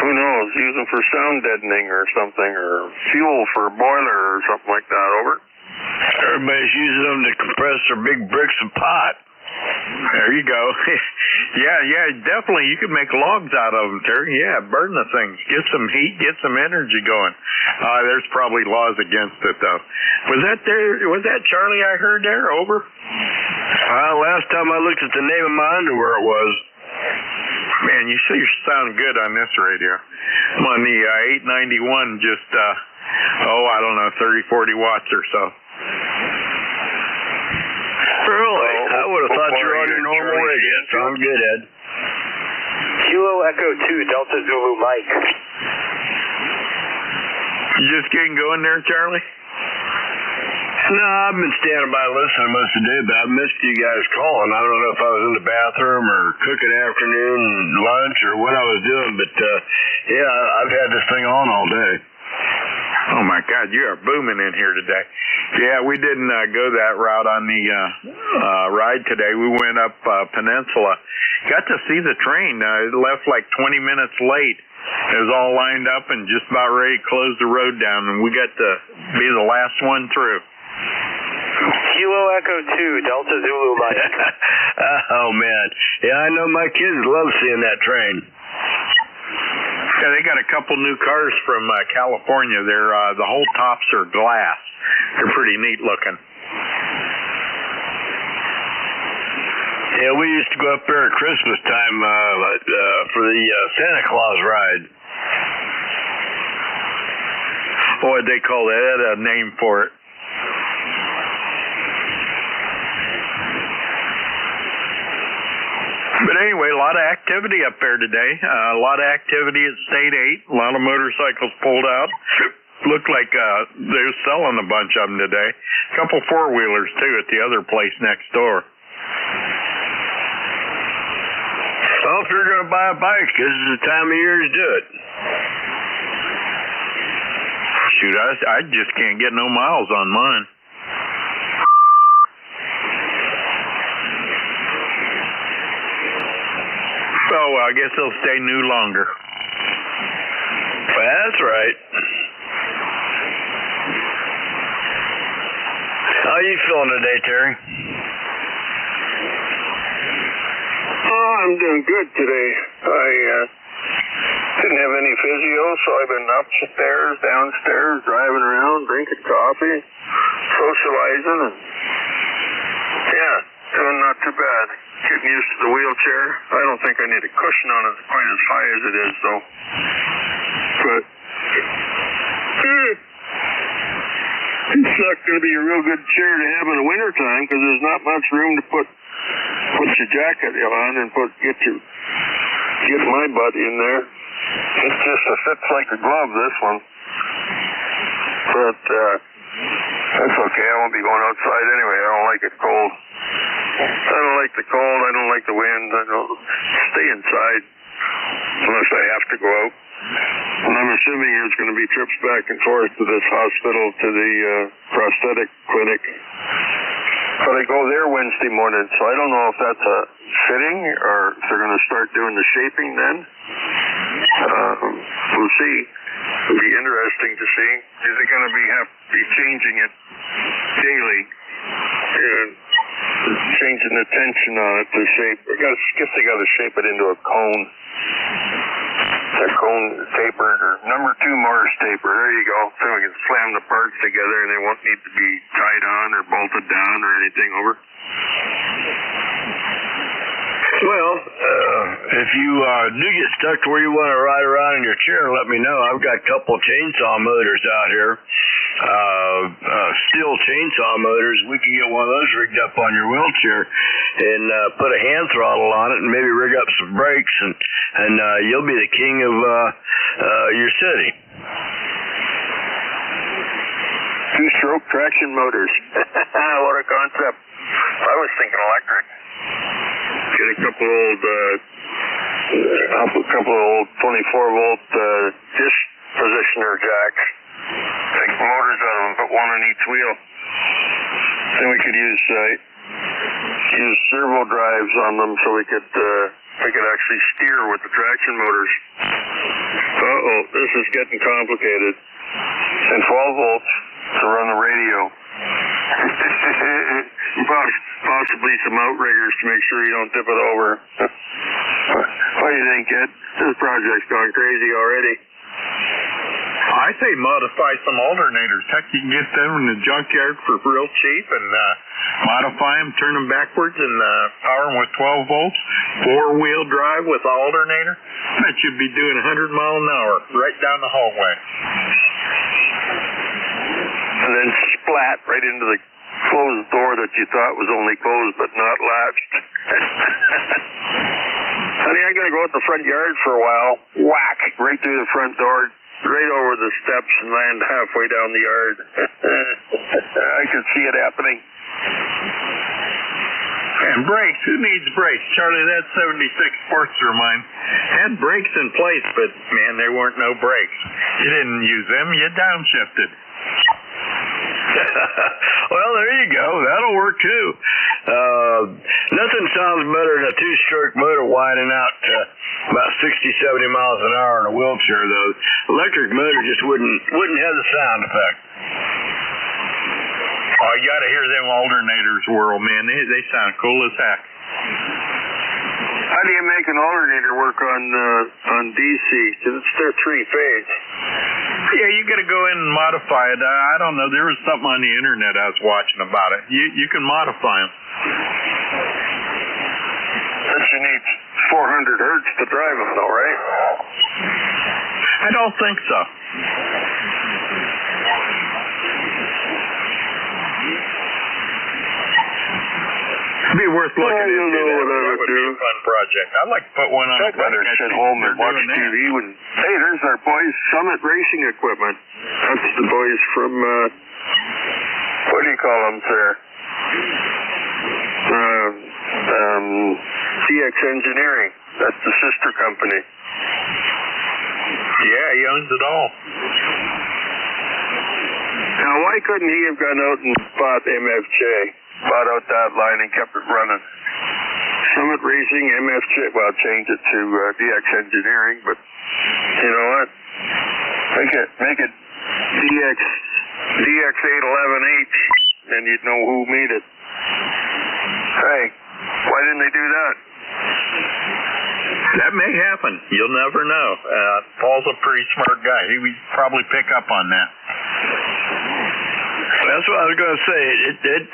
who knows, use them for sound deadening or something, or fuel for a boiler or something like that, over? Everybody's using them to compress their big bricks of pot. There you go. yeah, definitely. You could make logs out of them, Terry. Yeah, burn the things. Get some heat, get some energy going. There's probably laws against it, though. Was that Charlie I heard there? Over? Last time I looked at the name of my underwear, it was. Man, you sound good on this radio. I'm on the 891, just, I don't know, 30, 40 watts or so. Really? I would have thought you were on your normal radio. Sounds good, Ed. Kilo Echo 2, Delta Zulu Mike. You just getting going there, Charlie? No, I've been standing by listening most of the day, but I missed you guys calling. I don't know if I was in the bathroom or cooking afternoon lunch or what I was doing, but yeah, I've had this thing on all day. Oh my God, you are booming in here today. Yeah, we didn't go that route on the ride today. We went up Peninsula. Got to see the train. It left like 20 minutes late. It was all lined up and just about ready to close the road down, and we got to be the last one through. Kilo Echo 2, Delta Zulu Mike. Oh man, yeah, I know my kids love seeing that train. Yeah, they got a couple new cars from California. They're the whole tops are glass. They're pretty neat looking. Yeah, we used to go up there at Christmas time for the Santa Claus ride. What did they call that? They had a name for it. But anyway, a lot of activity up there today. A lot of activity at State 8. A lot of motorcycles pulled out. Looked like they were selling a bunch of them today. A couple four-wheelers, too, at the other place next door. Well, if you're going to buy a bike, this is the time of year to do it. Shoot, I just can't get no miles on mine. So I guess they'll stay new longer. That's right. How are you feeling today, Terry? Oh, I'm doing good today. I didn't have any physio, so I've been upstairs, downstairs, driving around, drinking coffee, socializing, and yeah, doing not too bad. Getting used to the wheelchair. I don't think I need a cushion on it quite as high as it is, though. But it's not going to be a real good chair to have in the wintertime because there's not much room to put your jacket on and get my butt in there. It just fits like a glove, this one. But that's okay. I won't be going outside anyway. I don't like it cold. I don't like the cold. I don't like the wind. I don't stay inside unless I have to go out. And I'm assuming there's going to be trips back and forth to this hospital to the prosthetic clinic. But I go there Wednesday morning, so I don't know if that's a fitting or if they're going to start doing the shaping then. We'll see. It'll be interesting to see. Is it going to have to be changing it daily? And changing the tension on it to shape. I guess they got to shape it into a cone. A cone tapered or number 2 Morse taper. There you go. So we can slam the parts together and they won't need to be tied on or bolted down or anything over. Well, if you do get stuck to where you want to ride around in your chair, let me know. I've got a couple chainsaw motors out here. Steel chainsaw motors. We can get one of those rigged up on your wheelchair and put a hand throttle on it and maybe rig up some brakes and you'll be the king of your city. 2-stroke traction motors. What a concept. I was thinking electric. Get a couple old a couple of old 24-volt disc positioner jacks. Take motors out of them, put one on each wheel. Then we could use servo drives on them, so we could actually steer with the traction motors. Uh-oh, this is getting complicated. And 12 volts to run the radio. Possibly some outriggers to make sure you don't tip it over. What do you think, Ed? This project's gone crazy already. I say modify some alternators. Heck, you can get them in the junkyard for real cheap and modify them, turn them backwards, and power them with 12 volts, four-wheel drive with alternator. That should be doing 100 miles an hour right down the hallway. And then splat right into the closed door that you thought was only closed but not latched. Honey, I'm going to go out the front yard for a while. Whack! Right through the front door, right over the steps, and land halfway down the yard. I could see it happening. And brakes. Who needs brakes? Charlie, that 76 Sportster of mine had brakes in place, but, man, there weren't no brakes. You didn't use them. You downshifted. Well, there you go. That'll work too. Nothing sounds better than a two-stroke motor widening out to about 60, 70 miles an hour in a wheelchair, though. Electric motor just wouldn't have the sound effect. Oh, you got to hear them alternators whirl, man. They sound cool as heck. How do you make an alternator work on DC? Because it's their three-phase. Yeah, you got to go in and modify it. I don't know. There was something on the internet I was watching about it. You can modify them. But you need 400 hertz to drive them, though, right? I don't think so. It'd be worth looking into. That would be a fun project. I'd like to put one on. I'd rather sit home and watch TV. Hey, there's our boys, Summit Racing Equipment. That's the boys from, what do you call them, sir? DX Engineering. That's the sister company. Yeah, he owns it all. Now, why couldn't he have gone out and bought MFJ? Bought out that line and kept it running. Summit Racing, MFJ, well, changed it to DX Engineering, but you know what? Make it DX811H, and you'd know who made it. Hey, why didn't they do that? That may happen. You'll never know. Paul's a pretty smart guy. He would probably pick up on that. That's what I was going to say. It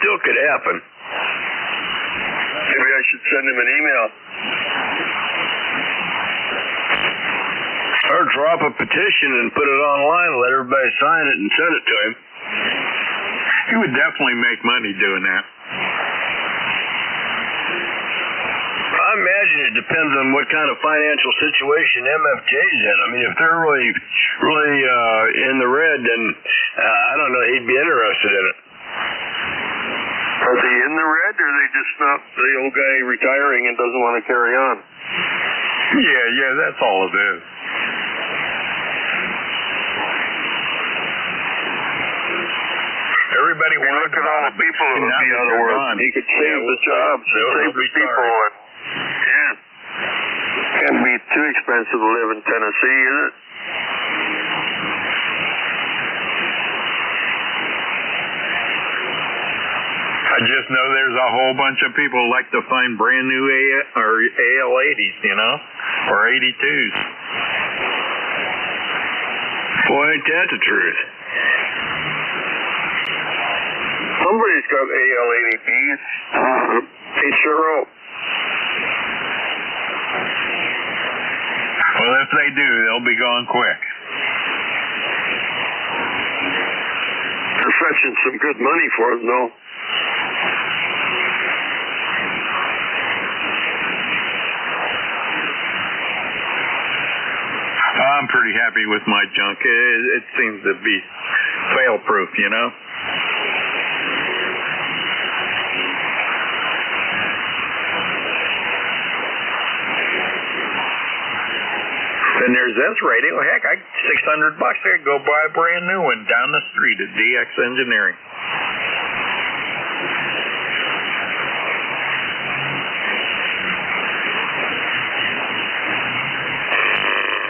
still could happen. Maybe I should send him an email. Or drop a petition and put it online and let everybody sign it and send it to him. He would definitely make money doing that. I imagine it depends on what kind of financial situation MFJ's in. I mean, if they're really in the red, then I don't know, he'd be interested in it. Are they in the red, or are they just not the old guy retiring and doesn't want to carry on? Yeah, that's all it is. Everybody wants look at all the people that would be out of work. He could save the jobs and save the people. Yeah. Can't be too expensive to live in Tennessee, is it? I just know there's a whole bunch of people who like to find brand new AL80s, or 82s. Boy, ain't that the truth. Somebody's got AL80Bs. HRO. Well, if they do, they'll be gone quick. They're fetching some good money for them, though. I'm pretty happy with my junk. It seems to be fail-proof, Then there's this radio. Heck, $600. I could go buy a brand new one down the street at DX Engineering.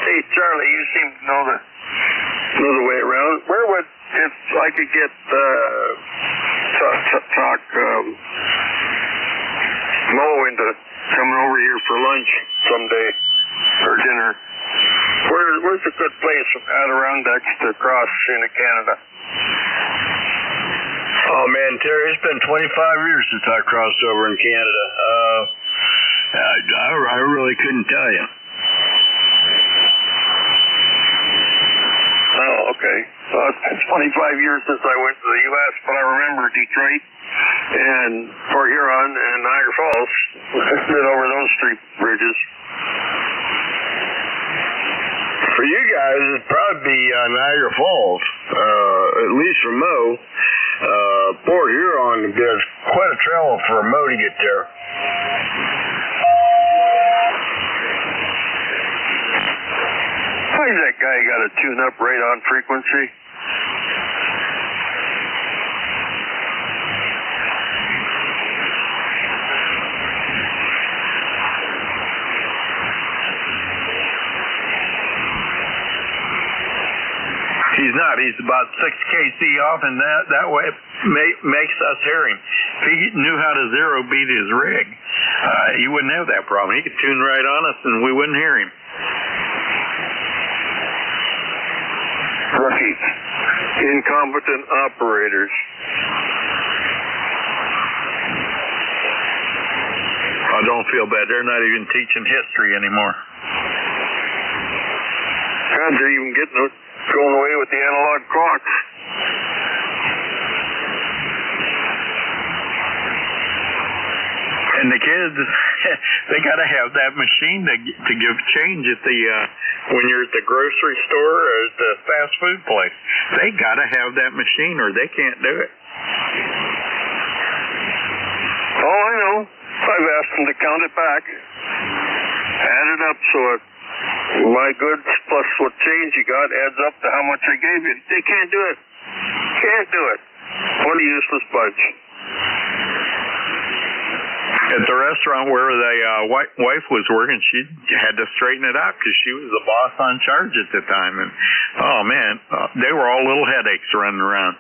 Hey, Charlie, you seem to know the way around. Where would, if I could get Mo into coming over here for lunch someday or dinner? Where's a good place from Adirondacks to cross into Canada? Oh man, Terry, it's been 25 years since I crossed over in Canada. I really couldn't tell you. Oh, okay. Well, it's been 25 years since I went to the U.S., but I remember Detroit and Port Huron and Niagara Falls. I've been over those three bridges. For you guys, it'd probably be Niagara Falls, at least for Mo. Port Huron, there's quite a travel for Mo to get there. Why's that guy got a tune-up radon frequency? He's not. He's about 6 kc off, and that way makes us hear him. If he knew how to zero beat his rig, he wouldn't have that problem. He could tune right on us, and we wouldn't hear him. Rookie. Incompetent operators. I don't feel bad. They're not even teaching history anymore. God, they're even going away with the analog clocks. And the kids, they got to have that machine to give change at the when you're at the grocery store or at the fast food place. They got to have that machine or they can't do it. Oh, I know. I've asked them to count it back. Add it up so my goods plus what change you got adds up to how much I gave you. They can't do it. Can't do it. What a useless bunch. At the restaurant where the wife was working, she had to straighten it out because she was the boss on charge at the time. And, oh, man, they were all little headaches running around.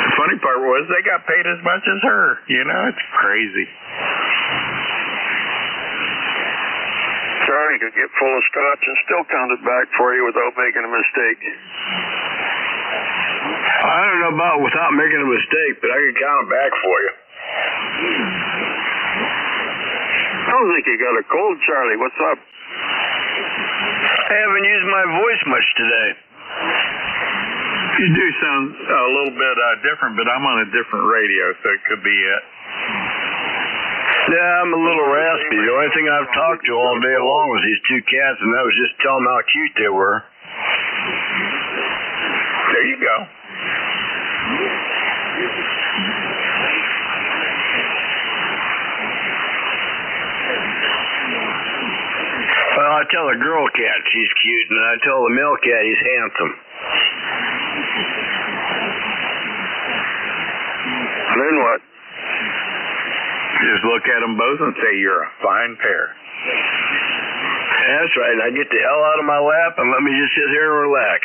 The funny part was they got paid as much as her. You know, it's crazy. Charlie could get full of scotch and still count it back for you without making a mistake. I don't know about without making a mistake, but I can count it back for you. I don't think you got a cold, Charlie. What's up? I haven't used my voice much today. You do sound a little bit different, but I'm on a different radio, so it could be it. Yeah, I'm a little raspy. The only thing I've talked to all day long was these two cats, and that was just tell them how cute they were. There you go. Well, I tell the girl cat she's cute, and I tell the male cat he's handsome. Then what? Just look at them both and say, you're a fine pair. That's right. Now get the hell out of my lap and let me just sit here and relax.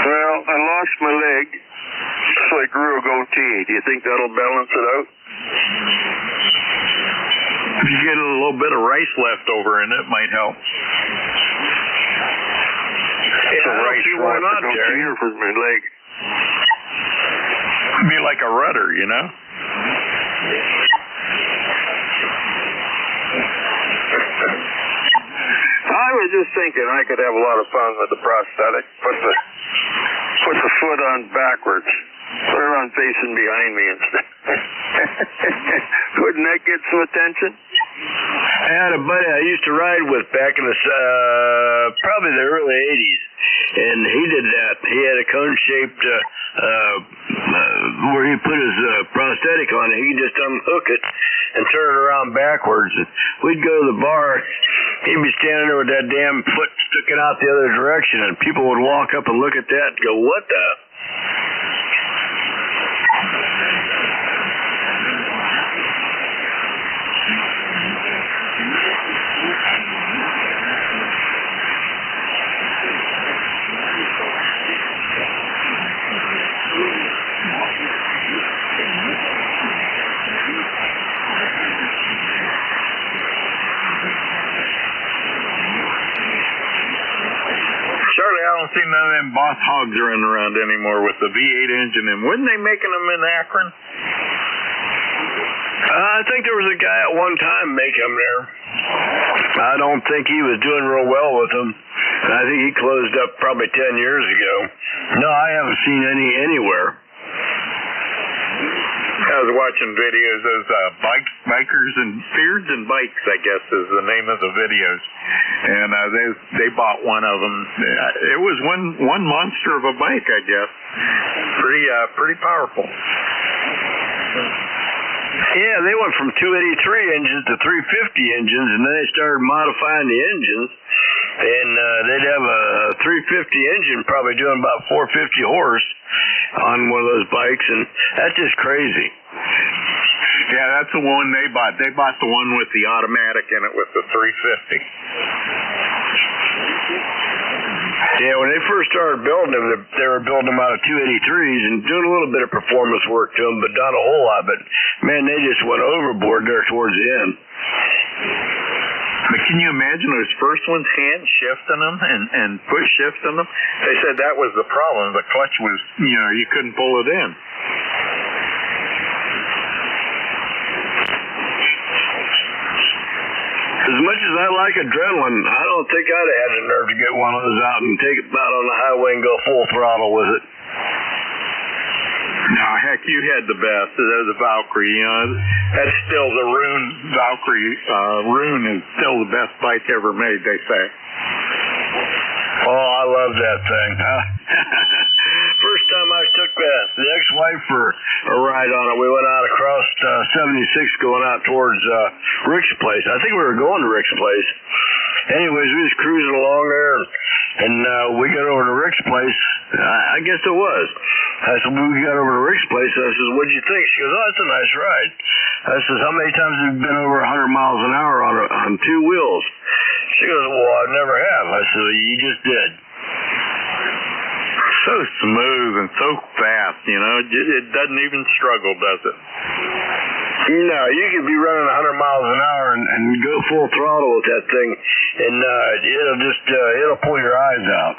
Well, I lost my leg, so I grew a goatee. Do you think that'll balance it out? If you get a little bit of rice left over in it, it might help. Yeah, I don't see why not, Jerry. For my leg. It'd be like a rudder, you know? I was just thinking I could have a lot of fun with the prosthetic. Put the foot on backwards. Put her on facing behind me instead. Wouldn't that get some attention? I had a buddy I used to ride with back in the probably the early 80s, and he did that. He had a cone-shaped where he put his prosthetic on it. He could just unhook it and turn it around backwards. And we'd go to the bar. He'd be standing there with that damn foot sticking out the other direction, and people would walk up and look at that and go, "What the?" Charlie, I don't see none of them Boss Hogs running around anymore with the V8 engine. And wasn't they making them in Akron? I think there was a guy at one time making them there. I don't think he was doing real well with them. I think he closed up probably 10 years ago. No, I haven't seen any anywhere. I was watching videos of bikers and Beards and Bikes, I guess is the name of the videos. And they bought one of them. It was one monster of a bike, I guess. Pretty powerful. Yeah, they went from 283 engines to 350 engines, and then they started modifying the engines. And they'd have a 350 engine probably doing about 450 horse on one of those bikes, and that's just crazy. Yeah, that's the one they bought. They bought the one with the automatic in it with the 350. Yeah, when they first started building them, they were building them out of 283s and doing a little bit of performance work to them, but not a whole lot. But, man, they just went overboard there towards the end. But can you imagine those first ones hand shifting them and push shifting them? They said that was the problem. The clutch was, you couldn't pull it in. As much as I like adrenaline, I don't think I'd have had the nerve to get one of those out and take it out on the highway and go full throttle with it. No, heck, you had the best. That was a Valkyrie. That's still the Rune Valkyrie. Rune is still the best bike ever made, they say. Oh, I love that thing. First time I took the ex-wife for a ride on it, we went out across 76 going out towards Rick's place. I think we were going to Rick's place. Anyways, we was cruising along there, and we got over to Rick's place. I guess it was. I said, when we got over to Rick's place, I said, what'd you think? She goes, oh, that's a nice ride. I said, how many times have you been over 100 miles an hour on two wheels? She goes, well, I never have. I said, well, you just did. So smooth and so fast, it doesn't even struggle, does it? No, you could be running 100 miles an hour and go full throttle with that thing, and it'll pull your eyes out.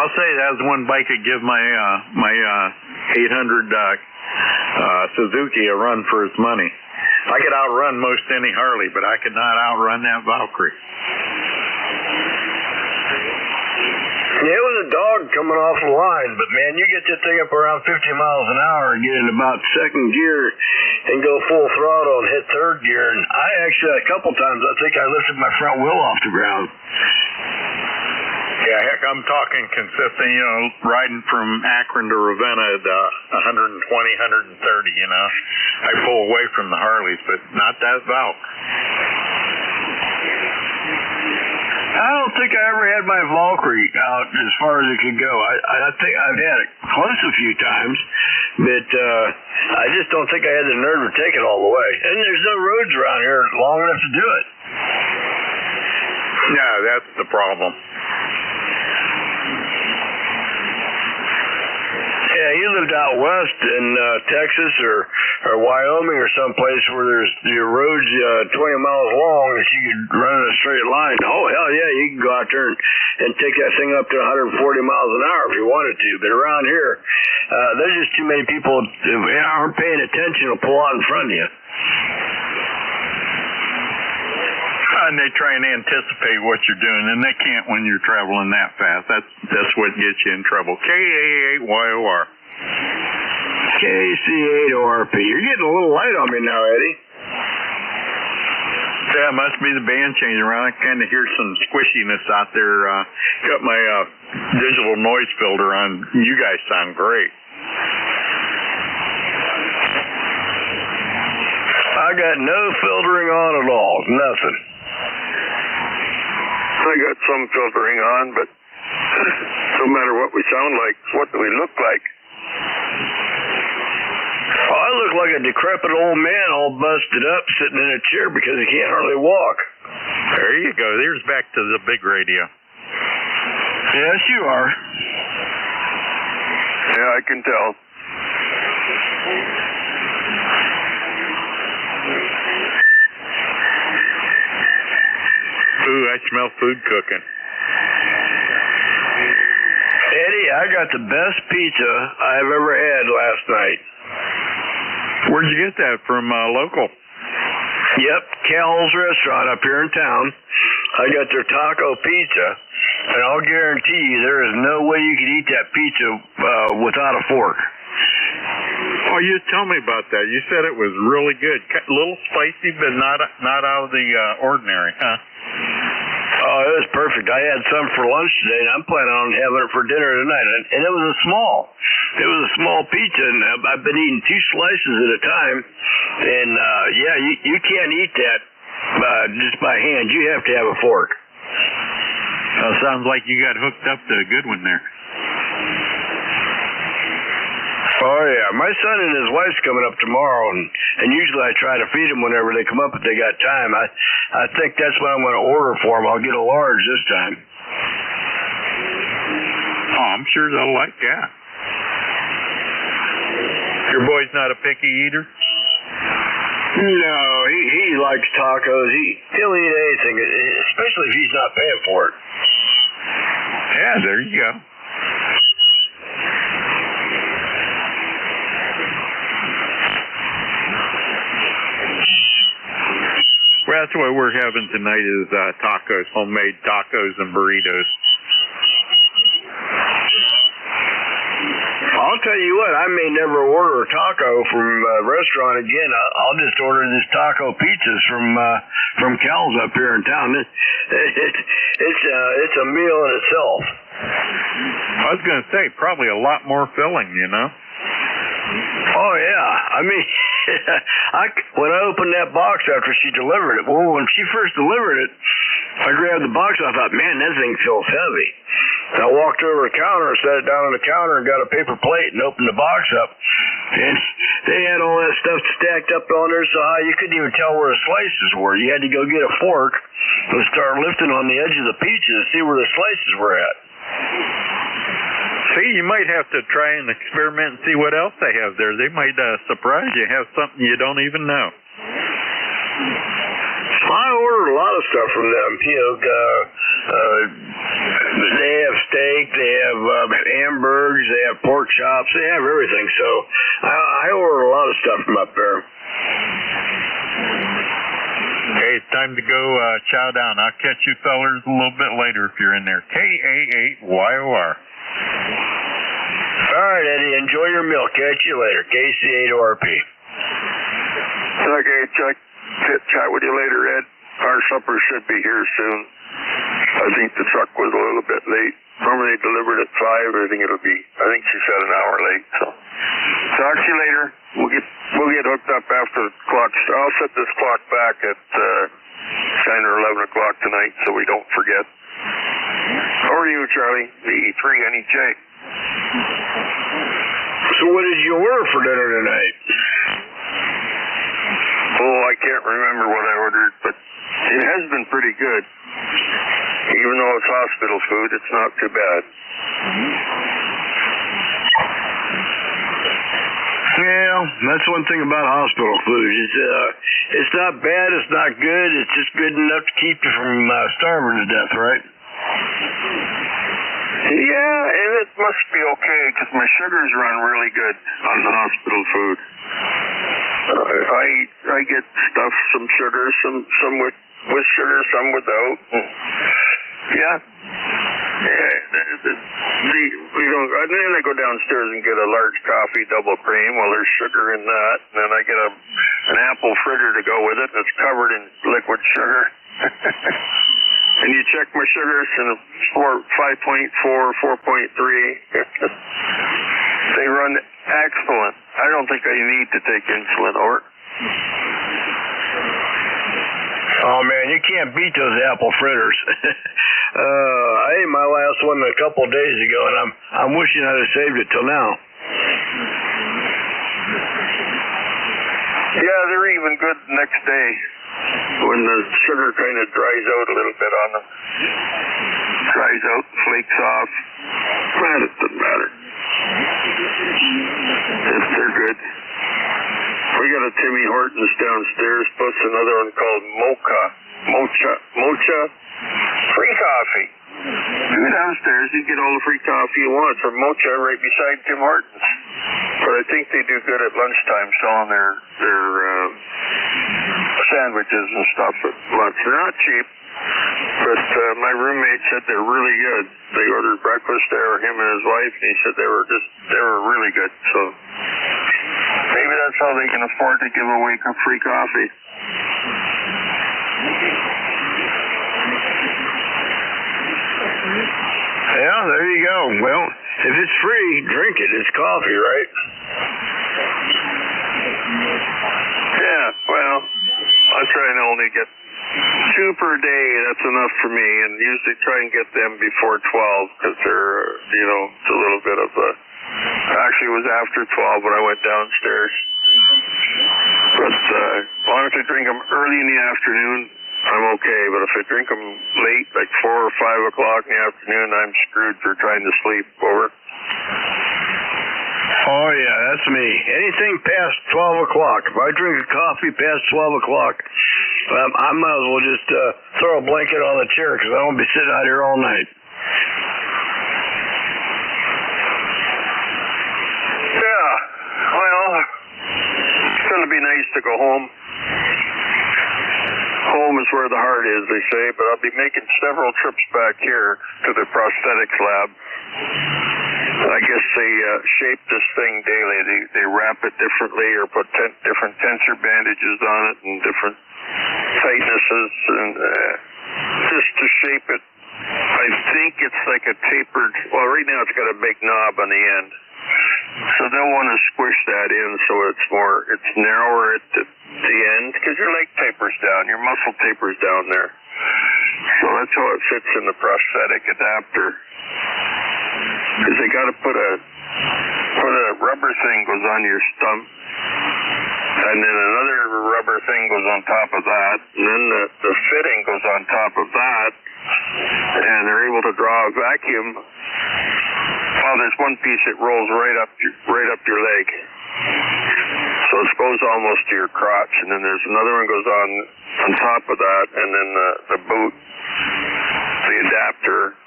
I'll say that's one bike I'd give my 800 Suzuki a run for its money. I could outrun most any Harley, but I could not outrun that Valkyrie. Yeah, it was a dog coming off the line, but man, you get that thing up around 50 miles an hour and get in about second gear and go full throttle and hit third gear. And I actually, a couple times, I think I lifted my front wheel off the ground. Yeah, heck, I'm talking consistent, riding from Akron to Ravenna at 120, 130, I pull away from the Harleys, but not that Valk. I don't think I ever had my Valkyrie out as far as it could go. I think I've had it close a few times, but I just don't think I had the nerve to take it all the way. And there's no roads around here long enough to do it. No, that's the problem. Yeah, you lived out west in Texas or Wyoming or someplace where there's the roads 20 miles long that you could run in a straight line. Oh, hell yeah, you can go out there and take that thing up to 140 miles an hour if you wanted to. But around here, there's just too many people who aren't paying attention to pull out in front of you. And they try and anticipate what you're doing, and they can't when you're traveling that fast. That's what gets you in trouble. KA8YOR. KC8ORP. You're getting a little light on me now, Eddie. Yeah, it must be the band changing around. I kind of hear some squishiness out there. Got my digital noise filter on. You guys sound great. I got no filtering on at all. Nothing. I got some filtering on, but no matter what we sound like, what do we look like? Oh, I look like a decrepit old man all busted up sitting in a chair because he can't hardly walk. There you go. There's back to the big radio. Yes, you are. Yeah, I can tell. Ooh, I smell food cooking. Eddie, I got the best pizza I've ever had last night. Where'd you get that from? Local? Yep, Cal's restaurant up here in town. I got their taco pizza, and I'll guarantee you there is no way you could eat that pizza without a fork. Oh, you tell me about that. You said it was really good. A little spicy, but not out of the ordinary, huh? Oh, it was perfect. I had some for lunch today, and I'm planning on having it for dinner tonight. And it was a small pizza, and I've been eating 2 slices at a time. And yeah, you can't eat that just by hand. You have to have a fork. Sounds like you got hooked up to a good one there. Oh yeah, my son and his wife's coming up tomorrow, and usually I try to feed them whenever they come up if they got time. I think that's what I'm going to order for them. I'll get a large this time. Oh, I'm sure they'll like that. Your boy's not a picky eater? No, he likes tacos. He'll eat anything, especially if he's not paying for it. Yeah, there you go. Well, that's what we're having tonight is tacos, homemade tacos and burritos. I'll tell you what, I may never order a taco from a restaurant again. I'll just order this taco pizzas from Cal's up here in town. It's a meal in itself. I was going to say, probably a lot more filling, you know? Oh, yeah. I mean, when I opened that box after she delivered it, well, when she first delivered it, I grabbed the box and I thought, man, that thing feels heavy. And I walked over to the counter and set it down on the counter and got a paper plate and opened the box up. And they had all that stuff stacked up on there so high you couldn't even tell where the slices were. You had to go get a fork and start lifting on the edge of the pizza to see where the slices were at. See, you might have to try and experiment and see what else they have there. They might surprise you, have something you don't even know. I ordered a lot of stuff from them. You know, they have steak, they have hamburgers, they have pork chops, they have everything. So I ordered a lot of stuff from up there. Okay, it's time to go chow down. I'll catch you fellers a little bit later if you're in there. KA8YOR. All right, Eddie, enjoy your meal. Catch you later. KC8ORP. Okay, Chuck. Chat with you later, Ed. Our supper should be here soon. I think the truck was a little bit late. Normally they delivered at 5. I think she said an hour late. So talk to you later. We'll get hooked up after the clock. I'll set this clock back at 10 or 11 o'clock tonight so we don't forget. How are you, Charlie? The E3 NEJ. So what did you order for dinner tonight? Oh, I can't remember what I ordered, but it has been pretty good. Even though it's hospital food, it's not too bad. Yeah, that's one thing about hospital food. It's not bad, it's not good, it's just good enough to keep you from starving to death, right? Yeah, and it must be okay because my sugars run really good on the hospital food. I get some sugar, some with sugar, some without. Yeah. And then I go downstairs and get a large coffee, double cream. Well, there's sugar in that. And then I get an apple fritter to go with it that's covered in liquid sugar. And you check my sugars and 5.4, 4.3. They run excellent. I don't think I need to take insulin over. Oh man, you can't beat those apple fritters. I ate my last one a couple of days ago, and I'm wishing I'd have saved it till now. Yeah, they're even good next day when the sugar kind of dries out a little bit on them. Dries out, flakes off. Well, it doesn't matter. They're good. We got a Timmy Hortons downstairs, plus another one called Mocha free coffee. You go downstairs, you get all the free coffee you want from Mocha right beside Tim Hortons. But I think they do good at lunchtime selling their sandwiches and stuff at lunch. They're not cheap, but my roommate said they're really good. They ordered breakfast there, him and his wife, and he said they were really good. So maybe that's how they can afford to give away free coffee. Yeah, there you go. Well, if it's free, drink it. It's coffee, right? Yeah, well, I try and only get 2 per day. That's enough for me, and usually try and get them before 12 because they're, it's a little bit of a... Actually, it was after 12 when I went downstairs. But as long as I drink them early in the afternoon, I'm okay. But if I drink them late, like 4 or 5 o'clock in the afternoon, I'm screwed for trying to sleep over. Oh, yeah, that's me. Anything past 12 o'clock. If I drink a coffee past 12 o'clock, I might as well just throw a blanket on the chair because I won't be sitting out here all night. Yeah, well, it's going to be nice to go home. Home is where the heart is, they say, but I'll be making several trips back here to the prosthetics lab. I guess they shape this thing daily. They wrap it differently or put different tensor bandages on it and different tightnesses and just to shape it. I think it's like a tapered, well, right now it's got a big knob on the end. So they'll want to squish that in so it's narrower at the end because your leg tapers down, your muscle tapers down there. So that's how it fits in the prosthetic adapter. Because they got to put a rubber thing goes on your stump, and then another rubber thing goes on top of that, and then the fitting goes on top of that, and they're able to draw a vacuum. Well, there's one piece that rolls right up your leg, so it goes almost to your crotch, and then there's another one goes on top of that, and then the boot, the adapter.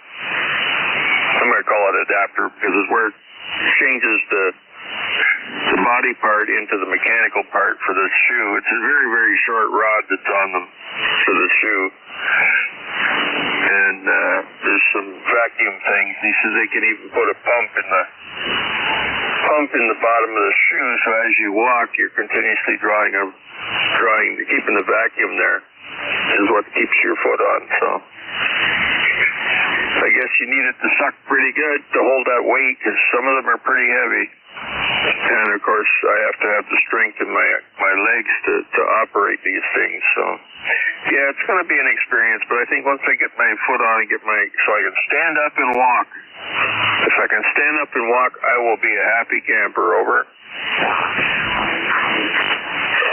I'm going to call it adapter because it's where it changes the body part into the mechanical part for the shoe. It's a very, very short rod that's on for the shoe. And there's some vacuum things. He says they can even put a pump in the bottom of the shoe, so as you walk, you're continuously keeping the vacuum there is what keeps your foot on. So I guess you need it to suck pretty good to hold that weight because some of them are pretty heavy. And of course, I have to have the strength in my legs to operate these things. So yeah, it's going to be an experience. But I think once I get my foot on and so I can stand up and walk. If I can stand up and walk, I will be a happy camper. Over.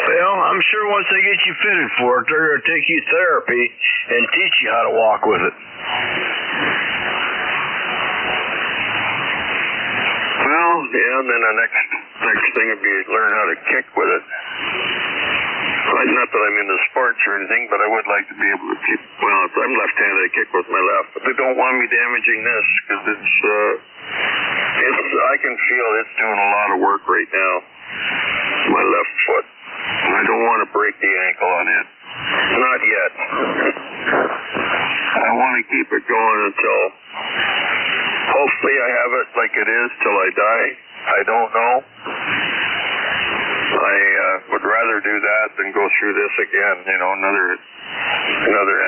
Well, I'm sure once they get you fitted for it, they're going to take you therapy and teach you how to walk with it. Well, yeah, and then the next thing would be learn how to kick with it. Not that I'm into sports or anything, but I would like to be able to kick. Well, if I'm left-handed, I kick with my left, but they don't want me damaging this because I can feel it's doing a lot of work right now. My left foot. And I don't want to break the ankle on it. Not yet. I want to keep it going until Hopefully I have it like it is till I die. I don't know. I would rather do that than go through this again, another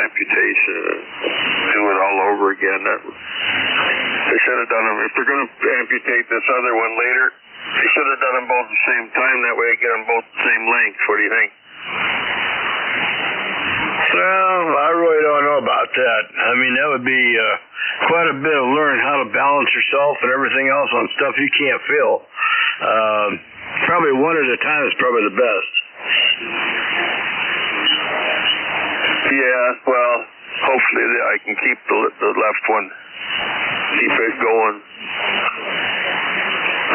amputation, do it all over again. They should have done them. If they're going to amputate this other one later, they should have done them both at the same time. That way I get them both the same length. What do you think? Well, I really don't know about that. I mean, that would be quite a bit of learning how to balance yourself and everything else on stuff you can't feel. Probably one at a time is probably the best. Yeah, well, hopefully I can keep the left one, keep it going.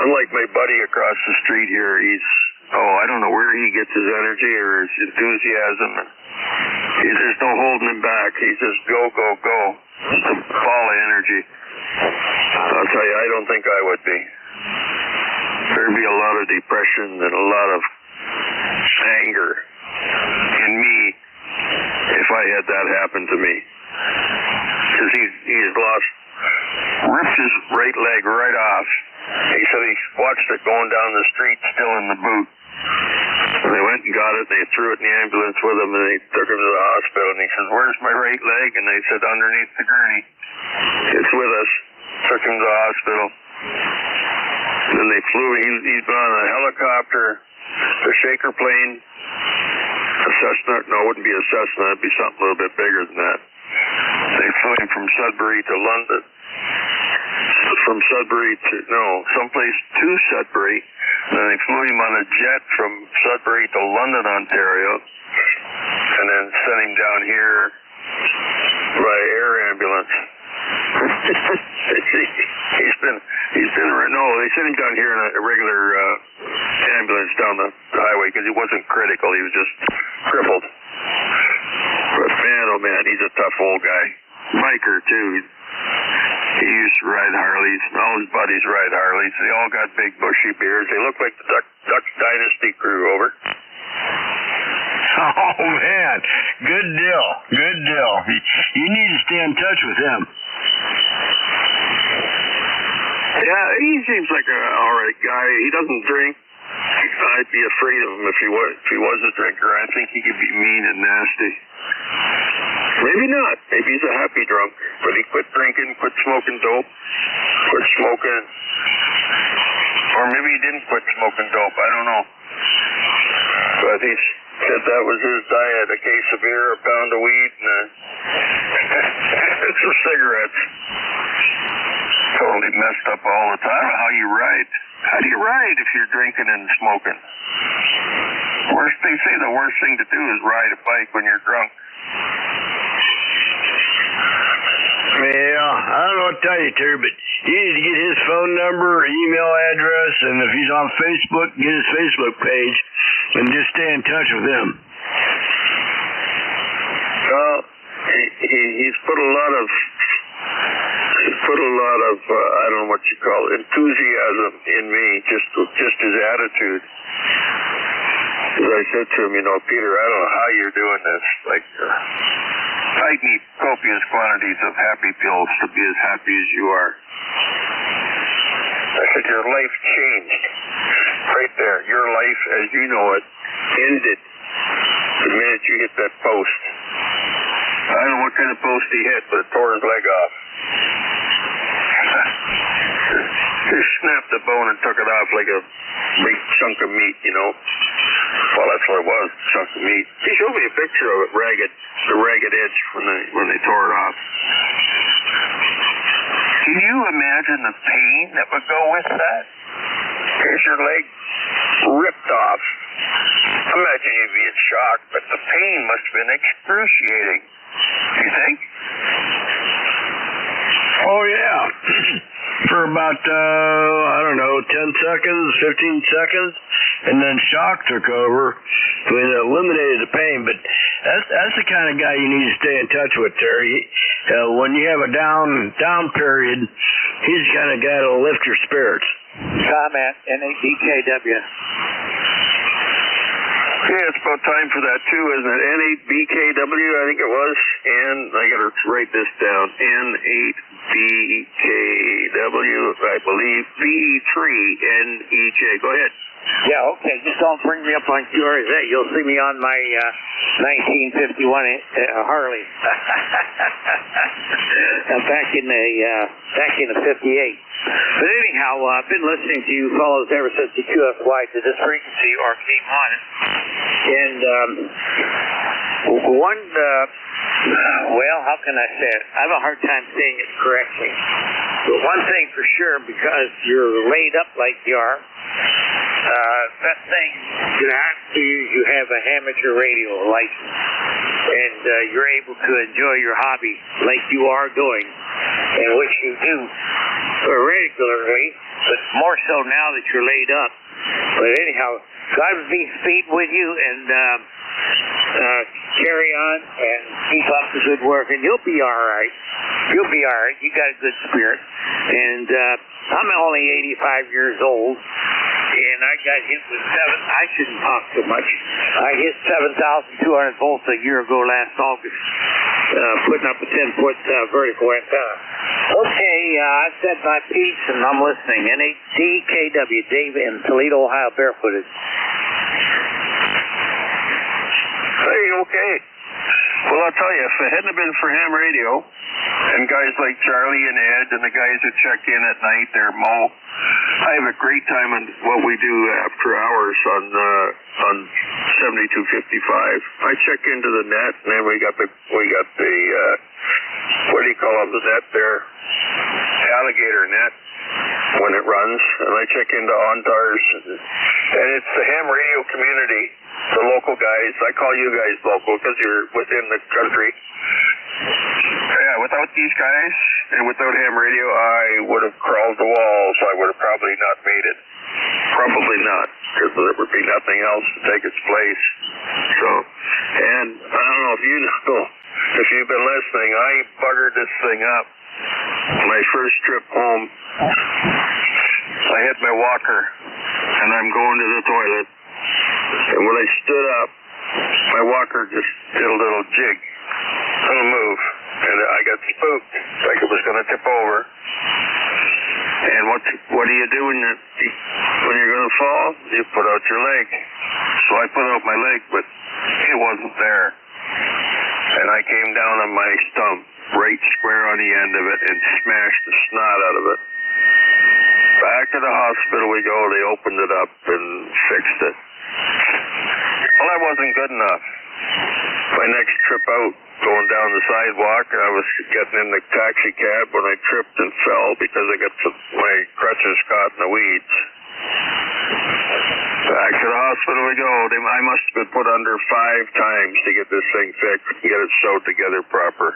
Unlike my buddy across the street here, I don't know where he gets his energy or his enthusiasm. There's no holding him back. He's just go, go, go. It's a ball of energy. I'll tell you, I don't think I would be. There'd be a lot of depression and a lot of anger in me if I had that happen to me. Because he has ripped his right leg right off. He said he watched it going down the street still in the boot. And they went and got it, and they threw it in the ambulance with him, and they took him to the hospital. And he says, "Where's my right leg?" And they said, "Underneath the gurney." It's with us. Took him to the hospital. And then they flew. He's been on a helicopter, a Shaker plane, a Cessna. No, it wouldn't be a Cessna. It'd be something a little bit bigger than that. They flew him from Sudbury to London. From Sudbury someplace to Sudbury. And then they flew him on a jet from Sudbury to London, Ontario. And then sent him down here by air ambulance. They sent him down here in a regular ambulance down the highway because he wasn't critical. He was just crippled. But man, oh man, he's a tough old guy. Biker too. He used to ride Harleys. All his buddies ride Harleys. They all got big bushy beards. They look like the Duck Dynasty crew. Over. Oh man, good deal. You need to stay in touch with him. Yeah, he seems like an alright guy. He doesn't drink. I'd be afraid of him if he was a drinker. I think he could be mean and nasty. Maybe not. Maybe he's a happy drunk. But he quit drinking, quit smoking dope, quit smoking. Or maybe he didn't quit smoking dope. I don't know. But he said that was his diet: a case of beer, a pound of weed, and some cigarettes. Totally messed up all the time. How you ride? How do you ride if you're drinking and smoking? They say the worst thing to do is ride a bike when you're drunk. Yeah, I don't know what to tell you, Terry, but you need to get his phone number, email address, and if he's on Facebook, get his Facebook page, and just stay in touch with him. Well, he's put a lot of I don't know what you call it, enthusiasm in me, just his attitude. As I said to him, Peter, I don't know how you're doing this. I need copious quantities of happy pills to be as happy as you are. I said, your life changed. Right there. Your life, as you know it, ended the minute you hit that post. I don't know what kind of post he hit, but it tore his leg off. He snapped the bone and took it off like a big chunk of meat, Well, that's what it was, a chunk of meat. He showed me a picture of it, the ragged edge when they tore it off. Can you imagine the pain that would go with that? Here's your leg ripped off. Imagine you being shocked, but the pain must have been excruciating. You think? Oh, yeah. For about, 10 seconds, 15 seconds, and then shock took over. It eliminated the pain, but that's the kind of guy you need to stay in touch with, Terry. When you have a down period, he's the kind of guy that'll lift your spirits. Comment, NABKW. Yeah, it's about time for that too, isn't it? NABKW, I think it was. And I got to write this down. BKW, I believe, B3NEJ. Go ahead. Yeah, okay. Just don't bring me up on QRZ. You'll see me on my 1951 Harley. back in the 58. But anyhow, I've been listening to you fellows ever since the QFY to this frequency or came on it. And well, how can I say it? I have a hard time saying it correctly. But one thing for sure, because you're laid up like you are, that thing, you have a amateur radio license, and you're able to enjoy your hobby like you are doing, and which you do regularly, but more so now that you're laid up. But anyhow, God be speed with you, and carry on and keep up the good work, and you'll be all right. You'll be all right. You got a good spirit, and I'm only 85 years old. And I got hit with I shouldn't talk so much. I hit 7,200 volts a year ago last August, putting up a 10-foot vertical antenna. Okay, I've said my piece and I'm listening. DKW, Dave in Toledo, Ohio, barefooted. Hey, okay. Well, I'll tell you, if it hadn't been for ham radio and guys like Charlie and Ed and the guys who check in at night there, Mo, I have a great time on what we do after hours on 7255. I check into the net, and then we got the what do you call them, the net there, alligator net when it runs, and I check into ONTARS, and it's the ham radio community, the local guys. I call you guys local because you're within the country. Yeah, without these guys and without ham radio, I would have crawled the walls. I would have probably not made it. Probably not, because there would be nothing else to take its place. So, and I don't know if you know, if you've been listening, I buggered this thing up. My first trip home, I hit my walker, and I'm going to the toilet. And when I stood up, my walker just did a little jig, a little move, and I got spooked, like it was going to tip over. And what do you do when you're going to fall? You put out your leg. So I put out my leg, but it wasn't there. And I came down on my stump, right square on the end of it, and smashed the snot out of it. Back to the hospital we go. They opened it up and fixed it. Well, that wasn't good enough. My next trip out, going down the sidewalk, I was getting in the taxi cab when I tripped and fell because I got my crutches caught in the weeds. Back to the hospital we go. I must have been put under 5 times to get this thing fixed and get it sewed together proper.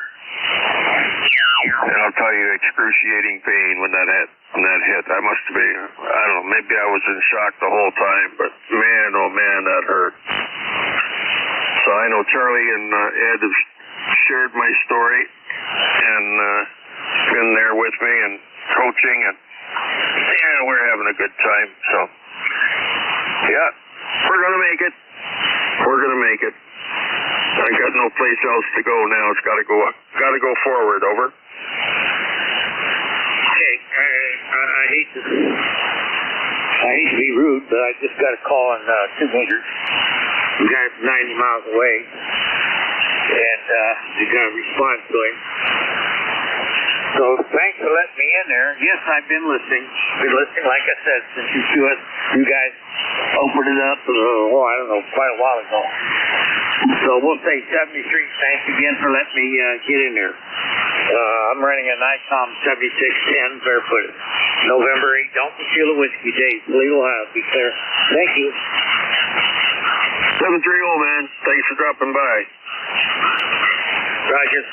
And I'll tell you, excruciating pain when that hit. I must have been, I don't know, maybe I was in shock the whole time, but man, oh man, that hurt. So I know Charlie and Ed have shared my story and been there with me and coaching, and yeah, we're having a good time. So yeah, we're gonna make it. We're gonna make it. I got no place else to go now. It's got to go up. Got to go forward. Over. Okay, I hate to be rude, but I just got a call on 2 meters. The guy's 90 miles away, and you got to respond to him. So thanks for letting me in there. Yes, I've been listening. Like I said, since you guys opened it up, I don't know, quite a while ago. So we'll say 73. Thanks again for letting me get in there. I'm running a NICOM 7610 barefooted. November 8. Don't conceal a whiskey, Dave. Toledo, Ohio. Be clear. Thank you. 730, man. Thanks for dropping by. Roger.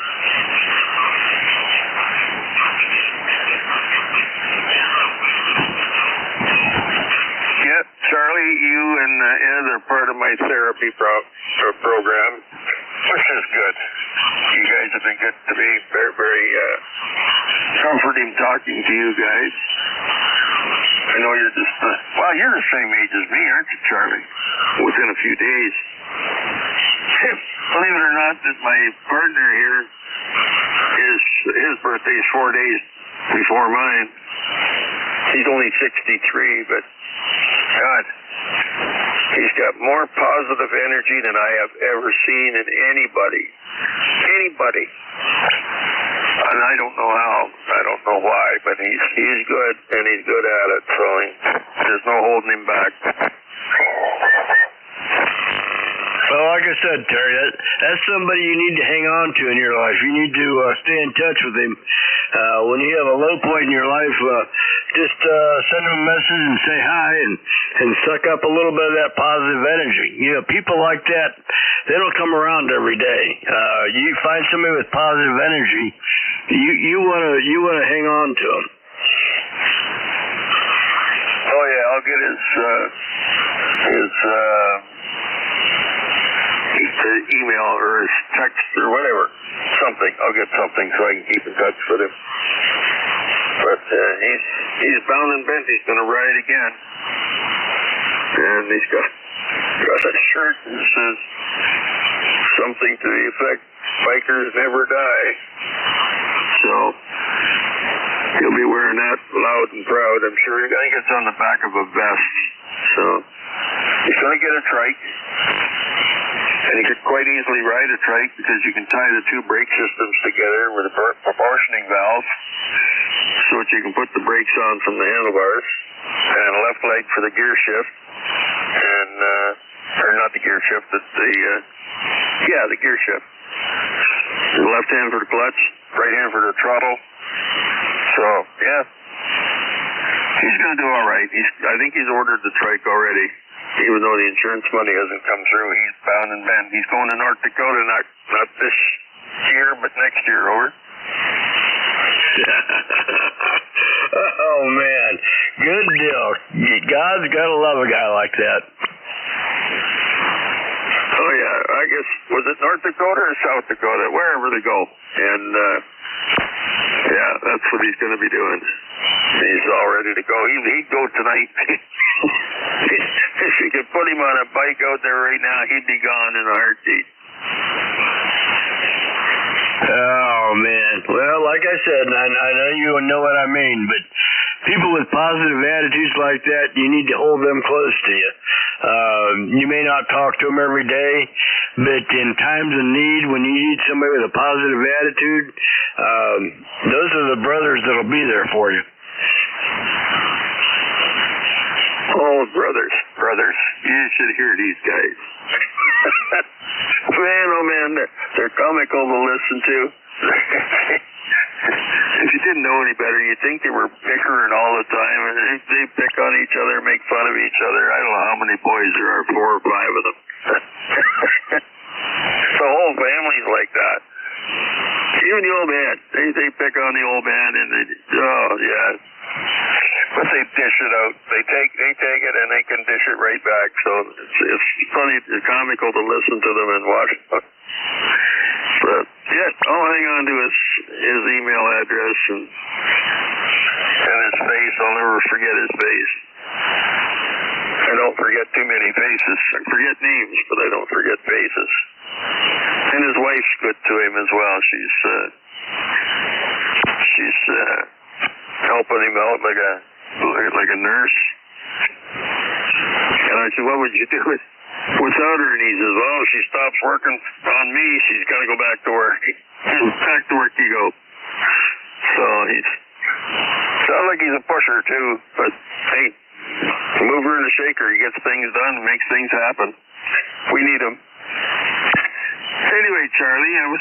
Yeah, Charlie, you and Ed are part of my therapy program, which is good. You guys have been good to me. Very, very comforting talking to you guys. I know you're just, you're the same age as me, aren't you, Charlie? Within a few days. Believe it or not, that my partner here his birthday is 4 days before mine. He's only 63, but God, he's got more positive energy than I have ever seen in anybody. And I don't know how. I don't know why, but he's good, and he's good at it, so there's no holding him back. Well, like I said, Terry, that's somebody you need to hang on to in your life. You need to stay in touch with him. When you have a low point in your life, just send him a message and say hi and suck up a little bit of that positive energy. You know, people like that, they don't come around every day. You find somebody with positive energy, you wanna hang on to them. Oh yeah, I'll get his email or his text or whatever, something. I'll get something so I can keep in touch with him. But he's bound and bent. He's going to ride again, and he's got a shirt that says something to the effect, "Bikers never die." So he'll be wearing that loud and proud, I'm sure. I think it's on the back of a vest. So he's going to get a trike. And he could quite easily ride a trike because you can tie the two brake systems together with a proportioning valve so that you can put the brakes on from the handlebars, and a left leg for the gear shift, and or not the gear shift, but the gear shift. The left hand for the clutch, right hand for the throttle. So yeah, he's going to do all right. I think he's ordered the trike already. Even though the insurance money hasn't come through, he's bound and bent. He's going to North Dakota, not this year, but next year, over. Oh, man. Good deal. God's got to love a guy like that. Oh, yeah. I guess, was it North Dakota or South Dakota? Wherever they go. And, yeah, that's what he's going to be doing. He's all ready to go. He'd go tonight. If you could put him on a bike out there right now, he'd be gone in a heartbeat. Oh, man. Well, like I said, I know you know what I mean, but people with positive attitudes like that, you need to hold them close to you. You may not talk to them every day, but in times of need, when you need somebody with a positive attitude, those are the brothers that'll be there for you. Oh, brothers. You should hear these guys. Man, oh man, they're comical to listen to. If you didn't know any better, you'd think they were bickering all the time, and they pick on each other, make fun of each other. I don't know how many boys there are, 4 or 5 of them. The whole family's like that. Even the old man, they pick on the old man, and but they dish it out. They take it, and they can dish it right back. So it's funny, it's comical to listen to them and watch. But yeah, I'll hang on to his email address and his face. I'll never forget his face. I don't forget too many faces. I forget names, but I don't forget faces. And his wife's good to him as well. She's helping him out like a nurse. And I said, "What would you do without her?" And he says, "Well, if she stops working on me, she's got to go back to work." And back to work you go. So sounds like he's a pusher too, but hey, mover and a shaker. He gets things done, makes things happen. We need him. Anyway, Charlie, I was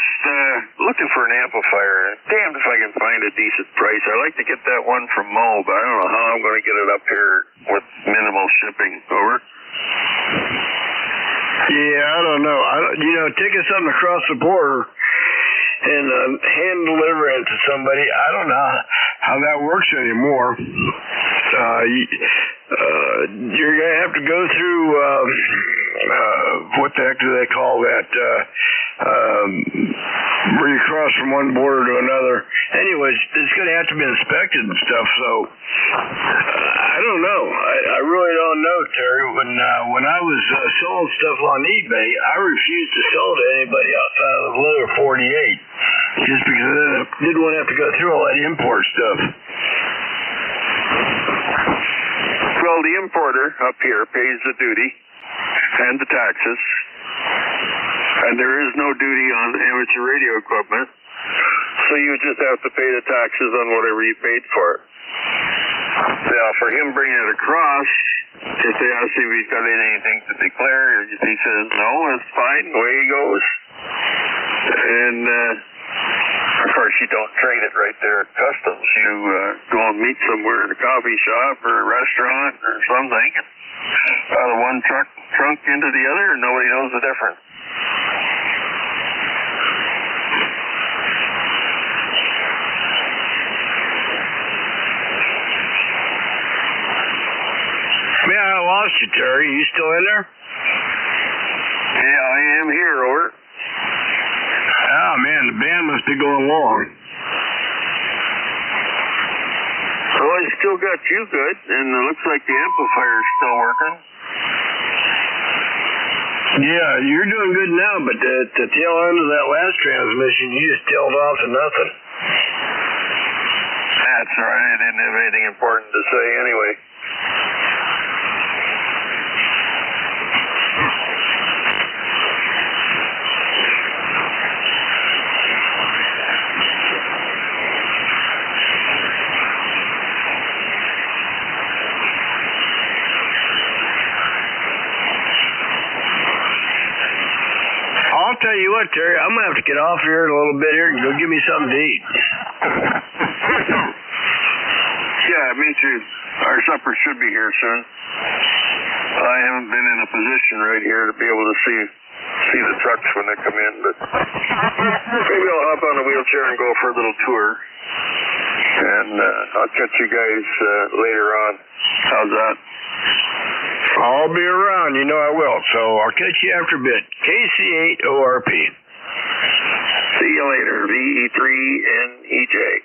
looking for an amplifier. Damned if I can find a decent price. I'd like to get that one from Mo, but I don't know how I'm going to get it up here with minimal shipping. Over. Yeah, I don't know. Taking something across the border and hand deliver it to somebody, I don't know how that works anymore. You're going to have to go through, what the heck do they call that, where you cross from one border to another. Anyways, it's going to have to be inspected and stuff, so I don't know. I really don't know, Terry. When I was selling stuff on eBay, I refused to sell to anybody outside of the lower 48. just because I didn't want to have to go through all that import stuff. Well, the importer up here pays the duty and the taxes, and there is no duty on amateur radio equipment, so you just have to pay the taxes on whatever you paid for it. Now, for him bringing it across, if they ask him if he's got anything to declare, he says, no, it's fine, away he goes. And, of course, you don't trade it right there at customs. You go and meet somewhere in a coffee shop or a restaurant or something, out of one trunk into the other, and nobody knows the difference. Man, I lost you, Terry. You still in there? Yeah, I am here, over. Oh, man, the band must be going long. Well, I still got you good, and it looks like the amplifier's still working. Yeah, you're doing good now, but at the tail end of that last transmission, you just tailed off to nothing. That's all right. I didn't have anything important to say anyway. I'll tell you what, Terry, I'm going to have to get off here in a little bit here and go give me something to eat. Yeah, me too. Our supper should be here soon. I haven't been in a position right here to be able to see the trucks when they come in, but maybe I'll hop on the wheelchair and go for a little tour. And I'll catch you guys later on. How's that? I'll be around, you know I will, so I'll catch you after a bit. KC8ORP. See you later, VE3NEJ.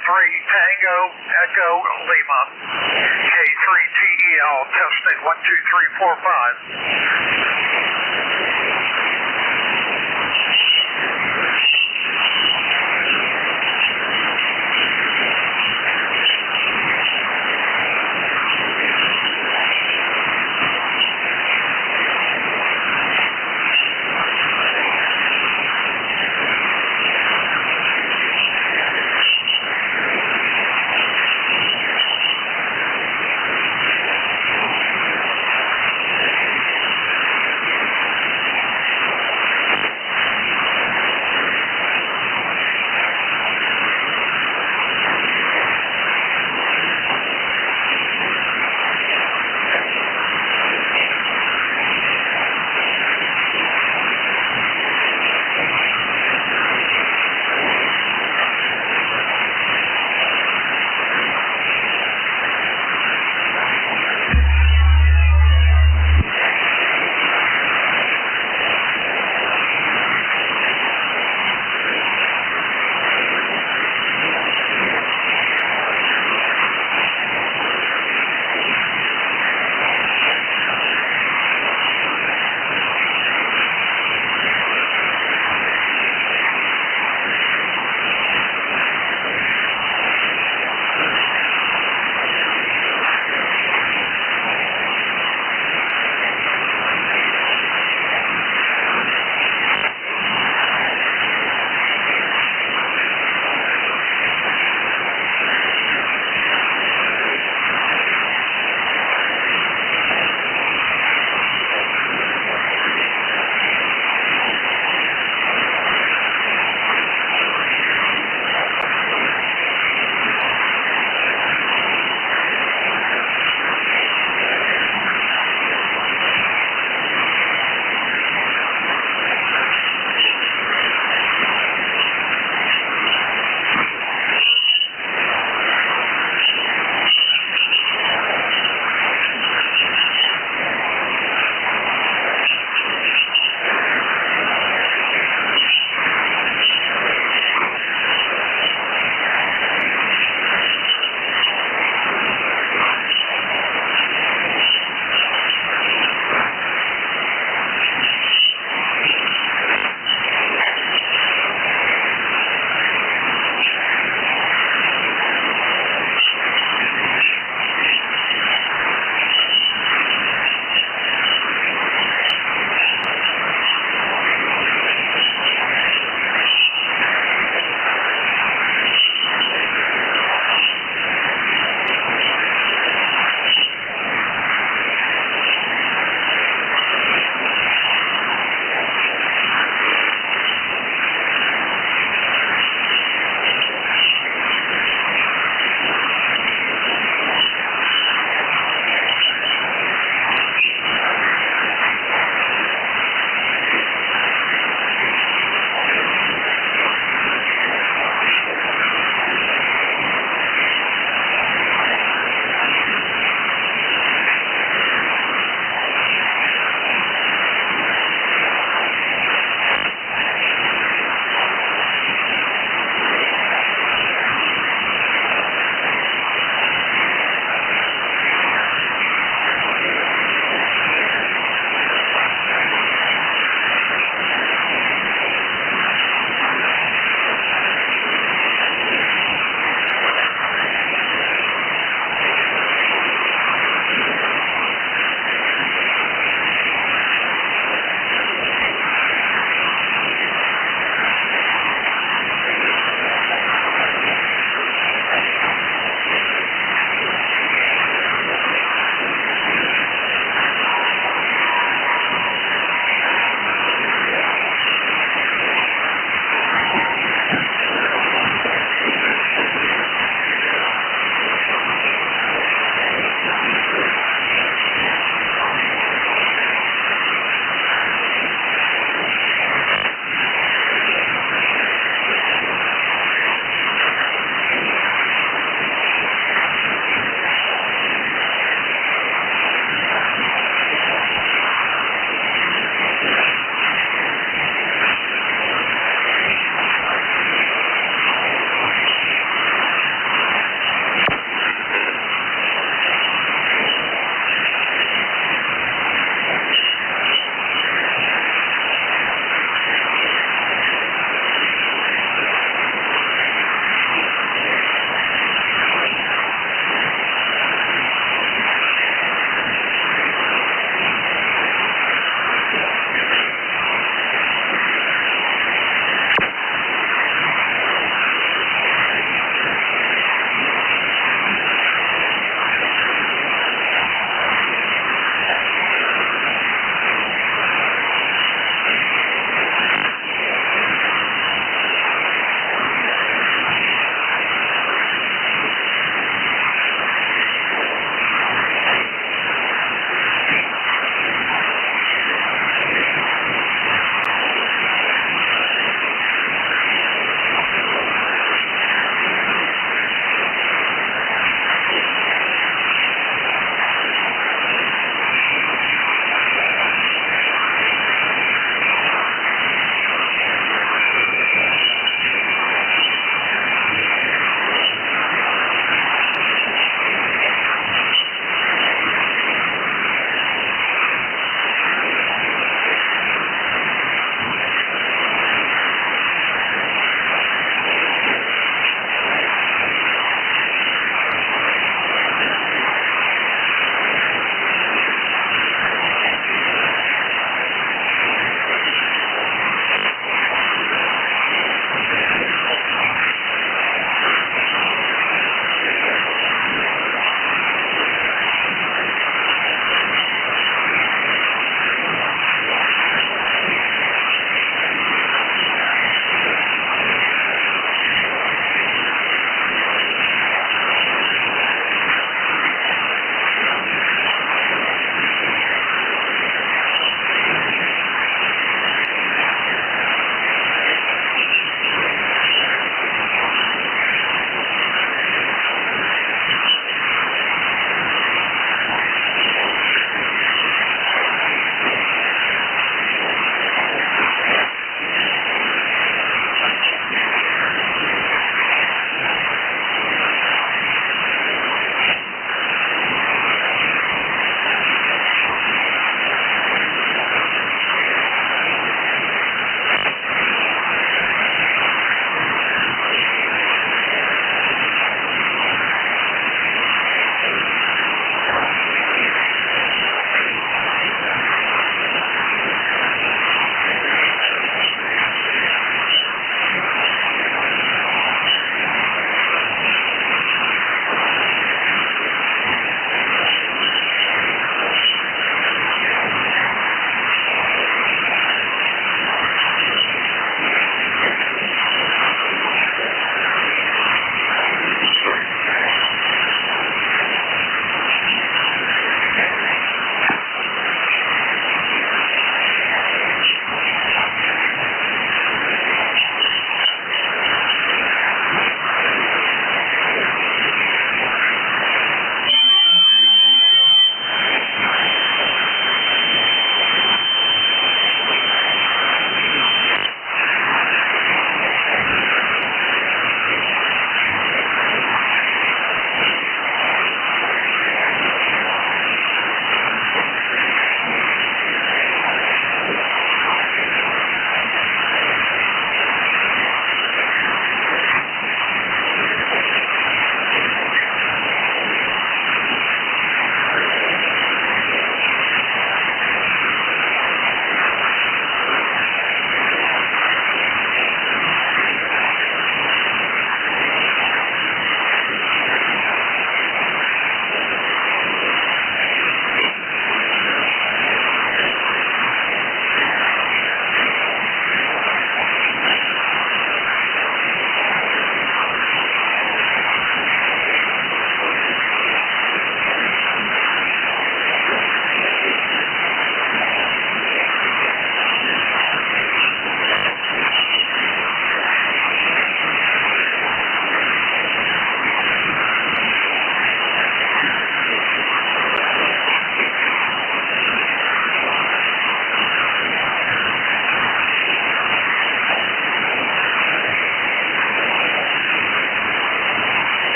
Tango Echo Lima. K3TEL testing 1, 2, 3, 4, 5.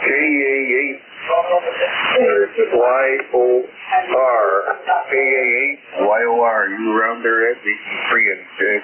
KA8 YOR. KA8 YOR. You around there, Ed? Friggin' Ed.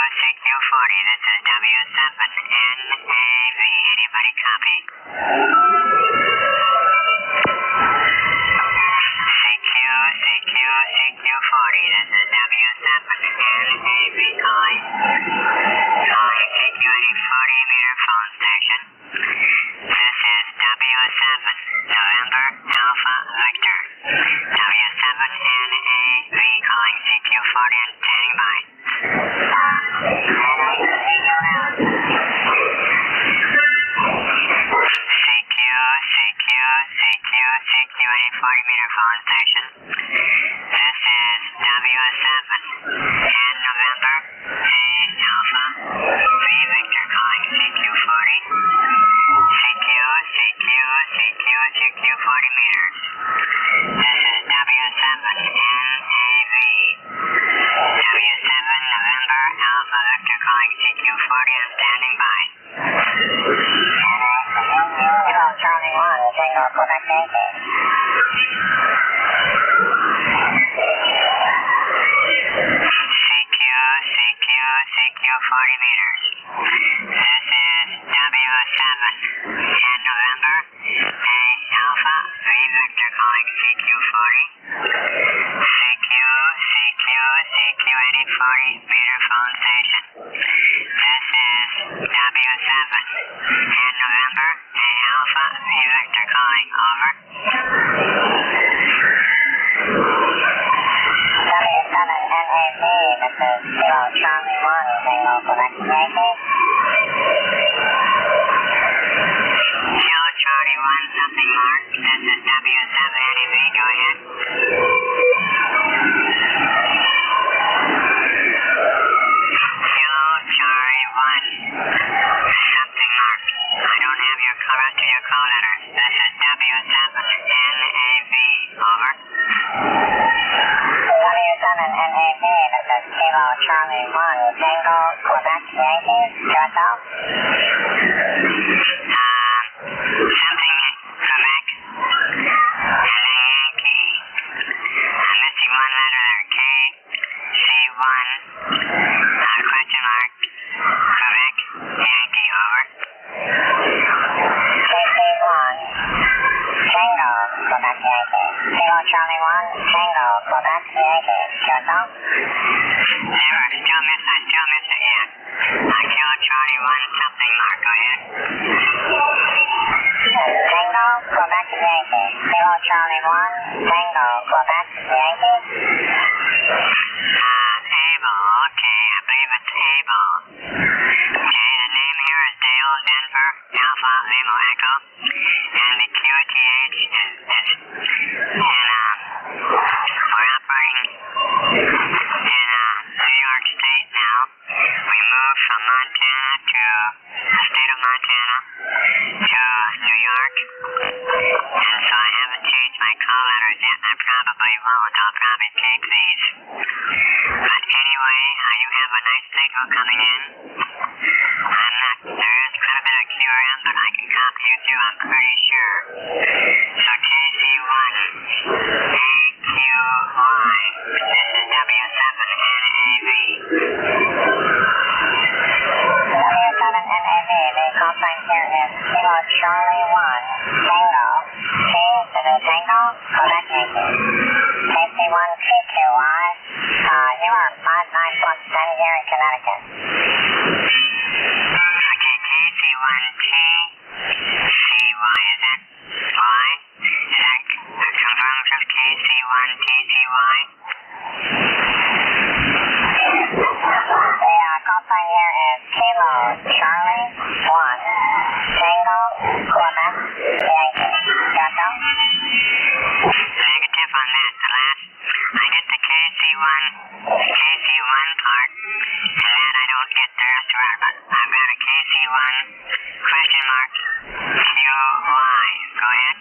CQ40, this is W7NAV. Anybody copy? CQ40, this is W7NAV calling. Calling CQ80 40-meter phone station. This is W7 November Alpha Victor. W7NAV calling CQ40 and standing by. CQ80 40-meter phone station. This is W7 and November A Alpha V Victor calling CQ40. CQ 40 meters. This is W7 NAV. W7 November Alpha Victor calling CQ40 and standing by. Charlie 1, Tango, Quebec, Yankee. CQ 40 meters. This is W7 and November A Alpha V Victor calling CQ40. CQ 80 40-meter phone station. This is W7 and November A Alpha V Victor calling. Over. W7 NAV, this is Kilo Charlie 1, Tango, Quebec, Yankee. Kilo Charlie 1, something marked. This is W7 NAV, go ahead. Kilo Charlie 1, something marked. I don't have your rest of your call letters. This is W7 NAV, over. W7NAV, this is Kilo Charlie 1, Tango, Quebec, Yankee, yourself? Something Quebec, and then Yankee. I'm missing one letter there, KC1, question mark, Quebec, Yankee, over. KC1, Tango, Quebec, Yankee. Kilo Charlie 1, Tango, Quebec, Yankee. Yourself? Never. I still miss it, yeah. Kilo Charlie 1, something mark. Go ahead. Tango, Quebec, Yankee. Kilo Charlie 1, Tango, Quebec, Yankee. Able. Okay, I believe it's Able. Okay, the name here is Dale Denver Alpha Limo Echo. And the QTH is we're operating in New York State now. We moved from Montana to the state of Montana to New York. And so I haven't changed my call letters yet, and I probably won't. I'll probably take these. But anyway, you have a nice signal coming in. There is quite a bit of QRM, but I can copy you through, I'm pretty sure. So KC1, AQY, this is W7NAV. W7NAV, the call sign here is Kilo Charlie 1, Tango, T to the Tango, Quebec, Yankee. KC1, PQY, you are 59 plus 10 here in Connecticut. Okay, KC1T, CY, is that Y? Is that confirmed of KC1TCY? The call sign here is Kilo Charlie 1, Tango, Quebec, Yankee. Yourself? Negative on that. The last, I get the KC1 part, and that I don't get the rest of it, but I've got a KC1 question mark QY. Go ahead.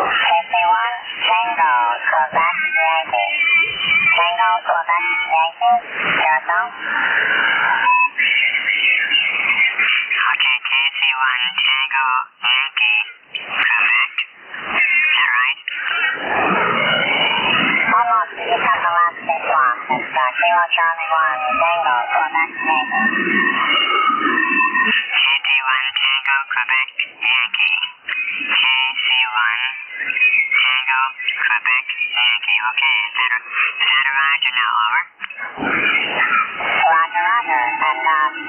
KC1 Tango, Quebec, Yankee. Tango, Quebec, Yankee. Yourself? Okay, KC1 Tango, Yankee, Quebec. Is that right? Almost. You got the last 6 lost. It's Kilo Charlie 1, Tango, Quebec, Yankee. KT1, Tango, Quebec, Yankee. KC1, Tango, Quebec, Yankee. Okay, is that a roger now, over? Roger, roger. And,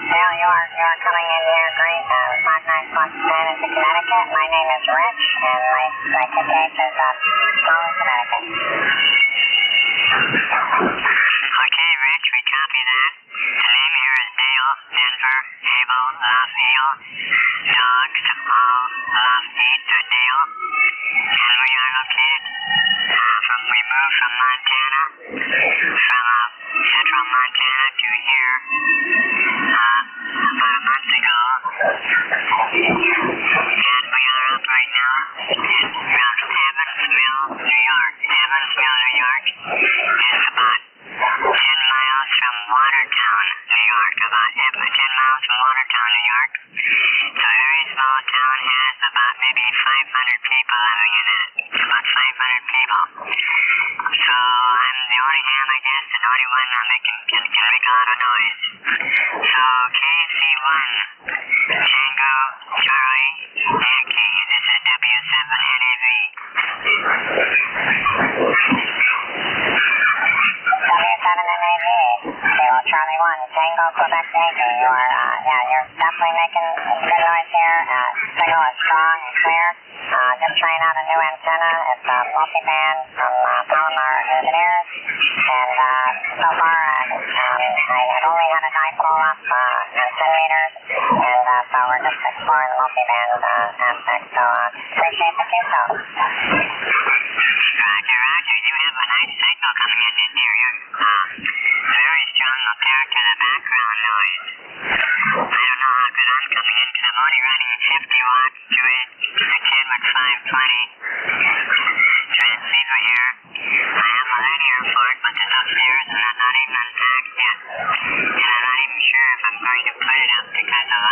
Dale, you are coming in here, great. 5910 into Connecticut. My name is Rich, and my ticket is, Smalley, Connecticut. Okay, Rich, we copy that. The name here is Dale, Denver, Able, Love, Ale, Dog, All, Love, Eat, Dale. And we are located, we moved from Montana, from central Montana to here, about a month ago. And we are up right now in Evansville, New York. Evansville, New York is about 10 miles from Watertown, New York. About 10 miles from Watertown, New York. It's a very small town, has about maybe 500 people living in it. About 500 people. So I'm the only ham, I guess, and the only one that can make a lot of noise. So KC1, Tango, Charlie, Yankee. This is W7NAV. W7NAV, Kilo Charlie 1, Tango, Quebec, Yankee. You're definitely making good noise here. Signal is strong and clear. Just trying out a new antenna. It's a multi-band from Palomar Engineers. And so far, I've only had a dipole up on 10 meters. And so we're just exploring the multi-band aspect. So appreciate the QSO. Roger, roger. You have a nice signal coming in here. You're very strong compared to the background noise. I don't know how good I'm coming in because I'm only running 50 watts to it. A kid with 520 transceiver here. I have a linear fork, but it's upstairs and I'm not even unpacked yet. And I'm not even sure if I'm going to put it up because of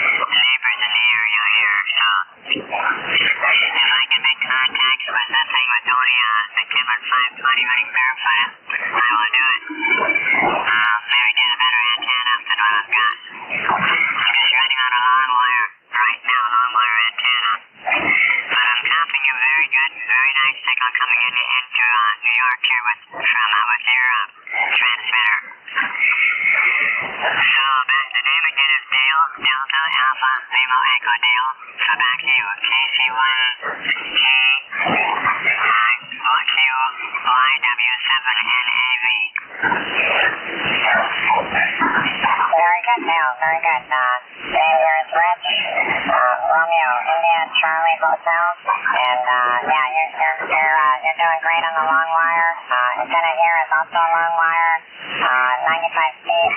the neighbors in the area here. So if I can make contact with that thing with only the kid with 520 running barefoot, I will do it. Maybe get a better antenna than what I've got. I'm just running on a long wire right now, long wire antenna. But I'm copying a very good, very nice signal coming into New York here with your transmitter. So the name again is Dale, Delta, Alpha, Lima, Echo, Dale. So back to you, KC1, T, Q, YW7NAV. Very good, Dale, very good. Name here is Rich, Romeo, India, Charlie, Hotel, and you're doing great on the long wire. Antenna here is also a long wire, 95 feet,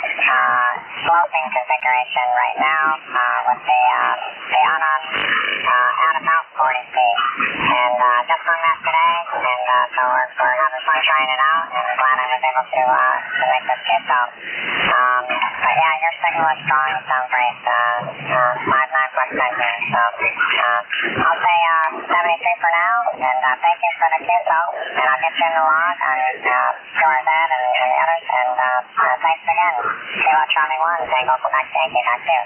sloping configuration right now, with the on at about 40 feet. And just hung that today, and so we're having fun trying it out, and I'm glad I was able to make this kit out. But yeah, your signal is strong, it sounds great. 5.9 plus 10 here, so I'll say 73 for now, and thank you for the QSO, and I'll get you in the log on George Ed and the others, and thanks again. Kilo Charlie 1, Tango, Quebec, Yankee, back to you.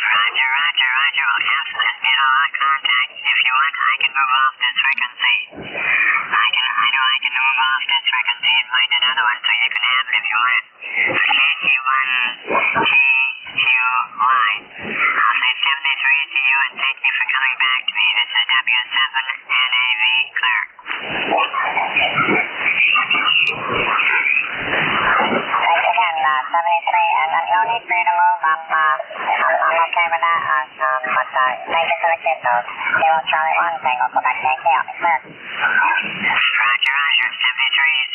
Roger, roger, roger. We'll have to get a lot of contact. If you want, I can move off this frequency. I know I can move off this frequency and find another one, so you can have it if you want it. KC1, TQY. I'll say 73 to you, and thank you for coming back to me. This is W7NAV, clear. Thanks again, 73, and no need for you to move. I'm okay with that, but thank you for the QSO. Kilo Charlie 1, Tango, Quebec, Yankee, I'll be clear. Roger, roger, 73s.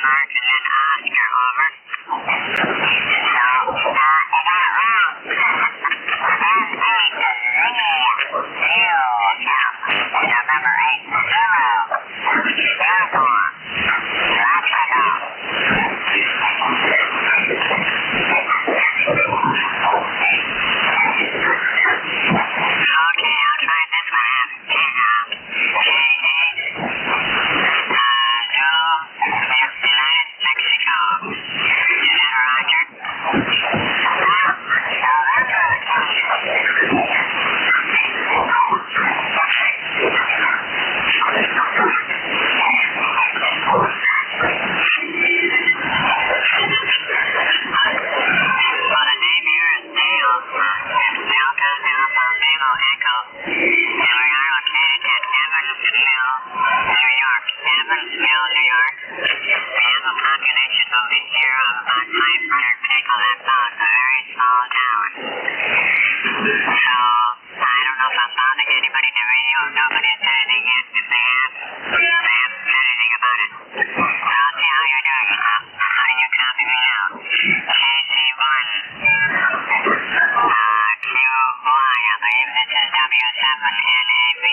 Mark and then Oscar, over. So, you got it wrong. November 8, Zulu. Therefore, Mexico. Okay, I'll try this one. J8. United Mexico. Is that Roger? Well, the name here is Dale. It's Delta Alpha Kilo Echo. And we are located at Evansville, New York. Evansville, New York. We have a population of this year of about 500 people. That's all. It's a very small town. So, I don't know if I'm bothering anybody in the radio. Nobody has said anything yet. If they have, they haven't said anything about it. So I'll see how you're doing. How do you copy me now? KC1. QY. I believe this is W7NAV.